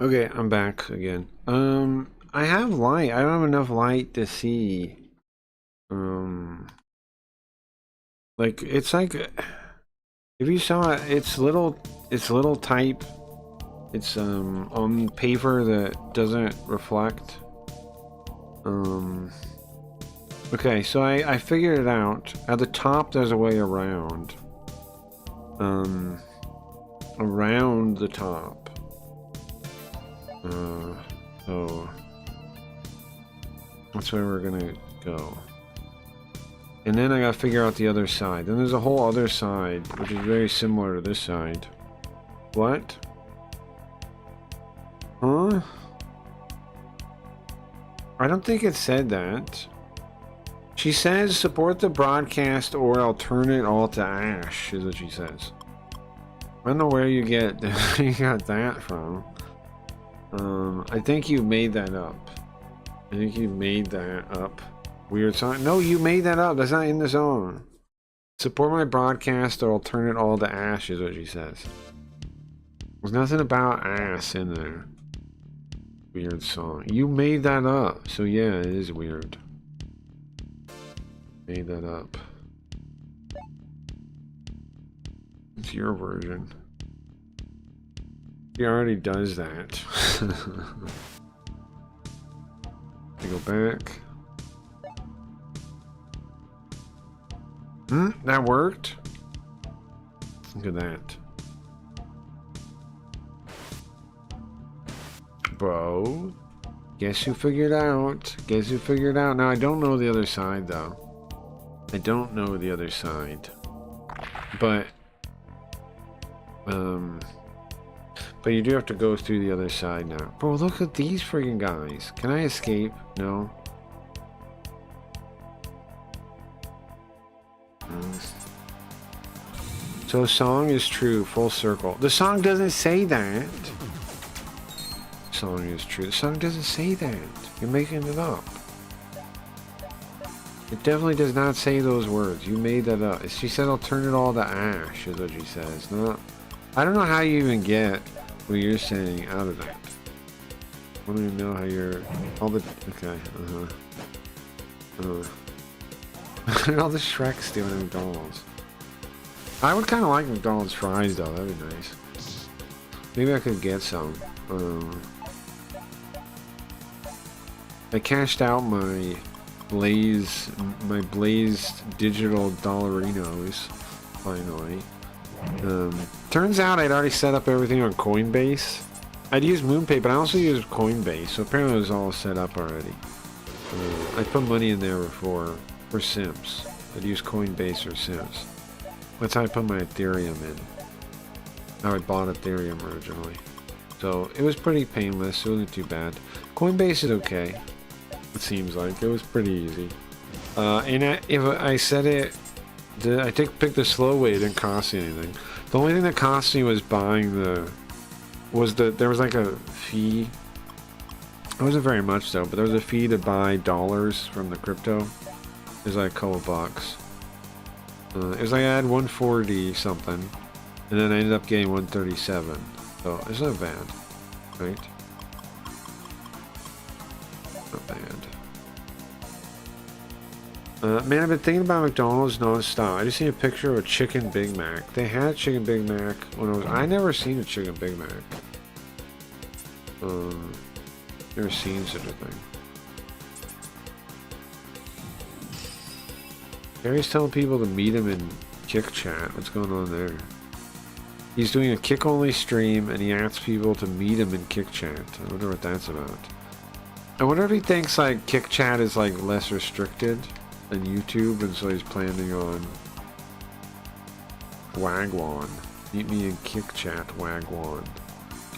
S2: Okay, I'm back again. I have light. I don't have enough light to see. Like it's like if you saw it, it's little type. It's on paper that doesn't reflect. Okay, so I figured it out. At the top, there's a way around. Around the top. So that's where we're gonna go. And then I gotta figure out the other side. Then there's a whole other side, which is very similar to this side. What? Huh? I don't think it said that. She says support the broadcast or I'll turn it all to ash, is what she says. I don't know where you got that from. I think you made that up. I think you made that up. Weird song. No, you made that up. That's not in the song. Support my broadcast or I'll turn it all to ash, is what she says. There's nothing about ass in there. Weird song. You made that up. So yeah, it is weird. Made that up. It's your version. He already does that. I go back. That worked? Look at that. Bro. Guess who figured out? Guess who figured out? Now I don't know the other side though. I don't know the other side. But you do have to go through the other side now. Bro, look at these friggin' guys. Can I escape? No. So song is true, full circle. The song doesn't say that. Song is true. The song doesn't say that. You're making it up. It definitely does not say those words. You made that up. She said I'll turn it all to ash, is what she says. No, I don't know how you even get what you're saying out of that. I don't even know how you're... All the... Okay, all the Shreks doing at McDonald's. I would kind of like McDonald's fries though, that'd be nice. Maybe I could get some. I cashed out my blazed digital dollarinos, finally. Turns out I'd already set up everything on Coinbase. I'd use MoonPay, but I also used Coinbase, so apparently it was all set up already. I put money in there before for Sims. I'd use Coinbase or Sims. That's how I put my Ethereum in. How I bought Ethereum originally. So it was pretty painless, it wasn't too bad. Coinbase is okay. It seems like it was pretty easy. If I said it, I picked the slow way. It didn't cost me anything. The only thing that cost me was buying there was like a fee It wasn't very much though, but there was a fee to buy dollars from the crypto. It was like a couple bucks. It was like I had 140 something, and then I ended up getting 137. So it's not bad, right? Not bad. Man, I've been thinking about McDonald's non-stop. I just seen a picture of a chicken Big Mac. They had a chicken Big Mac when I never seen a chicken Big Mac. Never seen such a thing. Gary's telling people to meet him in Kick Chat. What's going on there? He's doing a Kick-only stream, and he asks people to meet him in Kick Chat. I wonder what that's about. I wonder if he thinks like Kick Chat is like less restricted than YouTube, and so he's planning on Wagwan. Meet me in Kick Chat, Wagwan.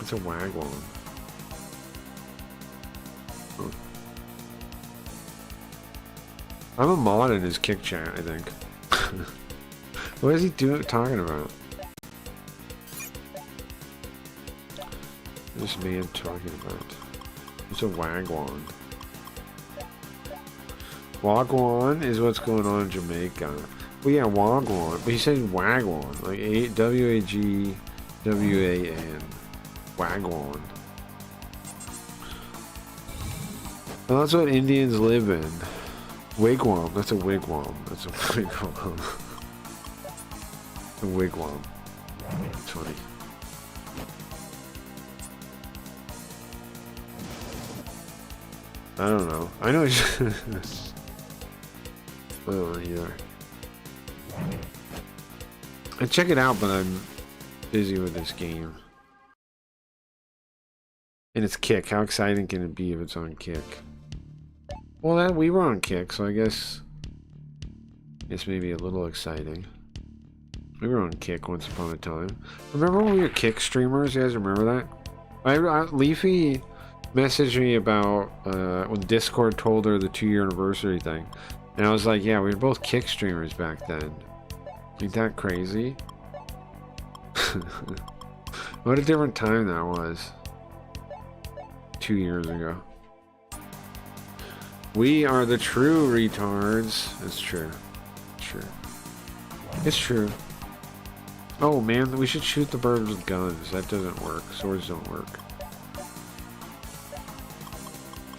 S2: It's a Wagwan. Huh. I'm a mod in his Kick Chat, I think. What is he talking about? This man talking about? It's a Wagwan. Wagwan is what's going on in Jamaica. Well, yeah, Wagwan. But he said Wagwan. Like W-A-G-W-A-N. Wagwan. Well, that's what Indians live in. Wigwam. That's a wigwam. That's a wigwam. A wigwam. That's funny. I don't know. I know he's... I don't know either. I check it out, but I'm busy with this game. And it's Kick. How exciting can it be if it's on Kick? Well, we were on Kick, so I guess maybe a little exciting. We were on Kick once upon a time. Remember when we were Kick streamers? You guys remember that? Leafy messaged me about when Discord told her the 2-year anniversary thing. And I was like, yeah, we were both Kick streamers back then. Ain't that crazy? What a different time that was. 2 years ago. We are the true retards. It's true. It's true. It's true. Oh man, we should shoot the birds with guns. That doesn't work. Swords don't work.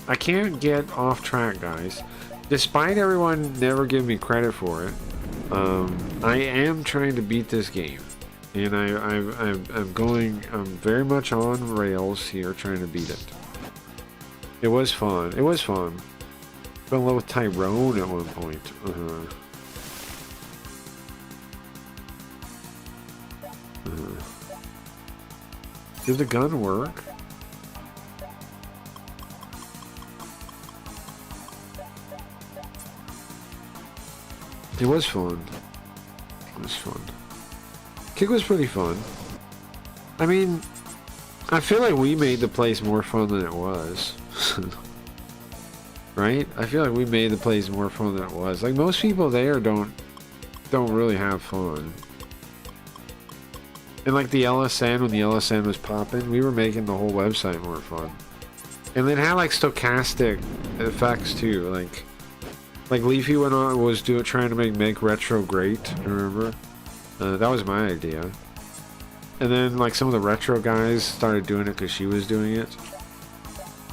S2: I can't get off track, guys. Despite everyone never giving me credit for it, I am trying to beat this game. And I'm very much on rails here trying to beat it. It was fun. It was fun. Fell in love with Tyrone at one point. Did the gun work? It was fun. It was fun. Kick was pretty fun. I mean, I feel like we made the place more fun than it was. Right? I feel like we made the place more fun than it was. Like most people there don't really have fun. And like the LSN, when the LSN was popping, we were making the whole website more fun. And then had like stochastic effects too. Like Leafy was trying to make retro great. Remember? That was my idea. And then like some of the retro guys started doing it because she was doing it.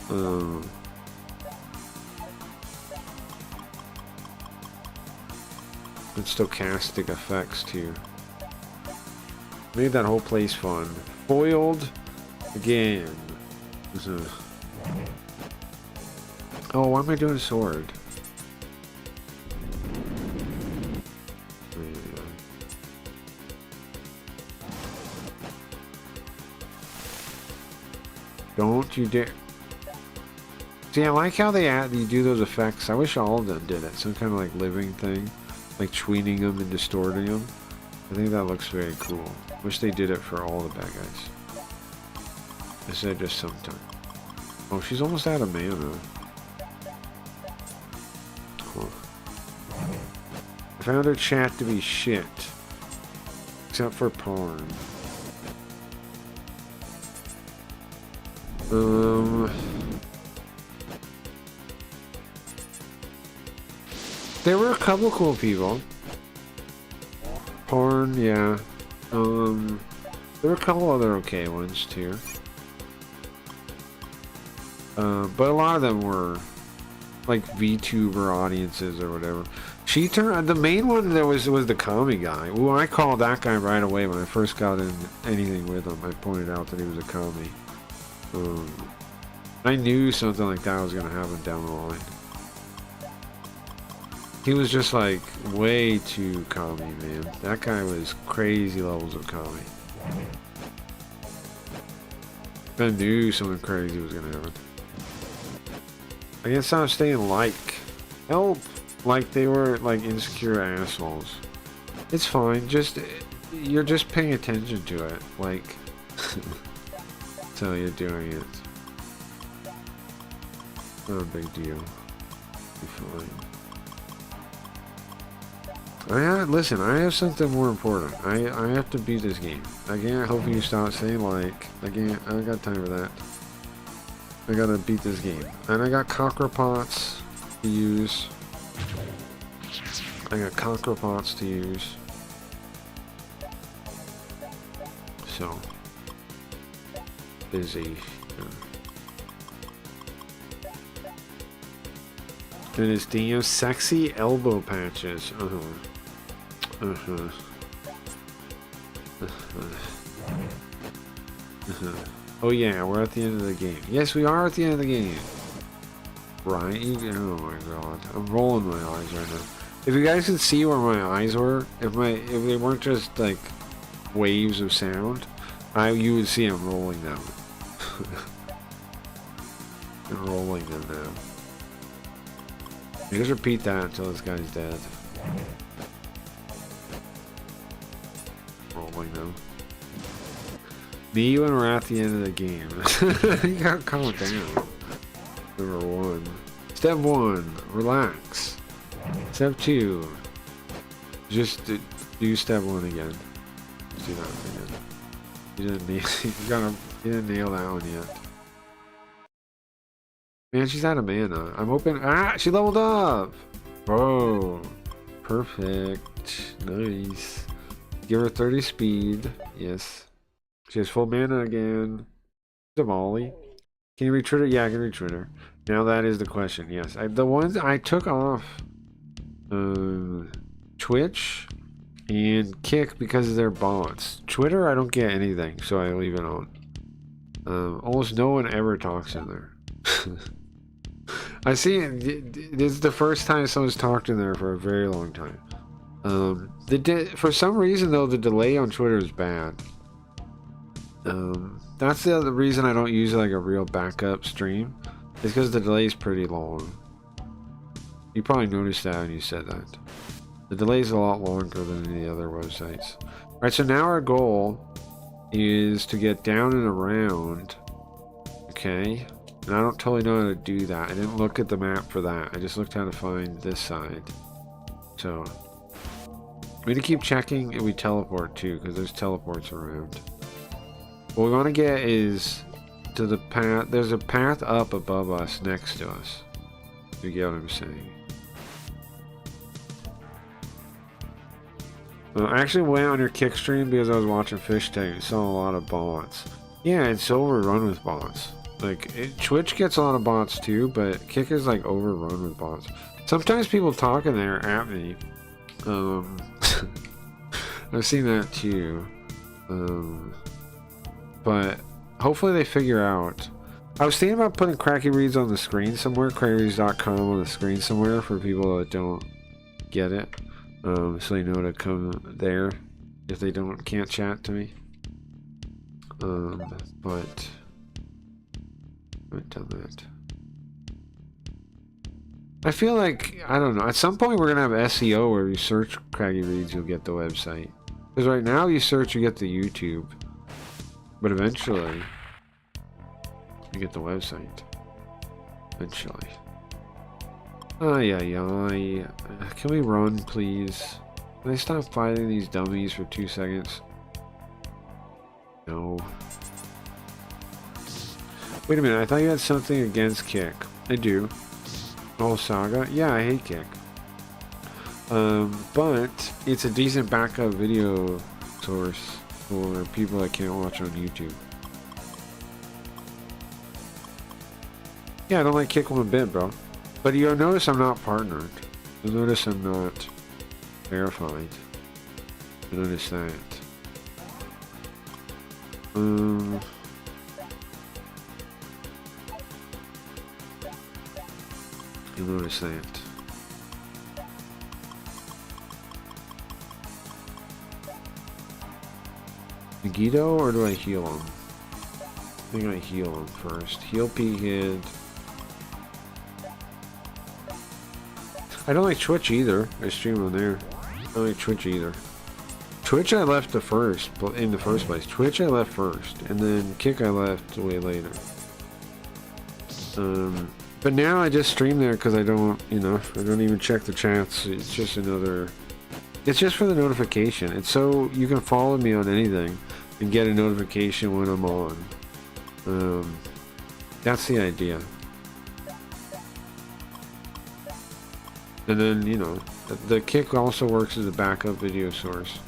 S2: And stochastic effects too. Made that whole place fun. Foiled again. Oh, why am I doing a sword? Don't you dare. See, I like how you do those effects. I wish all of them did it. Some kind of like living thing. Like tweening them and distorting them. I think that looks very cool. Wish they did it for all the bad guys. Instead of just sometime. Oh, she's almost out of mana. Huh. I found her chat to be shit. Except for porn. there were a couple cool people. Porn, yeah. There were a couple other okay ones too. But a lot of them were like VTuber audiences or whatever. The main one that was the Kami guy. Well, I called that guy right away when I first got in anything with him. I pointed out that he was a Kami. I knew something like that was gonna happen down the line. He was just like way too Kami, man. That guy was crazy levels of Kami. I knew something crazy was gonna happen. I guess I was staying help, like they were like insecure assholes. It's fine, you're just paying attention to it, like, so you're doing it. Not a big deal. Be fine. Listen, I have something more important. I have to beat this game. I can't help you stop saying like. I don't got time for that. I gotta beat this game. And I got cocker pots to use. So busy. And it's Dino's sexy elbow patches. Oh yeah, we're at the end of the game. Yes, we are at the end of the game. Right? Oh my god. I'm rolling my eyes right now. If you guys could see where my eyes were, if they weren't just like waves of sound, you would see I'm rolling them. I'm rolling them now. You just repeat that until this guy's dead. Rolling them. Me when we're at the end of the game. You gotta calm down. Number 1. Step 1, relax. Step 2, just do step 1 again. Let's do that again. You didn't nail that one yet. Man, she's out of mana. I'm hoping. She leveled up! Bro. Perfect. Nice. Give her 30 speed. Yes. She has full mana again. Molly. Can you retreat her? Yeah, I can retreat her. Now that is the question. Yes. The ones I took off Twitch and Kick because they're bots. Twitter, I don't get anything, so I leave it on. Almost no one ever talks in there. I see this is the first time someone's talked in there for a very long time. For some reason though, the delay on Twitter is bad. That's the other reason I don't use like a real backup stream. It's because the delay is pretty long. You probably noticed that when you said that. The delay is a lot longer than any other websites. Alright, so now our goal is to get down and around. Okay. And I don't totally know how to do that. I didn't look at the map for that. I just looked how to find this side. So we need to keep checking and we teleport too, because there's teleports around. What we want to get is to the path. There's a path up above us, next to us. You get what I'm saying? I actually went on your Kick stream because I was watching Fish Tank and saw a lot of bots. Yeah, it's overrun with bots. Like, Twitch gets a lot of bots too, but Kick is like overrun with bots. Sometimes people talk in there at me. I've seen that too. But hopefully they figure out. I was thinking about putting Cracky Reads on the screen somewhere, crackyreads.com on the screen somewhere for people that don't get it. So they know to come there if they can't chat to me. But I haven't done that. I feel like, I don't know, at some point we're gonna have SEO where you search Craggy Reads, you'll get the website. Because right now you search, you get the YouTube. But eventually you get the website. Eventually. Ay, ay, ay. Can we run, please? Can I stop fighting these dummies for 2 seconds? No. Wait a minute, I thought you had something against Kick. I do. Oh, Saga? Yeah, I hate Kick. But it's a decent backup video source for people that can't watch on YouTube. Yeah, I don't like Kick one bit, bro. But you'll notice I'm not partnered. You'll notice I'm not verified. You'll notice that. You'll notice that. Megiddo, or do I heal him? I think I heal him first. Heal P-Kid. I don't like Twitch either. I stream on there. I don't like Twitch either. Twitch I left in the first place. Twitch I left first, and then Kick I left way later. But now I just stream there because I don't, you know, I don't even check the chats. It's just another. It's just for the notification. It's so you can follow me on anything and get a notification when I'm on. That's the idea. And then, you know, the Kick also works as a backup video source.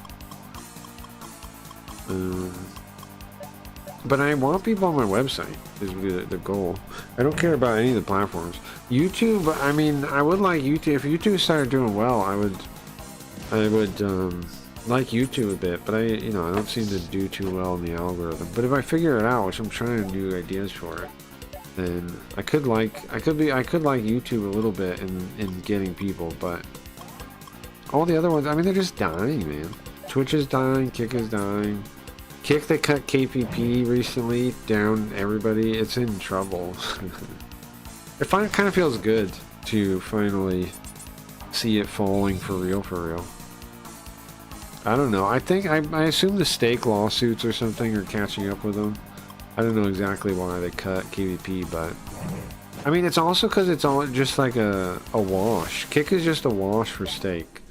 S2: But I want people on my website is the goal. I don't care about any of the platforms. YouTube, I mean, I would like YouTube. If YouTube started doing well, I would like YouTube a bit, but I don't seem to do too well in the algorithm. But if I figure it out, which I'm trying to do ideas for it, then I could like YouTube a little bit in getting people, but all the other ones, I mean, they're just dying, man. Twitch is dying, Kick is dying. Kick, they cut KPP recently, down everybody. It's in trouble. It kind of feels good to finally see it falling for real, for real. I don't know. I think I assume the stake lawsuits or something are catching up with them. I don't know exactly why they cut KVP, but I mean, it's also because it's all just like a wash. Kick is just a wash for stake.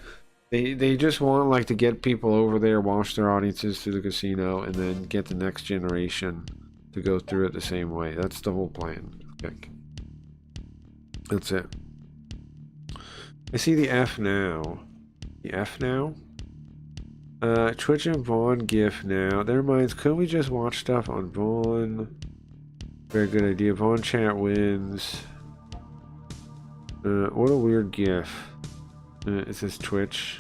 S2: They just want like to get people over there, wash their audiences through the casino, and then get the next generation to go through it the same way. That's the whole plan. Kick. That's it. I see the F now. The F now? Twitch and Vaughn GIF now. Never mind. Couldn't we just watch stuff on Vaughn? Very good idea. Vaughn chat wins. What a weird GIF. It says Twitch.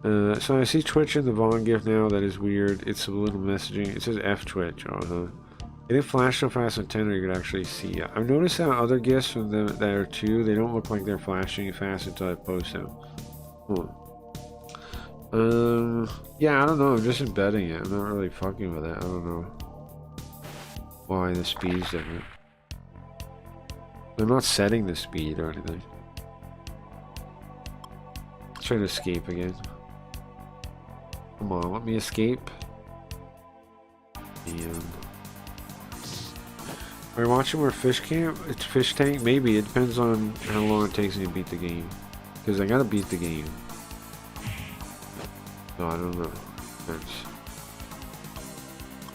S2: So I see Twitch in the Vaughn GIF now. That is weird. It's a little messaging. It says F Twitch. It didn't flash so fast on 10 or you could actually see it. I've noticed that other GIFs from them there too, they don't look like they're flashing fast until I post them. Yeah, I don't know. I'm just embedding it. I'm not really fucking with it. I don't know why the speed's different. I'm not setting the speed or anything. Let's try to escape again. Come on, let me escape. And are we watching more Fish Camp? It's Fish Tank? Maybe. It depends on how long it takes me to beat the game. Because I gotta beat the game. So I don't know. Depends.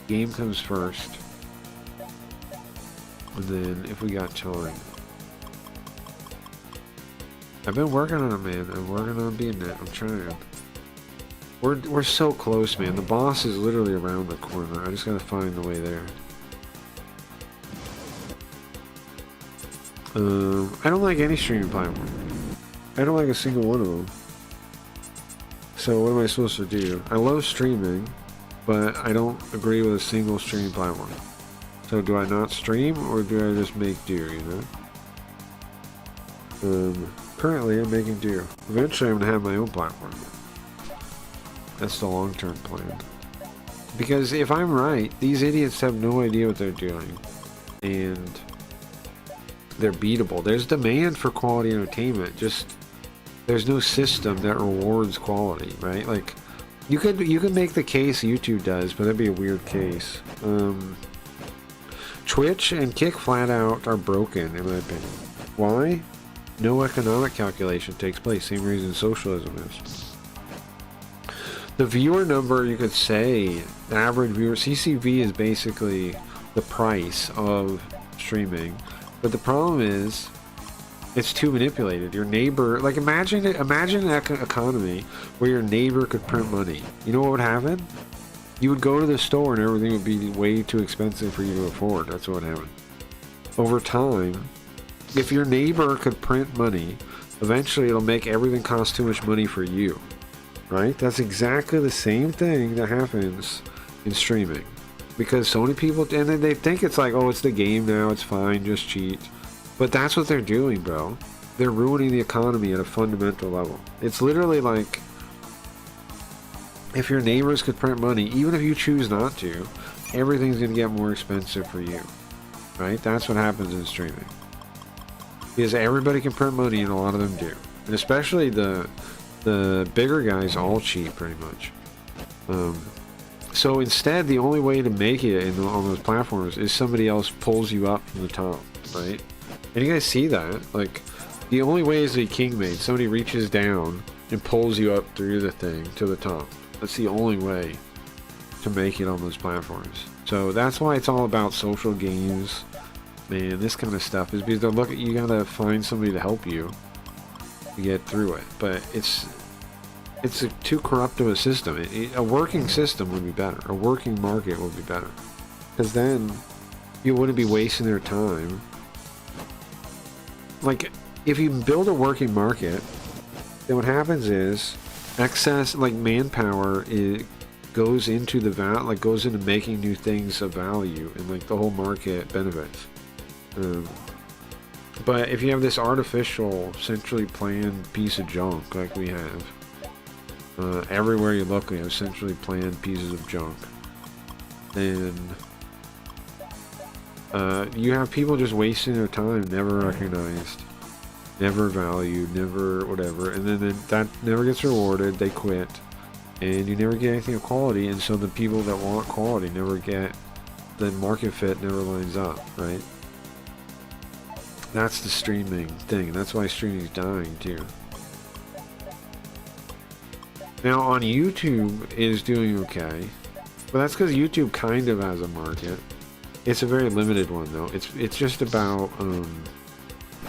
S2: Game comes first. And then if we got time. I've been working on it, man. I'm working on being that. I'm trying. We're so close, man. The boss is literally around the corner. I just gotta find the way there. I don't like any streaming platform. I don't like a single one of them. So what am I supposed to do? I love streaming, but I don't agree with a single streaming platform. So do I not stream, or do I just make do, you know? Currently I'm making do. Eventually I'm gonna have my own platform. That's the long-term plan. Because if I'm right, these idiots have no idea what they're doing. And they're beatable. There's demand for quality entertainment, just there's no system that rewards quality, right? Like you could make the case YouTube does, but that'd be a weird case. Twitch and Kick flat out are broken in my opinion. Why? No economic calculation takes place. Same reason socialism is. The viewer number, you could say, the average viewer, CCV is basically the price of streaming. But the problem is, It's too manipulated. Your neighbor, like imagine an economy where your neighbor could print money. You know what would happen? You would go to the store and everything would be way too expensive for you to afford. That's what would happen. Over time, if your neighbor could print money, eventually it'll make everything cost too much money for you. Right? That's exactly the same thing that happens in streaming. Because so many people, and then they think it's like, oh, it's the game now, it's fine, just cheat. But that's what they're doing, bro. They're ruining the economy at a fundamental level. It's literally like, if your neighbors could print money, even if you choose not to, everything's going to get more expensive for you. Right? That's what happens in streaming. Because everybody can print money, and a lot of them do. And especially the bigger guys all cheat, pretty much. So instead, the only way to make it on those platforms is somebody else pulls you up from the top, right? And you guys see that? Like, the only way is to be king made. Somebody reaches down and pulls you up through the thing to the top. That's the only way to make it on those platforms. So that's why it's all about social games, man. This kind of stuff is because you gotta find somebody to help you to get through it. But it's too corrupt of a system. A working system would be better. A working market would be better. Because then you wouldn't be wasting their time. Like, if you build a working market, then what happens is excess, like manpower, goes into goes into making new things of value, and like the whole market benefits. But if you have this artificial, centrally planned piece of junk like we have, everywhere you look, we have centrally planned pieces of junk, then you have people just wasting their time, never recognized, never valued, never whatever, and then that never gets rewarded. They quit, and you never get anything of quality, and so the people that want quality never get, the market fit never lines up, right? That's the streaming thing. That's why streaming is dying too. Now on YouTube is doing okay, but that's because YouTube kind of has a market. It's a very limited one though. It's just about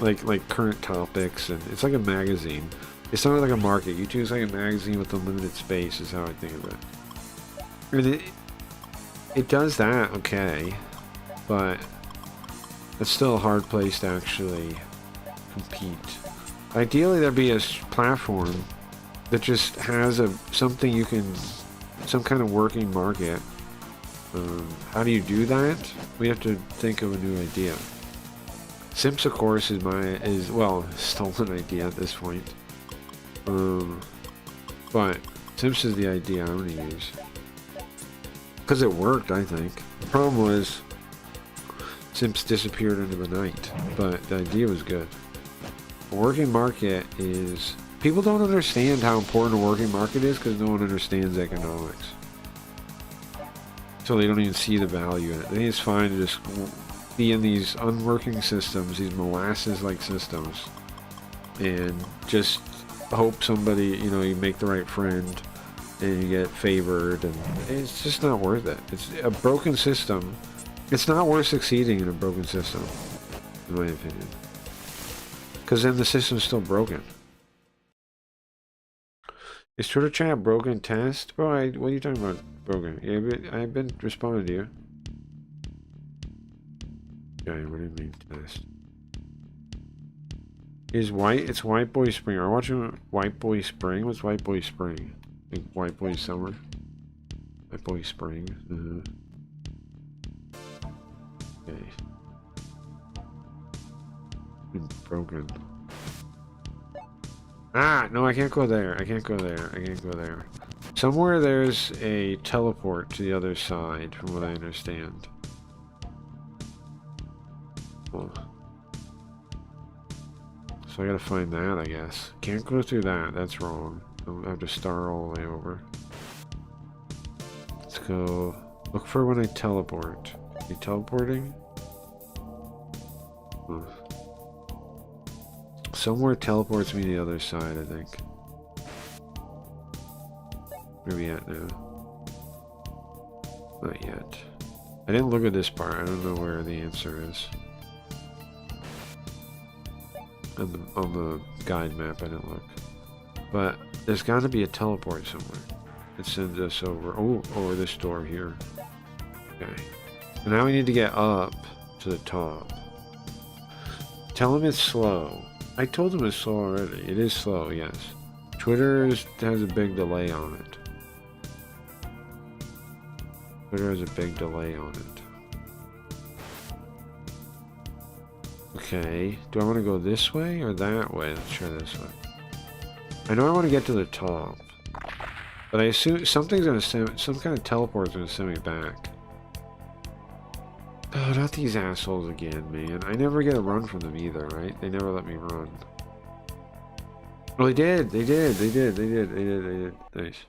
S2: like current topics, and it's like a magazine. It's not like a market. YouTube's like a magazine with unlimited space is how I think of it. And it does that okay, but it's still a hard place to actually compete. Ideally, there'd be a platform that just has something you can, some kind of working market. How do you do that? We have to think of a new idea. Simps, of course, is well, stolen idea at this point. But Simps is the idea I'm gonna use because it worked, I think. The problem was Simps disappeared into the night, but the idea was good. A working market is, people don't understand how important a working market is because no one understands economics. So they don't even see the value in it. They think it's fine to just be in these unworking systems, these molasses-like systems, and just hope somebody, you make the right friend and you get favored, and it's just not worth it. It's a broken system. It's not worth succeeding in a broken system, in my opinion. Because then the system's still broken. Is Twitter chat broken test? Bro, what are you talking about broken? Yeah, I've been responding to you. Okay, what do you mean test? It's White Boy Spring. Are you watching White Boy Spring? What's White Boy Spring? Like White Boy Summer? White Boy Spring. Okay. Been broken. Ah, no, I can't go there. I can't go there. I can't go there. Somewhere there's a teleport to the other side, from what I understand. Oh. So I gotta find that, I guess. Can't go through that. That's wrong. I have to start all the way over. Let's go look for when I teleport. Are you teleporting? Oh. Somewhere teleports me to the other side, I think. Where are we at now? Not yet. I didn't look at this part. I don't know where the answer is. on the guide map. I didn't look. But there's got to be a teleport somewhere. It sends us over. Oh, over this door here. Okay. And now we need to get up to the top. Tell him it's slow. I told him it's slow already. It is slow, yes. Twitter has a big delay on it. Twitter has a big delay on it. Okay. Do I want to go this way or that way? Let's try this way. I know I want to get to the top. But I assume something's gonna send, some kind of teleport's gonna send me back. Oh, not these assholes again, man. I never get a run from them either, right? They never let me run. Well, they did. They did. They did. They did. They did. They did. Nice.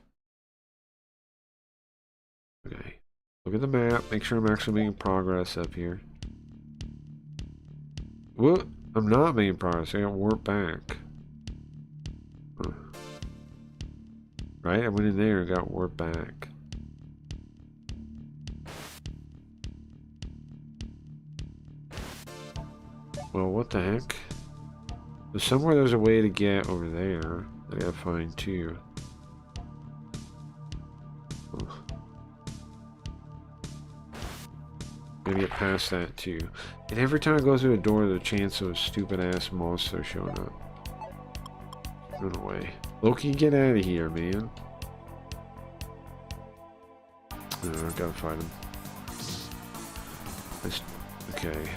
S2: Okay. Look at the map. Make sure I'm actually making progress up here. Whoop. I'm not making progress. I got warped back. Huh. Right? I went in there and got warped back. Well, what the heck? There's somewhere there's a way to get over there that I gotta find too. Oh. Gotta get past that too. And every time I go through a door, there's a chance of a stupid ass monster showing up. Run away. Loki, get out of here, man. No, I gotta fight him. Okay.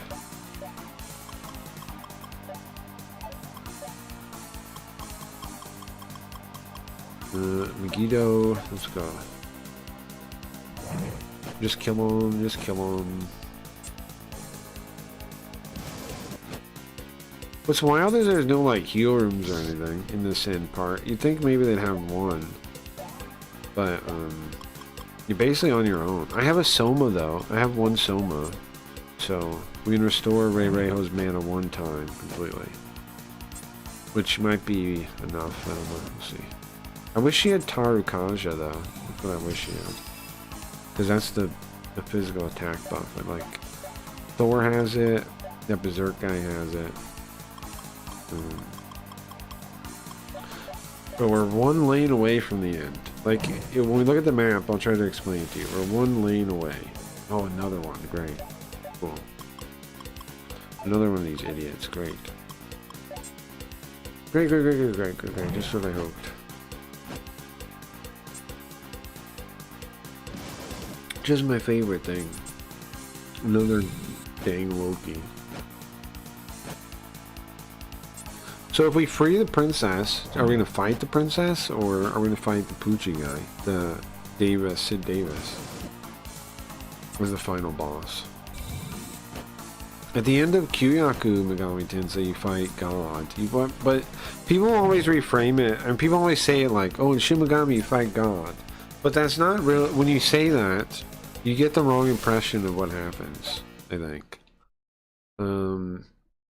S2: Megiddo, let's go. Just kill him, just kill him. What's wild is there's no like heal rooms or anything in this end part. You'd think maybe they'd have one. But you're basically on your own. I have a Soma though. I have one Soma. So we can restore Ray Rayho's mana one time completely. Which might be enough, I don't know, we'll see. I wish she had Tarukaja though. That's what I wish she had. Because that's the physical attack buff. But like Thor has it, that Berserk guy has it. But we're one lane away from the end. Like when we look at the map, I'll try to explain it to you. We're one lane away. Oh, another one. Great. Cool. Another one of these idiots. Great. Great, great, great, great, great, great, great. Just what I hoped. Just my favorite thing. Another dang Loki. So if we free the princess, are we gonna fight the princess or are we gonna fight the Poochie guy? The Davis, Sid Davis. Was the final boss. At the end of Kyoyaku Megami Tensei, you fight God. But people always reframe it, and people always say it like, oh, in Shin Megami you fight God. But that's not real. When you say that, you get the wrong impression of what happens, I think.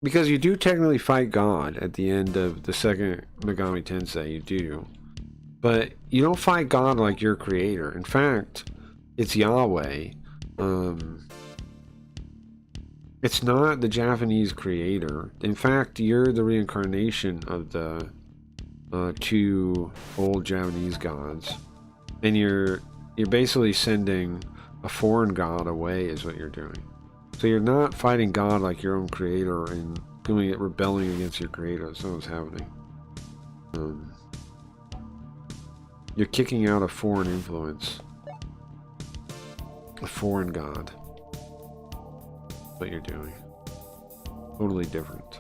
S2: Because you do technically fight God at the end of the second Megami Tensei, you do. But you don't fight God like your creator. In fact, it's Yahweh. It's not the Japanese creator. In fact, you're the reincarnation of the two old Japanese gods. And you're basically sending a foreign god away is what you're doing. So you're not fighting God like your own creator and rebelling against your creator. That's not what's happening. You're kicking out a foreign influence. A foreign god. That's what you're doing. Totally different.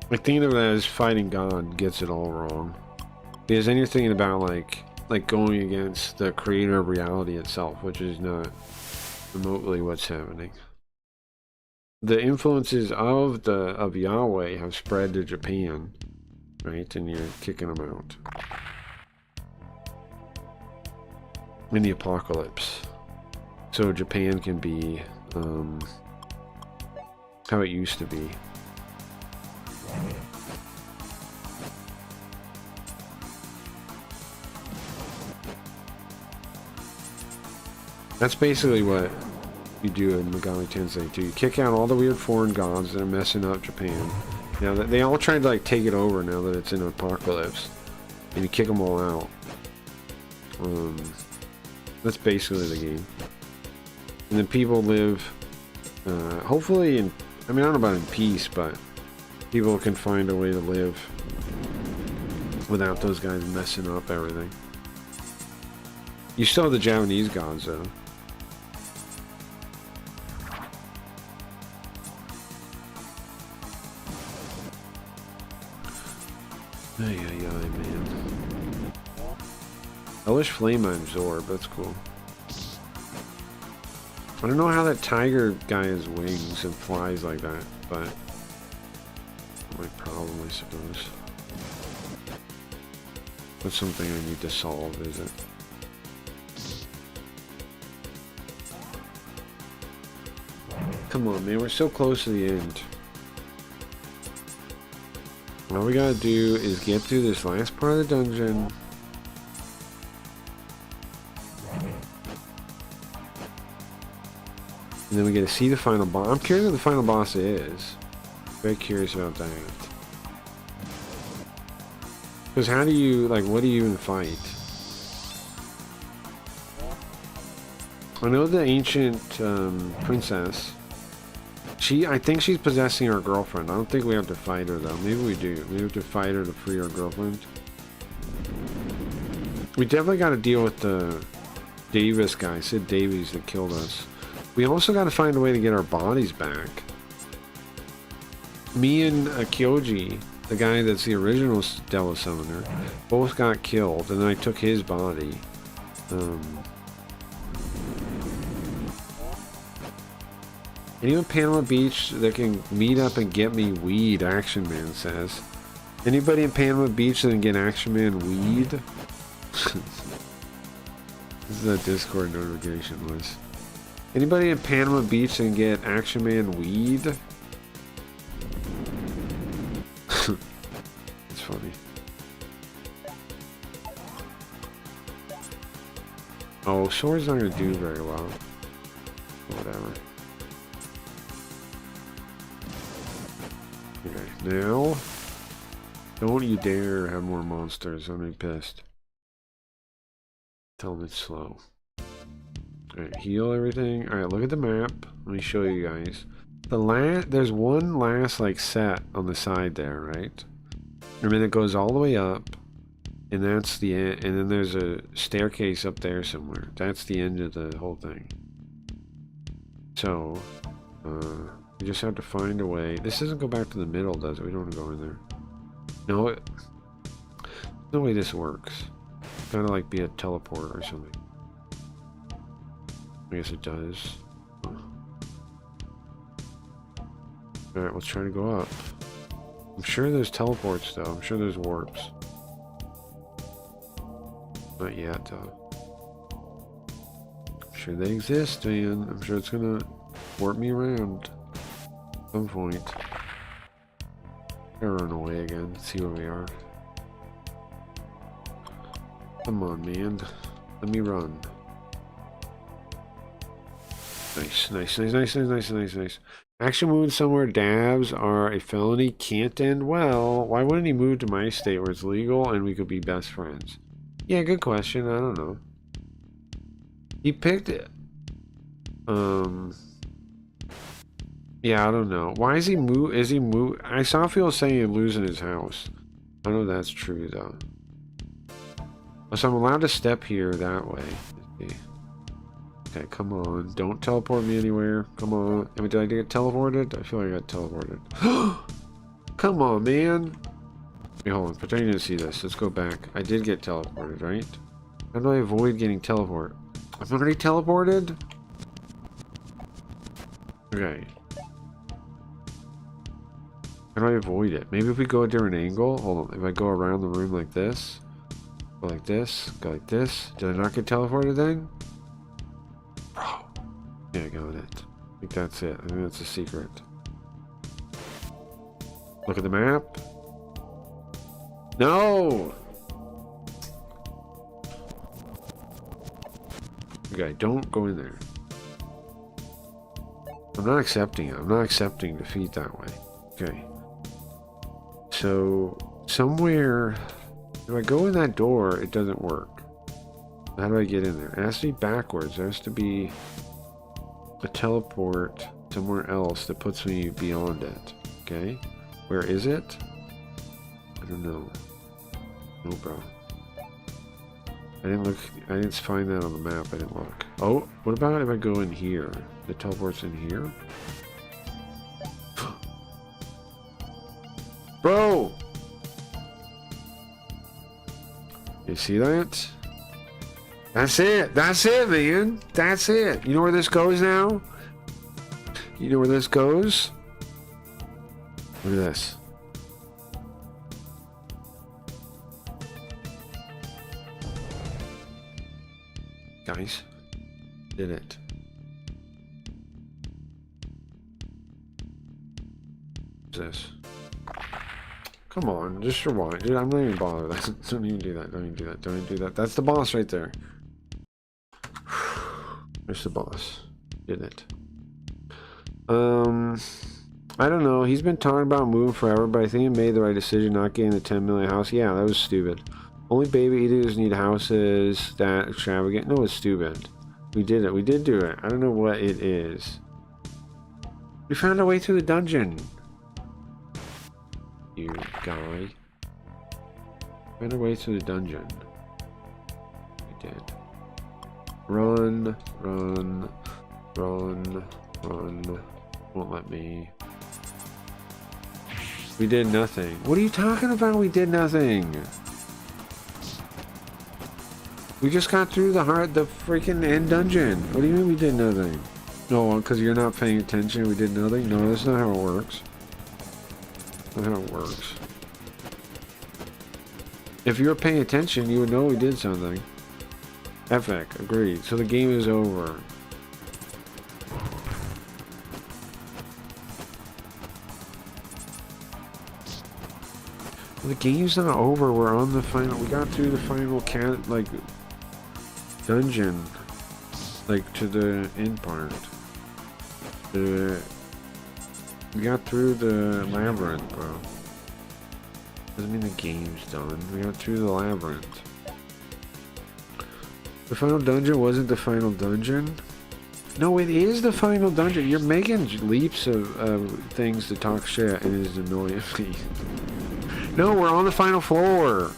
S2: I think of that as fighting God gets it all wrong. Because then you're thinking about like going against the creator of reality itself, which is not remotely what's happening. The influences of Yahweh have spread to Japan, right? And you're kicking them out. In the apocalypse. So Japan can be how it used to be. That's basically what you do in Megami Tensei 2. You kick out all the weird foreign gods that are messing up Japan. Now they all tried to like take it over now that it's in an apocalypse, and you kick them all out. That's basically the game. And then people live, hopefully in, I mean, I don't know about in peace, but people can find a way to live without those guys messing up everything. You still have the Japanese gods though. Ay, man. I wish Flame I absorb, that's cool. I don't know how that tiger guy has wings and flies like that, but my problem, I suppose. That's something I need to solve, is it? Come on, man, we're so close to the end. All we gotta do is get through this last part of the dungeon. And then we get to see the final boss. I'm curious what the final boss is. Very curious about that. Because how do you, like, what do you even fight? I know the ancient princess. I think she's possessing our girlfriend. I don't think we have to fight her though. Maybe we do. We have to fight her to free our girlfriend. We definitely got to deal with the Davis guy, Sid Davies, that killed us. We also got to find a way to get our bodies back. Me and Kyoji, the guy that's the original Devil Summoner, both got killed, and then I took his body. Anyone in Panama Beach that can meet up and get me weed, Action Man says. Anybody in Panama Beach that can get Action Man weed? This is a Discord notification list. Anybody in Panama Beach that can get Action Man weed? It's funny. Oh, Sword's not gonna do very well. Whatever. Okay, now, don't you dare have more monsters. I'm gonna be pissed. Tell them it's slow. Alright, heal everything. Alright, look at the map. Let me show you guys. There's one last, like, set on the side there, right? And then it goes all the way up. And that's the end. And then there's a staircase up there somewhere. That's the end of the whole thing. So, we just have to find a way. This doesn't go back to the middle, does it? We don't want to go in there. No, there's no way this works. It's gotta like be a teleport or something. I guess it does. Alright, let's try to go up. I'm sure there's teleports though. I'm sure there's warps. Not yet though. I'm sure they exist, man. I'm sure it's gonna warp me around. Some point. Gotta run away again. Let's see where we are. Come on, man. Let me run. Nice, nice, nice, nice, nice, nice, nice, nice. Action moves somewhere dabs are a felony can't end well. Why wouldn't he move to my state where it's legal and we could be best friends? Yeah, good question. I don't know. He picked it. Yeah, I don't know. Why is he move? Is he move? I saw people saying he's losing his house. I don't know if that's true though. So I'm allowed to step here that way. Okay, come on. Don't teleport me anywhere. Come on. I mean, did I get teleported? I feel like I got teleported. Come on, man. Wait, hold on. Pretend you didn't see this. Let's go back. I did get teleported, right? How do I avoid getting teleported? I'm already teleported? Okay. How do I avoid it? Maybe if we go a different angle? Hold on. If I go around the room like this. Go like this. Go like this. Did I not get teleported then? Bro. Yeah, I got it. I think that's it. I think that's a secret. Look at the map. No! Okay, don't go in there. I'm not accepting it. I'm not accepting defeat that way. Okay. So, somewhere... If I go in that door, it doesn't work. How do I get in there? It has to be backwards. There has to be a teleport somewhere else that puts me beyond it. Okay? Where is it? I don't know. No, bro. I didn't look. I didn't find that on the map. I didn't look. Oh, what about if I go in here? The teleport's in here? Bro! You see that? That's it. That's it, man. That's it. You know where this goes now? You know where this goes? Look at this. Guys, did it. What's this? Come on, just rewind. Dude, I'm not even bothered. Don't even do that. Don't even do that. Don't even do that. That's the boss right there. There's the boss. Did it. I don't know. He's been talking about moving forever, but I think he made the right decision not getting the 10 million house. Yeah, that was stupid. Only baby eaters need houses that extravagant. No, it's stupid. We did it. We did do it. I don't know what it is. We found our way through the dungeon. You guy. Found our way through the dungeon. We did. Run, run, run, run. Won't let me. We did nothing. What are you talking about? We did nothing. We just got through the freaking end dungeon. What do you mean we did nothing? No, because you're not paying attention. We did nothing. No, that's not how it works. That's not how it works. If you were paying attention, you would know we did something. Epic, agreed. So the game is over. Well, the game's not over. We're on the final. We got through the final dungeon, like to the end part. We got through the labyrinth, bro. Doesn't mean the game's done. We got through the labyrinth. The final dungeon wasn't the final dungeon. No, it is the final dungeon. You're making leaps of things to talk shit, and it is annoying me. No, we're on the final floor.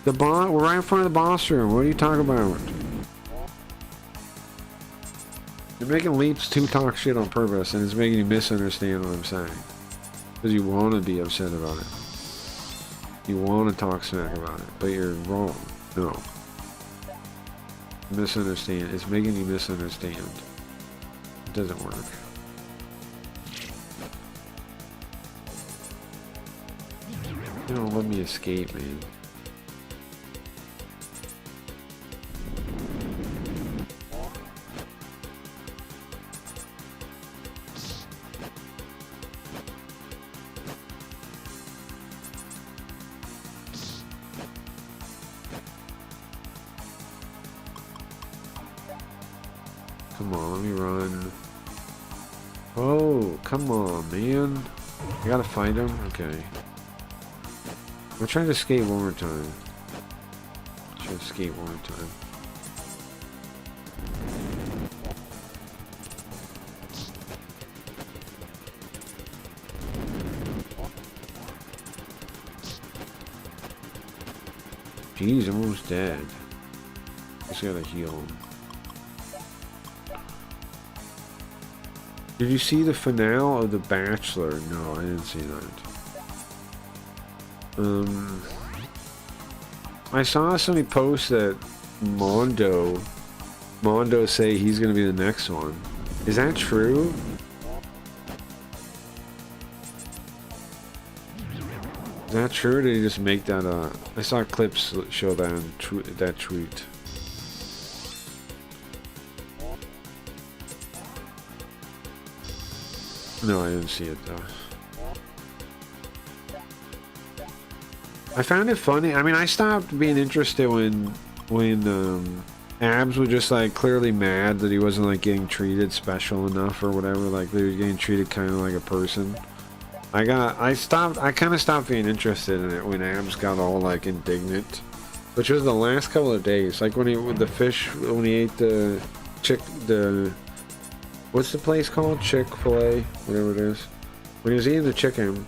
S2: We're right in front of the boss room. What are you talking about? You're making leaps to talk shit on purpose, and it's making you misunderstand what I'm saying. Because you want to be upset about it. You want to talk smack about it, but you're wrong. No. Misunderstand. It's making you misunderstand. It doesn't work. You don't let me escape, man. Come on, let me run. Oh, come on, man. I gotta find him? Okay. I'm trying to escape one more time. Try to escape one more time. Jeez, I'm almost dead. Just gotta heal him. Did you see the finale of The Bachelor? No, I didn't see that. I saw somebody post that Mondo say he's gonna be the next one. Is that true? Is that true, or did he just make that up? I saw clips show that in that tweet. No, I didn't see it though. I found it funny. I mean, I stopped being interested when Abs was just like clearly mad that he wasn't like getting treated special enough or whatever, like they was getting treated kind of like a person. I kind of stopped being interested in it when Abs got all like indignant, which was the last couple of days, like when he with the fish, when he ate the what's the place called, Chick-fil-A, whatever it is, when he was eating the chicken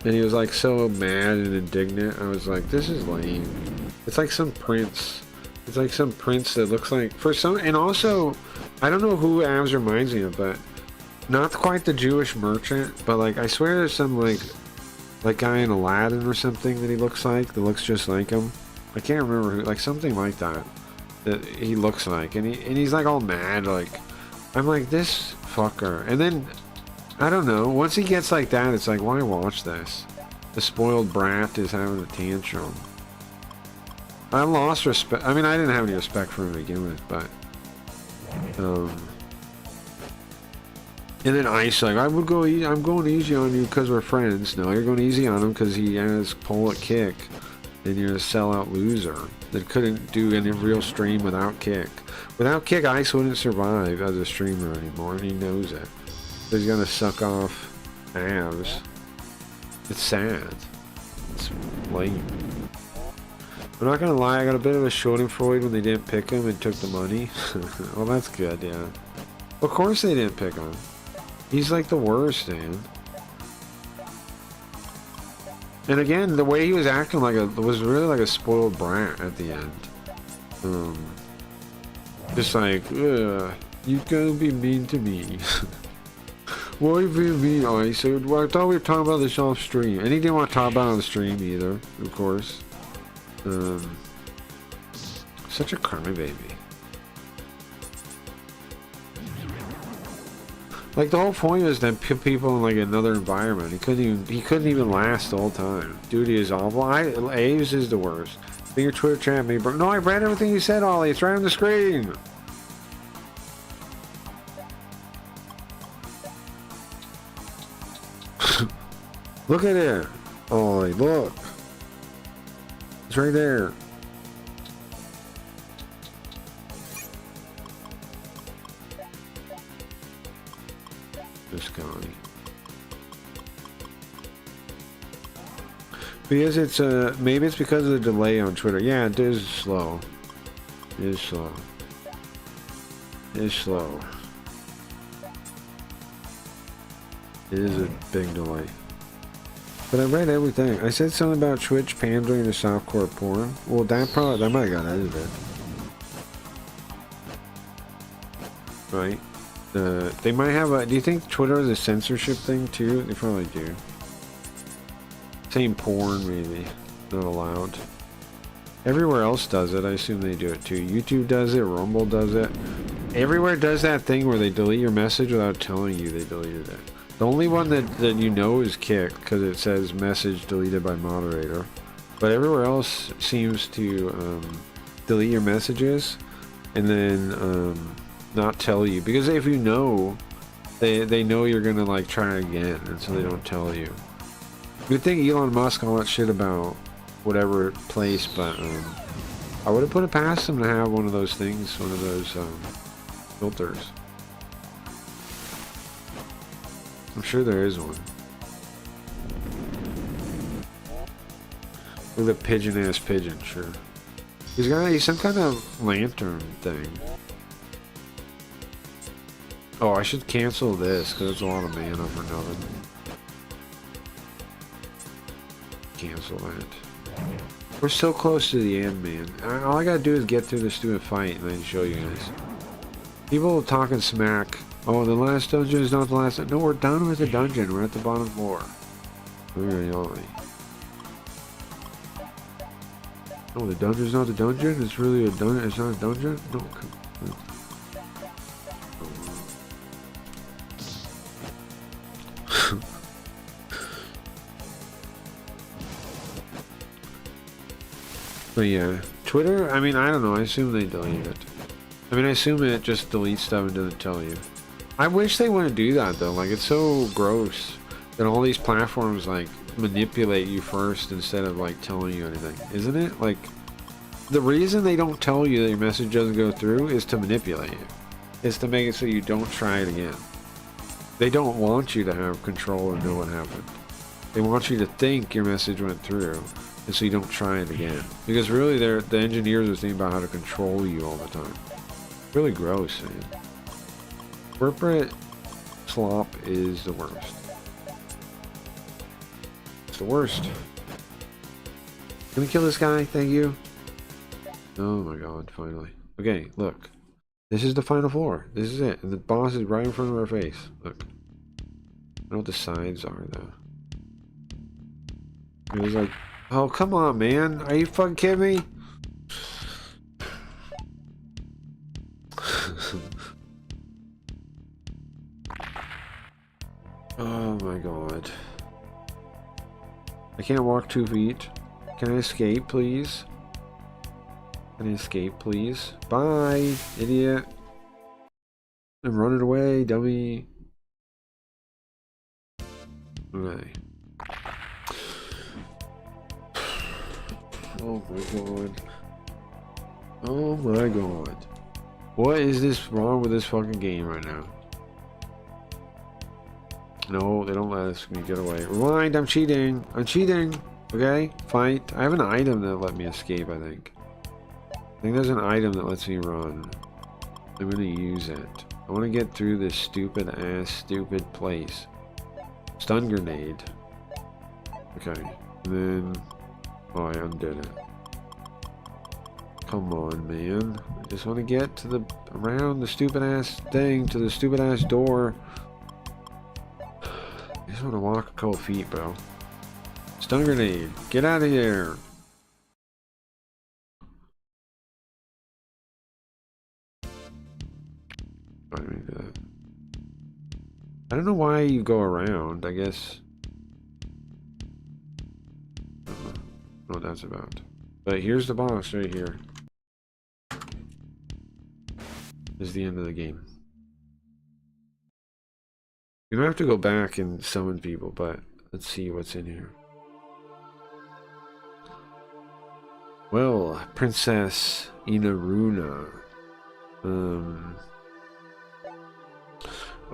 S2: and he was like so mad and indignant. I was like, this is lame. It's like some prince. It's like some prince that looks like, for some, and also, I don't know who Abs reminds me of, but not quite the Jewish merchant, but like, I swear there's some like guy in Aladdin or something that he looks like, that looks just like him. I can't remember who, like something like that he looks like, and he's like all mad, like, I'm like, this fucker. And then, I don't know, once he gets like that, it's like, why watch this? The spoiled brat is having a tantrum. I lost respect. I mean, I didn't have any respect for him to begin with, but and then Ice like, I'm going easy on you because we're friends. No, you're going easy on him because he has pull at Kick, and you're a sellout loser that couldn't do any real stream without Kick. Without Kick, Ice wouldn't survive as a streamer anymore, and he knows it. So he's gonna suck off Abs. It's sad. It's lame. I'm not gonna lie, I got a bit of a schadenfreude when they didn't pick him and took the money. Well, that's good, yeah. Of course they didn't pick him. He's like the worst, man. And again, the way he was acting was really like a spoiled brat at the end. Just like, you gonna be mean to me. Why are you being mean, Ice? Well, I thought we were talking about this off stream. And he didn't want to talk about it on the stream either, of course. Such a crybaby. Like the whole point is that put people in like another environment. He couldn't even last the whole time. Duty is awful. Aves is the worst. Be your Twitter chat, me, bro. No, I read everything you said, Ollie. It's right on the screen. Look at it, Ollie. Look. It's right there. This guy. Because it's maybe it's because of the delay on Twitter. Yeah, it is slow. It is slow. It is slow. It is a big delay. But I read everything. I said something about Twitch pandering to softcore porn. Well, that might have got edited. Right? They might have a... Do you think Twitter has a censorship thing too? They probably do. Same porn, maybe. Not allowed. Everywhere else does it. I assume they do it too. YouTube does it. Rumble does it. Everywhere does that thing where they delete your message without telling you they deleted it. The only one that you know is Kick, because it says message deleted by moderator. But everywhere else seems to delete your messages and then not tell you. Because if you know, they know you're gonna like try again, and so they don't tell you. You'd think Elon Musk all that shit about whatever place, but I would have put it past him to have one of those things, one of those filters. I'm sure there is one. With a pigeon-ass pigeon, sure. He's some kind of lantern thing. Oh, I should cancel this, because it's a lot of mana for nothing. Cancel that. We're so close to the end, man. All I gotta do is get through this stupid fight and then show you guys. People talking smack. Oh, the last dungeon is not the last. No, we're done with the dungeon. We're at the bottom floor. Really? Oh, the dungeon's not the dungeon? It's really a dungeon? It's not a dungeon? No, come on. But yeah, Twitter, I mean, I don't know. I assume they delete it. I mean, I assume it just deletes stuff and doesn't tell you. I wish they wouldn't do that, though. Like, it's so gross that all these platforms, like, manipulate you first instead of, like, telling you anything. Isn't it? Like, The reason they don't tell you that your message doesn't go through is to manipulate you. Is to make it so you don't try it again. They don't want you to have control and know what happened. They want you to think your message went through, and so you don't try it again. Because really, the engineers are thinking about how to control you all the time. Really gross, man. Corporate slop is the worst. It's the worst. Can we kill this guy? Thank you. Oh my god, finally. Okay, look. This is the final floor. This is it. And the boss is right in front of our face. Look. I don't know what the sides are, though. It was like, oh, come on, man. Are you fucking kidding me? Oh my god. I can't walk 2 feet. Can I escape, please? Can I escape, please? Bye, idiot. I'm running away, dummy. Okay. Oh my god. Oh my god. What is this wrong with this fucking game right now? No, they don't let me get away. Rewind, I'm cheating. I'm cheating. Okay, fight. I have an item that let me escape, I think. I think there's an item that lets me run. I'm gonna use it. I want to get through this stupid place. Stun grenade. Okay, and then... Oh, I undid it. Come on, man. I just want to get to the... around the stupid ass thing, to the stupid ass door. I just want to walk a couple feet, bro. Stun grenade. Get out of here. I didn't do that. I don't know why you go around. I guess... I don't know what that's about. But here's the boss right here. This is the end of the game. You don't have to go back and summon people, but let's see what's in here. Well, Princess Inaruna.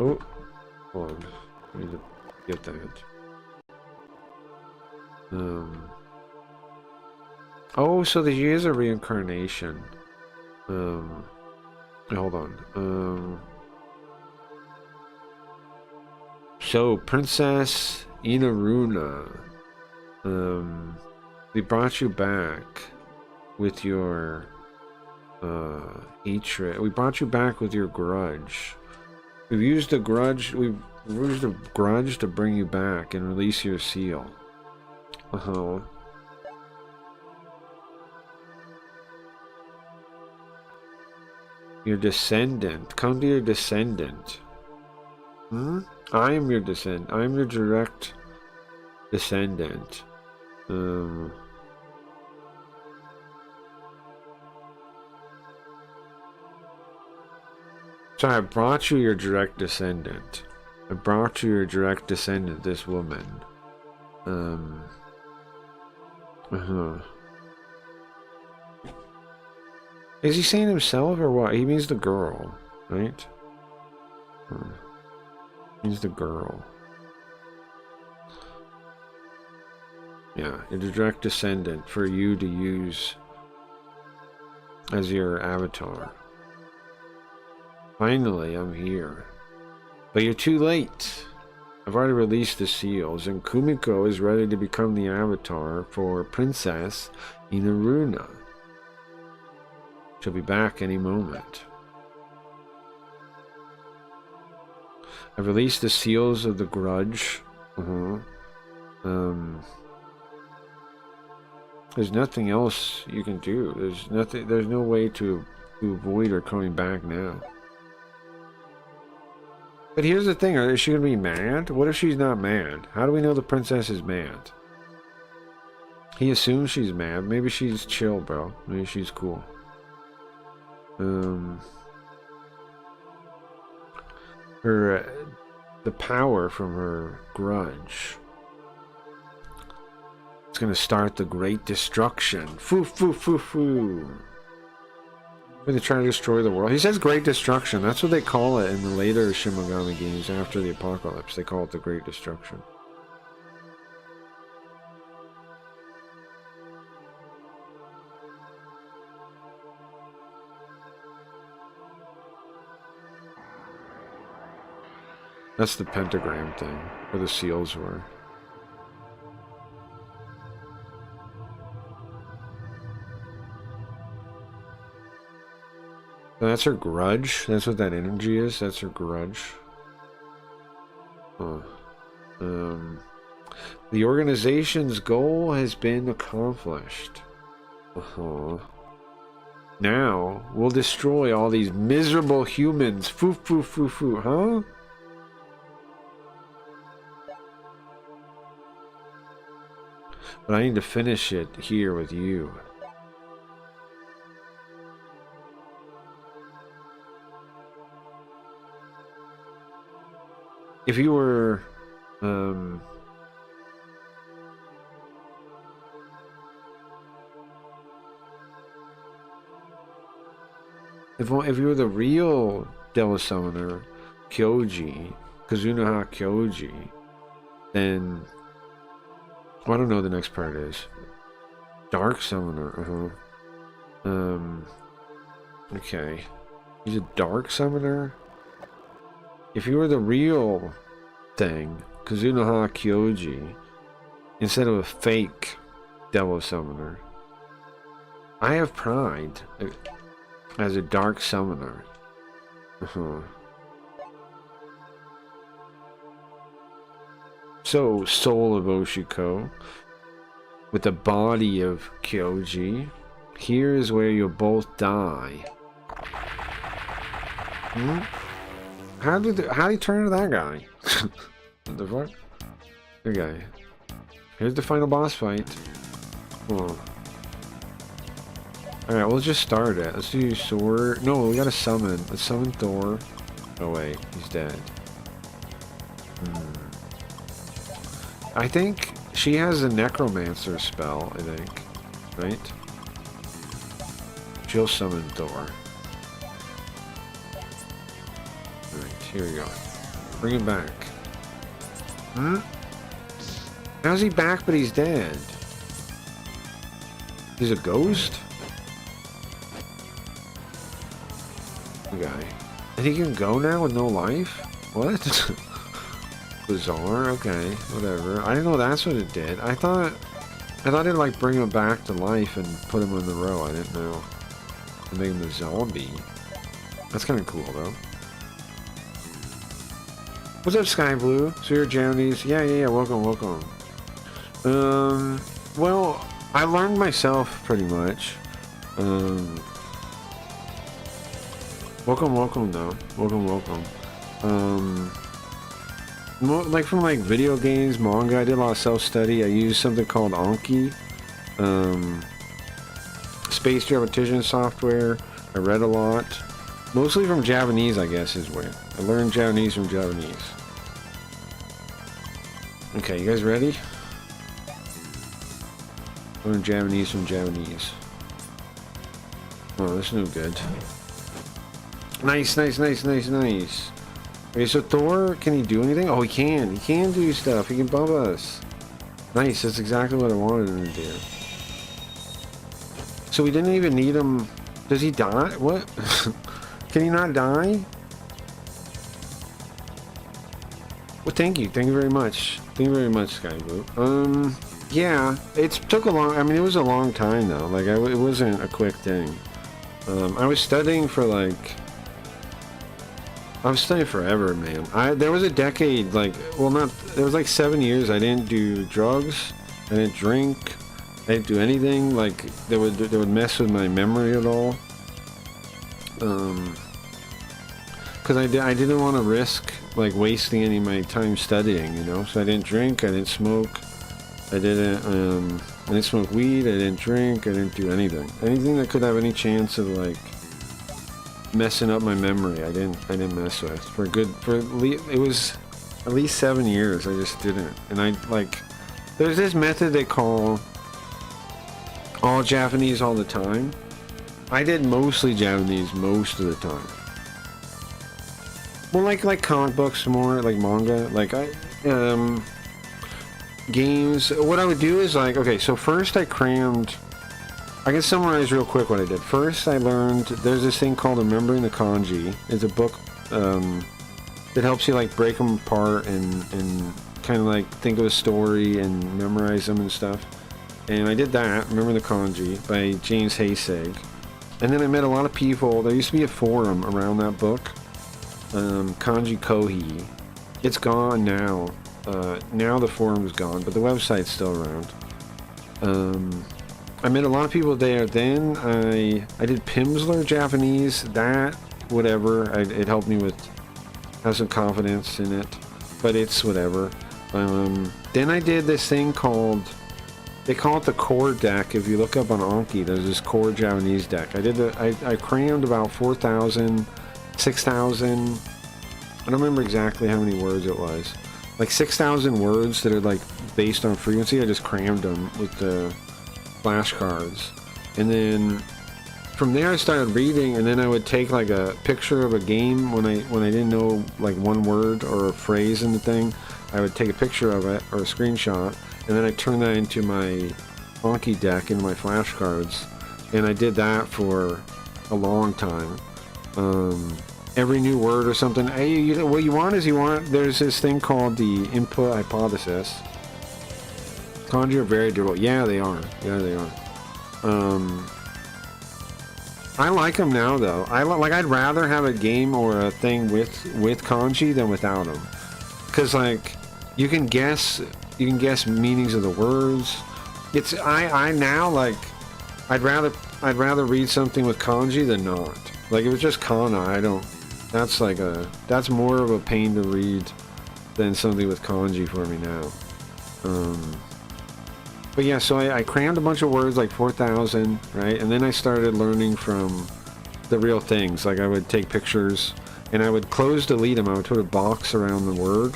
S2: Oh, hold on. I need to get that. Oh, so she is a reincarnation. Hold on. So Princess Inaruna. We brought you back with your hatred. We brought you back with your grudge. We've used a grudge. We've used a grudge to bring you back and release your seal. Your descendant. Come to your descendant. I am your descendant. I am your direct descendant. So I brought you your direct descendant. I brought you your direct descendant, this woman. Is he saying himself or what? He means the girl, right? He's the girl. Yeah, a direct descendant for you to use as your avatar. Finally, I'm here. But you're too late. I've already released the seals, and Kumiko is ready to become the avatar for Princess Inaruna. She'll be back any moment. I've released the seals of the grudge. There's nothing else you can do. There's no way to avoid her coming back now. But here's the thing, is she gonna be mad? What if she's not mad? How do we know the princess is mad? He assumes she's mad. Maybe she's chill, bro. Maybe she's cool. The power from her grudge. It's It's gonna start the Great Destruction. Foo foo foo foo. They try to destroy the world. He says Great Destruction. That's what they call it in the later Shin Megami games after the apocalypse. They call it the Great Destruction. That's the pentagram thing, where the seals were. So that's her grudge? That's what that energy is? That's her grudge? Huh. The organization's goal has been accomplished. Uh-huh. Now, we'll destroy all these miserable humans. Foo foo foo foo, huh? But I need to finish it here with you. If you were, if you were the real Devil Summoner, Kyoji, Kazunoha Kyoji, then I don't know what the next part is. Dark Summoner, okay. He's a Dark Summoner? If you were the real thing, Kazunoha Kyoji, instead of a fake Devil Summoner, I have pride as a Dark Summoner. So, soul of Oshiko, with the body of Kyoji, here is where you'll both die. How did he turn into that guy? What the fuck? Good guy. Here's the final boss fight. Oh. Alright, we'll just start it. Let's do sword. No, we gotta summon. Let's summon Thor. Oh wait, he's dead. I think she has a necromancer spell, I think. Right? She'll summon Thor. Alright, here we go. Bring him back. How's he back but he's dead? He's a ghost? Okay. And he can go now with no life? What? Bizarre, okay, whatever. I didn't know that's what it did. I thought it'd like bring him back to life and put him on the row. I didn't know. And make him a zombie. That's kind of cool though. What's up, Sky Blue? So you're Japanese? Yeah, welcome. Well, I learned myself pretty much. Welcome though. Welcome. Like from like video games, manga, I did a lot of self-study. I used something called Anki, spaced repetition software. I read a lot, mostly from Japanese, I guess is where I learned Japanese from Japanese. Okay, you guys ready? Learn Japanese from Japanese. Oh, this is no good. Nice. Okay, so Thor, can he do anything? Oh, he can. He can do stuff. He can bump us. Nice, that's exactly what I wanted him to do. So we didn't even need him. Does he die? What? Can he not die? Well, thank you. Thank you very much. Thank you very much, Skyblue. Yeah, it took a long... I mean, it was a long time, though. Like, it wasn't a quick thing. I was studying for, like... I was studying forever, man. There was a decade, like, well, not, there was like 7 years I didn't do drugs, I didn't drink, I didn't do anything, like, that would mess with my memory at all. Because I didn't want to risk, like, wasting any of my time studying, you know? So I didn't drink, I didn't smoke, I didn't smoke weed, I didn't drink, I didn't do anything. Anything that could have any chance of, like, messing up my memory, I didn't mess with. It was at least 7 years I just didn't. And I, like, There's this method they call all Japanese all the time. I did mostly Japanese most of the time. Well, like comic books more, like manga, like games. What I would do is like, okay, so first I crammed. I can summarize real quick what I did. First, I learned there's this thing called Remembering the Kanji. It's a book that helps you like break them apart and kind of like think of a story and memorize them and stuff. And I did that, Remember the Kanji, by James Haysig. And then I met a lot of people. There used to be a forum around that book, Kanji Kohi. It's gone now. Now the forum's gone, but the website's still around. I met a lot of people there. Then I did Pimsleur Japanese. That, whatever. It helped me with have some confidence in it, but it's whatever. Then I did this thing called, they call it the core deck. If you look up on Anki, there's this core Japanese deck. I crammed about 4,000, 6,000. I don't remember exactly how many words it was. Like 6,000 words that are like based on frequency. I just crammed them with the flashcards, and then from there I started reading, and then I would take like a picture of a game when I didn't know like one word or a phrase in the thing. I would take a picture of it or a screenshot, and then I turn that into my Anki deck, into my flashcards, and I did that for a long time. Every new word or something. Hey, what you want is there's this thing called the input hypothesis. Kanji are very durable. Yeah, they are. Yeah, they are. I like them now, though. I'd rather have a game or a thing with kanji than without them, because like you can guess meanings of the words. I now like I'd rather read something with kanji than not. Like if it's just kana, that's more of a pain to read than something with kanji for me now. But yeah, so I crammed a bunch of words, like 4,000, right? And then I started learning from the real things. Like I would take pictures, and I would close delete them. I would put a box around the word.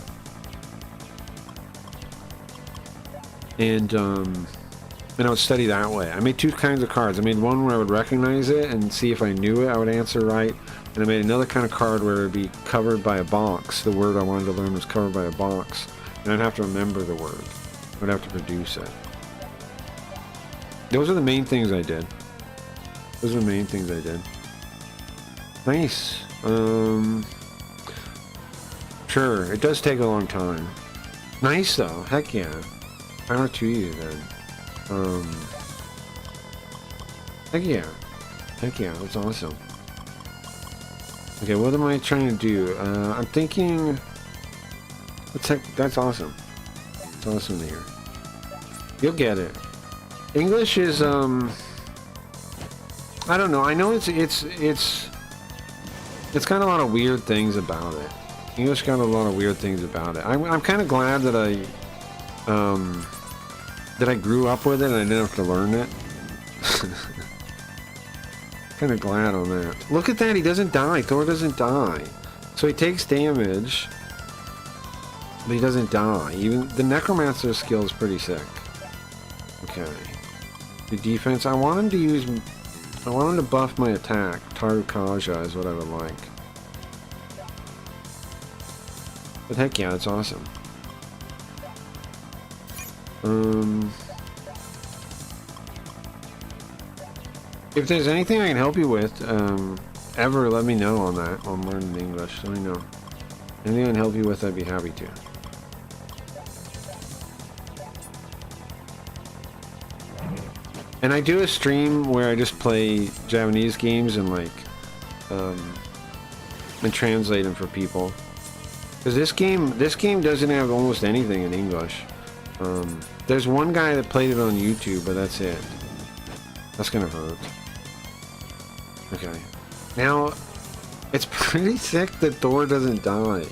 S2: And I would study that way. I made two kinds of cards. I made one where I would recognize it and see if I knew it, I would answer right. And I made another kind of card where it would be covered by a box. The word I wanted to learn was covered by a box. And I'd have to remember the word. I'd have to produce it. Those are the main things I did. Nice. Sure, it does take a long time. Nice though, heck yeah. Power to you then. Heck yeah, that's awesome. Okay, what am I trying to do? I'm thinking... That's awesome. It's awesome to hear. You'll get it. English is, I don't know. I know it's got a lot of weird things about it. English got a lot of weird things about it. I'm kind of glad that I grew up with it and I didn't have to learn it. Kind of glad on that. Look at that, he doesn't die. Thor doesn't die. So he takes damage, but he doesn't die. Even the Necromancer skill is pretty sick. Okay. The defense, I want him to buff my attack. Tarukaja is what I would like. But heck yeah, it's awesome. If there's anything I can help you with, ever, let me know on that. On learning English, let me know. Anything I can help you with, I'd be happy to. And I do a stream where I just play Japanese games and like, and translate them for people. Because this game doesn't have almost anything in English. There's one guy that played it on YouTube, but that's it. That's gonna hurt. Okay. Now, it's pretty sick that Thor doesn't die.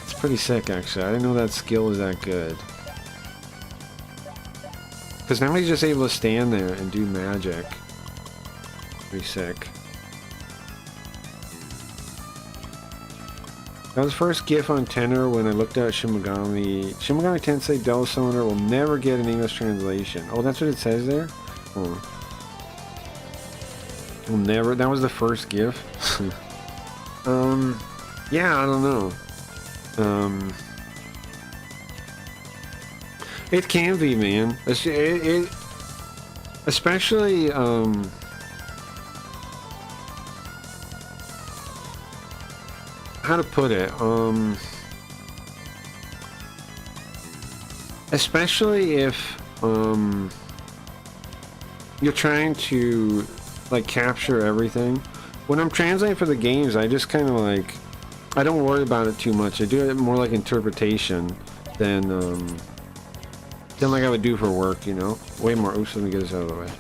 S2: It's pretty sick, actually. I didn't know that skill was that good. Because now he's just able to stand there and do magic. Pretty sick. That was the first GIF on Tenor when I looked at Shin Megami. Shin Megami Tensei Devil Summoner will never get an English translation. Oh, that's what it says there? Oh. Will never. That was the first GIF. Yeah, I don't know. It can be, man. Especially, how to put it? Especially if, you're trying to, like, capture everything. When I'm translating for the games, I just kind of, like, I don't worry about it too much. I do it more like interpretation than like I would do for work, you know? Way more. Oops, let me get this out of the way.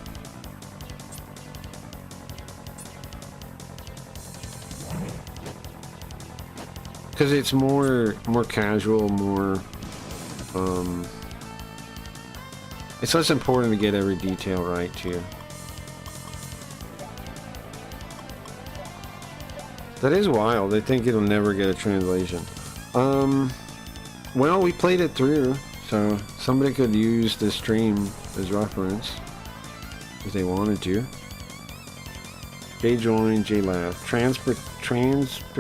S2: Because it's more casual, more, it's less important to get every detail right, too. That is wild. They think it'll never get a translation. Well, we played it through, so somebody could use this stream as reference if they wanted to. J join, J laugh. Transportation.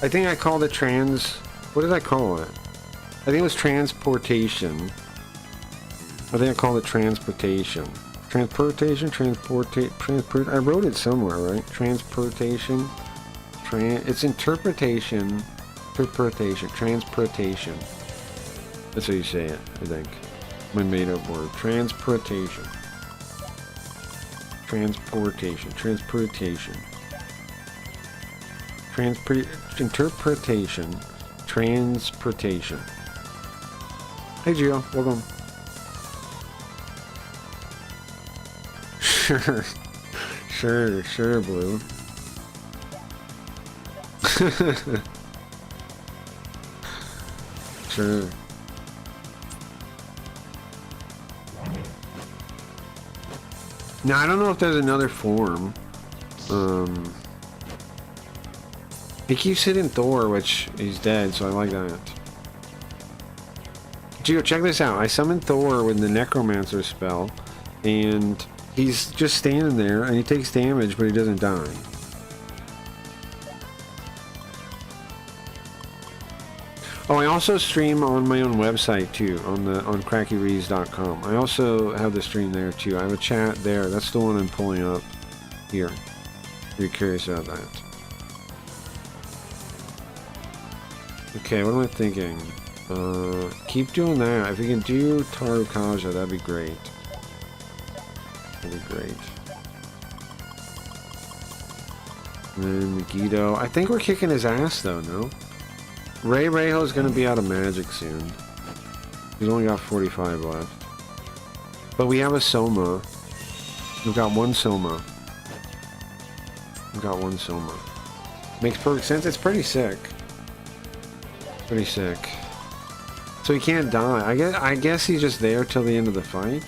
S2: I think I called it what did I call it? I think it was transportation. I think I called it transportation. I wrote it somewhere, right? Transportation. It's interpretation. Transportation. That's how you say it, I think. My made-up word. Transportation. Interpretation. Transportation. Hey, Gio. Welcome. Sure, Blue. Sure. Now, I don't know if there's another form. He keeps hitting Thor, which he's dead, so I like that. Gio, check this out. I summoned Thor with the Necromancer spell, and he's just standing there, and he takes damage, but he doesn't die. Oh, I also stream on my own website too, on crackyrees.com. I also have the stream there too. I have a chat there. That's the one I'm pulling up here. If you're curious about that. Okay, what am I thinking? Keep doing that. If you can do Tarukaja, that'd be great. That'd be great. And then Megiddo. I think we're kicking his ass though, no? Ray Rayho's gonna be out of magic soon. He's only got 45 left. But we have a Soma. We've got one Soma. Makes perfect sense. It's pretty sick. So he can't die. I guess he's just there till the end of the fight.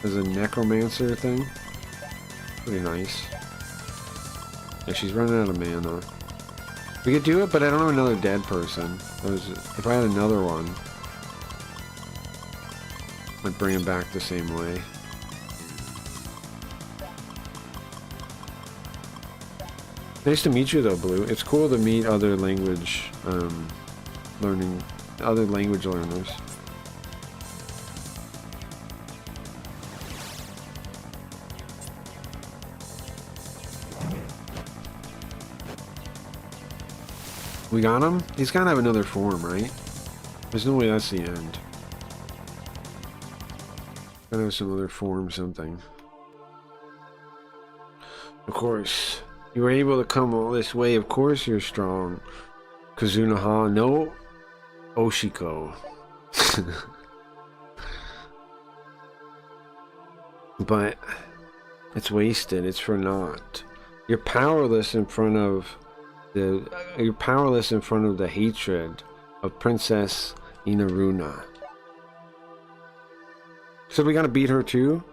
S2: As a necromancer thing. Pretty nice. Yeah, she's running out of mana. We could do it, but I don't have another dead person. If I had another one, I'd bring him back the same way. Nice to meet you though, Blue. It's cool to meet other language learners. We got him? He's gotta have another form, right? There's no way that's the end. Gotta have some other form, something. Of course. You were able to come all this way. Of course you're strong. Kazunaha no Oshiko. But it's wasted. It's for naught. You're powerless in front of the hatred of Princess Inaruna. So we gotta beat her too?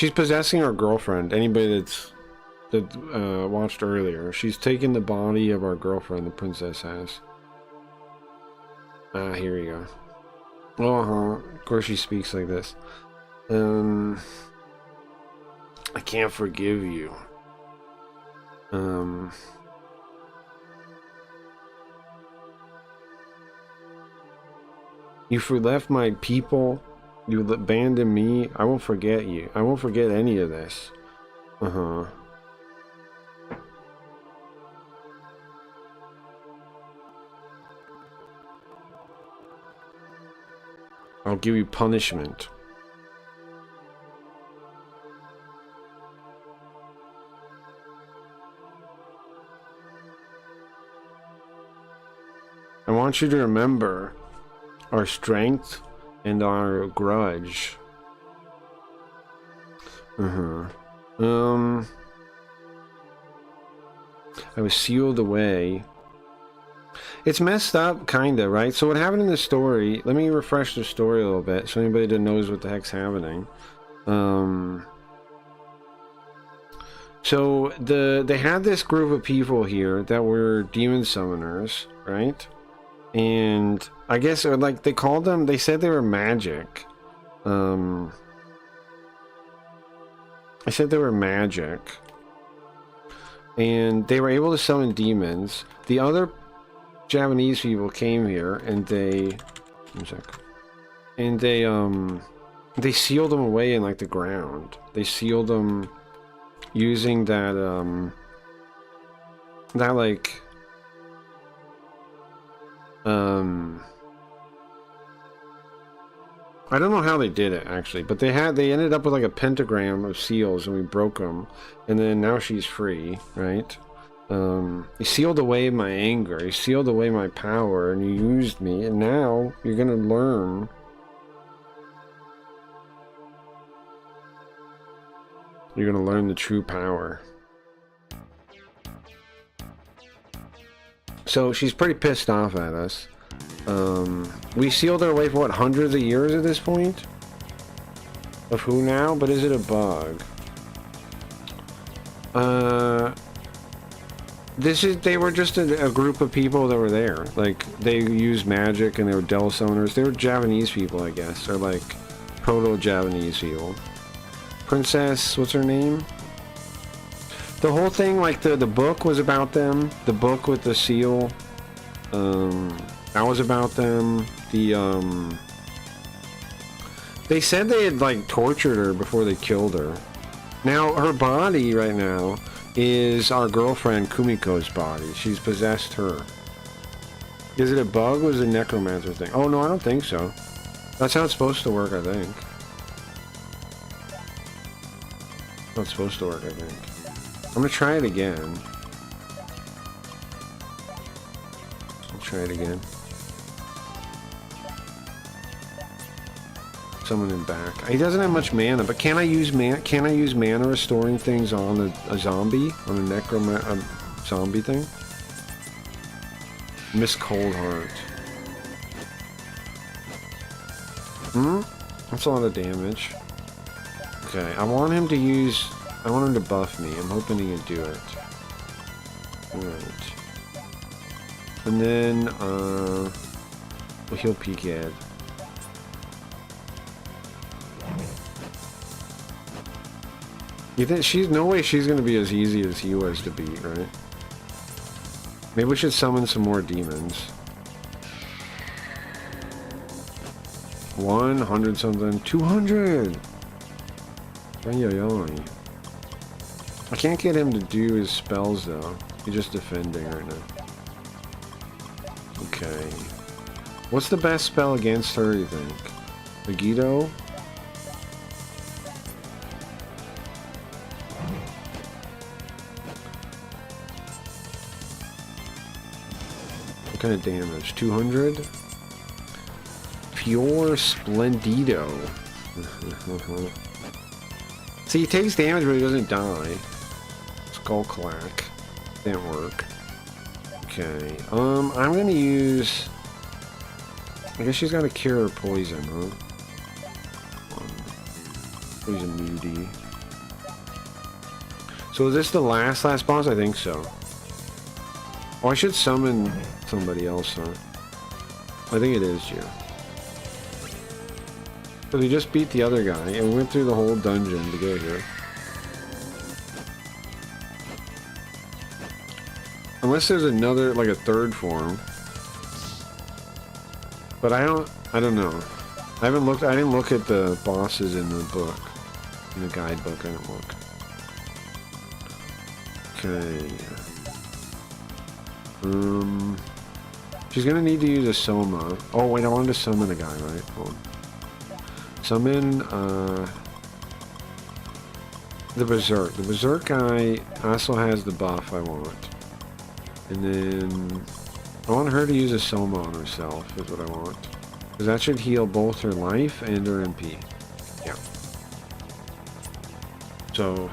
S2: She's possessing our girlfriend. Anybody that watched earlier, she's taken the body of our girlfriend. The princess has. Ah, here we go. Of course, she speaks like this. I can't forgive you. You left my people. You abandoned me. I won't forget you. I won't forget any of this. I'll give you punishment. I want you to remember our strength and our grudge. I was sealed away. It's messed up, kinda, right? So what happened in the story, let me refresh the story a little bit so anybody that knows what the heck's happening. So they had this group of people here that were demon summoners, right? And I guess, or like, they called them, they said they were magic. I said they were magic. And they were able to summon demons. The other Japanese people came here and they... One sec. And they sealed them away in, like, the ground. They sealed them using that, like... I don't know how they did it, actually, but they ended up with like a pentagram of seals, and we broke them, and then now she's free, right? You sealed away my anger, you sealed away my power, and you used me, and now you're gonna learn. You're gonna learn the true power. So she's pretty pissed off at us. We sealed her away for what, hundreds of years at this point? Of who now? But is it a bug? They were just a group of people that were there. Like, they used magic and they were devil summoners. They were Japanese people, I guess. Or like, proto-Japanese people. Princess, what's her name? The whole thing, like, the book was about them. The book with the seal. That was about them. They said they had, like, tortured her before they killed her. Now, her body right now is our girlfriend Kumiko's body. She's possessed her. Is it a bug or is it a necromancer thing? Oh, no, I don't think so. That's how it's supposed to work, I think. How it's supposed to work, I think. I'm gonna try it again. I'll try it again. Summon him back. He doesn't have much mana, but can I use mana restoring things on a zombie? On a zombie thing? Miss Coldheart. That's a lot of damage. Okay, I want him to buff me. I'm hoping he can do it. Alright. And then, he'll peek Ed. You think no way she's gonna be as easy as he was to beat, right? Maybe we should summon some more demons. 100 something. 200! Ay. I can't get him to do his spells though. He's just defending right now. Okay. What's the best spell against her, you think? Megiddo? What kind of damage? 200? Pure Splendido. See, he takes damage but he doesn't die. Skull Clack. Didn't work. Okay. I'm gonna use... I guess she's got to cure poison, huh? Poison Moody. So is this the last boss? I think so. Oh, I should summon somebody else, huh? I think it is you. So we just beat the other guy, and we went through the whole dungeon to get here. Unless there's another, like a third form. But I don't know. I didn't look at the bosses in the book. In the guidebook, I didn't look. Okay. She's gonna need to use a Soma. Oh wait, I wanted to summon a guy, right? Hold on. Summon, the Berserk. The Berserk guy also has the buff I want. And then I want her to use a Soma on herself, is what I want. Because that should heal both her life and her MP. Yeah. So,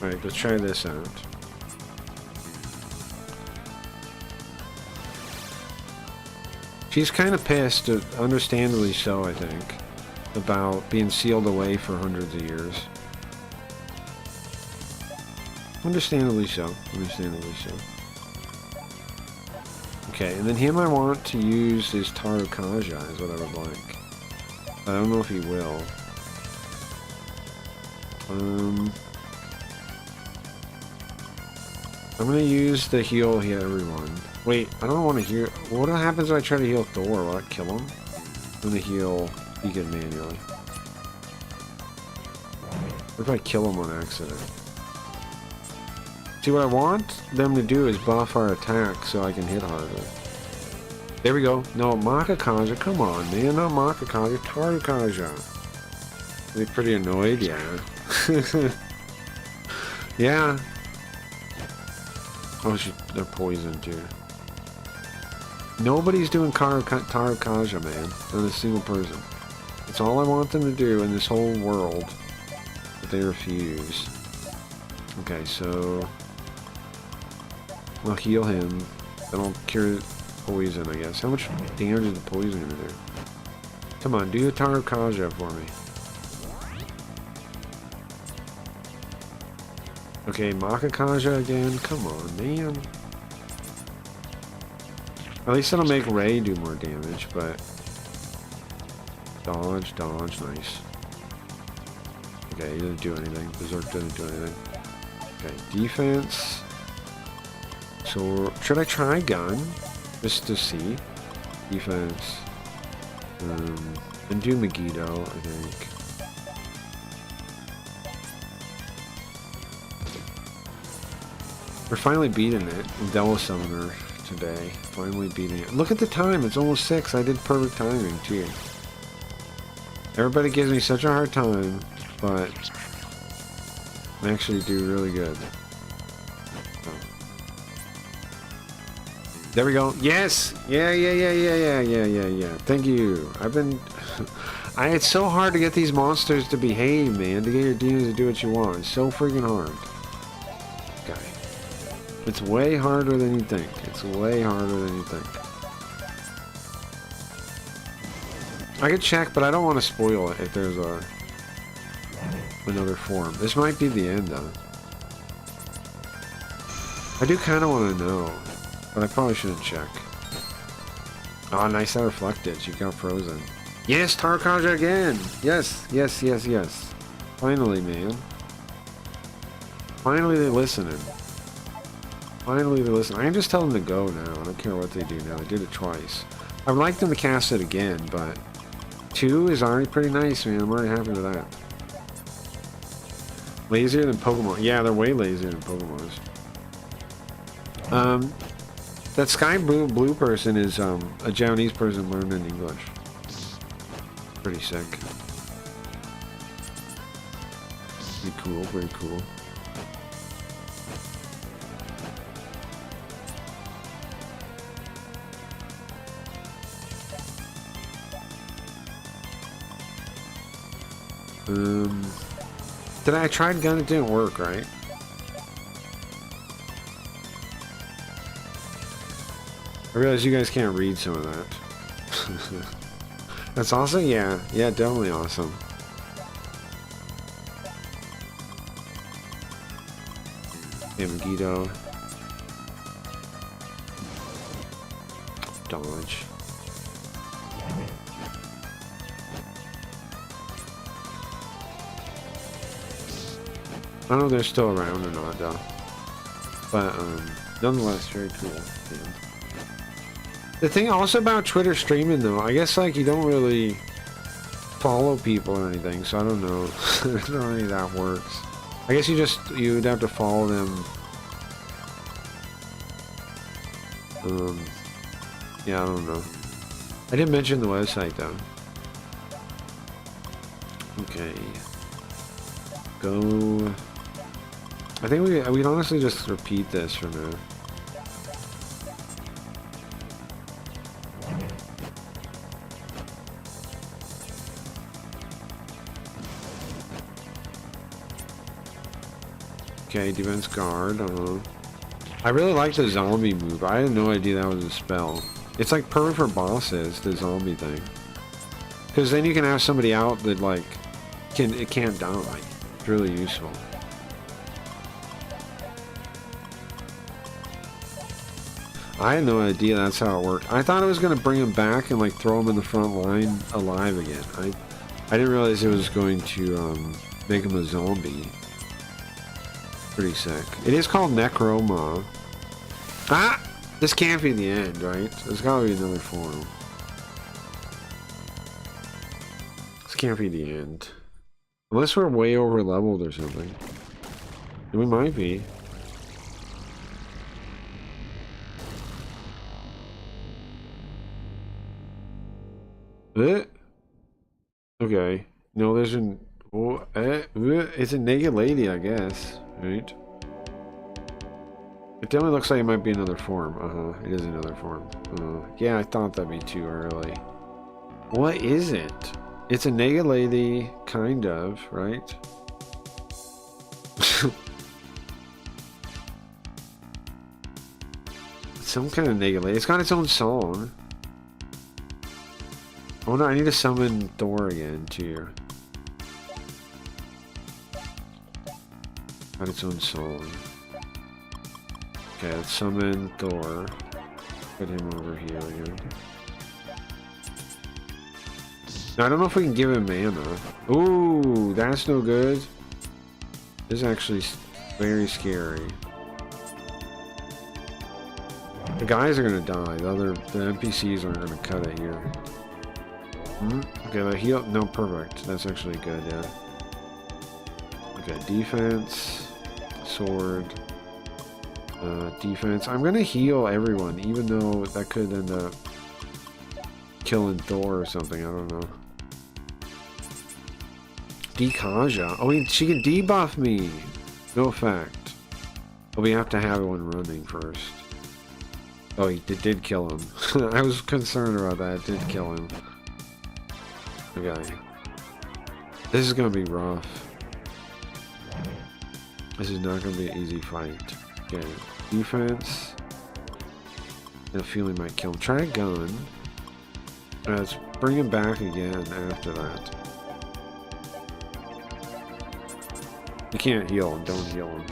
S2: alright, let's try this out. She's kind of pissed, understandably so, I think, about being sealed away for hundreds of years. Understandably so. Understandably so. Okay, and then him I want to use his Tarukaja is what I would like. I don't know if he will. I'm gonna use the heal everyone. Wait, I don't want to heal. What happens if I try to heal Thor? Will that kill him? I'm gonna heal Egan manually. What if I kill him on accident? See, what I want them to do is buff our attack so I can hit harder. There we go. No, Makakaja, come on, man. Not Makakaja, Tarukaja. Are they pretty annoyed? Yeah. Yeah. Oh, they're poisoned too. Nobody's doing Tarukaja, man. Not a single person. It's all I want them to do in this whole world. But they refuse. Okay, so I'll heal him. That'll cure poison, I guess. How much damage is the poison gonna do? Come on, do a Tarukaja for me. Okay, Makakaja again. Come on, man. At least it'll make Ray do more damage, but dodge, nice. Okay, he didn't do anything. Berserk didn't do anything. Okay, defense. So, should I try gun? Just to see. Defense. And do Megiddo, I think. We're finally beating it. Devil Summoner today. Finally beating it. Look at the time. It's almost 6. I did perfect timing, too. Everybody gives me such a hard time, but I actually do really good. There we go. Yes! Yeah. Thank you. It's so hard to get these monsters to behave, man. To get your demons to do what you want. It's so freaking hard. Okay. It's way harder than you think. It's way harder than you think. I could check, but I don't want to spoil it if there's another form. This might be the end, though. I do kind of want to know. But I probably shouldn't check. Oh, nice, that reflected. She got frozen. Yes, Tarukaja again! Yes. Finally, man. Finally, they're listening. Finally, they're listening. I can just tell them to go now. I don't care what they do now. They did it twice. I would like them to cast it again, but 2 is already pretty nice, man. I'm already happy with that. Lazier than Pokemon. Yeah, they're way lazier than Pokemon's. That Sky Blue person is a Japanese person learning English. Pretty sick. Pretty cool, very cool. I tried gun, it didn't work, right? I realize you guys can't read some of that. That's awesome? Yeah, definitely awesome. Okay, Megiddo. Dodge. I don't know if they're still around or not, though. But, nonetheless, very cool. Yeah. The thing also about Twitter streaming, though, I guess, like, you don't really follow people or anything, so I don't know. I don't know how any of that works. I guess you'd have to follow them. Yeah, I don't know. I didn't mention the website, though. Okay. Go... I think we'd honestly just repeat this for now. Okay, defense guard, I really like the zombie move. I had no idea that was a spell. It's like perfect for bosses, the zombie thing. Because then you can have somebody out that, like, it can't die. It's really useful. I had no idea that's how it worked. I thought it was going to bring him back and, like, throw him in the front line alive again. I didn't realize it was going to, make him a zombie. Pretty sick. It is called Necroma. Ah! This can't be the end, right? There's gotta be another form. This can't be the end. Unless we're way over leveled or something. And we might be. Okay. No, there's an... Oh, it's a naked lady, I guess. Right? It definitely looks like it might be another form. It is another form. Yeah, I thought that'd be too early. What is it? It's a naked lady, kind of, right? Some kind of naked lady. It's got its own song. Oh no, I need to summon Thor again, too. Got its own song. Okay, let's summon Thor. Put him over here again. Now, I don't know if we can give him mana. Ooh, that's no good. This is actually very scary. The guys are gonna die. The NPCs aren't gonna cut it here. Okay, the heal. No, perfect. That's actually good, yeah. Okay, defense, sword, defense. I'm gonna heal everyone, even though that could end up killing Thor or something. I don't know. Dekaja. Oh, she can debuff me. No effect. But we have to have one running first. Oh, it did kill him. I was concerned about that. It did kill him. Okay. This is gonna be rough. This is not going to be an easy fight. Okay, defense. I have a feeling might kill him. Try a gun. Let's bring him back again after that. You can't heal him. Don't heal him.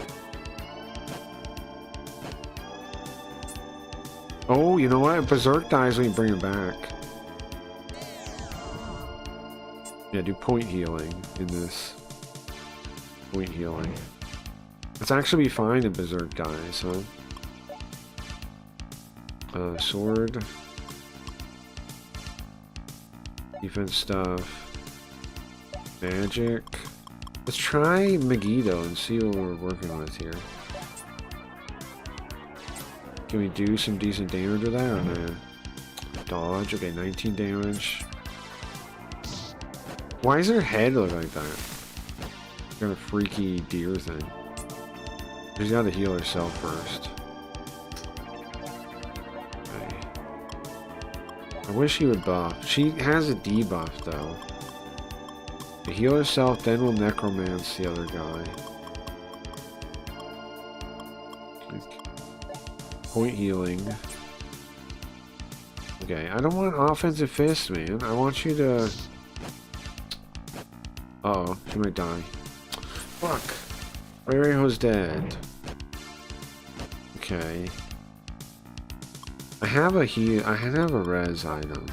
S2: Oh, you know what? Berserk dies when you bring him back. Yeah, do point healing in this. Point healing. It's actually fine if Berserk dies, huh? Sword. Defense stuff. Magic. Let's try Megiddo and see what we're working with here. Can we do some decent damage with that or no? Dodge. Okay, 19 damage. Why does her head look like that? Kind of freaky deer thing. She's got to heal herself first. Okay. I wish she would buff. She has a debuff though. To heal herself, then we'll necromance the other guy. Point healing. Okay, I don't want offensive fist, man. I want you to... Uh oh, she might die. Fuck. Rayho's dead. Okay. I have a res item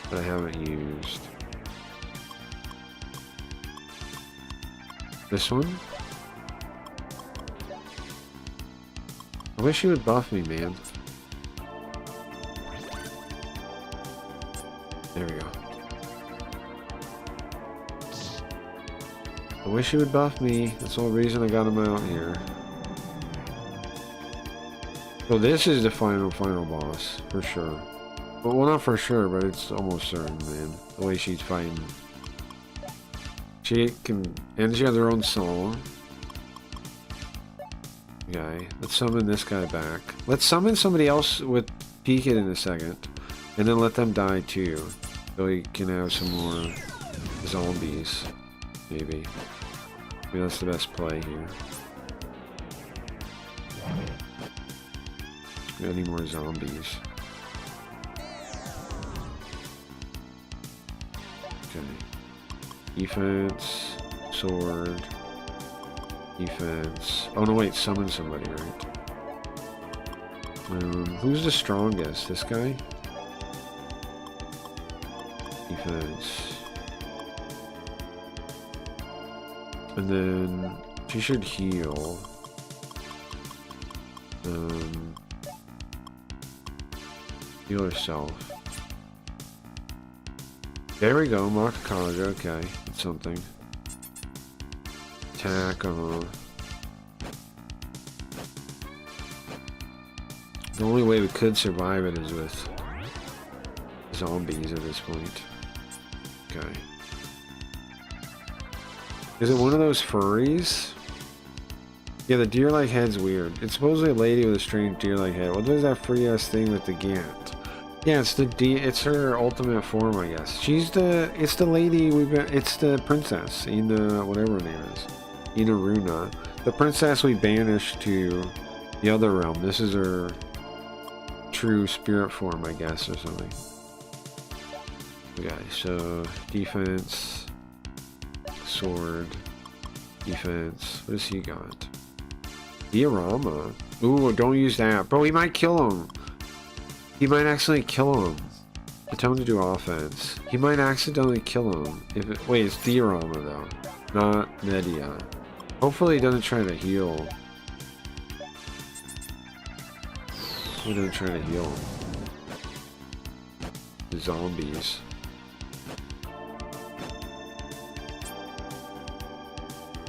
S2: that I haven't used. This one? I wish you would buff me, man. There we go. I wish you would buff me. That's the only reason I got him out here. So this is the final boss, for sure. Well, not for sure, but it's almost certain, man. The way she's fighting. She has her own song. Okay, let's summon this guy back. Let's summon somebody else with Peek It in a second. And then let them die too. So we can have some more zombies. Maybe. Maybe that's the best play here. We got any more zombies. Okay. Defense, sword, defense. Oh no, wait, summon somebody, right? Who's the strongest? This guy? Defense. And then she should heal. Heal herself. There we go, Makakaja, okay. That's something. Attack, The only way we could survive it is with zombies at this point. Okay. Is it one of those furries? Yeah, the deer-like head's weird. It's supposedly a lady with a strange deer-like head. What is that free-ass thing with the Gant? Yeah, it's her ultimate form, I guess. It's the lady it's the princess, Ina, whatever her name is. Ina Runa. The princess we banished to the other realm. This is her true spirit form, I guess, or something. Okay, so defense, sword, defense. What has he got? Diorama. Ooh, don't use that. Bro, he might kill him. He might accidentally kill him. I tell him to do offense. He might accidentally kill him. Wait, it's Diorama though, not Media. Hopefully he doesn't try to heal. He doesn't try to heal him. The zombies.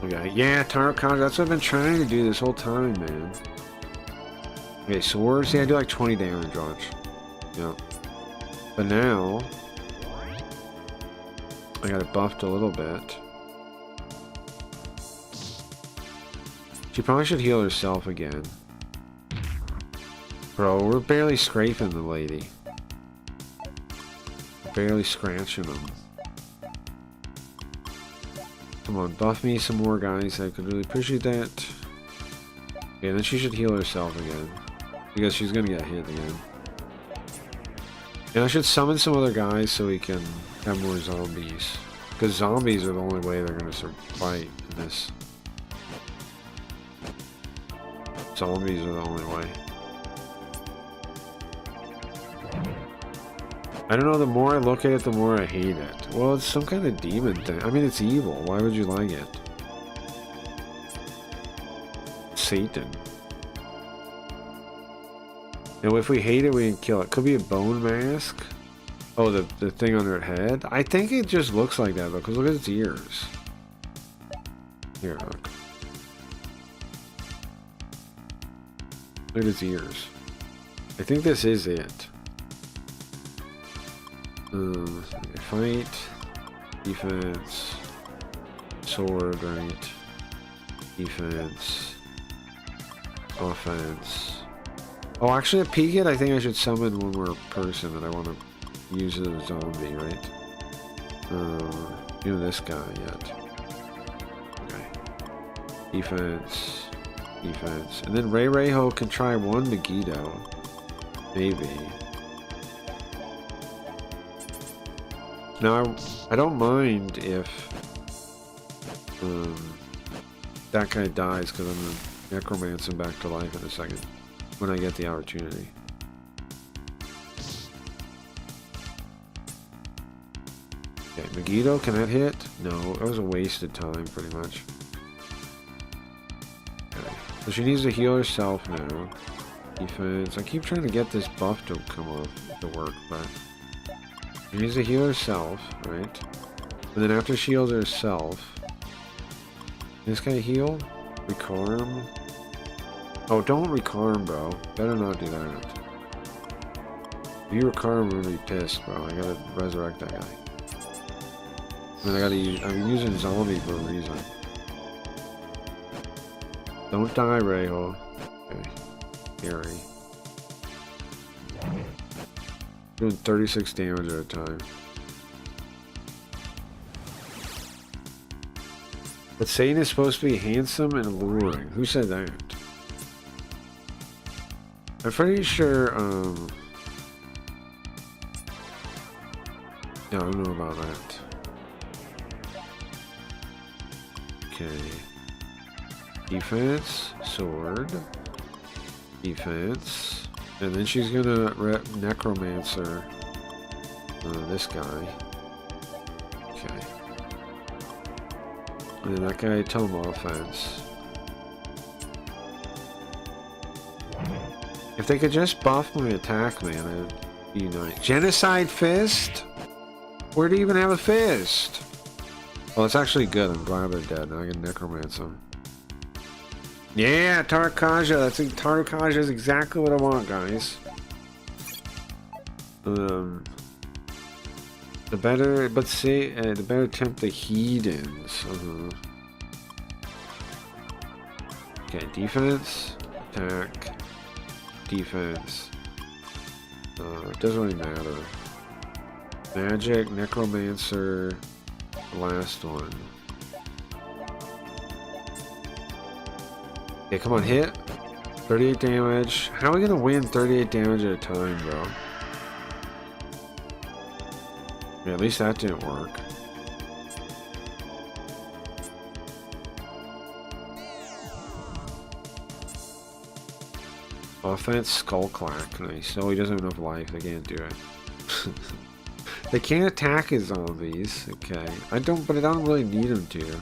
S2: Okay, yeah, Tarot Conjure, that's what I've been trying to do this whole time, man. Okay, swords, yeah, I do like 20 damage, watch. Yeah. But now, I got it buffed a little bit. She probably should heal herself again. Bro, we're barely scraping the lady. Barely scratching them. Come on, buff me some more, guys. I could really appreciate that. Okay, then she should heal herself again. Because she's gonna get hit again. And I should summon some other guys so we can have more zombies. Because zombies are the only way they're gonna fight in this. Zombies are the only way. I don't know, the more I look at it, the more I hate it. Well, it's some kind of demon thing. I mean, it's evil. Why would you like it? Satan. And if we hate it, we can kill it. Could be a bone mask. Oh, the thing on her head? I think it just looks like that, though, because look at its ears. Here, look. Look at its ears. I think this is it. Fight, defense, sword, right? Defense, offense. Oh, actually, at Peek It, I think I should summon one more person that I want to use as a zombie, right? You know this guy yet. Okay. Defense, defense. And then Ray Ho can try one Megiddo. Maybe. Now, I don't mind if that guy dies because I'm necromance him back to life in a second when I get the opportunity. Okay, Megiddo, can that hit? No, it was a wasted time, pretty much. Okay. So she needs to heal herself now. Defense. I keep trying to get this buff to come off to work, but she needs to heal herself, right? And then after she heals herself, this guy heal? Recarm? Oh, don't recarm, bro. Better not do that. If you recarm, I'm gonna be pissed, bro. I gotta resurrect that guy. I mean, I gotta use. I'm using zombie for a reason. Don't die, Reho. Okay. Scary. Doing 36 damage at a time. But Satan is supposed to be handsome and alluring. Who said that? I'm pretty sure, no, I don't know about that. Okay. Defense, sword, defense, and then she's gonna necromancer this guy. Okay. And then that guy, tell him offense. If they could just buff my attack, man, it'd be nice. Genocide Fist? Where do you even have a fist? Well, it's actually good. I'm glad they're dead. Now I can necromance them. Yeah, Tarkaja. Tarkaja is exactly what I want, guys. The better, but say, the better tempt the heathens. Okay, defense, attack, defense. It doesn't really matter. Magic, necromancer, the last one. Okay, come on, hit. 38 damage. How are we gonna win 38 damage at a time, bro? Yeah, at least that didn't work. Offense, skull clack. Nice. No, he doesn't have enough life. They can't do it. They can't attack his zombies. Okay. But I don't really need them to.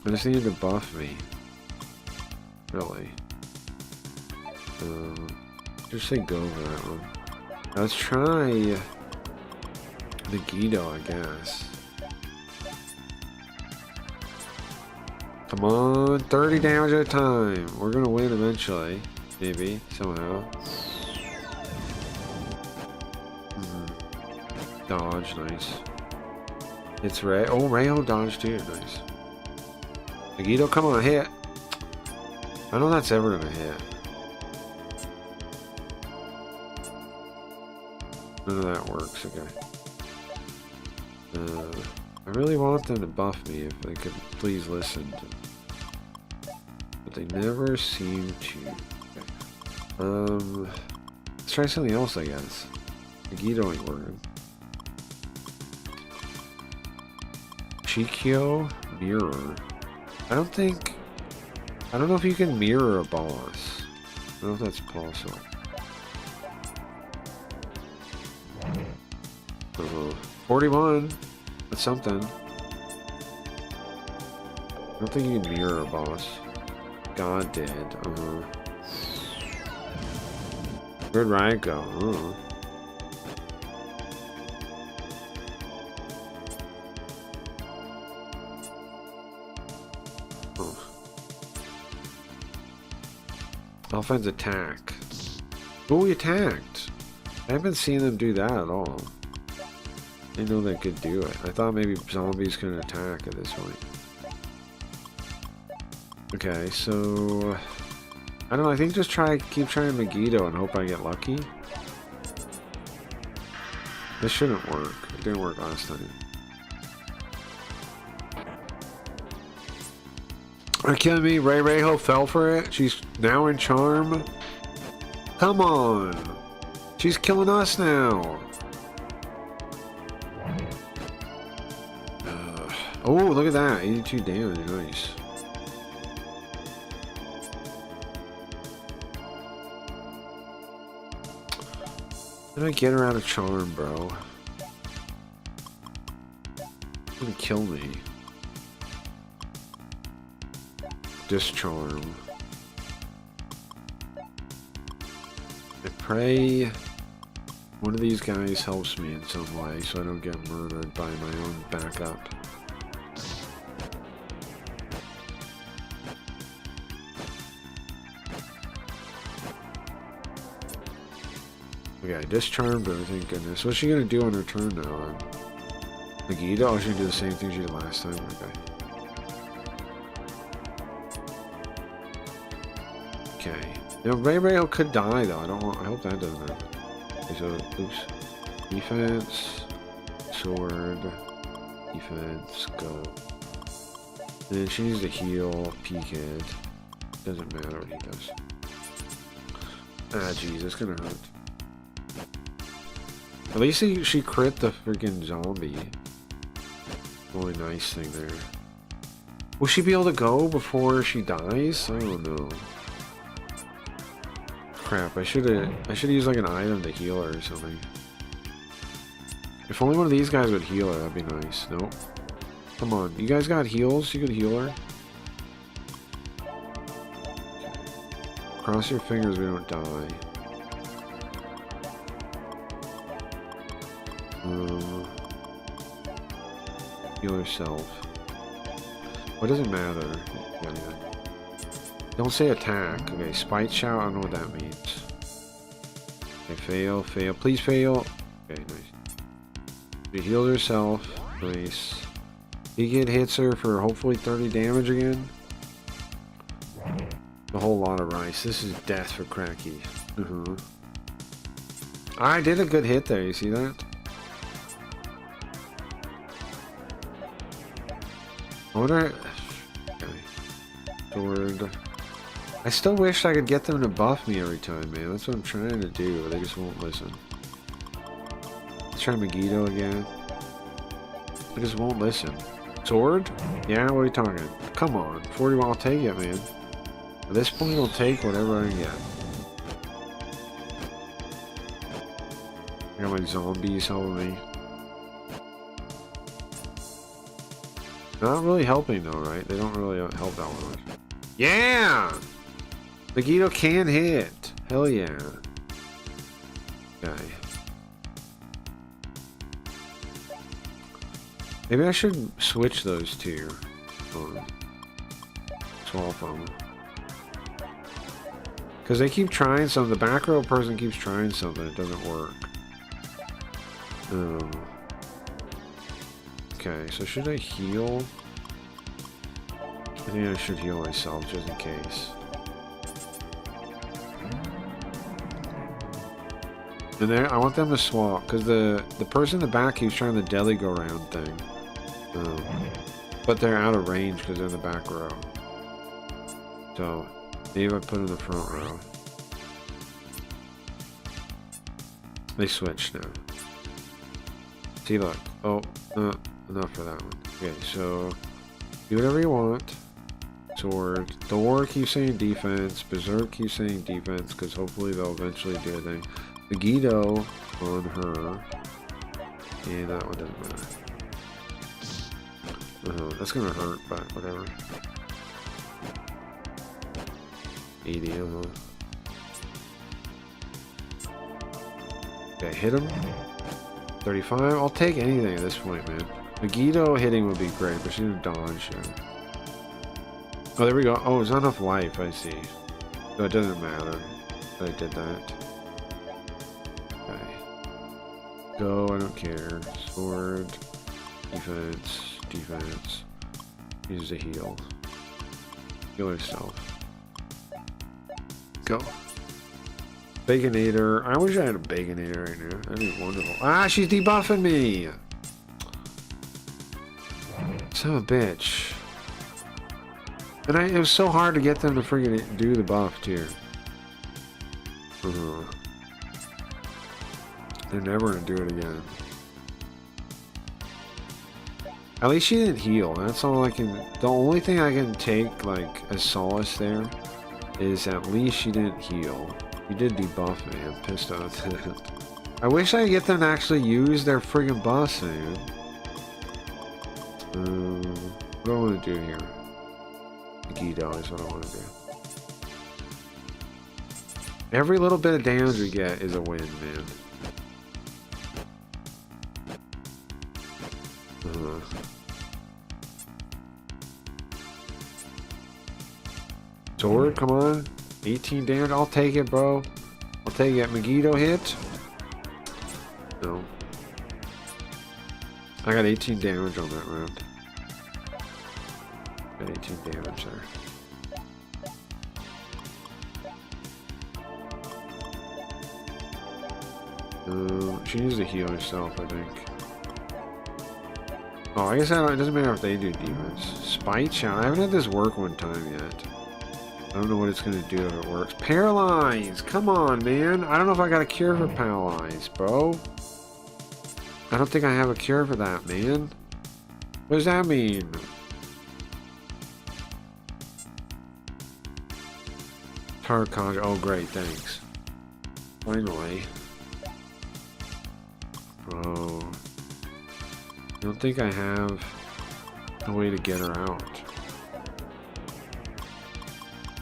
S2: I just need him to buff me. Really. Just say go for that one. Let's try Megiddo, I guess. Come on, 30 damage at a time. We're gonna win eventually. Maybe, somehow. Dodge, nice. It's Ray. Oh, Rayo dodge too, nice. Megiddo, come on, hit. I know that's ever gonna hit. None of that works, okay. I really want them to buff me if they could please listen to. But they never seem to. Okay. Let's try something else, I guess. Megiddo ain't working. Chikyo mirror. I don't know if you can mirror a boss. I don't know if that's possible. 41. That's something. I don't think you can mirror a boss. God did. Where'd Riot go? Offense attack. Oh, he attacked. I haven't seen them do that at all. I didn't know they could do it. I thought maybe zombies couldn't attack at this point. Okay, so I don't know. I think just keep trying Megiddo and hope I get lucky. This shouldn't work. It didn't work last time. Are you kidding me? Ray Rayho fell for it. She's now in charm. Come on, she's killing us now. Oh, look at that. 82 damage. Nice. How did I get her out of charm, bro? She's gonna kill me. Discharm. I pray one of these guys helps me in some way so I don't get murdered by my own backup. Okay, I discharmed her, thank goodness. What's she gonna do on her turn now? Megiddo? Oh, she do the same thing she did last time. Okay. Okay. Now, Ray could die though. I hope that doesn't happen. Okay, so, oops. Defense. Sword. Defense. Go. And then she needs to heal. P-Kid. Doesn't matter what he does. Ah, jeez, it's gonna hurt. At least she crit the freaking zombie. Only nice thing there. Will she be able to go before she dies? I don't know. Crap, I should use like an item to heal her or something. If only one of these guys would heal her, that'd be nice. Nope. Come on, you guys got heals? You could heal her? Cross your fingers we don't die. Heal herself. What does it matter? Yeah. Don't say attack. Okay, spite shout, I don't know what that means. Okay, fail, fail. Please fail. Okay, nice. She healed herself. Nice. He hits her for hopefully 30 damage again. A whole lot of rice. This is death for Cracky. I did a good hit there, you see that? I wonder... Okay. Sword. I still wish I could get them to buff me every time, man. That's what I'm trying to do, but they just won't listen. Let's try Megiddo again. They just won't listen. Sword? Yeah, what are you talking? Come on. 41, I'll take it, man. At this point, I'll take whatever I can get. I got my zombies helping me. Not really helping though, right? They don't really help that much. Yeah! Megiddo can hit. Hell yeah. Okay. Maybe I should switch those two. Swap them. Because they keep trying something. The back row person keeps trying something. It doesn't work. Okay, so should I heal? I think I should heal myself just in case. And there, I want them to swap because the person in the back keeps trying the deli go round thing. But they're out of range because they're in the back row. So maybe I put in the front row. They switched now. See, look. Oh, enough for that one. Okay, so do whatever you want. Sword. Thor keeps saying defense. Berserk keeps saying defense because hopefully they'll eventually do a thing. Megiddo on her. And that one doesn't matter. That's gonna hurt, but whatever. 80, Okay, hit him. 35. I'll take anything at this point, man. Megiddo hitting would be great, but she's gonna dodge. Oh, there we go. Oh, it's not enough life, I see. So it doesn't matter that I did that. Okay. Go, I don't care. Sword. Defense. Defense. Use the heal. Heal herself. Go. Baconator. I wish I had a Baconator right now. That'd be wonderful. Ah, she's debuffing me! Son of a bitch. And it was so hard to get them to freaking do the buff, too. They're never gonna do it again. At least she didn't heal. That's all I can... The only thing I can take, like, as solace there is at least she didn't heal. She did debuff me. I'm pissed off at it. I wish I could get them to actually use their friggin' bus, man. What do I want to do here? Megiddo is what I want to do. Every little bit of damage we get is a win, man. Sword, come on. 18 damage. I'll take it, bro. I'll take it. Megiddo hit. No. I got 18 damage on that round. Got 18 damage there. She needs to heal herself, I think. Oh, I guess it doesn't matter if they do demons. Spite Shout. I haven't had this work one time yet. I don't know what it's going to do if it works. Paralyze! Come on, man. I don't know if I got a cure for paralyze, bro. I don't think I have a cure for that, man. What does that mean? Tarot Conjure. Oh, great. Thanks. Finally. Bro. I don't think I have a way to get her out.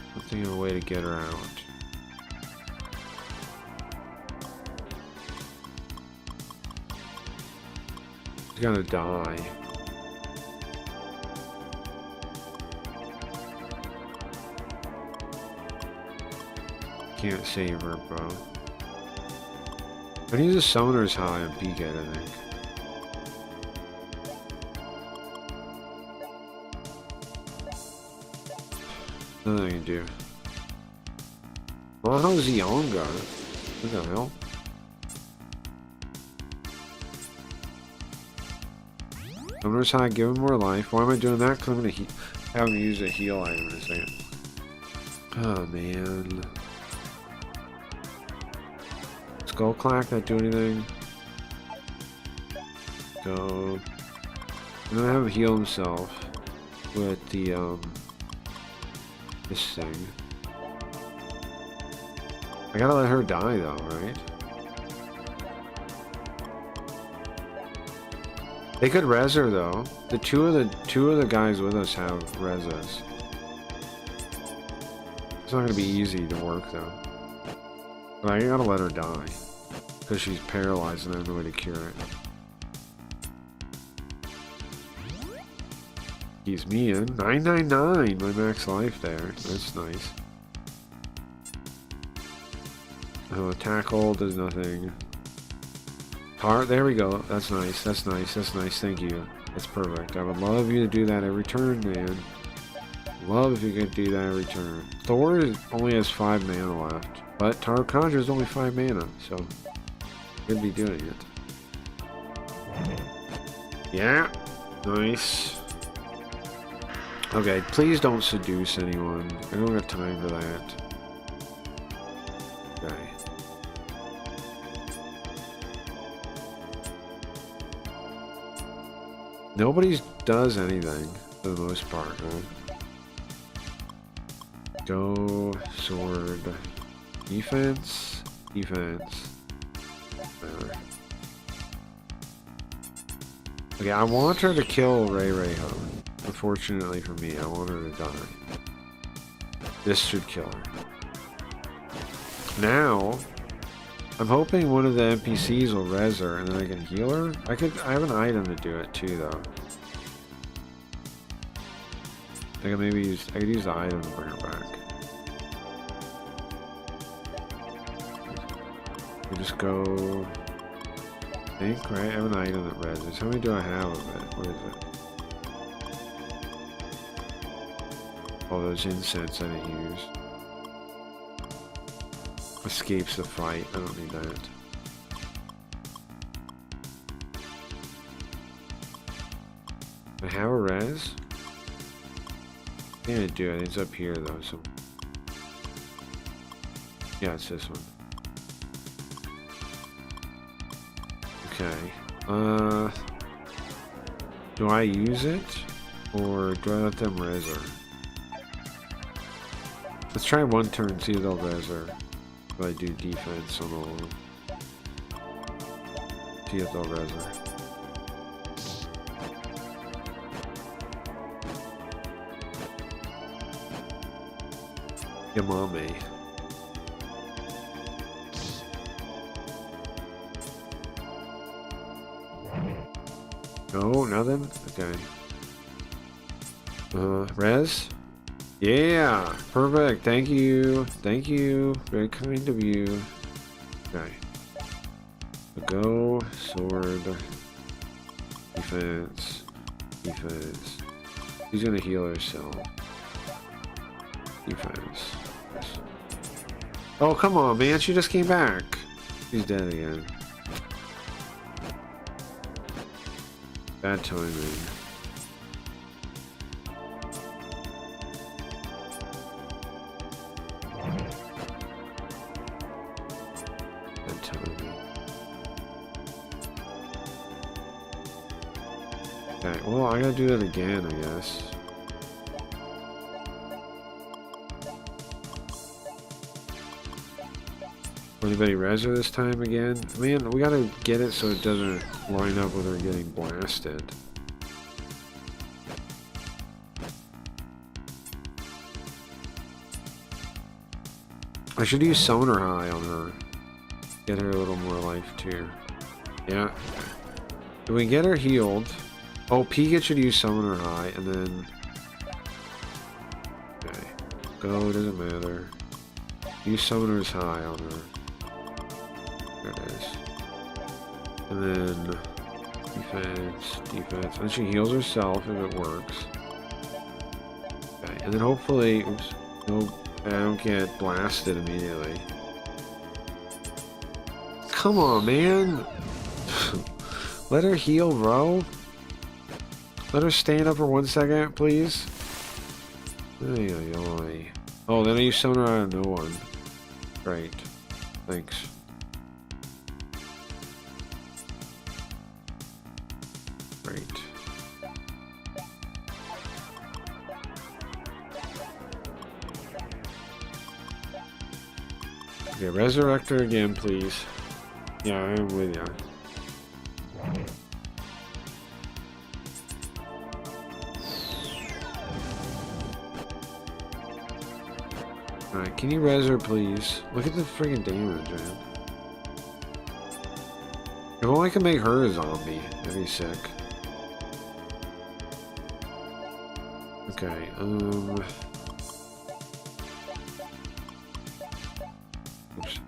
S2: I don't think I have a way to get her out. She's gonna die. Can't save her, bro. I need the summoner's high and peek it, I think. Nothing I can do. Well, how's Zionga? What the hell? Summoner's high, give him more life. Why am I doing that? Because I'm going to have him use a heal item in a second. Oh, man. Skull Clack, not do anything. Go. I'm gonna have him heal himself with the, this thing. I gotta let her die though, right? They could res her though. The two of the guys with us have reses. It's not gonna be easy to work though. But I gotta let her die. Because she's paralyzed and I have no way to cure it. Keeps me in. 999, my max life there. That's nice. Oh, tackle does nothing. Heart, there we go. That's nice, that's nice, that's nice. Thank you. That's perfect. I would love you to do that every turn, man. Love if you could do that every turn. Thor only has 5 mana left. But Tarot Conjure is only 5 mana, so could be doing it. Yeah, nice. Okay, please don't seduce anyone. I don't have time for that. Okay. Nobody does anything for the most part, huh? Go, sword, defense, defense. Okay, I want her to kill Ray Ho. Unfortunately for me, I want her to die. This should kill her. Now, I'm hoping one of the NPCs will res her and then I can heal her. I have an item to do it too, though. I could use the item to bring her back. We just go. I think, right? I have an item that reses. How many do I have of it? What is it? Oh, those incense I didn't use. Escapes the fight. I don't need that. I have a res. I think I do. I think it's up here though. So yeah, it's this one. Okay. Do I use it or do I let them res her? Let's try one turn, see if they'll res her. If I do defense on all of them. TFL Reser. Yamame. No, nothing? Okay. Res? Yeah! Perfect, thank you. Thank you. Very kind of you. Okay. Go, sword, defense, defense. She's gonna heal herself. Defense. Oh, come on, man. She just came back. She's dead again. Bad timing. Bad timing. Okay, well, I gotta do that again, I guess. Anybody Reser this time again? Man, we gotta get it so it doesn't line up with her getting blasted. I should use Summoner High on her. Get her a little more life too. Yeah. If we get her healed... Oh, Pika should use Summoner High, and then... Okay. Go, doesn't matter. Use Summoner's High on her. There it is. And then defense, defense. And she heals herself if it works. Okay, and then hopefully, oops, no, I don't get blasted immediately. Come on, man. Let her heal, bro. Let her stand up for 1 second, please. Ay, ay, ay. Oh, then I use Summoner out of no one. Great. Thanks. Great. Okay, resurrect her again, please. Yeah, I am with ya. Alright, can you res her, please? Look at the friggin' damage, man. If only I could make her a zombie, that'd be sick. Okay, oops,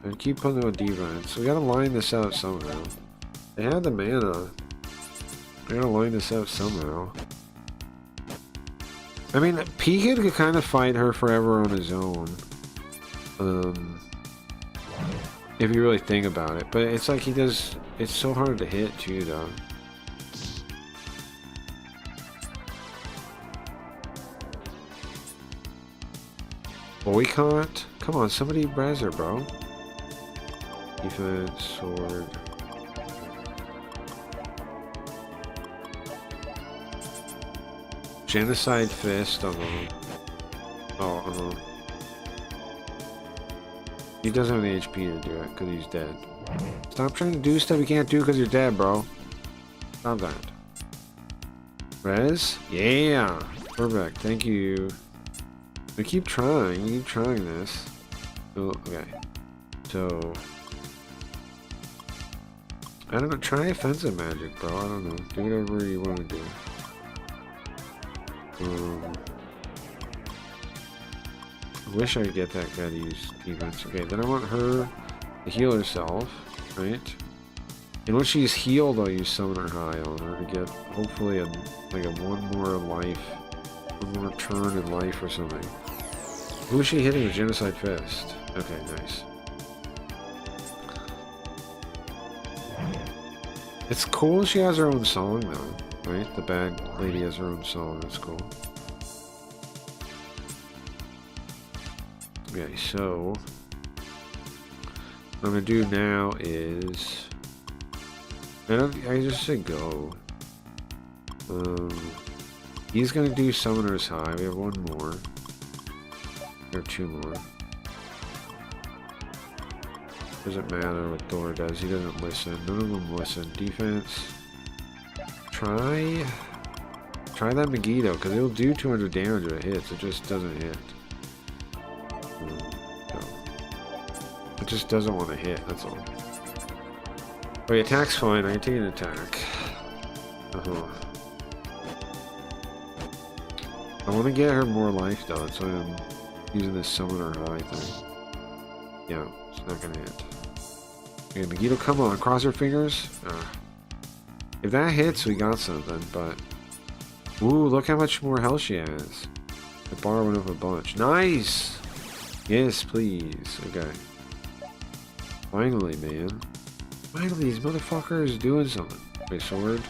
S2: I keep putting on defense. We gotta line this out somehow. They have the mana. I gotta line this out somehow. I mean, Pika could kind of fight her forever on his own. If you really think about it. But it's like he does... It's so hard to hit, too, though. Boycott? Come on, somebody res her, bro. Defense, sword... Genocide Fist, oh, He doesn't have the HP to do it, because he's dead. Stop trying to do stuff you can't do because you're dead, bro. Stop that. Res? Yeah! Perfect, thank you. We keep trying this. Oh, okay. So... I don't know, try offensive magic, bro. I don't know. Do whatever you want to do. I wish I could get that guy to use defense. Okay, then I want her to heal herself, right? And when she's healed, I'll use Summoner High on her to get hopefully like a one more life, one more turn in life or something. Who is she hitting with Genocide Fist? Okay, nice. It's cool she has her own song though, right? The bad lady has her own song, that's cool. Okay, so what I'm gonna do now is I just say go. He's gonna do Summoner's High. We have one more. Or two more. Doesn't matter what Thor does. He doesn't listen. None of them listen. Defense. Try that Megiddo, because it'll do 200 damage if it hits. It just doesn't hit. No. It just doesn't want to hit, that's all. Oh, the attack's fine. I can take an attack. I want to get her more life, though. That's why I'm using this summoner high thing. Yeah, it's not going to hit. Okay, Megiddo, come on. Cross her fingers. If that hits, we got something, but... Ooh, look how much more health she has. The bar went up a bunch. Nice! Yes, please. Okay. Finally, man. Finally, these motherfuckers doing something. Okay, sword.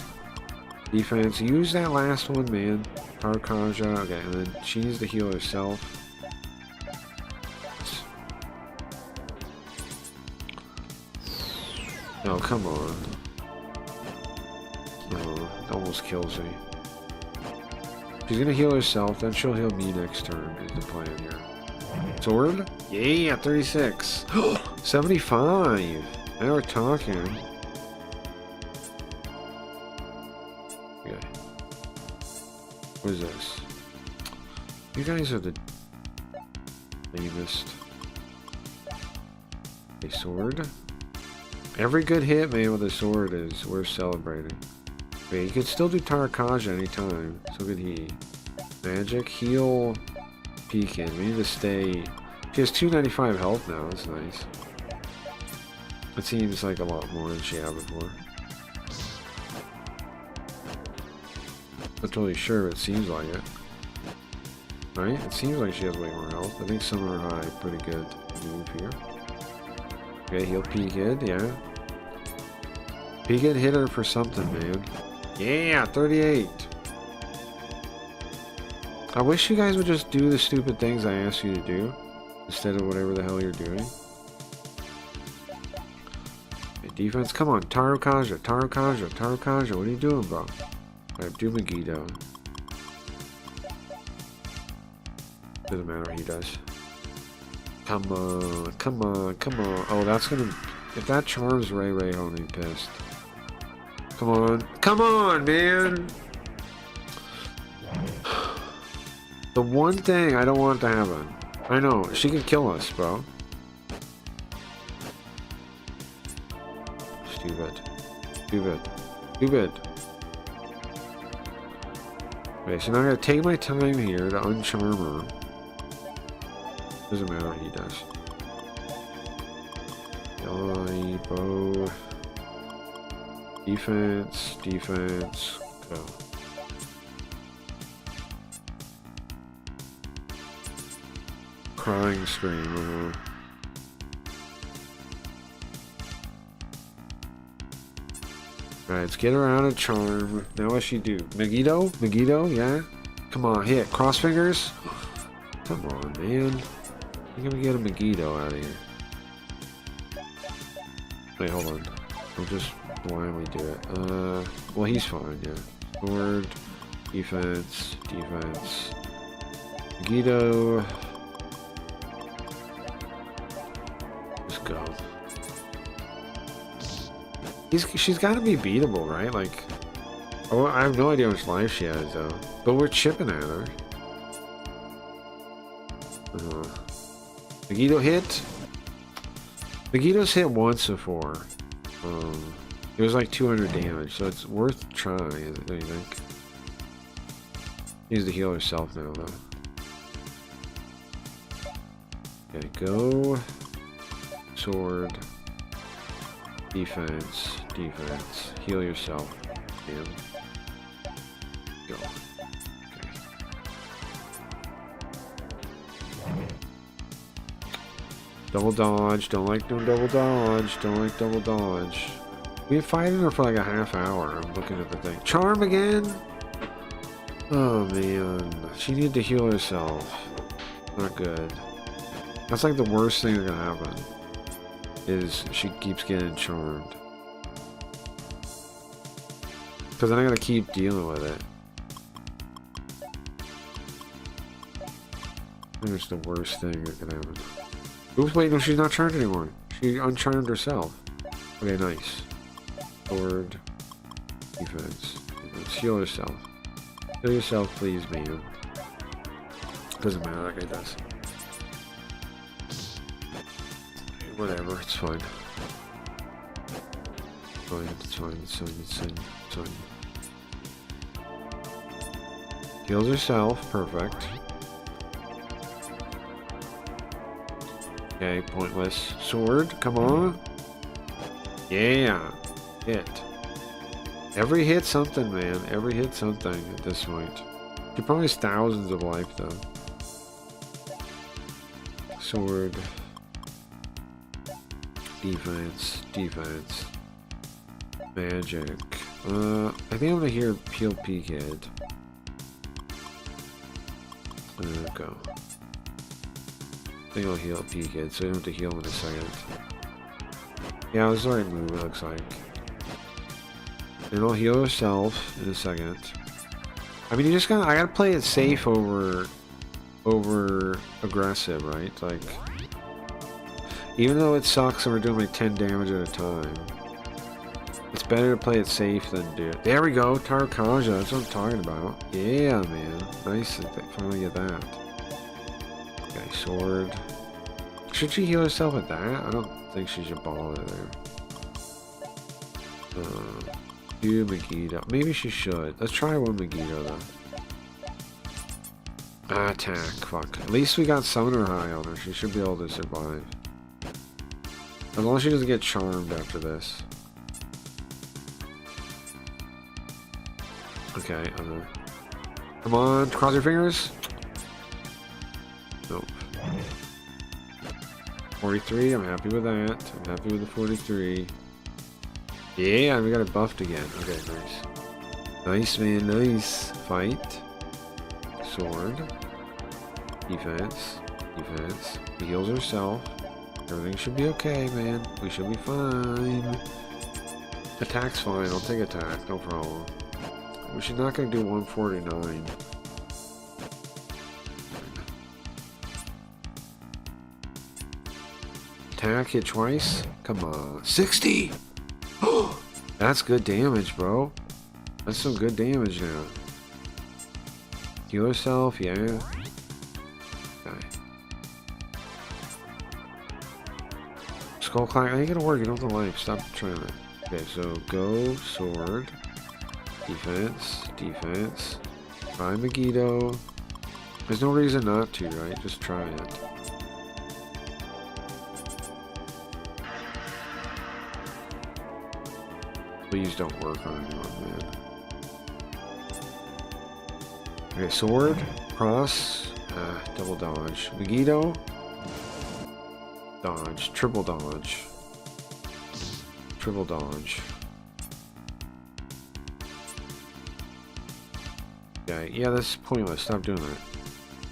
S2: Defense. Use that last one, man. Tarkaja. Okay, and then she needs to heal herself. Oh, come on. Oh, it almost kills me. She's gonna heal herself, then she'll heal me next turn, is the plan here. Sword? Yeah, 36. 75! Now we're talking. Okay. What is this? You guys are the lamest. A sword? Every good hit, man, with a sword is worth celebrating. Okay, you can still do Tarakaja anytime. So could he. Magic, heal, Peekin. We need to stay. She has 295 health now. That's nice. It seems like a lot more than she had before. Not totally sure, but it seems like it. Right? It seems like she has way more health. I think Summoner High pretty good move here. Okay, heal Peekin, yeah. Peekin hit her for something, man. Yeah, 38. I wish you guys would just do the stupid things I asked you to do instead of whatever the hell you're doing. Okay, defense, come on, Tarakaja, Tarakaja, Tarakaja. What are you doing, bro? Alright, do Megiddo. Doesn't matter what he does. Come on, come on, come on. Oh, that's gonna... If that charms Ray, I'll be pissed. Come on. Come on, man! The one thing I don't want to happen. I know, she can kill us, bro. Stupid. Stupid. Stupid. Okay, so now I'm gonna take my time here to uncharm her. Doesn't matter what he does. Die, bow. Defense, defense, go. Crying scream, Alright, let's get her out of charm. Now what she do? Megiddo? Megiddo, yeah? Come on, hit. Cross fingers? Come on, man. You're gonna get a Megiddo out of here. Wait, hold on. We'll just blindly do it. Well, he's fine, yeah. Sword, defense, defense. Megiddo. Just go. She's got to be beatable, right? Like, oh, I have no idea how much life she has, though. But we're chipping at her. Megiddo hit. Megiddo's hit once before. It was like 200 damage, so it's worth trying, don't you think? Needs to heal herself now, though. Okay, go. Sword. Defense. Defense. Heal yourself. And go. Okay. Double dodge. Don't like doing double dodge. Don't like double dodge. We've been fighting her for like a half hour. I'm looking at the thing. Charm again? Oh man. She needed to heal herself. Not good. That's like the worst thing that can happen. Is she keeps getting charmed. Because then I gotta keep dealing with it. I think it's the worst thing that can happen. Oops, wait, no, she's not charged anymore. She uncharmed herself. Okay, nice. Sword. Defense. Let's heal herself. Heal yourself, please, man. Doesn't matter, that guy does. Whatever, it's fine. It's fine, it's fine, it's fine, it's fine. Heals herself, perfect. Okay, pointless. Sword, come on. Yeah, hit. Every hit something, man. Every hit something at this point. She probably has thousands of life, though. Sword. Defense. Defense. Magic. I think I'm gonna hear Peel Peakhead. There we go. I think I'll heal Peakhead, so I don't have to heal him in a second. Yeah, it was the right move, it looks like. And I'll heal herself in a second. I mean, I gotta play it safe over aggressive, right? Like, even though it sucks and we're doing like 10 damage at a time, it's better to play it safe than do it. There we go, Tarkaja, that's what I'm talking about. Yeah, man. Nice to finally get that. Okay, sword. Should she heal herself with that? I don't think she should bother there. Do Megiddo. Maybe she should. Let's try one Megiddo though. Attack. Fuck. At least we got Summoner High on her. She should be able to survive. As long as she doesn't get charmed after this. Okay. Come on. Cross your fingers. Nope. 43. I'm happy with that. I'm happy with the 43. Yeah, we got it buffed again. Okay, nice. Nice, man, nice. Fight. Sword. Defense. Defense. He heals herself. Everything should be okay, man. We should be fine. Attack's fine. I'll take attack. No problem. She's not going to do 149. Attack, hit twice. Come on. 60! That's good damage, bro. That's some good damage now. Heal herself, yeah. Okay. Skull Clank, I ain't gonna work, you don't have the life. Stop trying to. Okay, so go, sword. Defense, defense. Try Megiddo. There's no reason not to, right? Just try it. Please don't work on anyone, man. Okay, sword, cross, double dodge. Megiddo, dodge, triple dodge. Triple dodge. Okay, yeah, that's pointless. Stop doing that.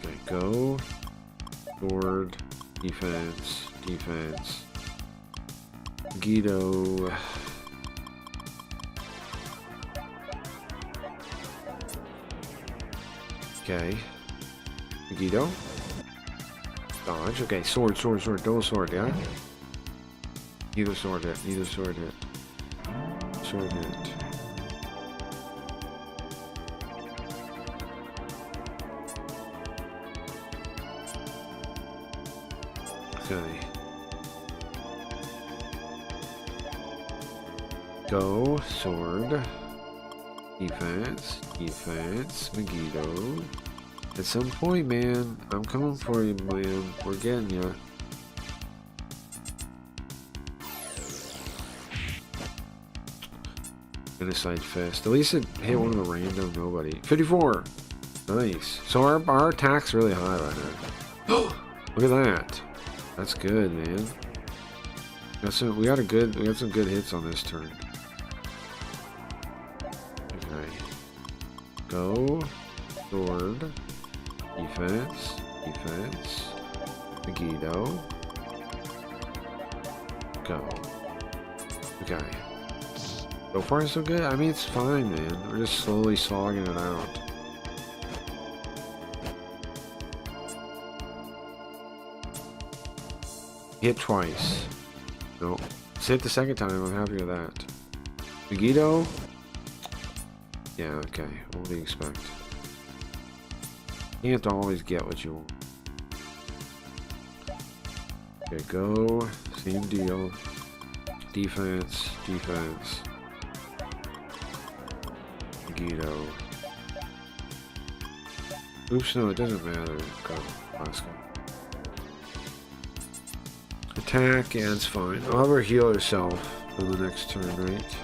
S2: Okay, go, sword, defense, defense. Megiddo. Okay. Megiddo. Dodge. Okay, sword, sword, sword. Double sword, yeah? Neither sword hit. Neither sword hit. Sword hit. Okay. Go, sword. Defense, defense, Megiddo. At some point, man, I'm coming for you, man. We're getting you. Genocide Fist. At least it hit one of the random nobody. 54! Nice. So our attack's really high right now. Look at that. That's good, man. We got some good hits on this turn. Go, sword, defense, defense, Megiddo, go. Okay. So far so good. I mean, it's fine, man. We're just slowly slogging it out. Hit twice. Nope. Let's hit the second time. I'm happy with that. Megiddo? Yeah, okay. What do you expect? You have to always get what you want. Okay, go. Same deal. Defense. Defense. Megiddo. Oops, no, it doesn't matter. Go. Last go. Attack, yeah, it's fine. I'll have her heal herself on the next turn, right?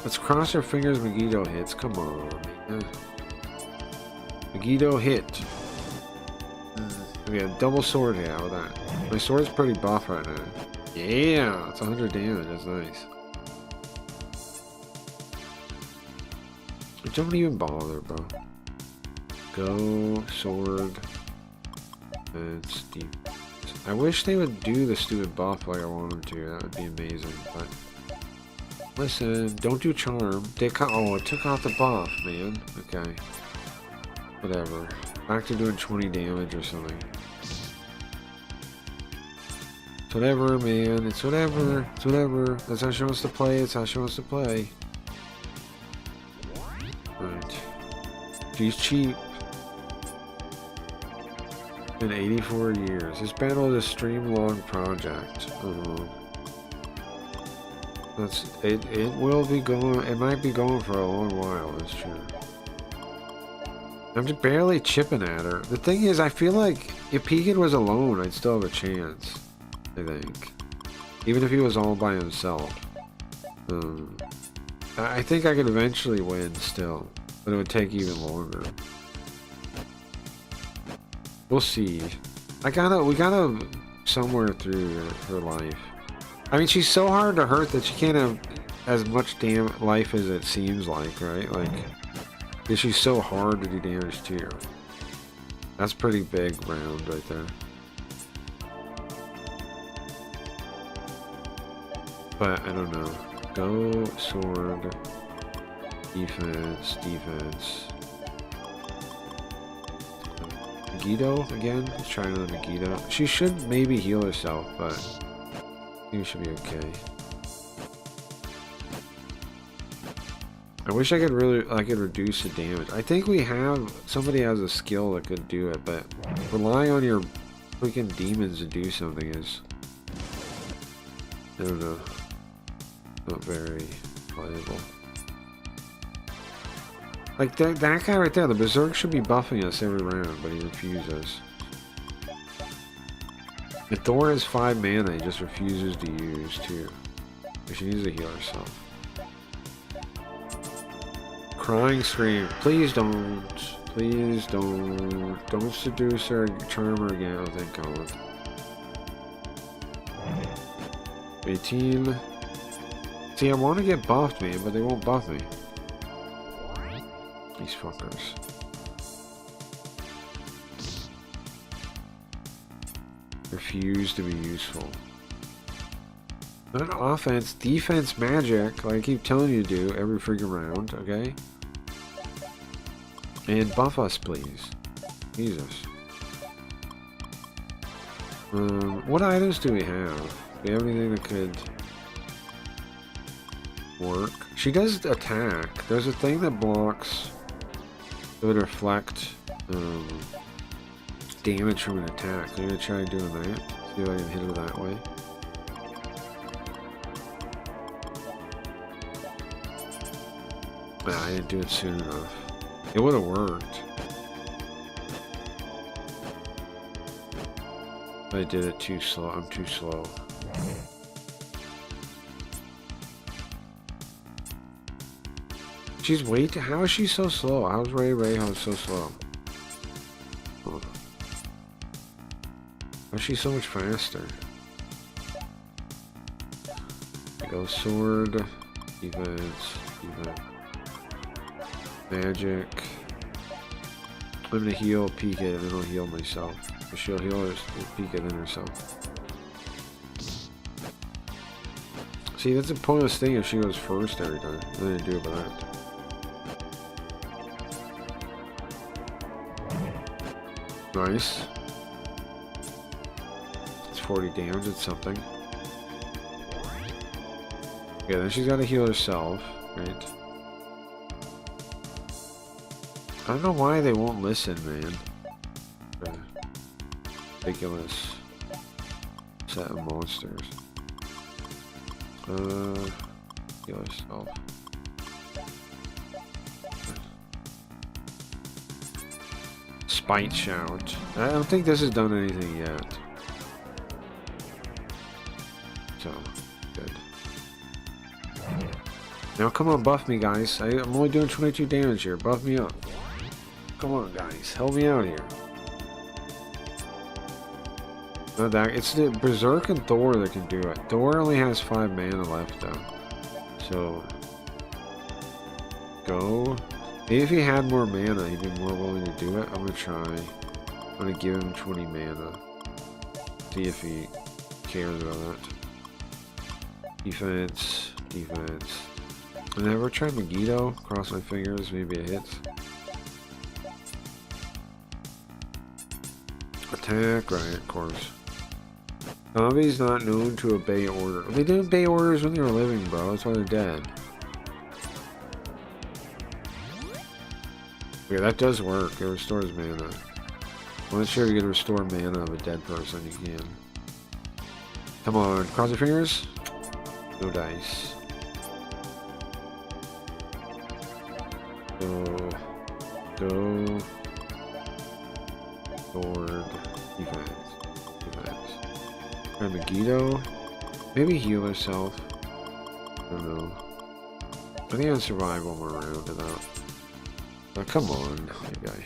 S2: Let's cross our fingers Megiddo hits. Come on. Yeah. Megiddo hit. Okay, double sword hit. How about that? My sword's pretty buff right now. Yeah, it's 100 damage. That's nice. Don't even bother, bro. Go, sword. It's deep. I wish they would do the stupid buff like I want them to. That would be amazing. But listen, don't do charm. They it took out the buff, man. Okay. Whatever. Back to doing 20 damage or something. It's whatever, man. It's whatever. It's whatever. That's how she wants to play. It's how she wants to play. Right. She's cheap. Been 84 years. This battle is a stream-long project. It will be going. It might be going for a long while. That's true. I'm just barely chipping at her. The thing is, I feel like if Pekin was alone, I'd still have a chance. I think, even if he was all by himself. I think I could eventually win still, but it would take even longer. We'll see. We gotta somewhere through her life. I mean, she's so hard to hurt that she can't have as much life as it seems like, right? Like, because she's so hard to do damage to you. That's pretty big round right there. But I don't know. Go, sword, defense, defense. Megiddo again? Let's try another Megiddo. She should maybe heal herself, but I think it should be okay. I wish I could reduce the damage. I think somebody has a skill that could do it, but relying on your freaking demons to do something is, I don't know, not very viable. Like, that guy right there, the Berserk should be buffing us every round, but he refuses. And Thor has 5 mana, he just refuses to use, too. She needs to heal herself. Crying Scream. Please don't. Please don't. Don't seduce her, charm her again. Oh, thank God. 18. See, I want to get buffed, man, but they won't buff me. These fuckers. Refuse to be useful. Not offense, defense magic, like I keep telling you to do every freaking round, okay? And buff us, please. Jesus. What items do we have? Do we have anything that could work? She does attack. There's a thing that blocks. It would reflect damage from an attack. So I'm gonna try doing that. See if I can hit her that way. Nah, I didn't do it soon enough. It would have worked. I did it too slow. I'm too slow. She's way too. How is she so slow? How's Ray so slow? Oh. How's she so much faster? Go sword, defense, magic. I'm gonna heal Pika and then I'll heal myself. She'll heal her, Pika then herself. See, that's a pointless thing if she goes first every time. I didn't do about that. Nice. It's 40 damage. It's something. Okay, then she's got to heal herself, right? I don't know why they won't listen, man. Ridiculous set of monsters. Heal herself. Spite shout. I don't think this has done anything yet. So, good. Now come on, buff me, guys. I'm only doing 22 damage here. Buff me up. Come on, guys. Help me out here. Not that. It's the Berserk and Thor that can do it. Thor only has 5 mana left, though. So, go. Maybe if he had more mana, he'd be more willing to do it. I'm gonna try. I'm gonna give him 20 mana. See if he cares about that. Defense. Defense. And then we're trying Megiddo. Cross my fingers. Maybe it hits. Attack. Right, of course. Zombies not known to obey order. They didn't obey orders when they were living, bro. That's why they're dead. Yeah, that does work. It restores mana. I'm not sure if you can restore mana of a dead person. You can. Come on, cross your fingers. No dice. Go. Sword. Defense. Defense. Megiddo. Maybe heal herself. I don't know. I think I'll survive one more round of that. Oh, come on, you guy.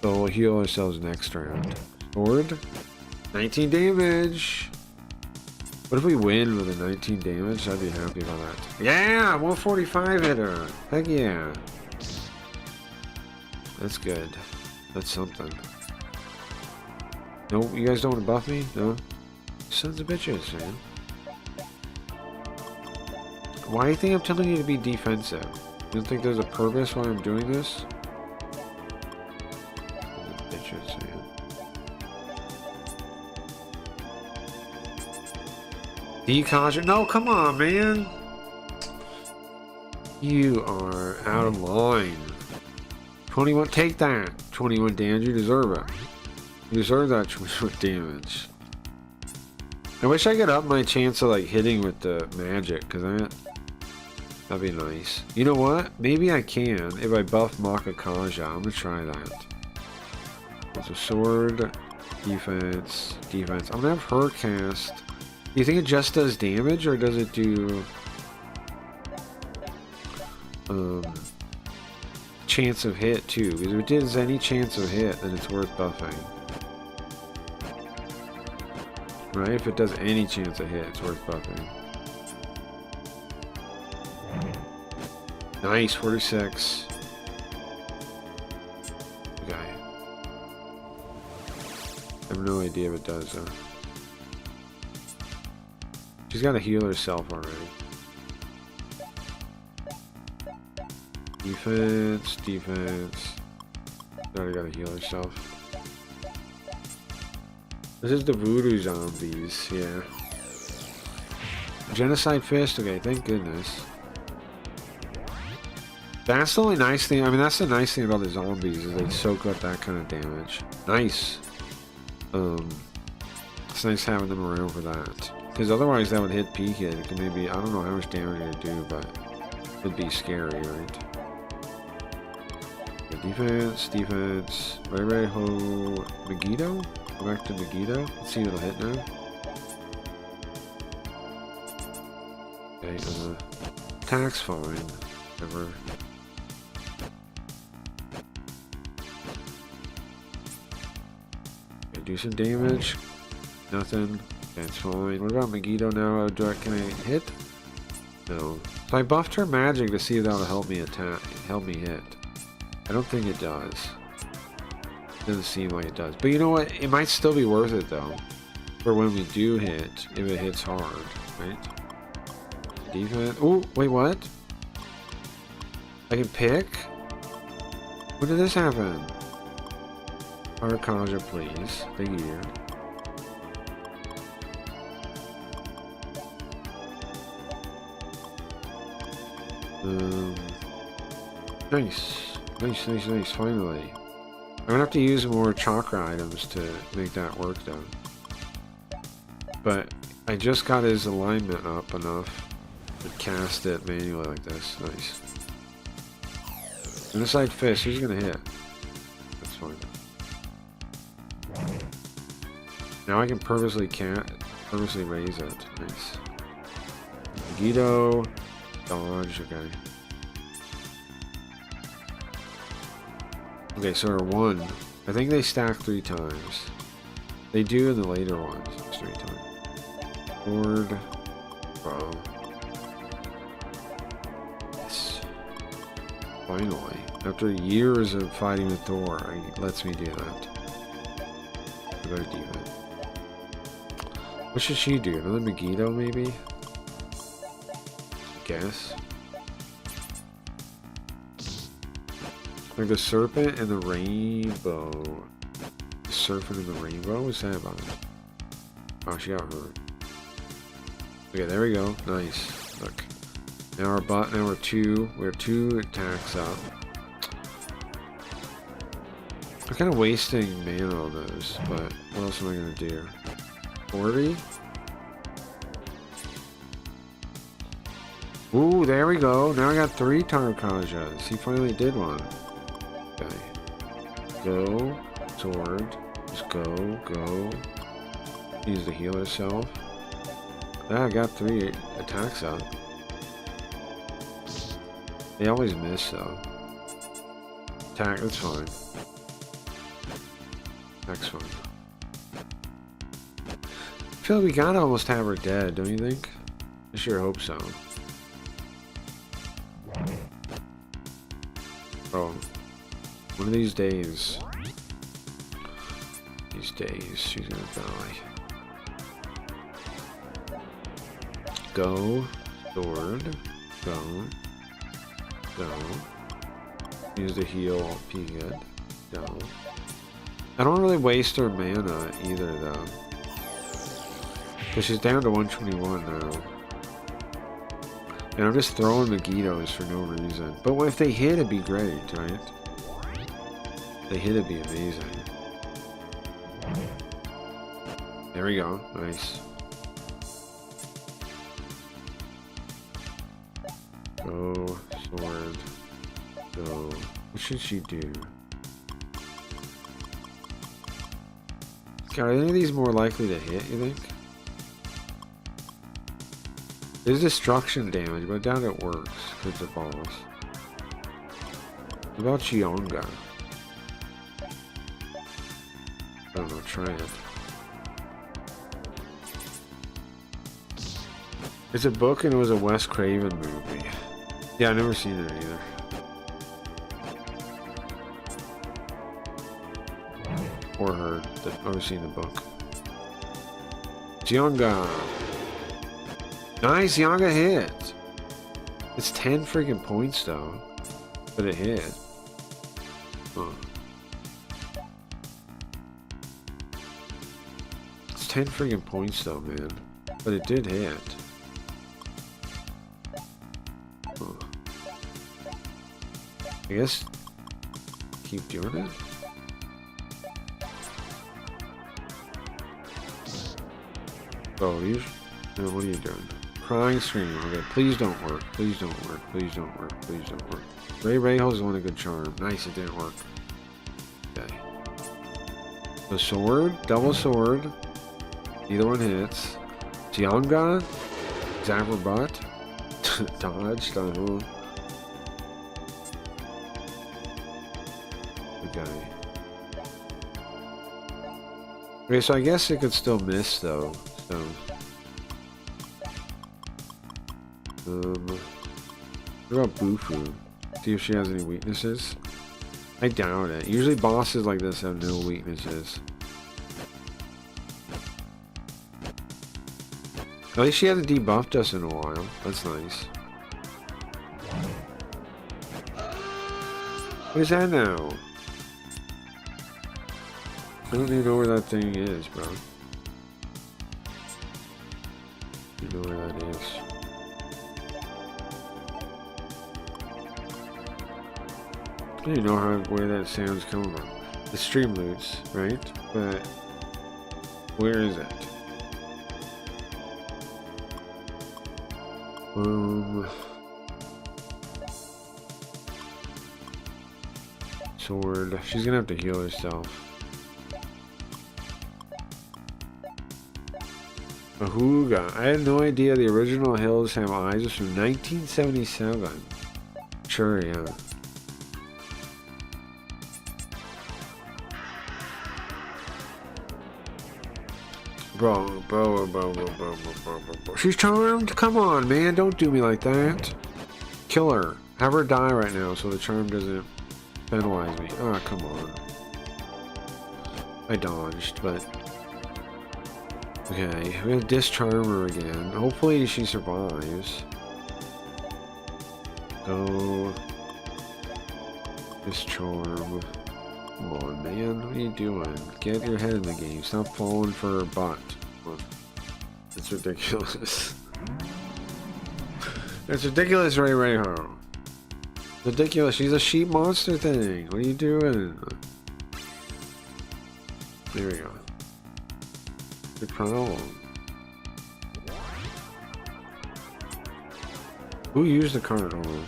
S2: So we'll heal ourselves next round. Sword. 19 damage. What if we win with a 19 damage? I'd be happy about that. Yeah! 145 hitter! Heck yeah! That's good. That's something. No, you guys don't want to buff me? No? Sons of bitches, man. Why do you think I'm telling you to be defensive? You don't think there's a purpose why I'm doing this? Bitches, man. Deconjure? No, come on, man! You are out of line. 21, take that! 21 damage, you deserve it. You deserve that 21 damage. I wish I could up my chance of like hitting with the magic, because that'd be nice. You know what? Maybe I can if I buff Makakaja. I'm gonna try that. So sword, defense, defense. I'm gonna have her cast. Do you think it just does damage, or does it do chance of hit too? Because if it does any chance of hit, then it's worth buffing. Right? If it does any chance of hit, it's worth buffing. Nice, 46. Okay. I have no idea if it does though. She's got to heal herself already. Defense, defense. Already got to heal herself. This is the voodoo zombies, yeah. Genocide fist, okay, thank goodness. That's the only nice thing, I mean that's the nice thing about the zombies, is they soak up that kind of damage. Nice. It's nice having them around for that. Because otherwise that would hit peak hit. It could maybe, I don't know how much damage it would do, but it would be scary, right? Okay, defense, defense. Right, ho. Megiddo? Go back to Megiddo. Let's see if it'll hit now. Okay, attack's fine. Whatever. Okay, do some damage. Nothing. Okay, it's fine. What about Megiddo now? Can I hit? No. So I buffed her magic to see if that'll help me attack, help me hit. I don't think it does. Doesn't seem like it does. But you know what? It might still be worth it though. For when we do hit, if it hits hard, right? Defense. Oh, wait, what? I can pick? When did this happen? Arakaja, please. Thank you. Nice. Nice. Finally. I'm gonna have to use more chakra items to make that work though. But I just got his alignment up enough to cast it manually like this. Nice. Inside fist, who's gonna hit? That's fine. Now I can purposely raise it. Nice. Guido, dodge, okay. Okay, so our 1. I think they stack 3 times. They do in the later ones. It's 3 times. Lord. Bro. Yes. Finally. After years of fighting with Thor, it lets me do that. I gotta do that. What should she do? Another Megiddo, maybe? Guess. Like the serpent and the rainbow. The serpent and the rainbow? What's that about? Oh, she got hurt. Okay, there we go. Nice. Look. Now we're 2. We're 2 attacks up. I'm kind of wasting mana on those, but what else am I going to do? 40? Ooh, there we go. Now I got 3 Tarakajas. He finally did one. Okay. Go. Sword. Just go. Use to heal herself. Yeah, I got 3 attacks up. They always miss though. Attack, that's fine. Attack's fine. I feel like we gotta almost have her dead, don't you think? I sure hope so. Oh. One of these days. She's gonna die. Go. Sword. Go. Use the heal period. Go. I don't really waste her mana either though. Because she's down to 121 now. And I'm just throwing Megiddos for no reason. But if they hit, it'd be great, right? If they hit, it'd be amazing. There we go. Nice. Go. Sword. Go. What should she do? God, are any of these more likely to hit, you think? There's destruction damage, but I doubt it works because the boss. What about Chionga? I don't know, try it. It's a book and it was a Wes Craven movie. Yeah, I've never seen it either. Or heard. I've never seen the book. Chionga! Nice, Yanga hit. It's 10 freaking points though, but it hit. Huh. It's 10 freaking points though, man, but it did hit. Huh. I guess keep doing it. Oh, what are you doing? Crying, screaming. Okay, please don't work. Please don't work. Please don't work. Please don't work. Ray holds one a good charm. Nice, it didn't work. Okay. The sword, double sword. Either one hits. Jianga, zap her butt. Dodge, Okay. Okay, so I guess it could still miss though. So. What about Bufu? See if she has any weaknesses. I doubt it. Usually bosses like this have no weaknesses. At least she hasn't debuffed us in a while. That's nice. What is that now? I don't even know where that thing is, bro. You know where that is. I don't even know where that sound's coming from. The stream loots, right? But where is it? Sword. She's gonna have to heal herself. Ahuga. I had no idea the original Hills Have Eyes was from 1977. Sure, yeah. Bro. She's charmed? Come on, man. Don't do me like that. Kill her. Have her die right now so the charm doesn't penalize me. Oh, come on. I dodged, but... Okay, we gotta discharm her again. Hopefully she survives. Go... Discharm. Come on, man. What are you doing? Get your head in the game. Stop falling for her butt. That's ridiculous. That's ridiculous, Ray Ho. Ridiculous. She's a sheep monster thing. What are you doing? There we go. Good problem. Who used the card? Hold on.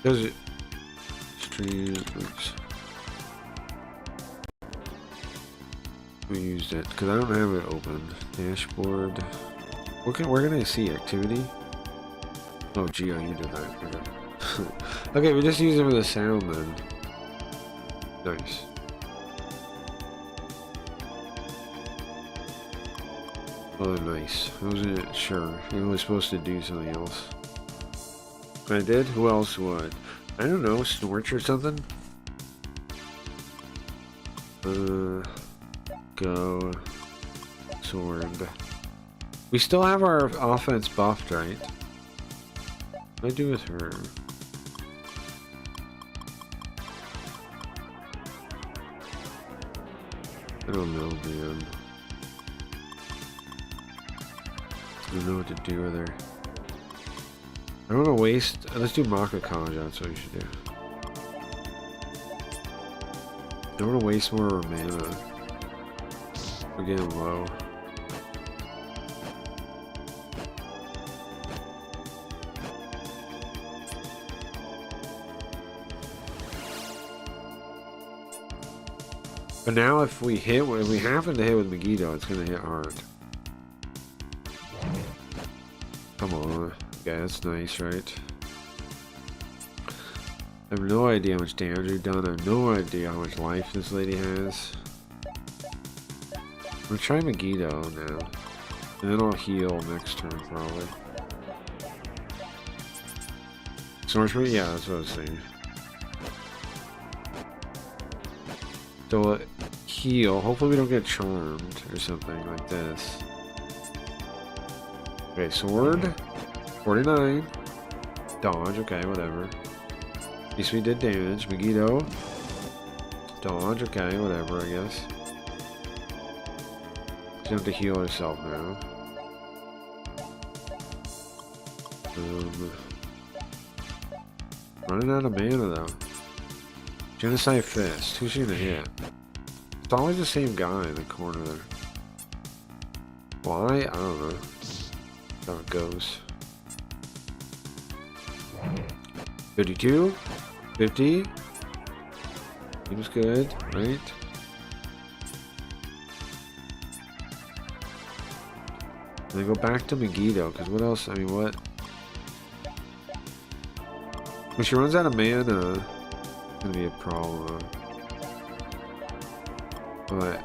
S2: Does it? Stream. Oops. Who used it? Because I don't have it open. Dashboard. We're gonna see activity. Oh, Geo, you did that. Okay. Okay, we just use it for the sound then. Nice. Oh, nice. I wasn't sure. It was supposed to do something else. I did? Who else would? I don't know. Snorch or something? Go. Sword. We still have our offense buffed, right? What do I do with her? I don't know, man. I don't know what to do with her. I don't want to waste... Let's do Makakaja, that's what we should do. I don't want to waste more of our mana. We're getting low. But now if we happen to hit with Megiddo, it's gonna hit hard. Come on. Okay, that's nice, right? I have no idea how much damage we've done. I have no idea how much life this lady has. I'm gonna try Megiddo now. And then I'll heal next turn, probably. Swordsman? Yeah, that's what I was saying. So we'll heal. Hopefully we don't get charmed or something like this. Okay, sword. 49. Dodge, okay, whatever. At least we did damage. Megiddo. Dodge, okay, whatever, I guess. She's have to heal herself now. Running out of mana though. Genocide Fist. Who's she gonna hit? It's always the same guy in the corner there. Why? I don't know. How it goes. 52? 50? Seems good, right? And then go back to Megiddo, because what else? I mean, what? When she runs out of mana, it's gonna be a problem. But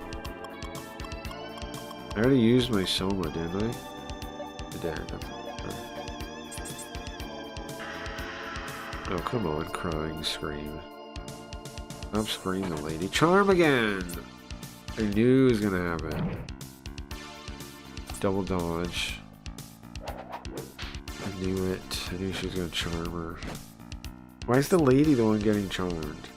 S2: I already used my Soma, didn't I? I did. Oh, come on, crying, scream. Stop screaming, lady. Charm again! I knew it was gonna happen. Double dodge. I knew it. I knew she was gonna charm her. Why is the lady the one getting charmed?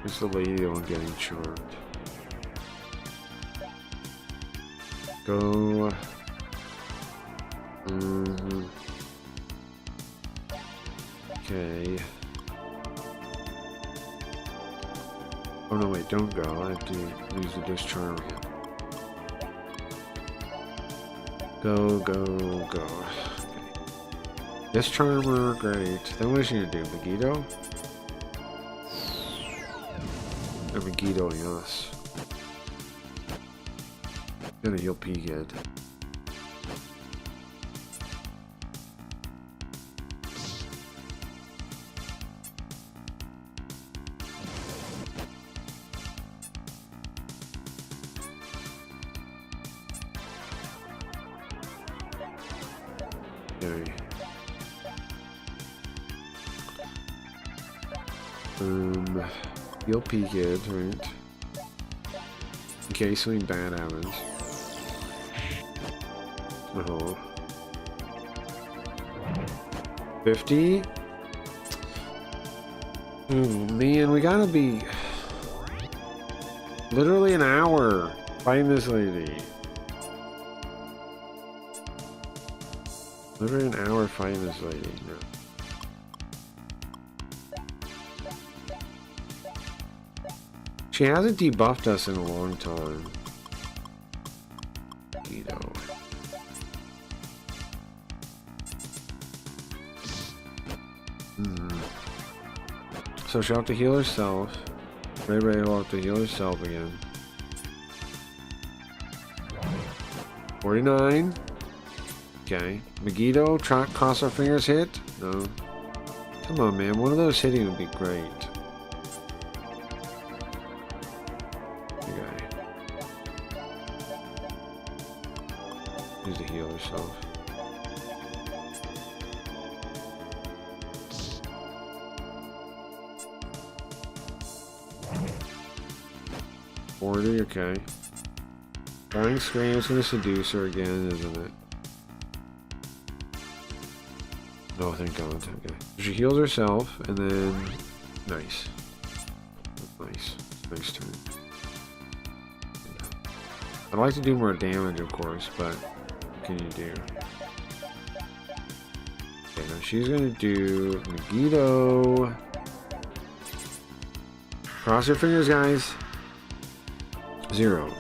S2: Where's the lady the one getting charmed? Go. Okay. Oh no, wait, don't go. I have to use the discharm again. Go, go, go. Okay. Discharmer, great. Then what is she gonna do? Megiddo? They're Megiddoing us. Gonna heal P-Kid. Okay. Heal P-Kid, right? In case something bad happens. Oh. 50? Oh man, we gotta be literally an hour fighting this lady. Literally an hour fighting this lady. No. She hasn't debuffed us in a long time. You know. So she'll have to heal herself. Ray will have to heal herself again. 49. Okay. Megiddo, cross our fingers hit? No. Come on, man. One of those hitting would be great. Okay. Needs to heal herself. Okay. Dying Scream is going to seduce her again, isn't it? Oh, thank God. Okay. She heals herself, and then... Nice. Nice. Nice turn. Yeah. I'd like to do more damage, of course, but... What can you do? Okay, now she's going to do... Megiddo... Cross your fingers, guys. 0.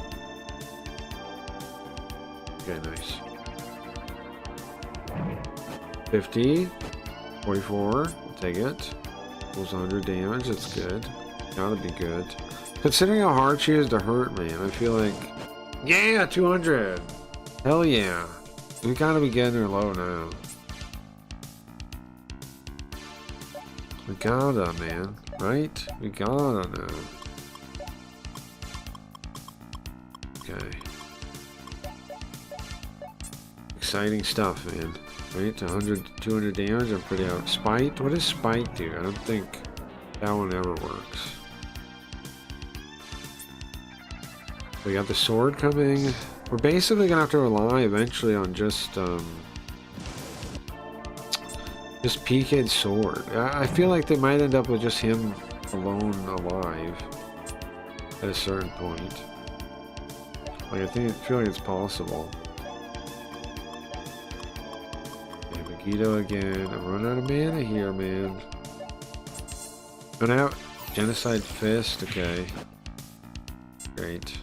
S2: Okay, nice. 50. 44. We'll take it. Pulls 100 damage. That's good. Gotta be good. Considering how hard she is to hurt, man, I feel like... Yeah! 200! Hell yeah! We gotta be getting her low now. We gotta, man. Right? We gotta now. Okay. Exciting stuff, man. Right? 100, 200 damage. I'm pretty out. Spite? What does Spite do? I don't think that one ever works. We got the sword coming. We're basically gonna have to rely eventually on just P-Kid's sword. I feel like they might end up with just him alone alive at a certain point. Like, I feel like it's possible. Okay, Megiddo again. I'm running out of mana here, man. Run out. Genocide Fist. Okay. Great.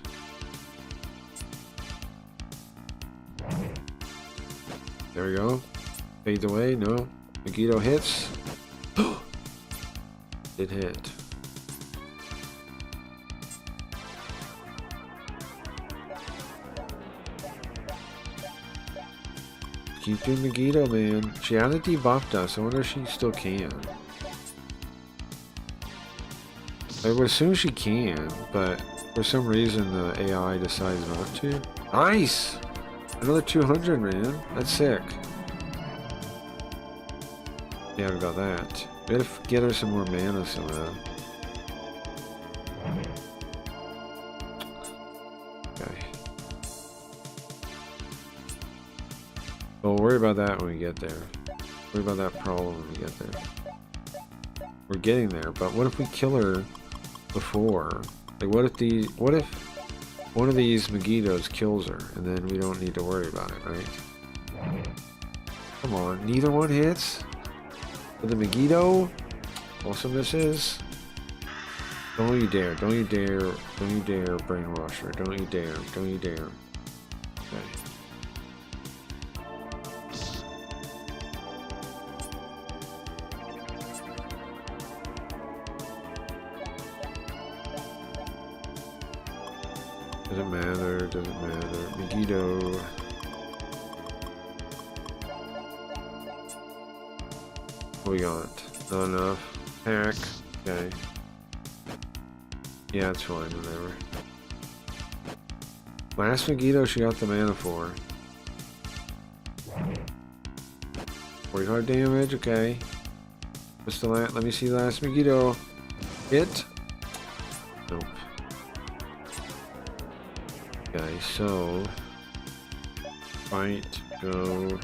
S2: There we go. Fades away. No. Megiddo hits. It hit. Keep doing Megiddo, man. She hasn't debuffed us. I wonder if she still can. I would assume she can, but for some reason the AI decides not to. Nice! Another 200, man. That's sick. Yeah, we got that. We gotta get her some more mana somehow. Okay. We'll worry about that when we get there. Worry about that problem when we get there. We're getting there, but what if we kill her before? Like, what if one of these Megitos kills her, and then we don't need to worry about it, right? Come on, neither one hits? With the Megito? Awesomenesses? Don't you dare, don't you dare, don't you dare brainwash her, don't you dare, don't you dare. Okay. Doesn't matter, doesn't matter. Megito. What we got? Not enough. Hack. Okay. Yeah, it's fine, whatever. Last Megito she got the mana for. 45 damage, okay. What's the last? Let me see the last Megito. Hit. Nope. Okay, so fight, go.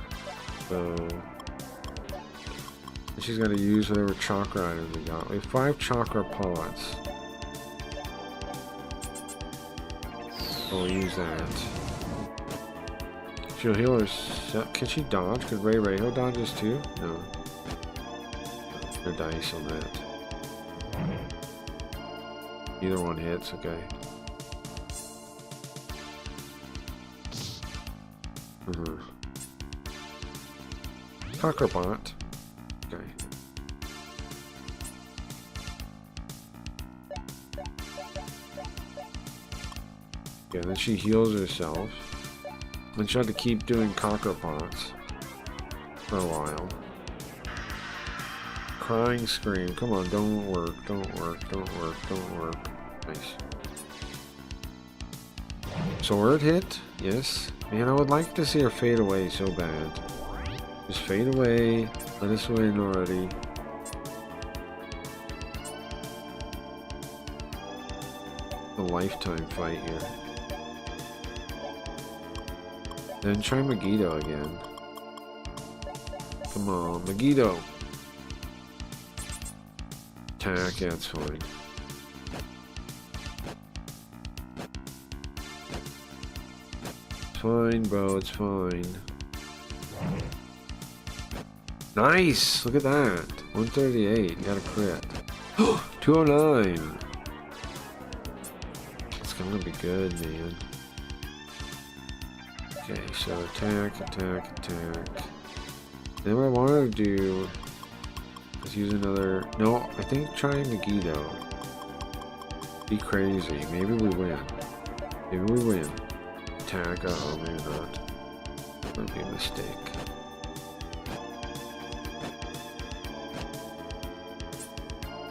S2: And she's got to use whatever chakra items we got. We have 5 chakra pods. So we'll use that. She'll heal herself. Can she dodge? Could Ray Rayho dodges too? No. Her dice on that. Either one hits, okay. Chakra bot. Okay. Okay, then she heals herself. Then she'll have to keep doing cocker pots for a while. Crying scream. Come on, don't work, don't work, don't work, don't work. Nice. Sword hit? Yes. Man, I would like to see her fade away so bad. Just fade away. Let us win already. A lifetime fight here. Then try Megito again. Come on, Megito. Attack, yeah, it's fine. It's fine, bro, it's fine. Nice! Look at that. 138, got a crit. 209! It's gonna be good, man. Okay, so attack, attack, attack. Then what I want to do is use another... No, I think trying Megito. Be crazy. Maybe we win. Maybe we win. Attack, uh-oh, maybe not. Might be a mistake.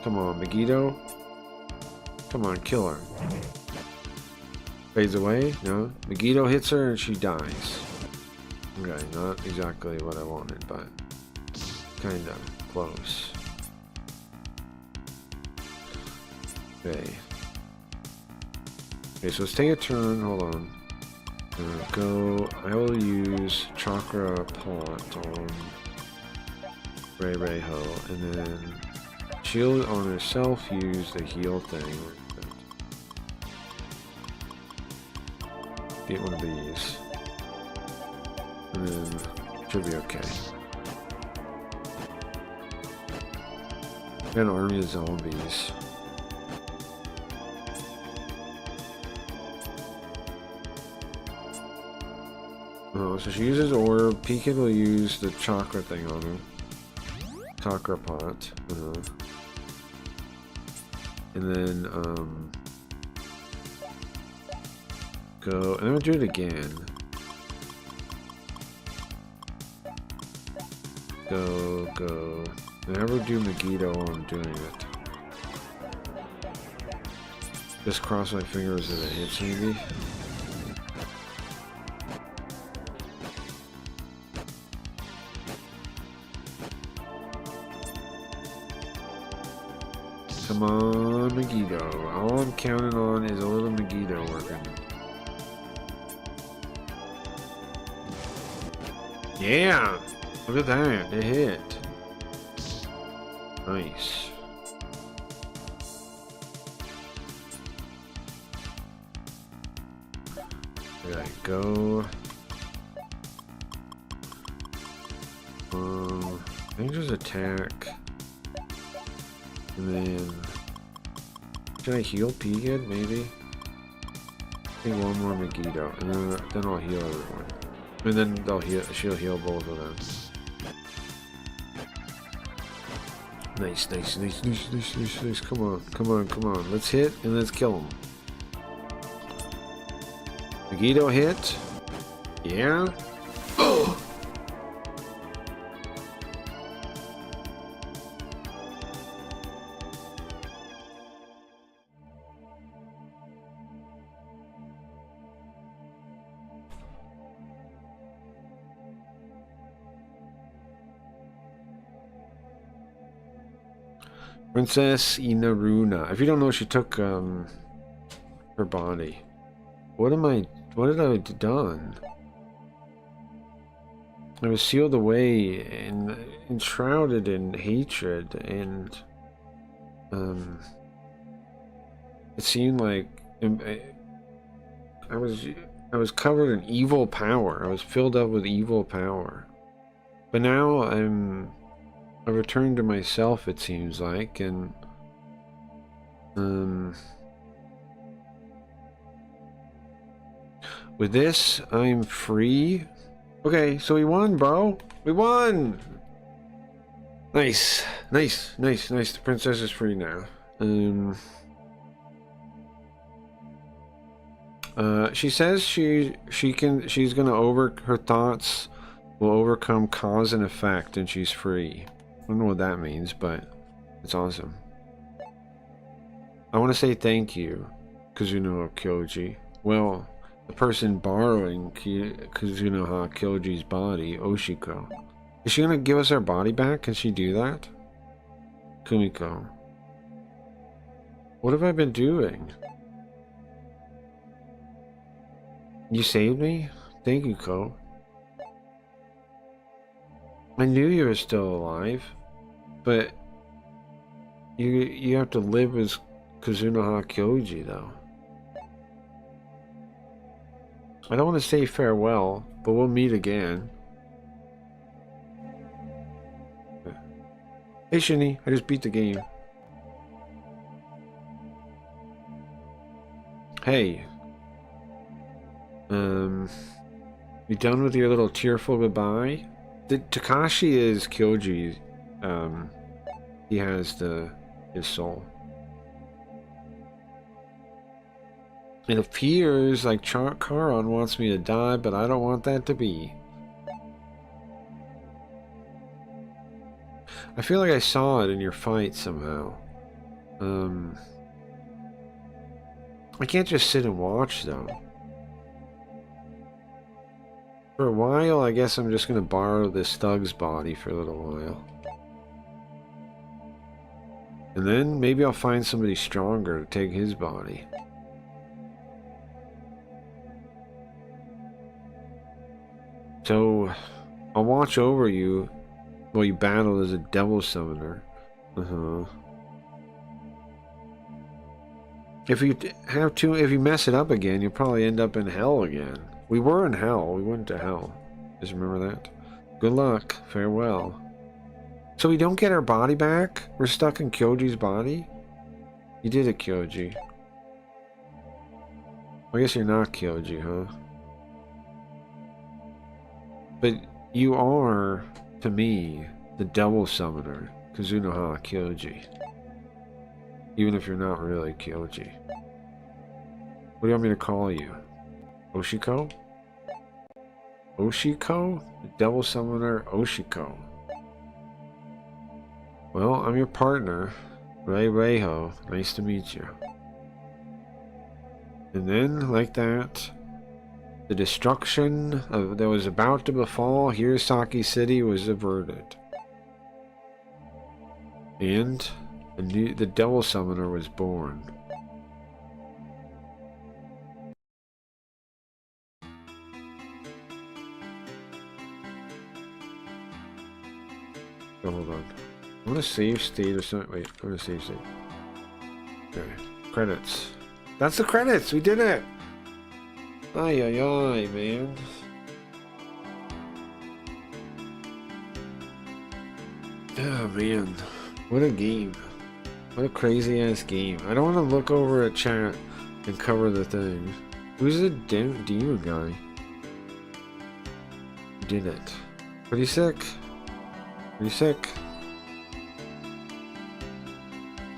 S2: Come on, Megito. Come on, kill her. Fades away? No. Megito hits her and she dies. Okay, not exactly what I wanted, but kinda close. Okay. Okay, so let's take a turn. Hold on. I will use Chakra Pot on Ray Rayho, and then she'll on herself use the heal thing. Get one of these. And then should be okay. Got an army of zombies. Oh, so she uses orb. Pika will use the chakra thing on her. Chakra pot. And then, go. And I'm gonna do it again. Go. Never do Megito while I'm doing it. Just cross my fingers that it hits maybe. Come on, Megito. All I'm counting on is a little Megito working. Yeah! Look at that, it hit. Nice. There I go. Dangerous attack. And then... Can I heal Pegan, maybe? I think one more Megiddo, and then I'll heal everyone. And then she'll heal both of them. Nice, nice, nice, nice, nice, nice, nice. Come on, come on, come on. Let's hit and let's kill him. Megiddo hit. Yeah. Oh! Princess Inaruna. If you don't know, she took her body. What did I done? I was sealed away and enshrouded in hatred, and it seemed like I was covered in evil power. I was filled up with evil power. But now I returned to myself, it seems like, and with this, I'm free. Okay, so we won, bro. We won! Nice. Nice, nice, nice. The princess is free now. She says she's gonna her thoughts will overcome cause and effect, and she's free. I don't know what that means, but it's awesome. I want to say thank you, Kazuno Kyoji. Well, the person borrowing Kazuno Kyoji's body, Oshiko. Is she gonna give us our body back? Can she do that? Kumiko. What have I been doing? You saved me? Thank you, Ko. I knew you were still alive, but you have to live as Kazunoha Kyoji, though. I don't want to say farewell, but we'll meet again. Hey, Shinny, I just beat the game. Hey. You done with your little tearful goodbye? Takashi is Kyoji. He has his soul. It appears like Charon wants me to die, but I don't want that to be. I feel like I saw it in your fight somehow. I can't just sit and watch though. For a while, I guess I'm just gonna borrow this thug's body for a little while. And then maybe I'll find somebody stronger to take his body. So, I'll watch over you while you battle as a devil summoner. If you mess it up again, you'll probably end up in hell again. We were in hell. We went to hell. Just remember that. Good luck. Farewell. So we don't get our body back? We're stuck in Kyoji's body? You did it, Kyoji. I guess you're not Kyoji, huh? But you are, to me, the devil summoner, Kazunoha Kyoji. Even if you're not really Kyoji. What do you want me to call you? Oshiko? Oshiko? The devil summoner Oshiko. Well, I'm your partner, Rei Reiho. Nice to meet you. And then, like that, the destruction that was about to befall Hirosaki City was averted. And the devil summoner was born. Oh, hold on. I want to save state or something. Wait, I want to save state. Okay. Credits. That's the credits! We did it! Ay, ay, ay, man. Oh, man. What a game. What a crazy ass game. I don't want to look over at chat and cover the thing. Who's the demon guy? Did it. Pretty sick. Pretty sick.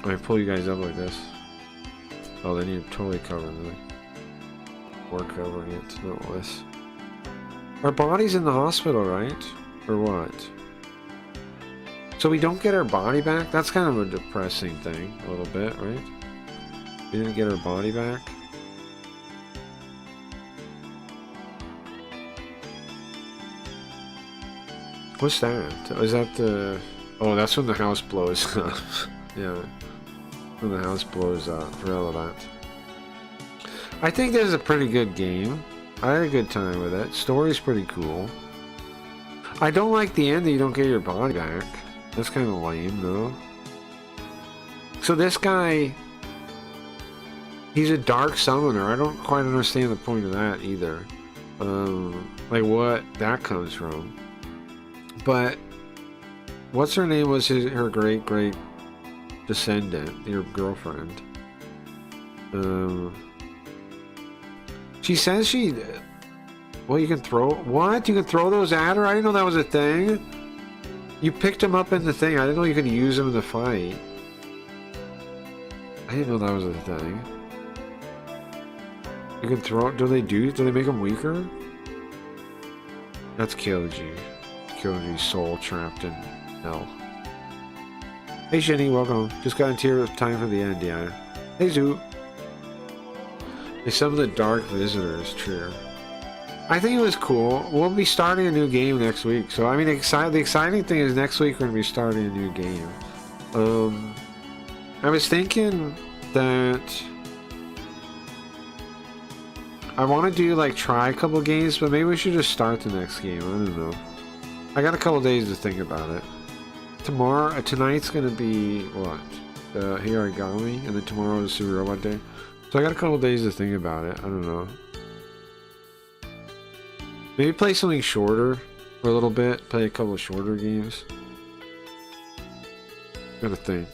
S2: I pull you guys up like this. Oh, then you totally cover it. We're covering it, not less. Our body's in the hospital, right? Or what? So we don't get our body back? That's kind of a depressing thing, a little bit, right? We didn't get our body back. What's that? Is that the... Oh, that's when the house blows up. Yeah. When the house blows up. Forgot all that. I think this is a pretty good game. I had a good time with it. Story's pretty cool. I don't like the end that you don't get your body back. That's kind of lame, though. So this guy... He's a dark summoner. I don't quite understand the point of that, either. Like, what that comes from. But... What's her name was her great descendant, your girlfriend. She says she... Well, you can throw... What? You can throw those at her? I didn't know that was a thing. You picked him up in the thing. I didn't know you could use him in the fight. I didn't know that was a thing. You can throw... Do they make him weaker? That's Kyoji. Kyoji's soul trapped in hell. Hey, Shinny, welcome. Just got into here with time for the end, yeah. Hey, Zoo. Hey, some of the dark visitors, true. I think it was cool. We'll be starting a new game next week. So, I mean, the exciting thing is next week we're going to be starting a new game. I was thinking that I want to do, like, try a couple games, but maybe we should just start the next game. I don't know. I got a couple days to think about it. Tonight's going to be, what? Hiragami, and then tomorrow is Super Robot Day. So I got a couple days to think about it. I don't know. Maybe play something shorter for a little bit. Play a couple of shorter games. Gotta think.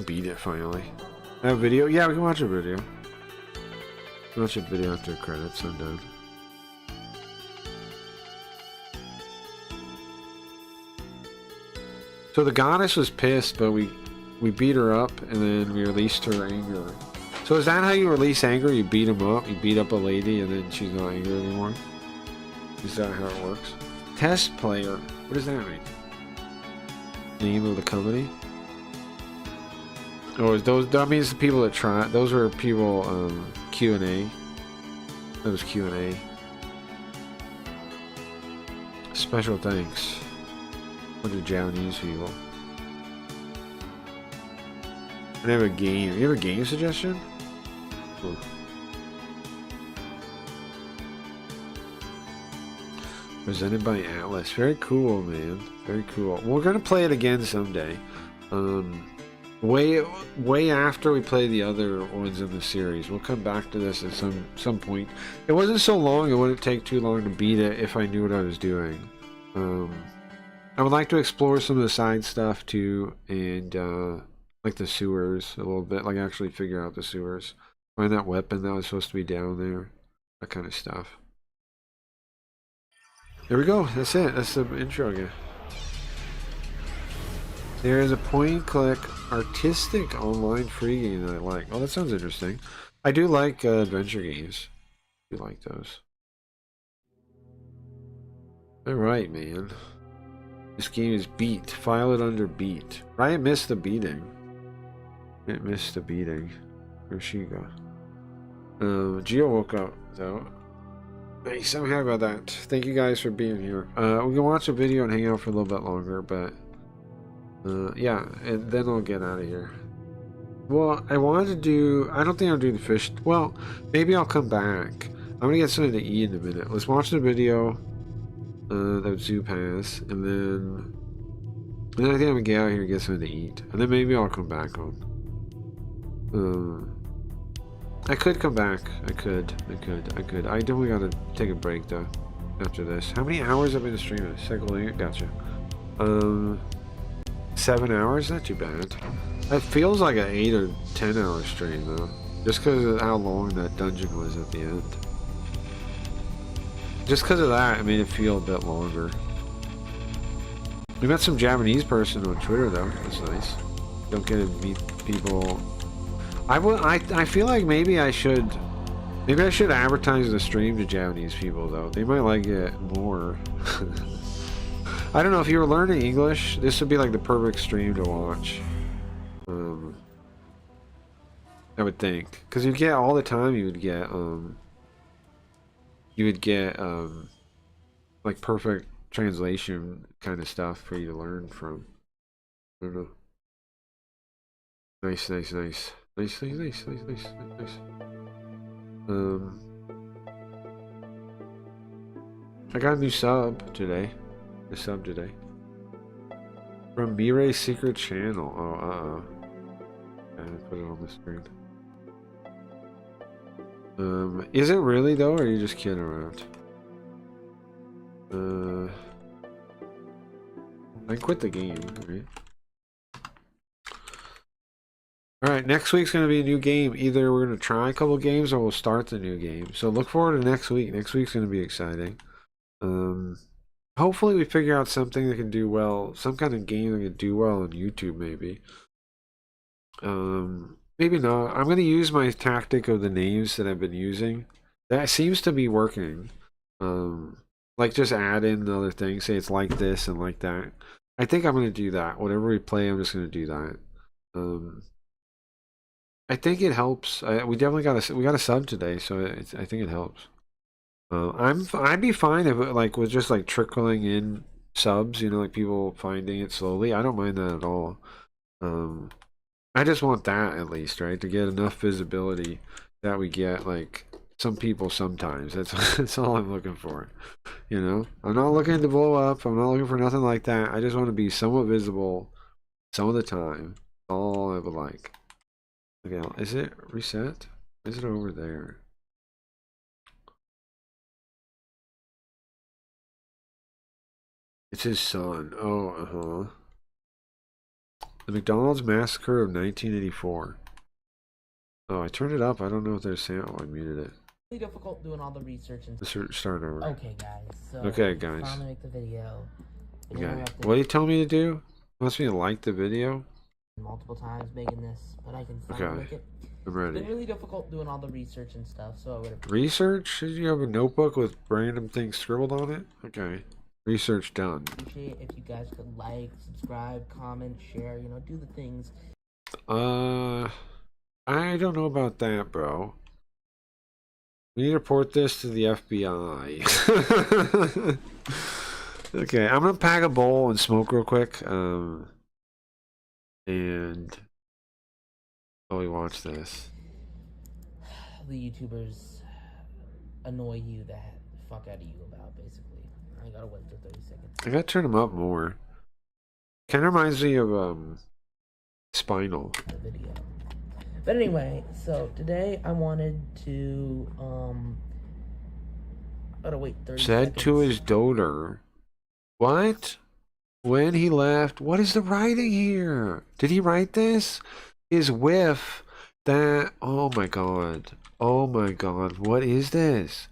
S2: Beat it finally. Have a video? Yeah, we can watch a video. Watch a video after credits. I'm done. So the goddess was pissed, but we beat her up and then we released her anger. So is that how you release anger? You beat him up, you beat up a lady, and then she's not angry anymore? Is that how it works? Test player. What does that mean? Name of the company? Oh, is those? That means the people that try. Those were people. Q&A. That was Q&A. Special thanks. Bunch of Japanese people. And I have a game. You have a game suggestion? Ooh. Presented by Atlas. Very cool, man. Very cool. We're gonna play it again someday. Way after we play the other ones in the series. We'll come back to this at some point. It wasn't so long. It wouldn't take too long to beat it if I knew what I was doing. I would like to explore some of the side stuff too, and like the sewers a little bit. Like actually figure out the sewers. Find that weapon that was supposed to be down there. That kind of stuff. There we go. That's it. That's the intro again. There is a point-and-click artistic online free game that I like. Oh, that sounds interesting. I do like adventure games. I do like those. Alright, man. This game is beat. File it under beat. Ryan missed the beating. It missed the beating. Where'd she go? Gio woke up, though. Nice, I'm happy about that. Thank you guys for being here. We can watch a video and hang out for a little bit longer, but... yeah, and then I'll get out of here. Well, I wanted to do... I don't think I'll do the fish... Well, maybe I'll come back. I'm gonna get something to eat in a minute. Let's watch the video. that Zoo Pass, and then I think I'm gonna get out here and get something to eat, and then maybe I'll come back on. I could come back. I could. I definitely gotta take a break though after this. How many hours have I been streaming? Cycle, gotcha. 7 hours, not too bad. It feels like an 8 or 10 hour stream though, just because of how long that dungeon was at the end. Just because of that, it made it feel a bit longer. We met some Japanese person on Twitter though. That's nice. Don't get to meet people. I feel like maybe I should advertise the stream to Japanese people though. They might like it more. I don't know, if you were learning English, this would be like the perfect stream to watch. I would think, because you get all the time. You would get like perfect translation kind of stuff for you to learn from. I don't know. Nice. I got a new sub today. From Mirai's secret channel. Oh, I put it on the screen. Is it really though, or are you just kidding around? I quit the game, right? Alright, next week's gonna be a new game. Either we're gonna try a couple games or we'll start the new game. So look forward to next week. Next week's gonna be exciting. Hopefully we figure out something that can do well, some kind of game that can do well on YouTube maybe. Maybe not. I'm gonna use my tactic of the names that I've been using. That seems to be working. Like just add in other things, say it's like this and like that. I think I'm gonna do that. Whatever we play, I'm just gonna do that. I think it helps. We definitely got a sub today, so I think it helps. I'd be fine if it like was just like trickling in subs, you know, like people finding it slowly. I don't mind that at all. I just want that at least, right, to get enough visibility that we get like some people sometimes. That's all I'm looking for. You know, I'm not looking to blow up. I'm not looking for nothing like that. I just want to be somewhat visible some of the time. All I would like. Okay, is it reset? Is it over there? It's his son. Oh, The McDonald's Massacre of 1984. Oh, I turned it up. I don't know if there's sound. Oh, I muted it.
S4: Really difficult doing all the research and
S2: Let's start over.
S4: Okay, guys. So
S2: Okay, guys.
S4: I'm gonna make the video.
S2: Okay. What do you tell me to do? Wants me to like the video?
S4: Multiple times making this, but I can finally
S2: Okay.
S4: make it.
S2: I'm
S4: It's
S2: ready.
S4: been really difficult doing all the research and stuff, so I would have
S2: Research? Did you have a notebook with random things scribbled on it? Okay. Research done.
S4: appreciate if you guys could like, subscribe, comment, share, you know, do the things.
S2: I don't know about that, bro. We need to report this to the FBI. Okay, I'm gonna pack a bowl and smoke real quick. And while we watch this.
S4: The YouTubers annoy you the fuck out of you about, basically. I gotta wait for 30 seconds.
S2: I gotta turn them up more. Kind of reminds me of Spinal.
S4: The video. But anyway, so today I wanted to gotta wait 30
S2: Said
S4: seconds.
S2: to his daughter. What? When he left? What is the writing here? Did he write this? His whiff that. Oh my god. Oh my god. What is this?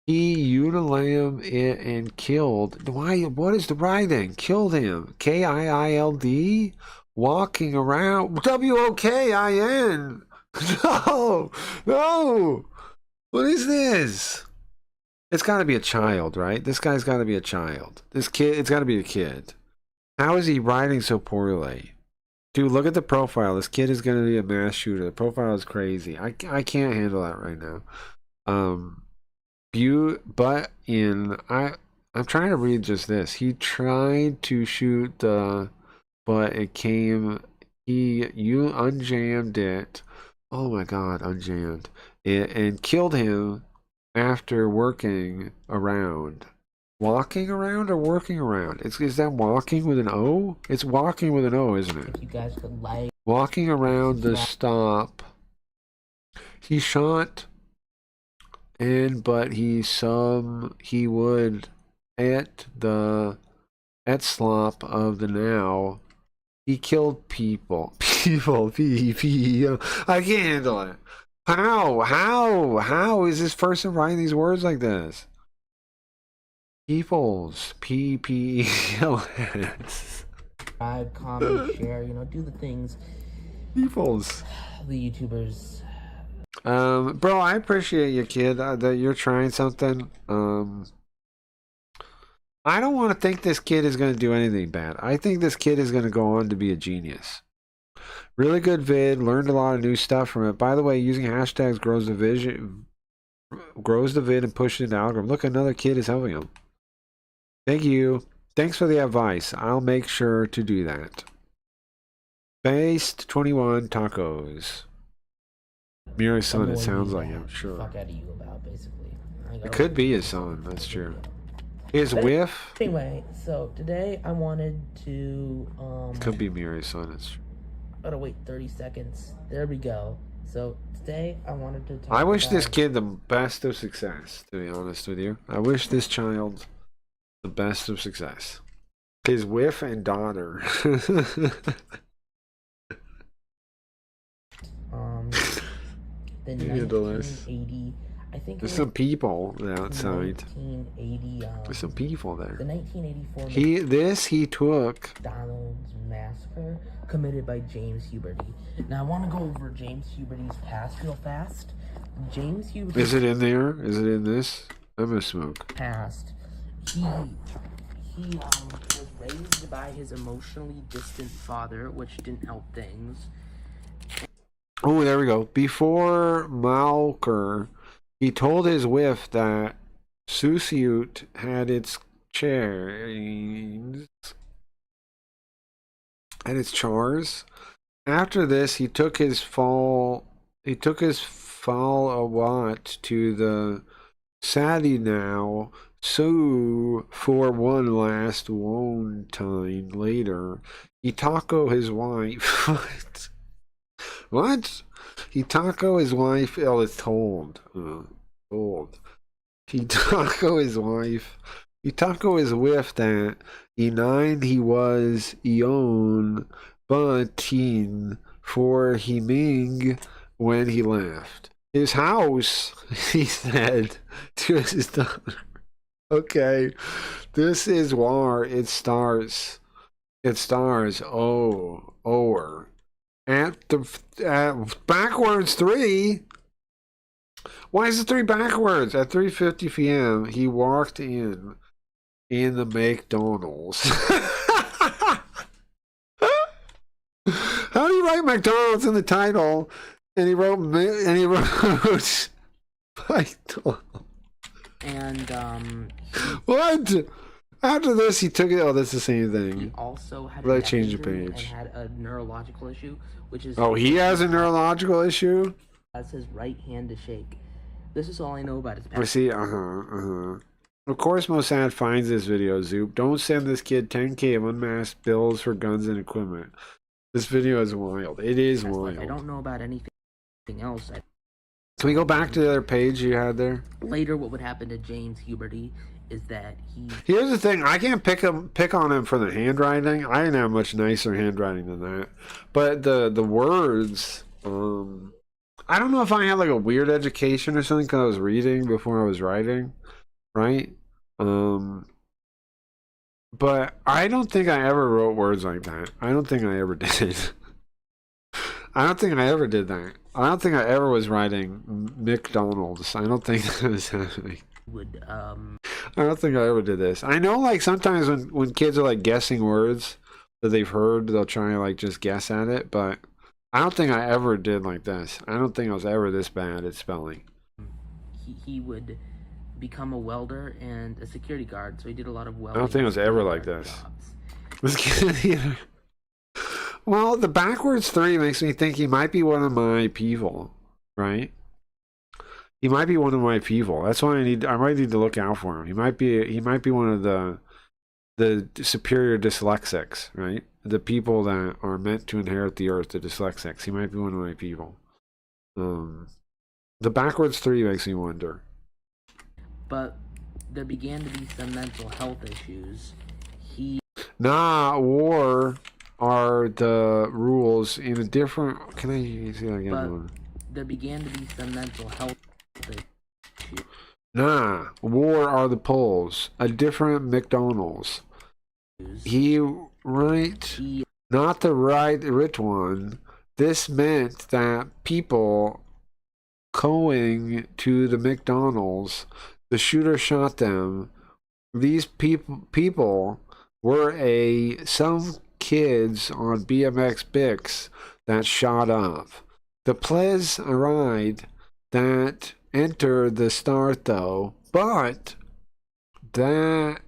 S2: He unilamed it and killed. Why? What is the writing? Killed him. K-I-I-L-D? Walking around. W-O-K-I-N. No. No. What is this? It's got to be a child, right? This guy's got to be a child. This kid, it's got to be a kid. How is he writing so poorly? Dude, look at the profile. This kid is going to be a mass shooter. The profile is crazy. I can't handle that right now. I'm trying to read just this. He tried to shoot but it came, you unjammed it. Oh my god, unjammed it and killed him after working around. Walking around or working around? Is that walking with an O? It's walking with an O, isn't it?
S4: If you guys could like.
S2: Walking around the stop. He shot, but he would at slop of the now. He killed people. People. I can't handle it. How is this person writing these words like this? Peoples. PPELS.
S4: Subscribe, comment, share, do the things
S2: Peoples.
S4: the YouTubers.
S2: Bro, I appreciate you, kid, that you're trying something. I don't want to think this kid is going to do anything bad. I think this kid is going to go on to be a genius. Really good vid, learned a lot of new stuff from it. By the way, using hashtags grows the vid and pushes it into algorithm. Look, another kid is helping him. Thank you. Thanks for the advice. I'll make sure to do that. Based 21 tacos. Mira's son, it sounds like him, sure.
S4: Fuck out of you about, basically.
S2: It could be his son, that's true. His whiff?
S4: Anyway, so today I wanted to
S2: Could be Mira's son, that's true.
S4: Gotta wait 30 seconds. There we go. So today I wanted to talk
S2: I wish
S4: about...
S2: this kid the best of success, to be honest with you. I wish this child the best of success. His whiff and daughter.
S4: The
S2: Handle this.
S4: 1980, I think
S2: There's some people outside.
S4: 1980,
S2: There's some people there.
S4: the 1984
S2: He took.
S4: McDonald's massacre committed by James Huberty. Now I want to go over James Huberty's past real fast. James Huberty.
S2: Is it in there? Is it in this? I'm gonna smoke.
S4: Past. He was raised by his emotionally distant father, which didn't help things.
S2: Oh, there we go. Before Malker, he told his whiff that Susiut had its chars. After this, he took his fall awat to the Sadi now. So for one last time later, he taco his wife. What? He taco his wife. Oh, it's told. He taco his wife. He taco his whiff that he was Eon, but teen for he Ming when he left his house. He said to his daughter, "Okay, this is war. It stars. Oh, over." At backwards 3. Why is it 3 backwards? At 3:50 p.m. he walked in the McDonald's. How do you write McDonald's in the title? And he wrote McDonald's.
S4: And
S2: What? After this, he took it. Oh, that's the same
S4: he
S2: thing.
S4: also had
S2: Let
S4: a
S2: me change the
S4: injury
S2: page.
S4: and had a neurological issue, which is
S2: Oh, he has a neurological issue?
S4: has his right hand to shake. This is all I know about his
S2: I
S4: past.
S2: see. Of course, Mossad finds this video, Zoop. Don't send this kid 10K of unmasked bills for guns and equipment. This video is wild. It is wild.
S4: I don't know about anything else.
S2: Can we go back to the other page you had there?
S4: Later, what would happen to James Huberty is that he...
S2: Here's the thing. I can't pick on him for the handwriting. I didn't have much nicer handwriting than that. But the words... I don't know if I had like a weird education or something because I was reading before I was writing. Right? But I don't think I ever wrote words like that. I don't think I ever did. I don't think I ever did that. I don't think I ever was writing McDonald's. I don't think that was happening. I don't think I ever did this. I know like sometimes when kids are like guessing words that they've heard, they'll try and like just guess at it, but I don't think I ever did like this. I don't think I was ever this bad at spelling.
S4: He would become a welder and a security guard, so he did a lot of welding.
S2: I don't think I was ever like this. This kid either. Well, the backwards 3 makes me think he might be one of my people, right? He might be one of my people. That's why I might need to look out for him. He might be one of the superior dyslexics, right? The people that are meant to inherit the earth, the dyslexics. He might be one of my people. The backwards 3 makes me wonder.
S4: But there began to be some mental health issues.
S2: Nah, war are the rules in a different. Can I see that again?
S4: But there began to be some mental health issues.
S2: Nah, war are the polls. A different McDonald's. Not the right one. This meant that people going to the McDonald's, the shooter shot them. These people were some kids on BMX Bix that shot up. The players arrived that entered the start though, but that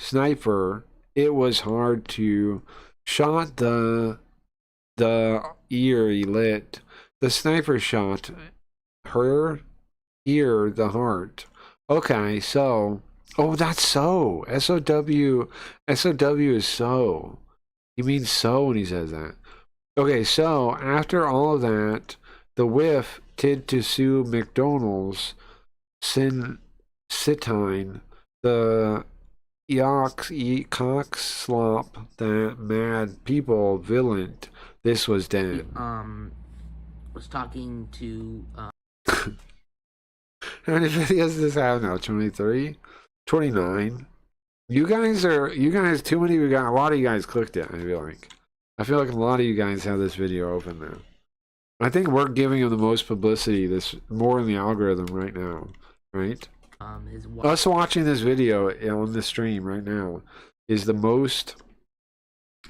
S2: sniper, it was hard to shot the ear he lit. The sniper shot her ear, the heart. Okay, so that's so. SOW is so. He means so when he says that. Okay, so after all of that, the whiff did to sue McDonald's, Sitine, the cock slop, that mad people villain. This was dead.
S4: Was talking to
S2: How many videos does this have now? 23? 29? You guys, too many of you guys, a lot of you guys clicked it, I feel like a lot of you guys have this video open now. I think we're giving him the most publicity, more in the algorithm right now, right? Us watching this video on the stream right now is the most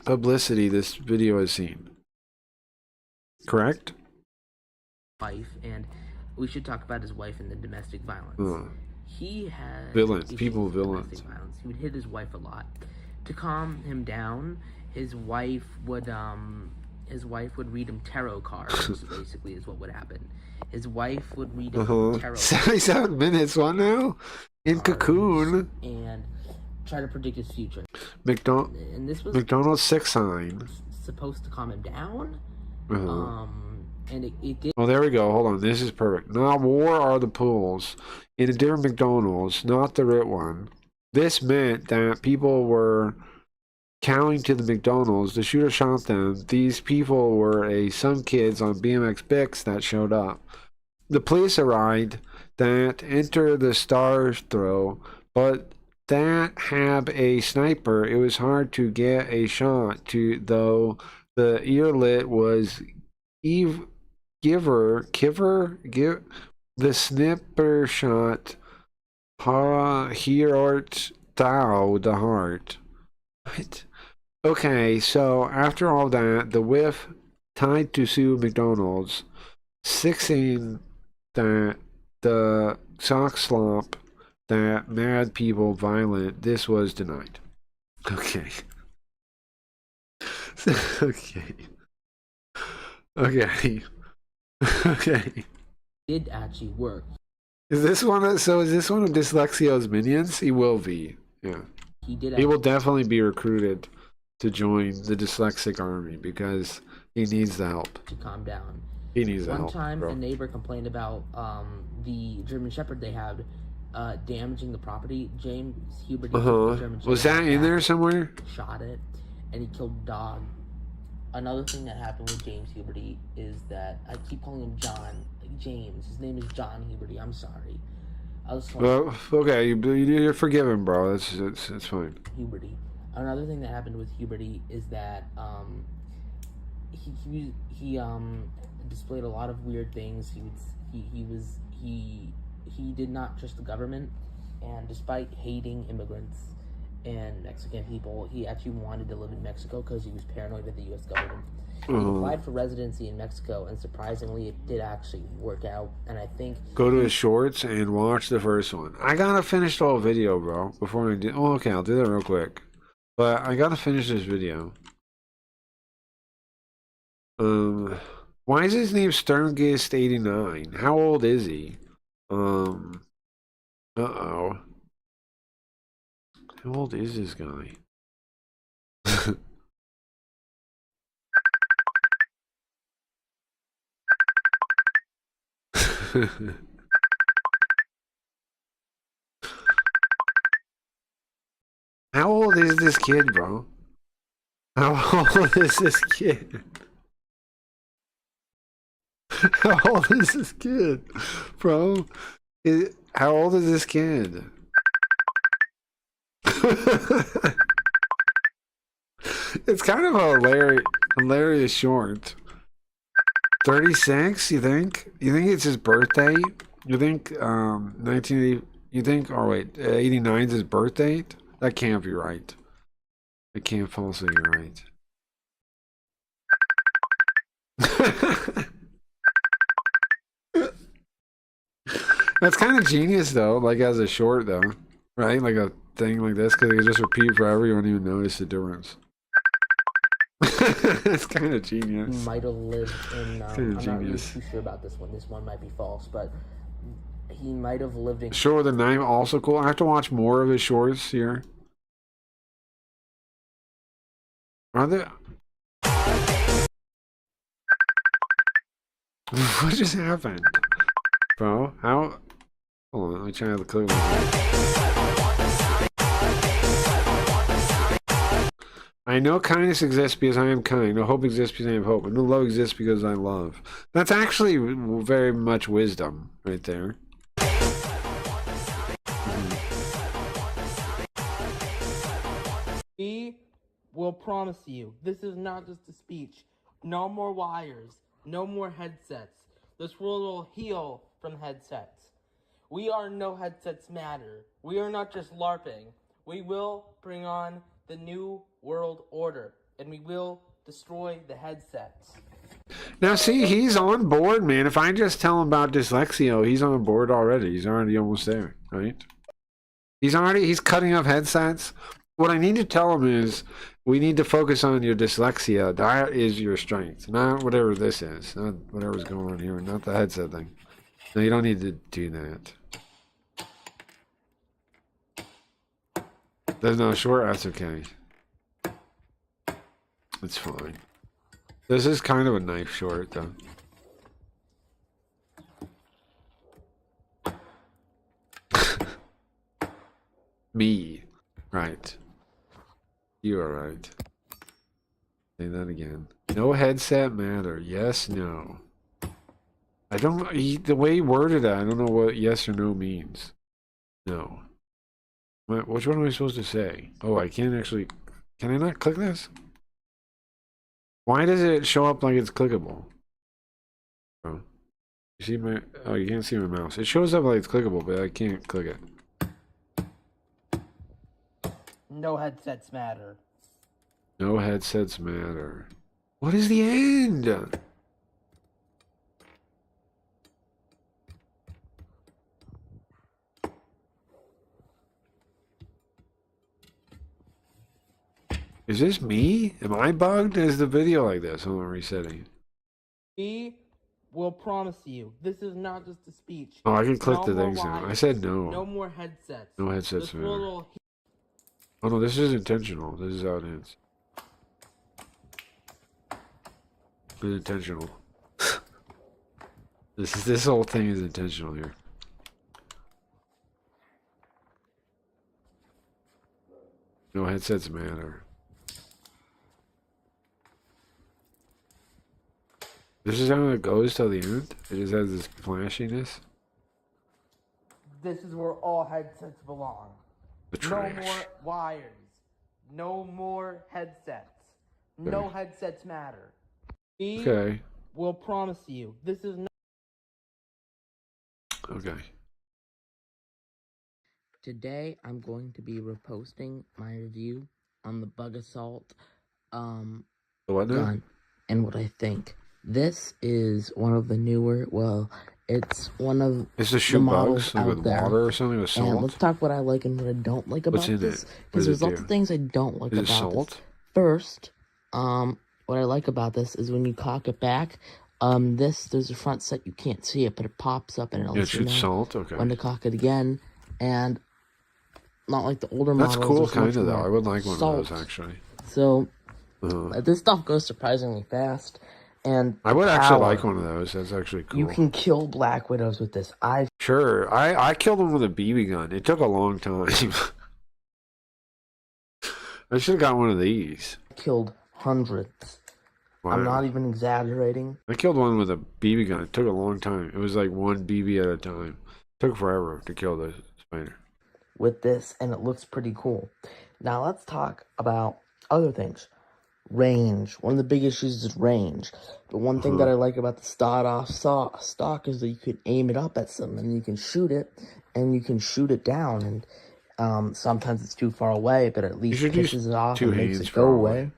S2: publicity this video has seen. Correct?
S4: Wife, and we should talk about his wife and the domestic violence. He had
S2: villains.
S4: He would hit his wife a lot. To calm him down, his wife would read him tarot cards. Basically, is what would happen. His wife would read him tarot cards.
S2: 77 minutes. What now? In Cocoon.
S4: And try to predict his future.
S2: And this was McDonald's 6 sign.
S4: Supposed to calm him down. And it did.
S2: Oh, there we go. Hold on. This is perfect. Not war are the pools. In a different McDonald's, not the right one. This meant that people were counting to the McDonald's. The shooter shot them. These people were some kids on BMX Bix that showed up. The police arrived that entered the star throw, but that had a sniper. It was hard to get a shot to, though the earlet was the snipper shot Heart thou the heart. What? Okay, so after all that, the whiff tied to sue McDonald's, 16 that the sock slop that mad people violent, this was denied. Okay. Okay. Okay. Okay.
S4: Did actually work.
S2: Is this one of Dyslexio's minions? He will be. Yeah. He will definitely be recruited to join the dyslexic army because he needs the help.
S4: To calm down.
S2: He needs the help.
S4: One time,
S2: bro.
S4: a neighbor complained about the German Shepherd they had damaging the property. James Hubert, the German Shepherd,
S2: was that in there somewhere?
S4: Shot it, and he killed the dog. Another thing that happened with James Huberty is that I keep calling him James. His name is John Huberty. I'm sorry.
S2: Okay, you're forgiven, bro. It's fine.
S4: Huberty. Another thing that happened with Huberty is that he displayed a lot of weird things. He did not trust the government, and despite hating immigrants and Mexican people, he actually wanted to live in Mexico because he was paranoid of the U.S. government. He applied for residency in Mexico, and surprisingly, it did actually work out. And I think
S2: go to his shorts and watch the first one. I gotta finish the whole video, bro. Before I do, okay, I'll do that real quick. But I gotta finish this video. Why is his name Sterngist89? How old is he? Uh-oh. How old is this guy? How old is this kid, bro? How old is this kid? How old is this kid, bro? How old is this kid? It's kind of a hilarious short. 36, you think? You think it's his birthday? You think 1980, you think, oh wait, 89 is his birth date? That can't be right. It can't possibly be right. That's kind of genius though, like as a short though, right? Like a thing like this, because it can just repeat forever, you won't even notice the difference. It's kind of genius.
S4: Might have lived in. I'm not really
S2: genius.
S4: too sure about this one. This one might be false, but he might have lived in.
S2: Short with a knife, also cool. I have to watch more of his shorts here. Are there? What just happened, bro? How? Hold on, let me try to click. I know kindness exists because I am kind. No hope exists because I have hope. And no love exists because I love. That's actually very much wisdom right there.
S4: We will promise you, this is not just a speech. No more wires. No more headsets. This world will heal from headsets. We are no headsets matter. We are not just LARPing. We will bring on the new world order, and we will destroy the headsets.
S2: Now, see, he's on board, man. If I just tell him about dyslexia, he's on board already. He's already almost there, right? He's cutting off headsets. What I need to tell him is, we need to focus on your dyslexia. That is your strength, not whatever this is, not whatever's going on here, not the headset thing. No, you don't need to do that. There's no short. That's okay. It's fine. This is kind of a knife short, though. Me. Right. You are right. Say that again. No headset matter. Yes, no. I don't... the way he worded it, I don't know what yes or no means. No. Which one am I supposed to say? Oh, I can't actually... Can I not click this? Why does it show up like it's clickable? Oh. You see my... Oh, you can't see my mouse. It shows up like it's clickable, but I can't click it.
S4: No headsets matter.
S2: No headsets matter. What is the end? Is this me? Am I bugged? Is the video like this? Hold on, resetting.
S4: We will promise you, this is not just a speech.
S2: Oh, I can click
S4: No
S2: the
S4: more
S2: things now. I
S4: wires.
S2: said no.
S4: No more headsets.
S2: No headsets
S4: This
S2: matter.
S4: world will
S2: Oh no, this is intentional. This is how it ends. It's intentional. This whole thing is intentional here. No headsets matter. This is how it goes till the end? It just has this flashiness?
S4: This is where all headsets belong.
S2: The
S4: No
S2: trash.
S4: more wires. No more headsets. No
S2: Okay.
S4: headsets matter. We
S2: Okay.
S4: will promise you, this is not.
S2: Okay.
S4: Today, I'm going to be reposting my review on the Bug Assault
S2: The what now?
S4: gun and what I think. This is one of the newer, well, it's one of
S2: It's to shoot
S4: models
S2: bugs like
S4: out
S2: with
S4: there.
S2: water or something with
S4: And let's
S2: salt?
S4: talk what I like and what I don't like
S2: What's
S4: about
S2: in
S4: this.
S2: it? What
S4: Because
S2: does
S4: there's
S2: it
S4: lots
S2: do?
S4: of things I don't like
S2: Is it
S4: about this.
S2: salt?
S4: First, what I like about this is when you cock it back, There's a front set, you can't see it, but it pops up and it
S2: Yeah,
S4: lets you
S2: shoot
S4: know
S2: salt. Okay.
S4: when to cock it again. And not like the older
S2: That's
S4: models.
S2: cool,
S4: there's much
S2: kind of though.
S4: more
S2: I would like one
S4: salt.
S2: of those actually.
S4: So
S2: Uh-huh.
S4: this stuff goes surprisingly fast. And
S2: I would
S4: the
S2: actually
S4: power.
S2: like one of those. That's actually cool.
S4: You can kill Black Widows with this.
S2: Sure. I killed them with a BB gun. It took a long time. I should have got one of these.
S4: Killed hundreds.
S2: Wow.
S4: I'm not even exaggerating.
S2: I killed one with a BB gun. It took a long time. It was like one BB at a time. It took forever to kill the spider.
S4: With this, and it looks pretty cool. Now let's talk about other things. Range. One of the big issues is range. But one thing that I like about the start-off stock is that you can aim it up at something, and you can shoot it, and you can shoot it down. And sometimes it's too far away, but at least pisses it off and makes it go away.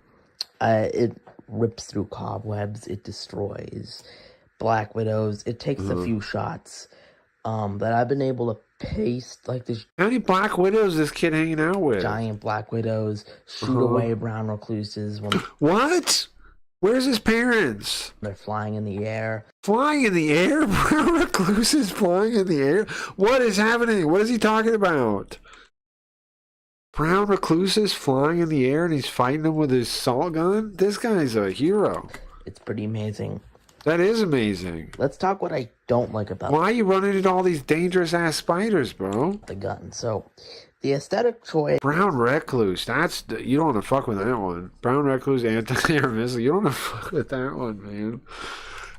S4: It rips through cobwebs. It destroys Black Widows. It takes a few shots. That I've been able to paste like this.
S2: How many Black Widows is this kid hanging out with?
S4: Giant Black Widows shoot away brown recluses when
S2: What? Where's his parents?
S4: they're flying in the air.
S2: Flying in the air? Brown recluses flying in the air? What is happening? What is he talking about? Brown recluses flying in the air and he's fighting them with his salt gun? This guy's a hero.
S4: It's pretty amazing.
S2: That is amazing.
S4: Let's talk what I don't like about
S2: Why are you running into all these dangerous ass spiders, bro?
S4: the gun. So, the aesthetic choice.
S2: Brown recluse. You don't want to fuck with that one. Brown recluse anti-air missile. You don't want to fuck with that one, man.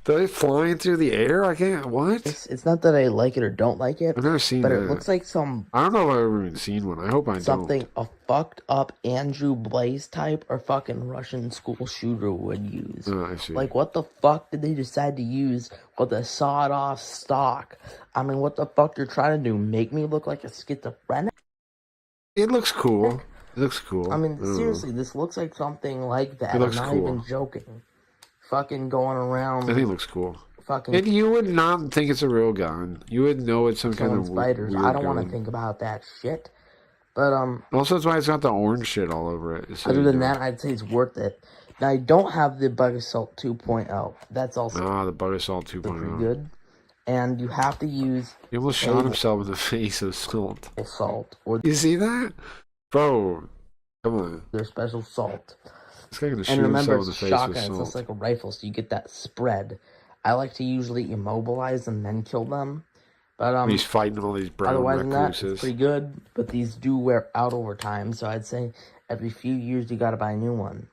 S2: They're flying through the air. I can't. What?
S4: It's not that I like it or don't like it,
S2: I've never seen
S4: but
S2: that.
S4: it looks like
S2: I don't know if I've ever even seen one. I hope I
S4: something
S2: don't.
S4: a fucked up Andrew Blaze type or fucking Russian school shooter would use.
S2: Oh, I see.
S4: Like, what the fuck did they decide to use with a sawed-off stock? I mean, what the fuck you're trying to do? Make me look like a schizophrenic?
S2: It looks cool. It looks cool.
S4: I mean, seriously, this looks like something like that.
S2: It looks
S4: I'm not
S2: cool.
S4: even joking. Fucking going around.
S2: I think it looks cool.
S4: Fucking
S2: And you would not think it's a real gun. You would know it's some kind
S4: killing
S2: of
S4: spiders.
S2: weird
S4: I don't want
S2: gun.
S4: to think about that shit. But
S2: Also, that's why it's got the orange shit all over it. So
S4: other than that, I'd say it's worth it. Now, I don't have the Bug Assault 2.0. That's also
S2: the Bug Assault
S4: pretty
S2: 2.0.
S4: good. And you have to use
S2: He almost shot himself in the face with salt.
S4: salt or
S2: You see that? Bro, come on.
S4: their special salt.
S2: This guy gonna shoot
S4: And remember,
S2: himself in the
S4: it's
S2: face
S4: shotgun.
S2: with
S4: It's
S2: salt.
S4: just like a rifle, so you get that spread. I like to usually immobilize and then kill them. But
S2: He's fighting all these brown
S4: otherwise than that, it's
S2: recluses.
S4: pretty good. But these do wear out over time, so I'd say every few years you gotta buy a new one.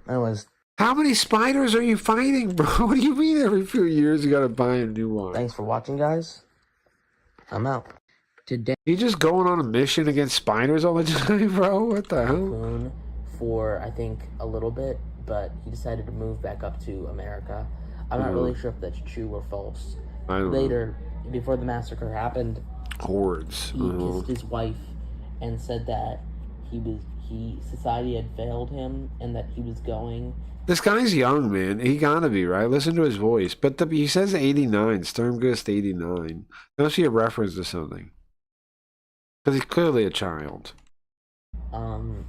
S4: Anyways,
S2: How many spiders are you fighting, bro? What do you mean every few years you gotta buy a new one?
S4: thanks for watching, guys. I'm out. Today,
S2: You just going on a mission against spiders all the time, bro? What the hell?
S4: Coon for I think a little bit, but he decided to move back up to America. I'm not really sure if that's true or false.
S2: I don't
S4: Later, before the massacre happened,
S2: know. Hordes.
S4: he kissed his wife and said that society had failed him and that he was going.
S2: This guy's young, man. He gotta be, right? Listen to his voice. But he says 89. Sturmgust 89. That must be a reference to something. Because he's clearly a child. And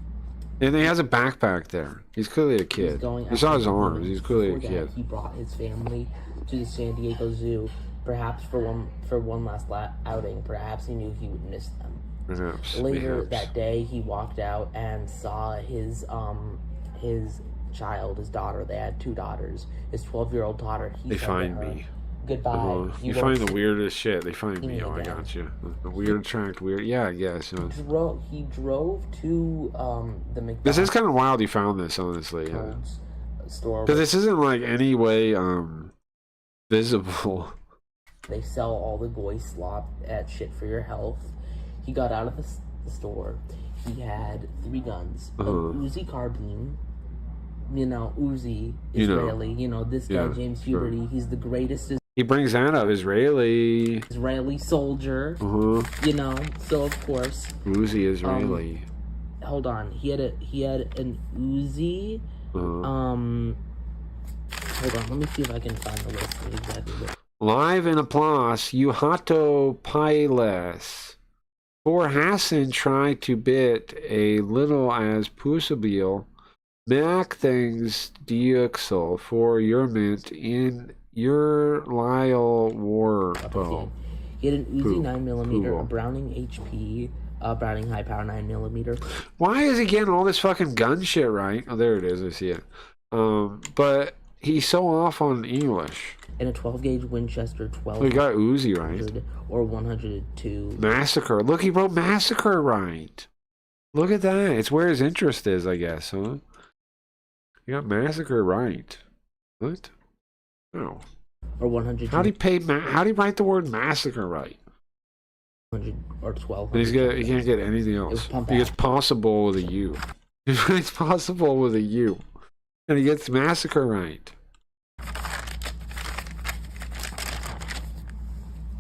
S2: he has a backpack there. He's clearly a kid. You saw his arms. He's clearly a
S4: Before
S2: kid.
S4: that, he brought his family to the San Diego Zoo, perhaps for one last outing. Perhaps he knew he would miss them.
S2: Perhaps.
S4: Later
S2: Perhaps.
S4: that day, he walked out and saw his child, his daughter. They had two daughters. His 12-year-old daughter.
S2: They find me.
S4: Goodbye.
S2: You find the weirdest shit. They find me. Oh, I
S4: again.
S2: got you. The weird attract weird. Yeah, I guess.
S4: He drove to the McDonald's
S2: This is kind of wild you found this, honestly. Yeah.
S4: store.
S2: Because this isn't like any way visible.
S4: They sell all the boy slop at Shit for Your Health. He got out of the store. He had 3 guns. A Uzi carbine. You know, Uzi, Israeli. This guy, James Huberty, he's the greatest
S2: He brings that up. Israeli
S4: soldier. So of course.
S2: Uzi Israeli.
S4: Hold on. He had an Uzi. Hold on, let me see if I can find the list of exactly what.
S2: Live in applause, Yuhato Piles. For Hassan tried to bit a little as possible Mac things DXL for your mint in your Lyle war bow.
S4: He had an Uzi
S2: Poop.
S4: 9mm, a
S2: Poodle.
S4: Browning HP, Browning high power 9mm,
S2: Why is he getting all this fucking gun shit right? Oh, there it is. I see it. But he's so off on English.
S4: and a 12 gauge Winchester 12
S2: We got Uzi right.
S4: or 102.
S2: Massacre. Look, he wrote massacre right. Look at that. It's where his interest is, I guess, huh? You got massacre right. What? No.
S4: Or 100.
S2: How'd he write the word massacre right?
S4: 100 or 12.
S2: And he can't get anything else. He gets possible with a U. It's possible with a U. And he gets massacre right.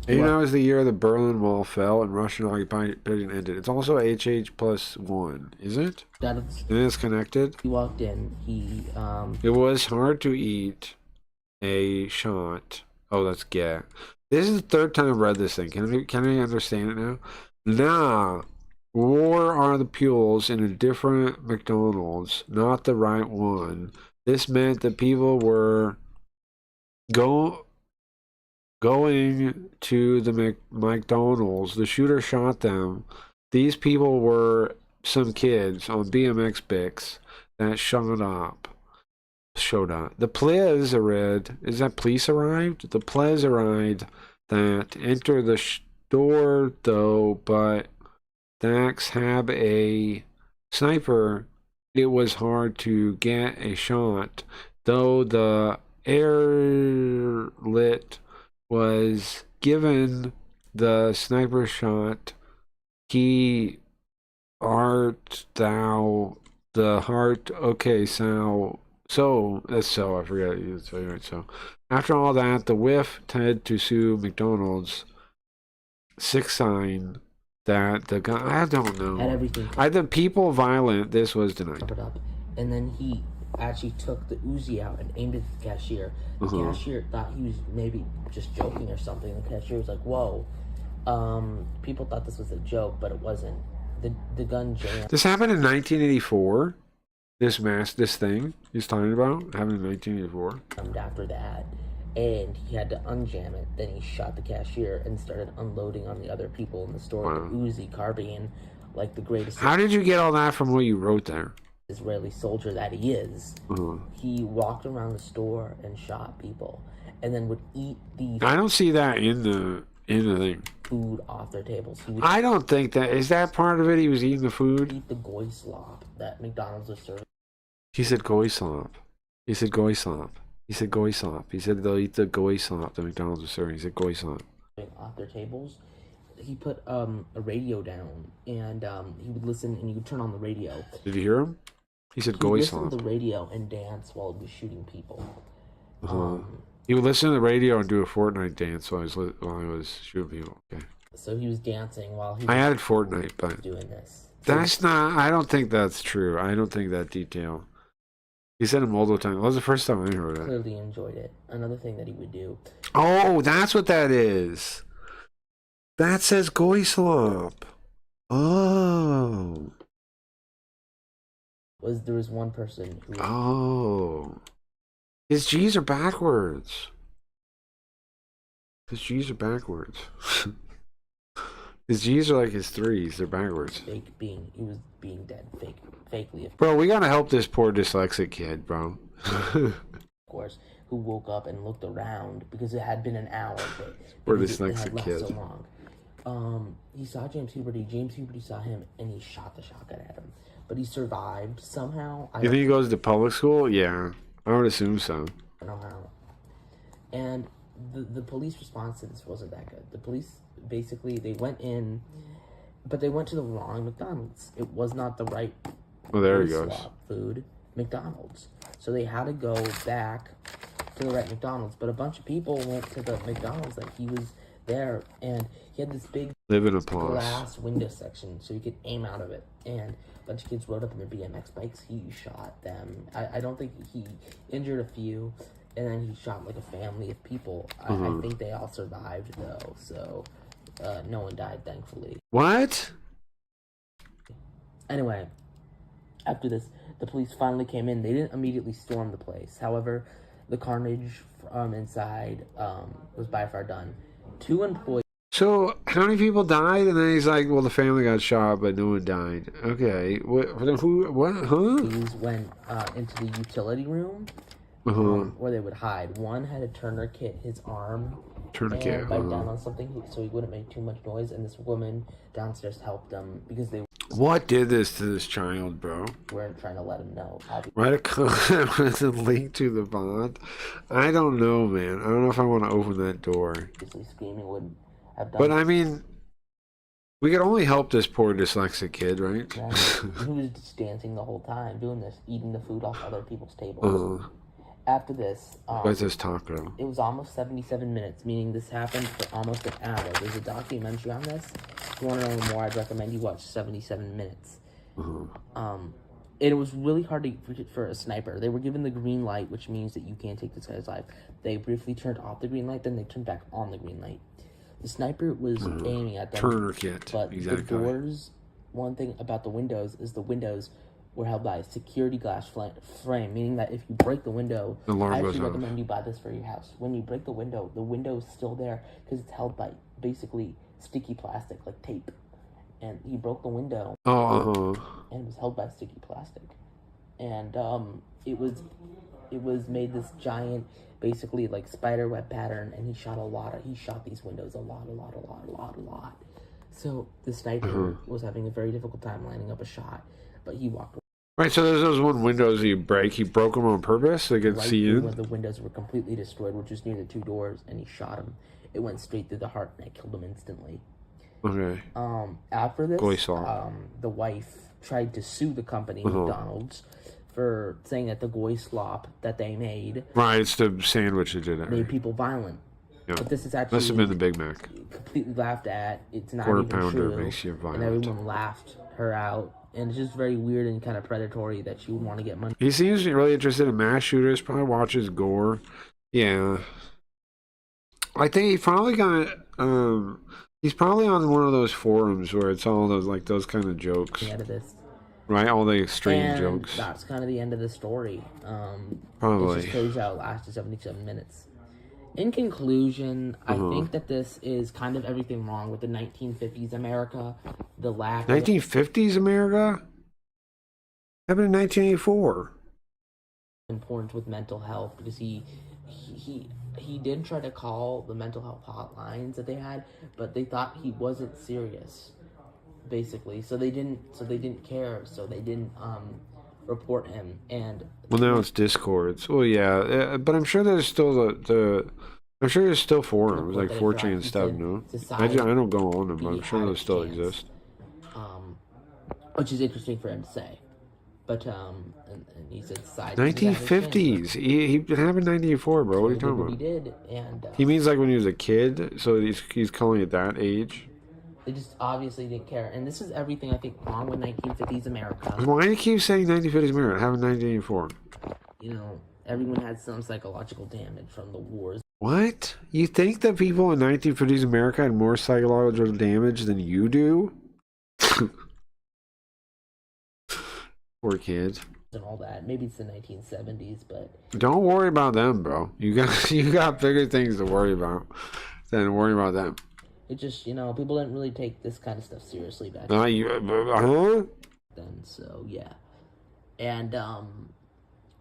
S2: You know, is the year the Berlin Wall fell and Russian occupation ended. It's also HH+1, is it? And it's connected?
S4: He walked in,
S2: It was hard to eat a shot. Oh, that's get. This is the third time I've read this thing. Can I understand it now? Nah. War are the Pules in a different McDonald's, not the right one. This meant that people were going to the McDonald's. The shooter shot them. These people were some kids on BMX bikes that showed up. The police arrived. Is that police arrived? The police arrived that enter the store though, but Dax have a sniper. It was hard to get a shot, though the airlit was given the sniper shot. He art thou the heart. Okay, so that's so I forgot you say right. So after all that, the whiff had to sue McDonald's. 6 sign that the guy I don't know.
S4: had everything.
S2: The people violent. This was denied.
S4: It up, and then he actually took the Uzi out and aimed it at the cashier. The cashier thought he was maybe just joking or something. The cashier was like, "Whoa." People thought this was a joke, but it wasn't. The gun jammed.
S2: This happened in 1984. This thing he's talking about happened in 1984.
S4: After that, and he had to unjam it. Then he shot the cashier and started unloading on the other people in the store.
S2: Wow.
S4: The Uzi carbine, like the greatest.
S2: How did you get all that from what you wrote there?
S4: Israeli soldier that he is. He walked around the store and shot people, and then would eat the.
S2: I don't see that in the thing.
S4: Food off their tables. He would
S2: I don't think that is that part of it. He was eating the food.
S4: eat the goy slop that McDonald's was serving.
S2: He said goy slop. He said goy slop. He said goy slop. He said they'll eat the goy slop that McDonald's was serving. He said goy slop.
S4: Off their tables. He put a radio down, and he would listen, and he would turn on the radio.
S2: Did you hear him? He said
S4: He
S2: goy
S4: would listen
S2: slop.
S4: to the radio and dance while he was shooting people.
S2: He would listen to the radio and do a Fortnite dance while I was shooting people. Okay.
S4: So he was dancing while he
S2: I
S4: was
S2: added Fortnite, but
S4: doing this.
S2: that's not. I don't think that's true. I don't think that detail. He said it multiple times. That was the first time I heard it.
S4: Clearly enjoyed it. Another thing that he would do.
S2: Oh, that's what that is. That says goy slop. Oh.
S4: There was one person who
S2: Oh. His G's are backwards. His G's are backwards. His G's are like his 3s. They're backwards.
S4: he was being dead, fakely, of
S2: Bro, we gotta help this poor dyslexic kid, bro.
S4: course, who woke up and looked around because it had been an hour.
S2: Poor
S4: because it had
S2: dyslexic
S4: left
S2: kid.
S4: so long. He saw James Huberty. James Huberty saw him, and he shot the shotgun at him. But he survived somehow.
S2: You think he goes to public school? Yeah, I would assume so.
S4: I don't know how. And the police response to this wasn't that good. The police basically they went in, but they went to the wrong McDonald's. It was not the right.
S2: Well, there he goes.
S4: Swap food McDonald's. So they had to go back to the right McDonald's. But a bunch of people went to the McDonald's that he was there, and he had this big
S2: Live in applause.
S4: glass window section so you could aim out of it. And a bunch of kids rode up in their BMX bikes. He shot them. I don't think he injured a few, and then he shot like a family of people. I think they all survived though, so no one died, thankfully.
S2: What?
S4: Anyway, After this, the police finally came in. They didn't immediately storm the place. However, the carnage from inside was by far done. 2 employees.
S2: So, how many people died? And then he's like, well, the family got shot, but no one died. Okay. What? Who? What? Huh?
S4: Went into the utility room where they would hide. One had a tourniquet his arm
S2: Tourniquet.
S4: and bite down on something so he wouldn't make too much noise. And this woman downstairs helped them because they
S2: What did this to this child, bro?
S4: weren't trying to let him know.
S2: Write a comment with a link to the bond. I don't know, man. I don't know if I want to open that door.
S4: Obviously, screaming would have done.
S2: But I mean, we could only help this poor dyslexic kid, right?
S4: Yeah. He was just dancing the whole time, doing this, eating the food off other people's tables. After this,
S2: What's this taco?
S4: it was almost 77 minutes, meaning this happened for almost an hour. There's a documentary on this. If you want to know more, I'd recommend you watch 77 minutes. It was really hard for a sniper. They were given the green light, which means that you can't take this guy's life. They briefly turned off the green light, then they turned back on the green light. The sniper was aiming at them.
S2: Tourniquet.
S4: But
S2: Exactly.
S4: the doors, one thing about the windows is the windows were held by a security glass frame, meaning that if you break the window,
S2: Alarm
S4: I
S2: goes
S4: actually
S2: off.
S4: recommend you buy this for your house. When you break the window is still there because it's held by basically sticky plastic, like tape. And he broke the window and it was held by sticky plastic. And it was made this giant, basically like spider web pattern, and he shot these windows a lot. So the sniper was having a very difficult time lining up a shot, but he walked away.
S2: Right, so there's those one windows you break. He broke them on purpose so they could see in.
S4: When the windows were completely destroyed, which was near the 2 doors, and he shot him. It went straight through the heart, and it killed him instantly.
S2: Okay.
S4: After this,
S2: Goy
S4: the wife tried to sue the company, McDonald's, for saying that the goy slop that they made
S2: Right, it's the sandwich that did it.
S4: made
S2: Right?
S4: people violent.
S2: Yeah.
S4: But this is actually
S2: Must have been the Big Mac.
S4: completely laughed at. It's not
S2: Quarter
S4: even
S2: pounder
S4: true.
S2: makes you violent.
S4: And everyone laughed her out. And it's just very weird and kind of predatory that she would want to get money.
S2: He seems really interested in mass shooters. Probably watches gore. Yeah. I think he probably got. He's probably on one of those forums where it's all those kind of jokes,
S4: Out of this.
S2: right? All the extreme
S4: And
S2: jokes.
S4: that's kind of the end of the story.
S2: Probably.
S4: It just plays out lasted 77 minutes. In conclusion, I think that this is kind of everything wrong with the 1950s America. The lack of
S2: 1950s America? Happened in 1984.
S4: importance with mental health, because he did try to call the mental health hotlines that they had, but they thought he wasn't serious, basically. So they didn't care. So they didn't report him. And
S2: Well, now it's Discords. Well, yeah, but I'm sure there's still I'm sure there's still forums like 4chan and stuff. No, I don't go on them. But I'm sure those still exist.
S4: Which is interesting for him to say. But and he said society.
S2: 1950s. He happened in 1984, bro. What are you talking
S4: He
S2: about?
S4: did, and
S2: He means like when he was a kid. So he's calling it that age.
S4: they just obviously didn't care. And this is everything I think wrong with 1950s America.
S2: Why do you keep saying 1950s America? It happened in 1984.
S4: You know, everyone had some psychological damage from the wars.
S2: What? You think that people in 1950s America had more psychological damage than you do? Poor kids.
S4: And all that. Maybe it's the 1970s, but
S2: Don't worry about them, bro. You got bigger things to worry about than worry about them.
S4: it just, people didn't really take this kind of stuff seriously back
S2: Huh?
S4: then. So yeah. And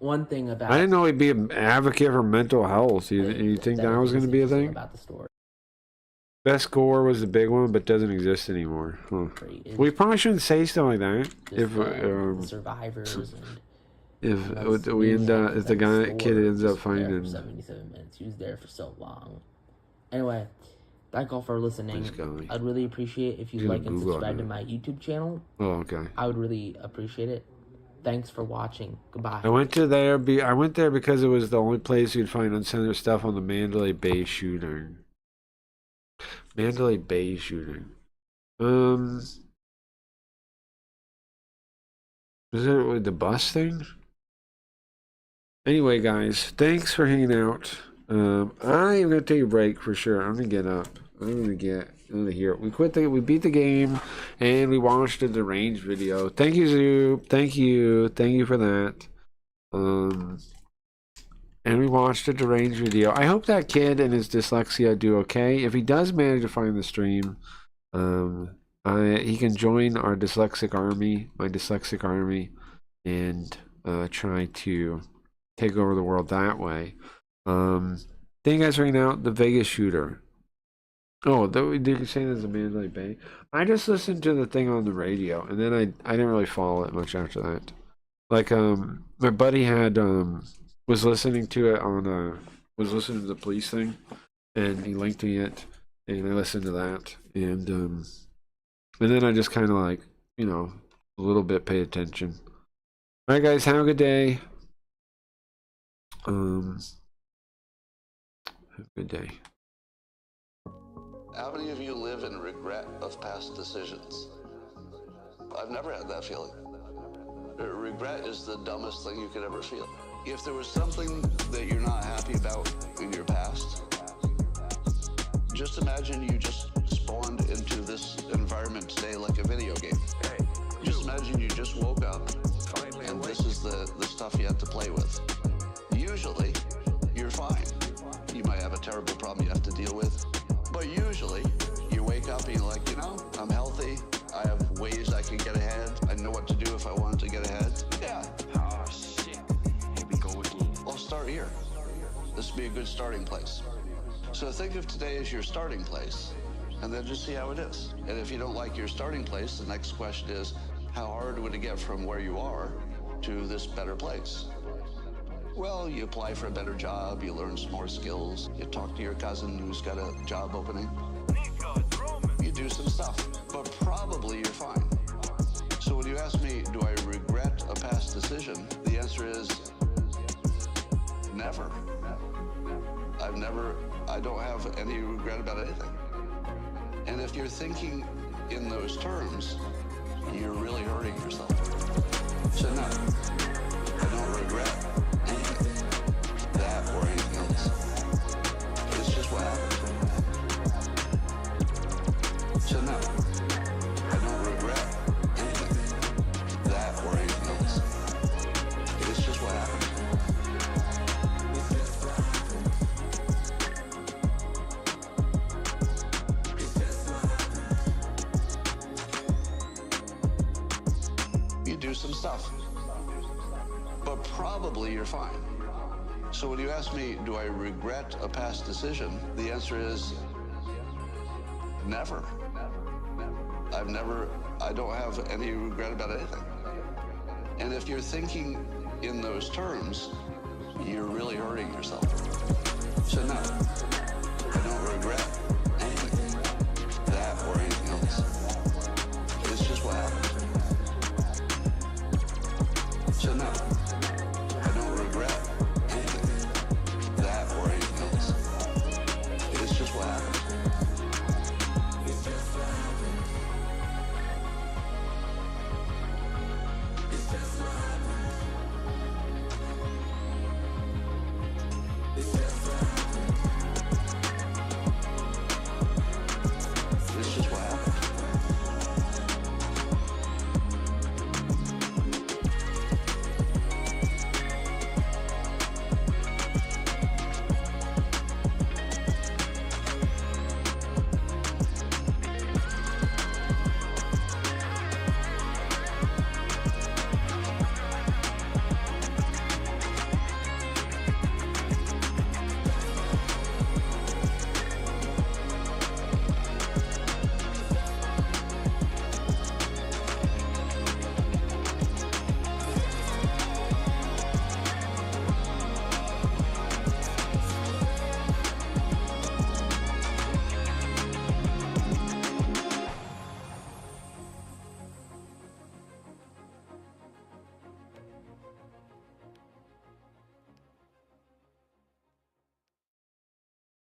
S4: one thing about
S2: I didn't know he'd be an advocate for mental health. You think that was going to be a thing?
S4: about the story?
S2: Best gore was the big one, but doesn't exist anymore. Huh. We probably shouldn't say stuff like that. If
S4: survivors and
S2: if the kid ends up finding
S4: 77 minutes. He was there for so long. Anyway, thank all for listening.
S2: This guy.
S4: I'd really appreciate if you
S2: He's
S4: like
S2: gonna
S4: and
S2: Google
S4: subscribe
S2: it.
S4: to my YouTube channel.
S2: Oh, okay.
S4: I would really appreciate it. Thanks for watching. Goodbye.
S2: I went there because it was the only place you'd find uncensored stuff on the Mandalay Bay shooting. Mandalay Bay shooting. Is it the bus thing? Anyway, guys, thanks for hanging out. I'm gonna take a break for sure. I'm gonna get up. I'm gonna get end of the year. We beat the game, and we watched a deranged video. Thank you, Zoop. Thank you for that. And we watched a deranged video. I hope that kid and his dyslexia do okay. If he does manage to find the stream, he can join our dyslexic army, my dyslexic army, and try to take over the world that way. Thank you guys for hanging out. The Vegas shooter. Oh, you're saying there's a Mandalay Bay? I just listened to the thing on the radio, and then I didn't really follow it much after that. Like, my buddy had, was listening to it on, was listening to the police thing, and he linked me it, and I listened to that, and then I just kind of like, you know, a little bit paid attention. All right, guys, have a good day. Have a good day.
S5: How many of you live in regret of past decisions? I've never had that feeling. Regret is the dumbest thing you could ever feel. If there was something that you're not happy about in your past, just imagine you just spawned into this environment today like a video game. Just imagine you just woke up and this is the stuff you have to play with. Usually, you're fine. You might have a terrible problem you have to deal with, but usually, you wake up and you're like, you know, I'm healthy, I have ways I can get ahead, I know what to do if I wanted to get ahead. Yeah. Oh, shit. Here we go again. I'll start here. This would be a good starting place. So think of today as your starting place, and then just see how it is. And if you don't like your starting place, the next question is, how hard would it get from where you are to this better place? Well, you apply for a better job, you learn some more skills, you talk to your cousin who's got a job opening. You do some stuff, but probably you're fine. So when you ask me, do I regret a past decision? The answer is never. I don't have any regret about anything. And if you're thinking in those terms, you're really hurting yourself. So no, I don't regret anything, that or anything else. It's just what happened. So no, I don't regret anything, that or anything else. It's just what happened. You do some stuff, but probably you're fine. So when you ask me, do I regret a past decision? The answer is never. I don't have any regret about anything. And if you're thinking in those terms, you're really hurting yourself. So no, I don't regret anything, that or anything else. It's just what happened. So no.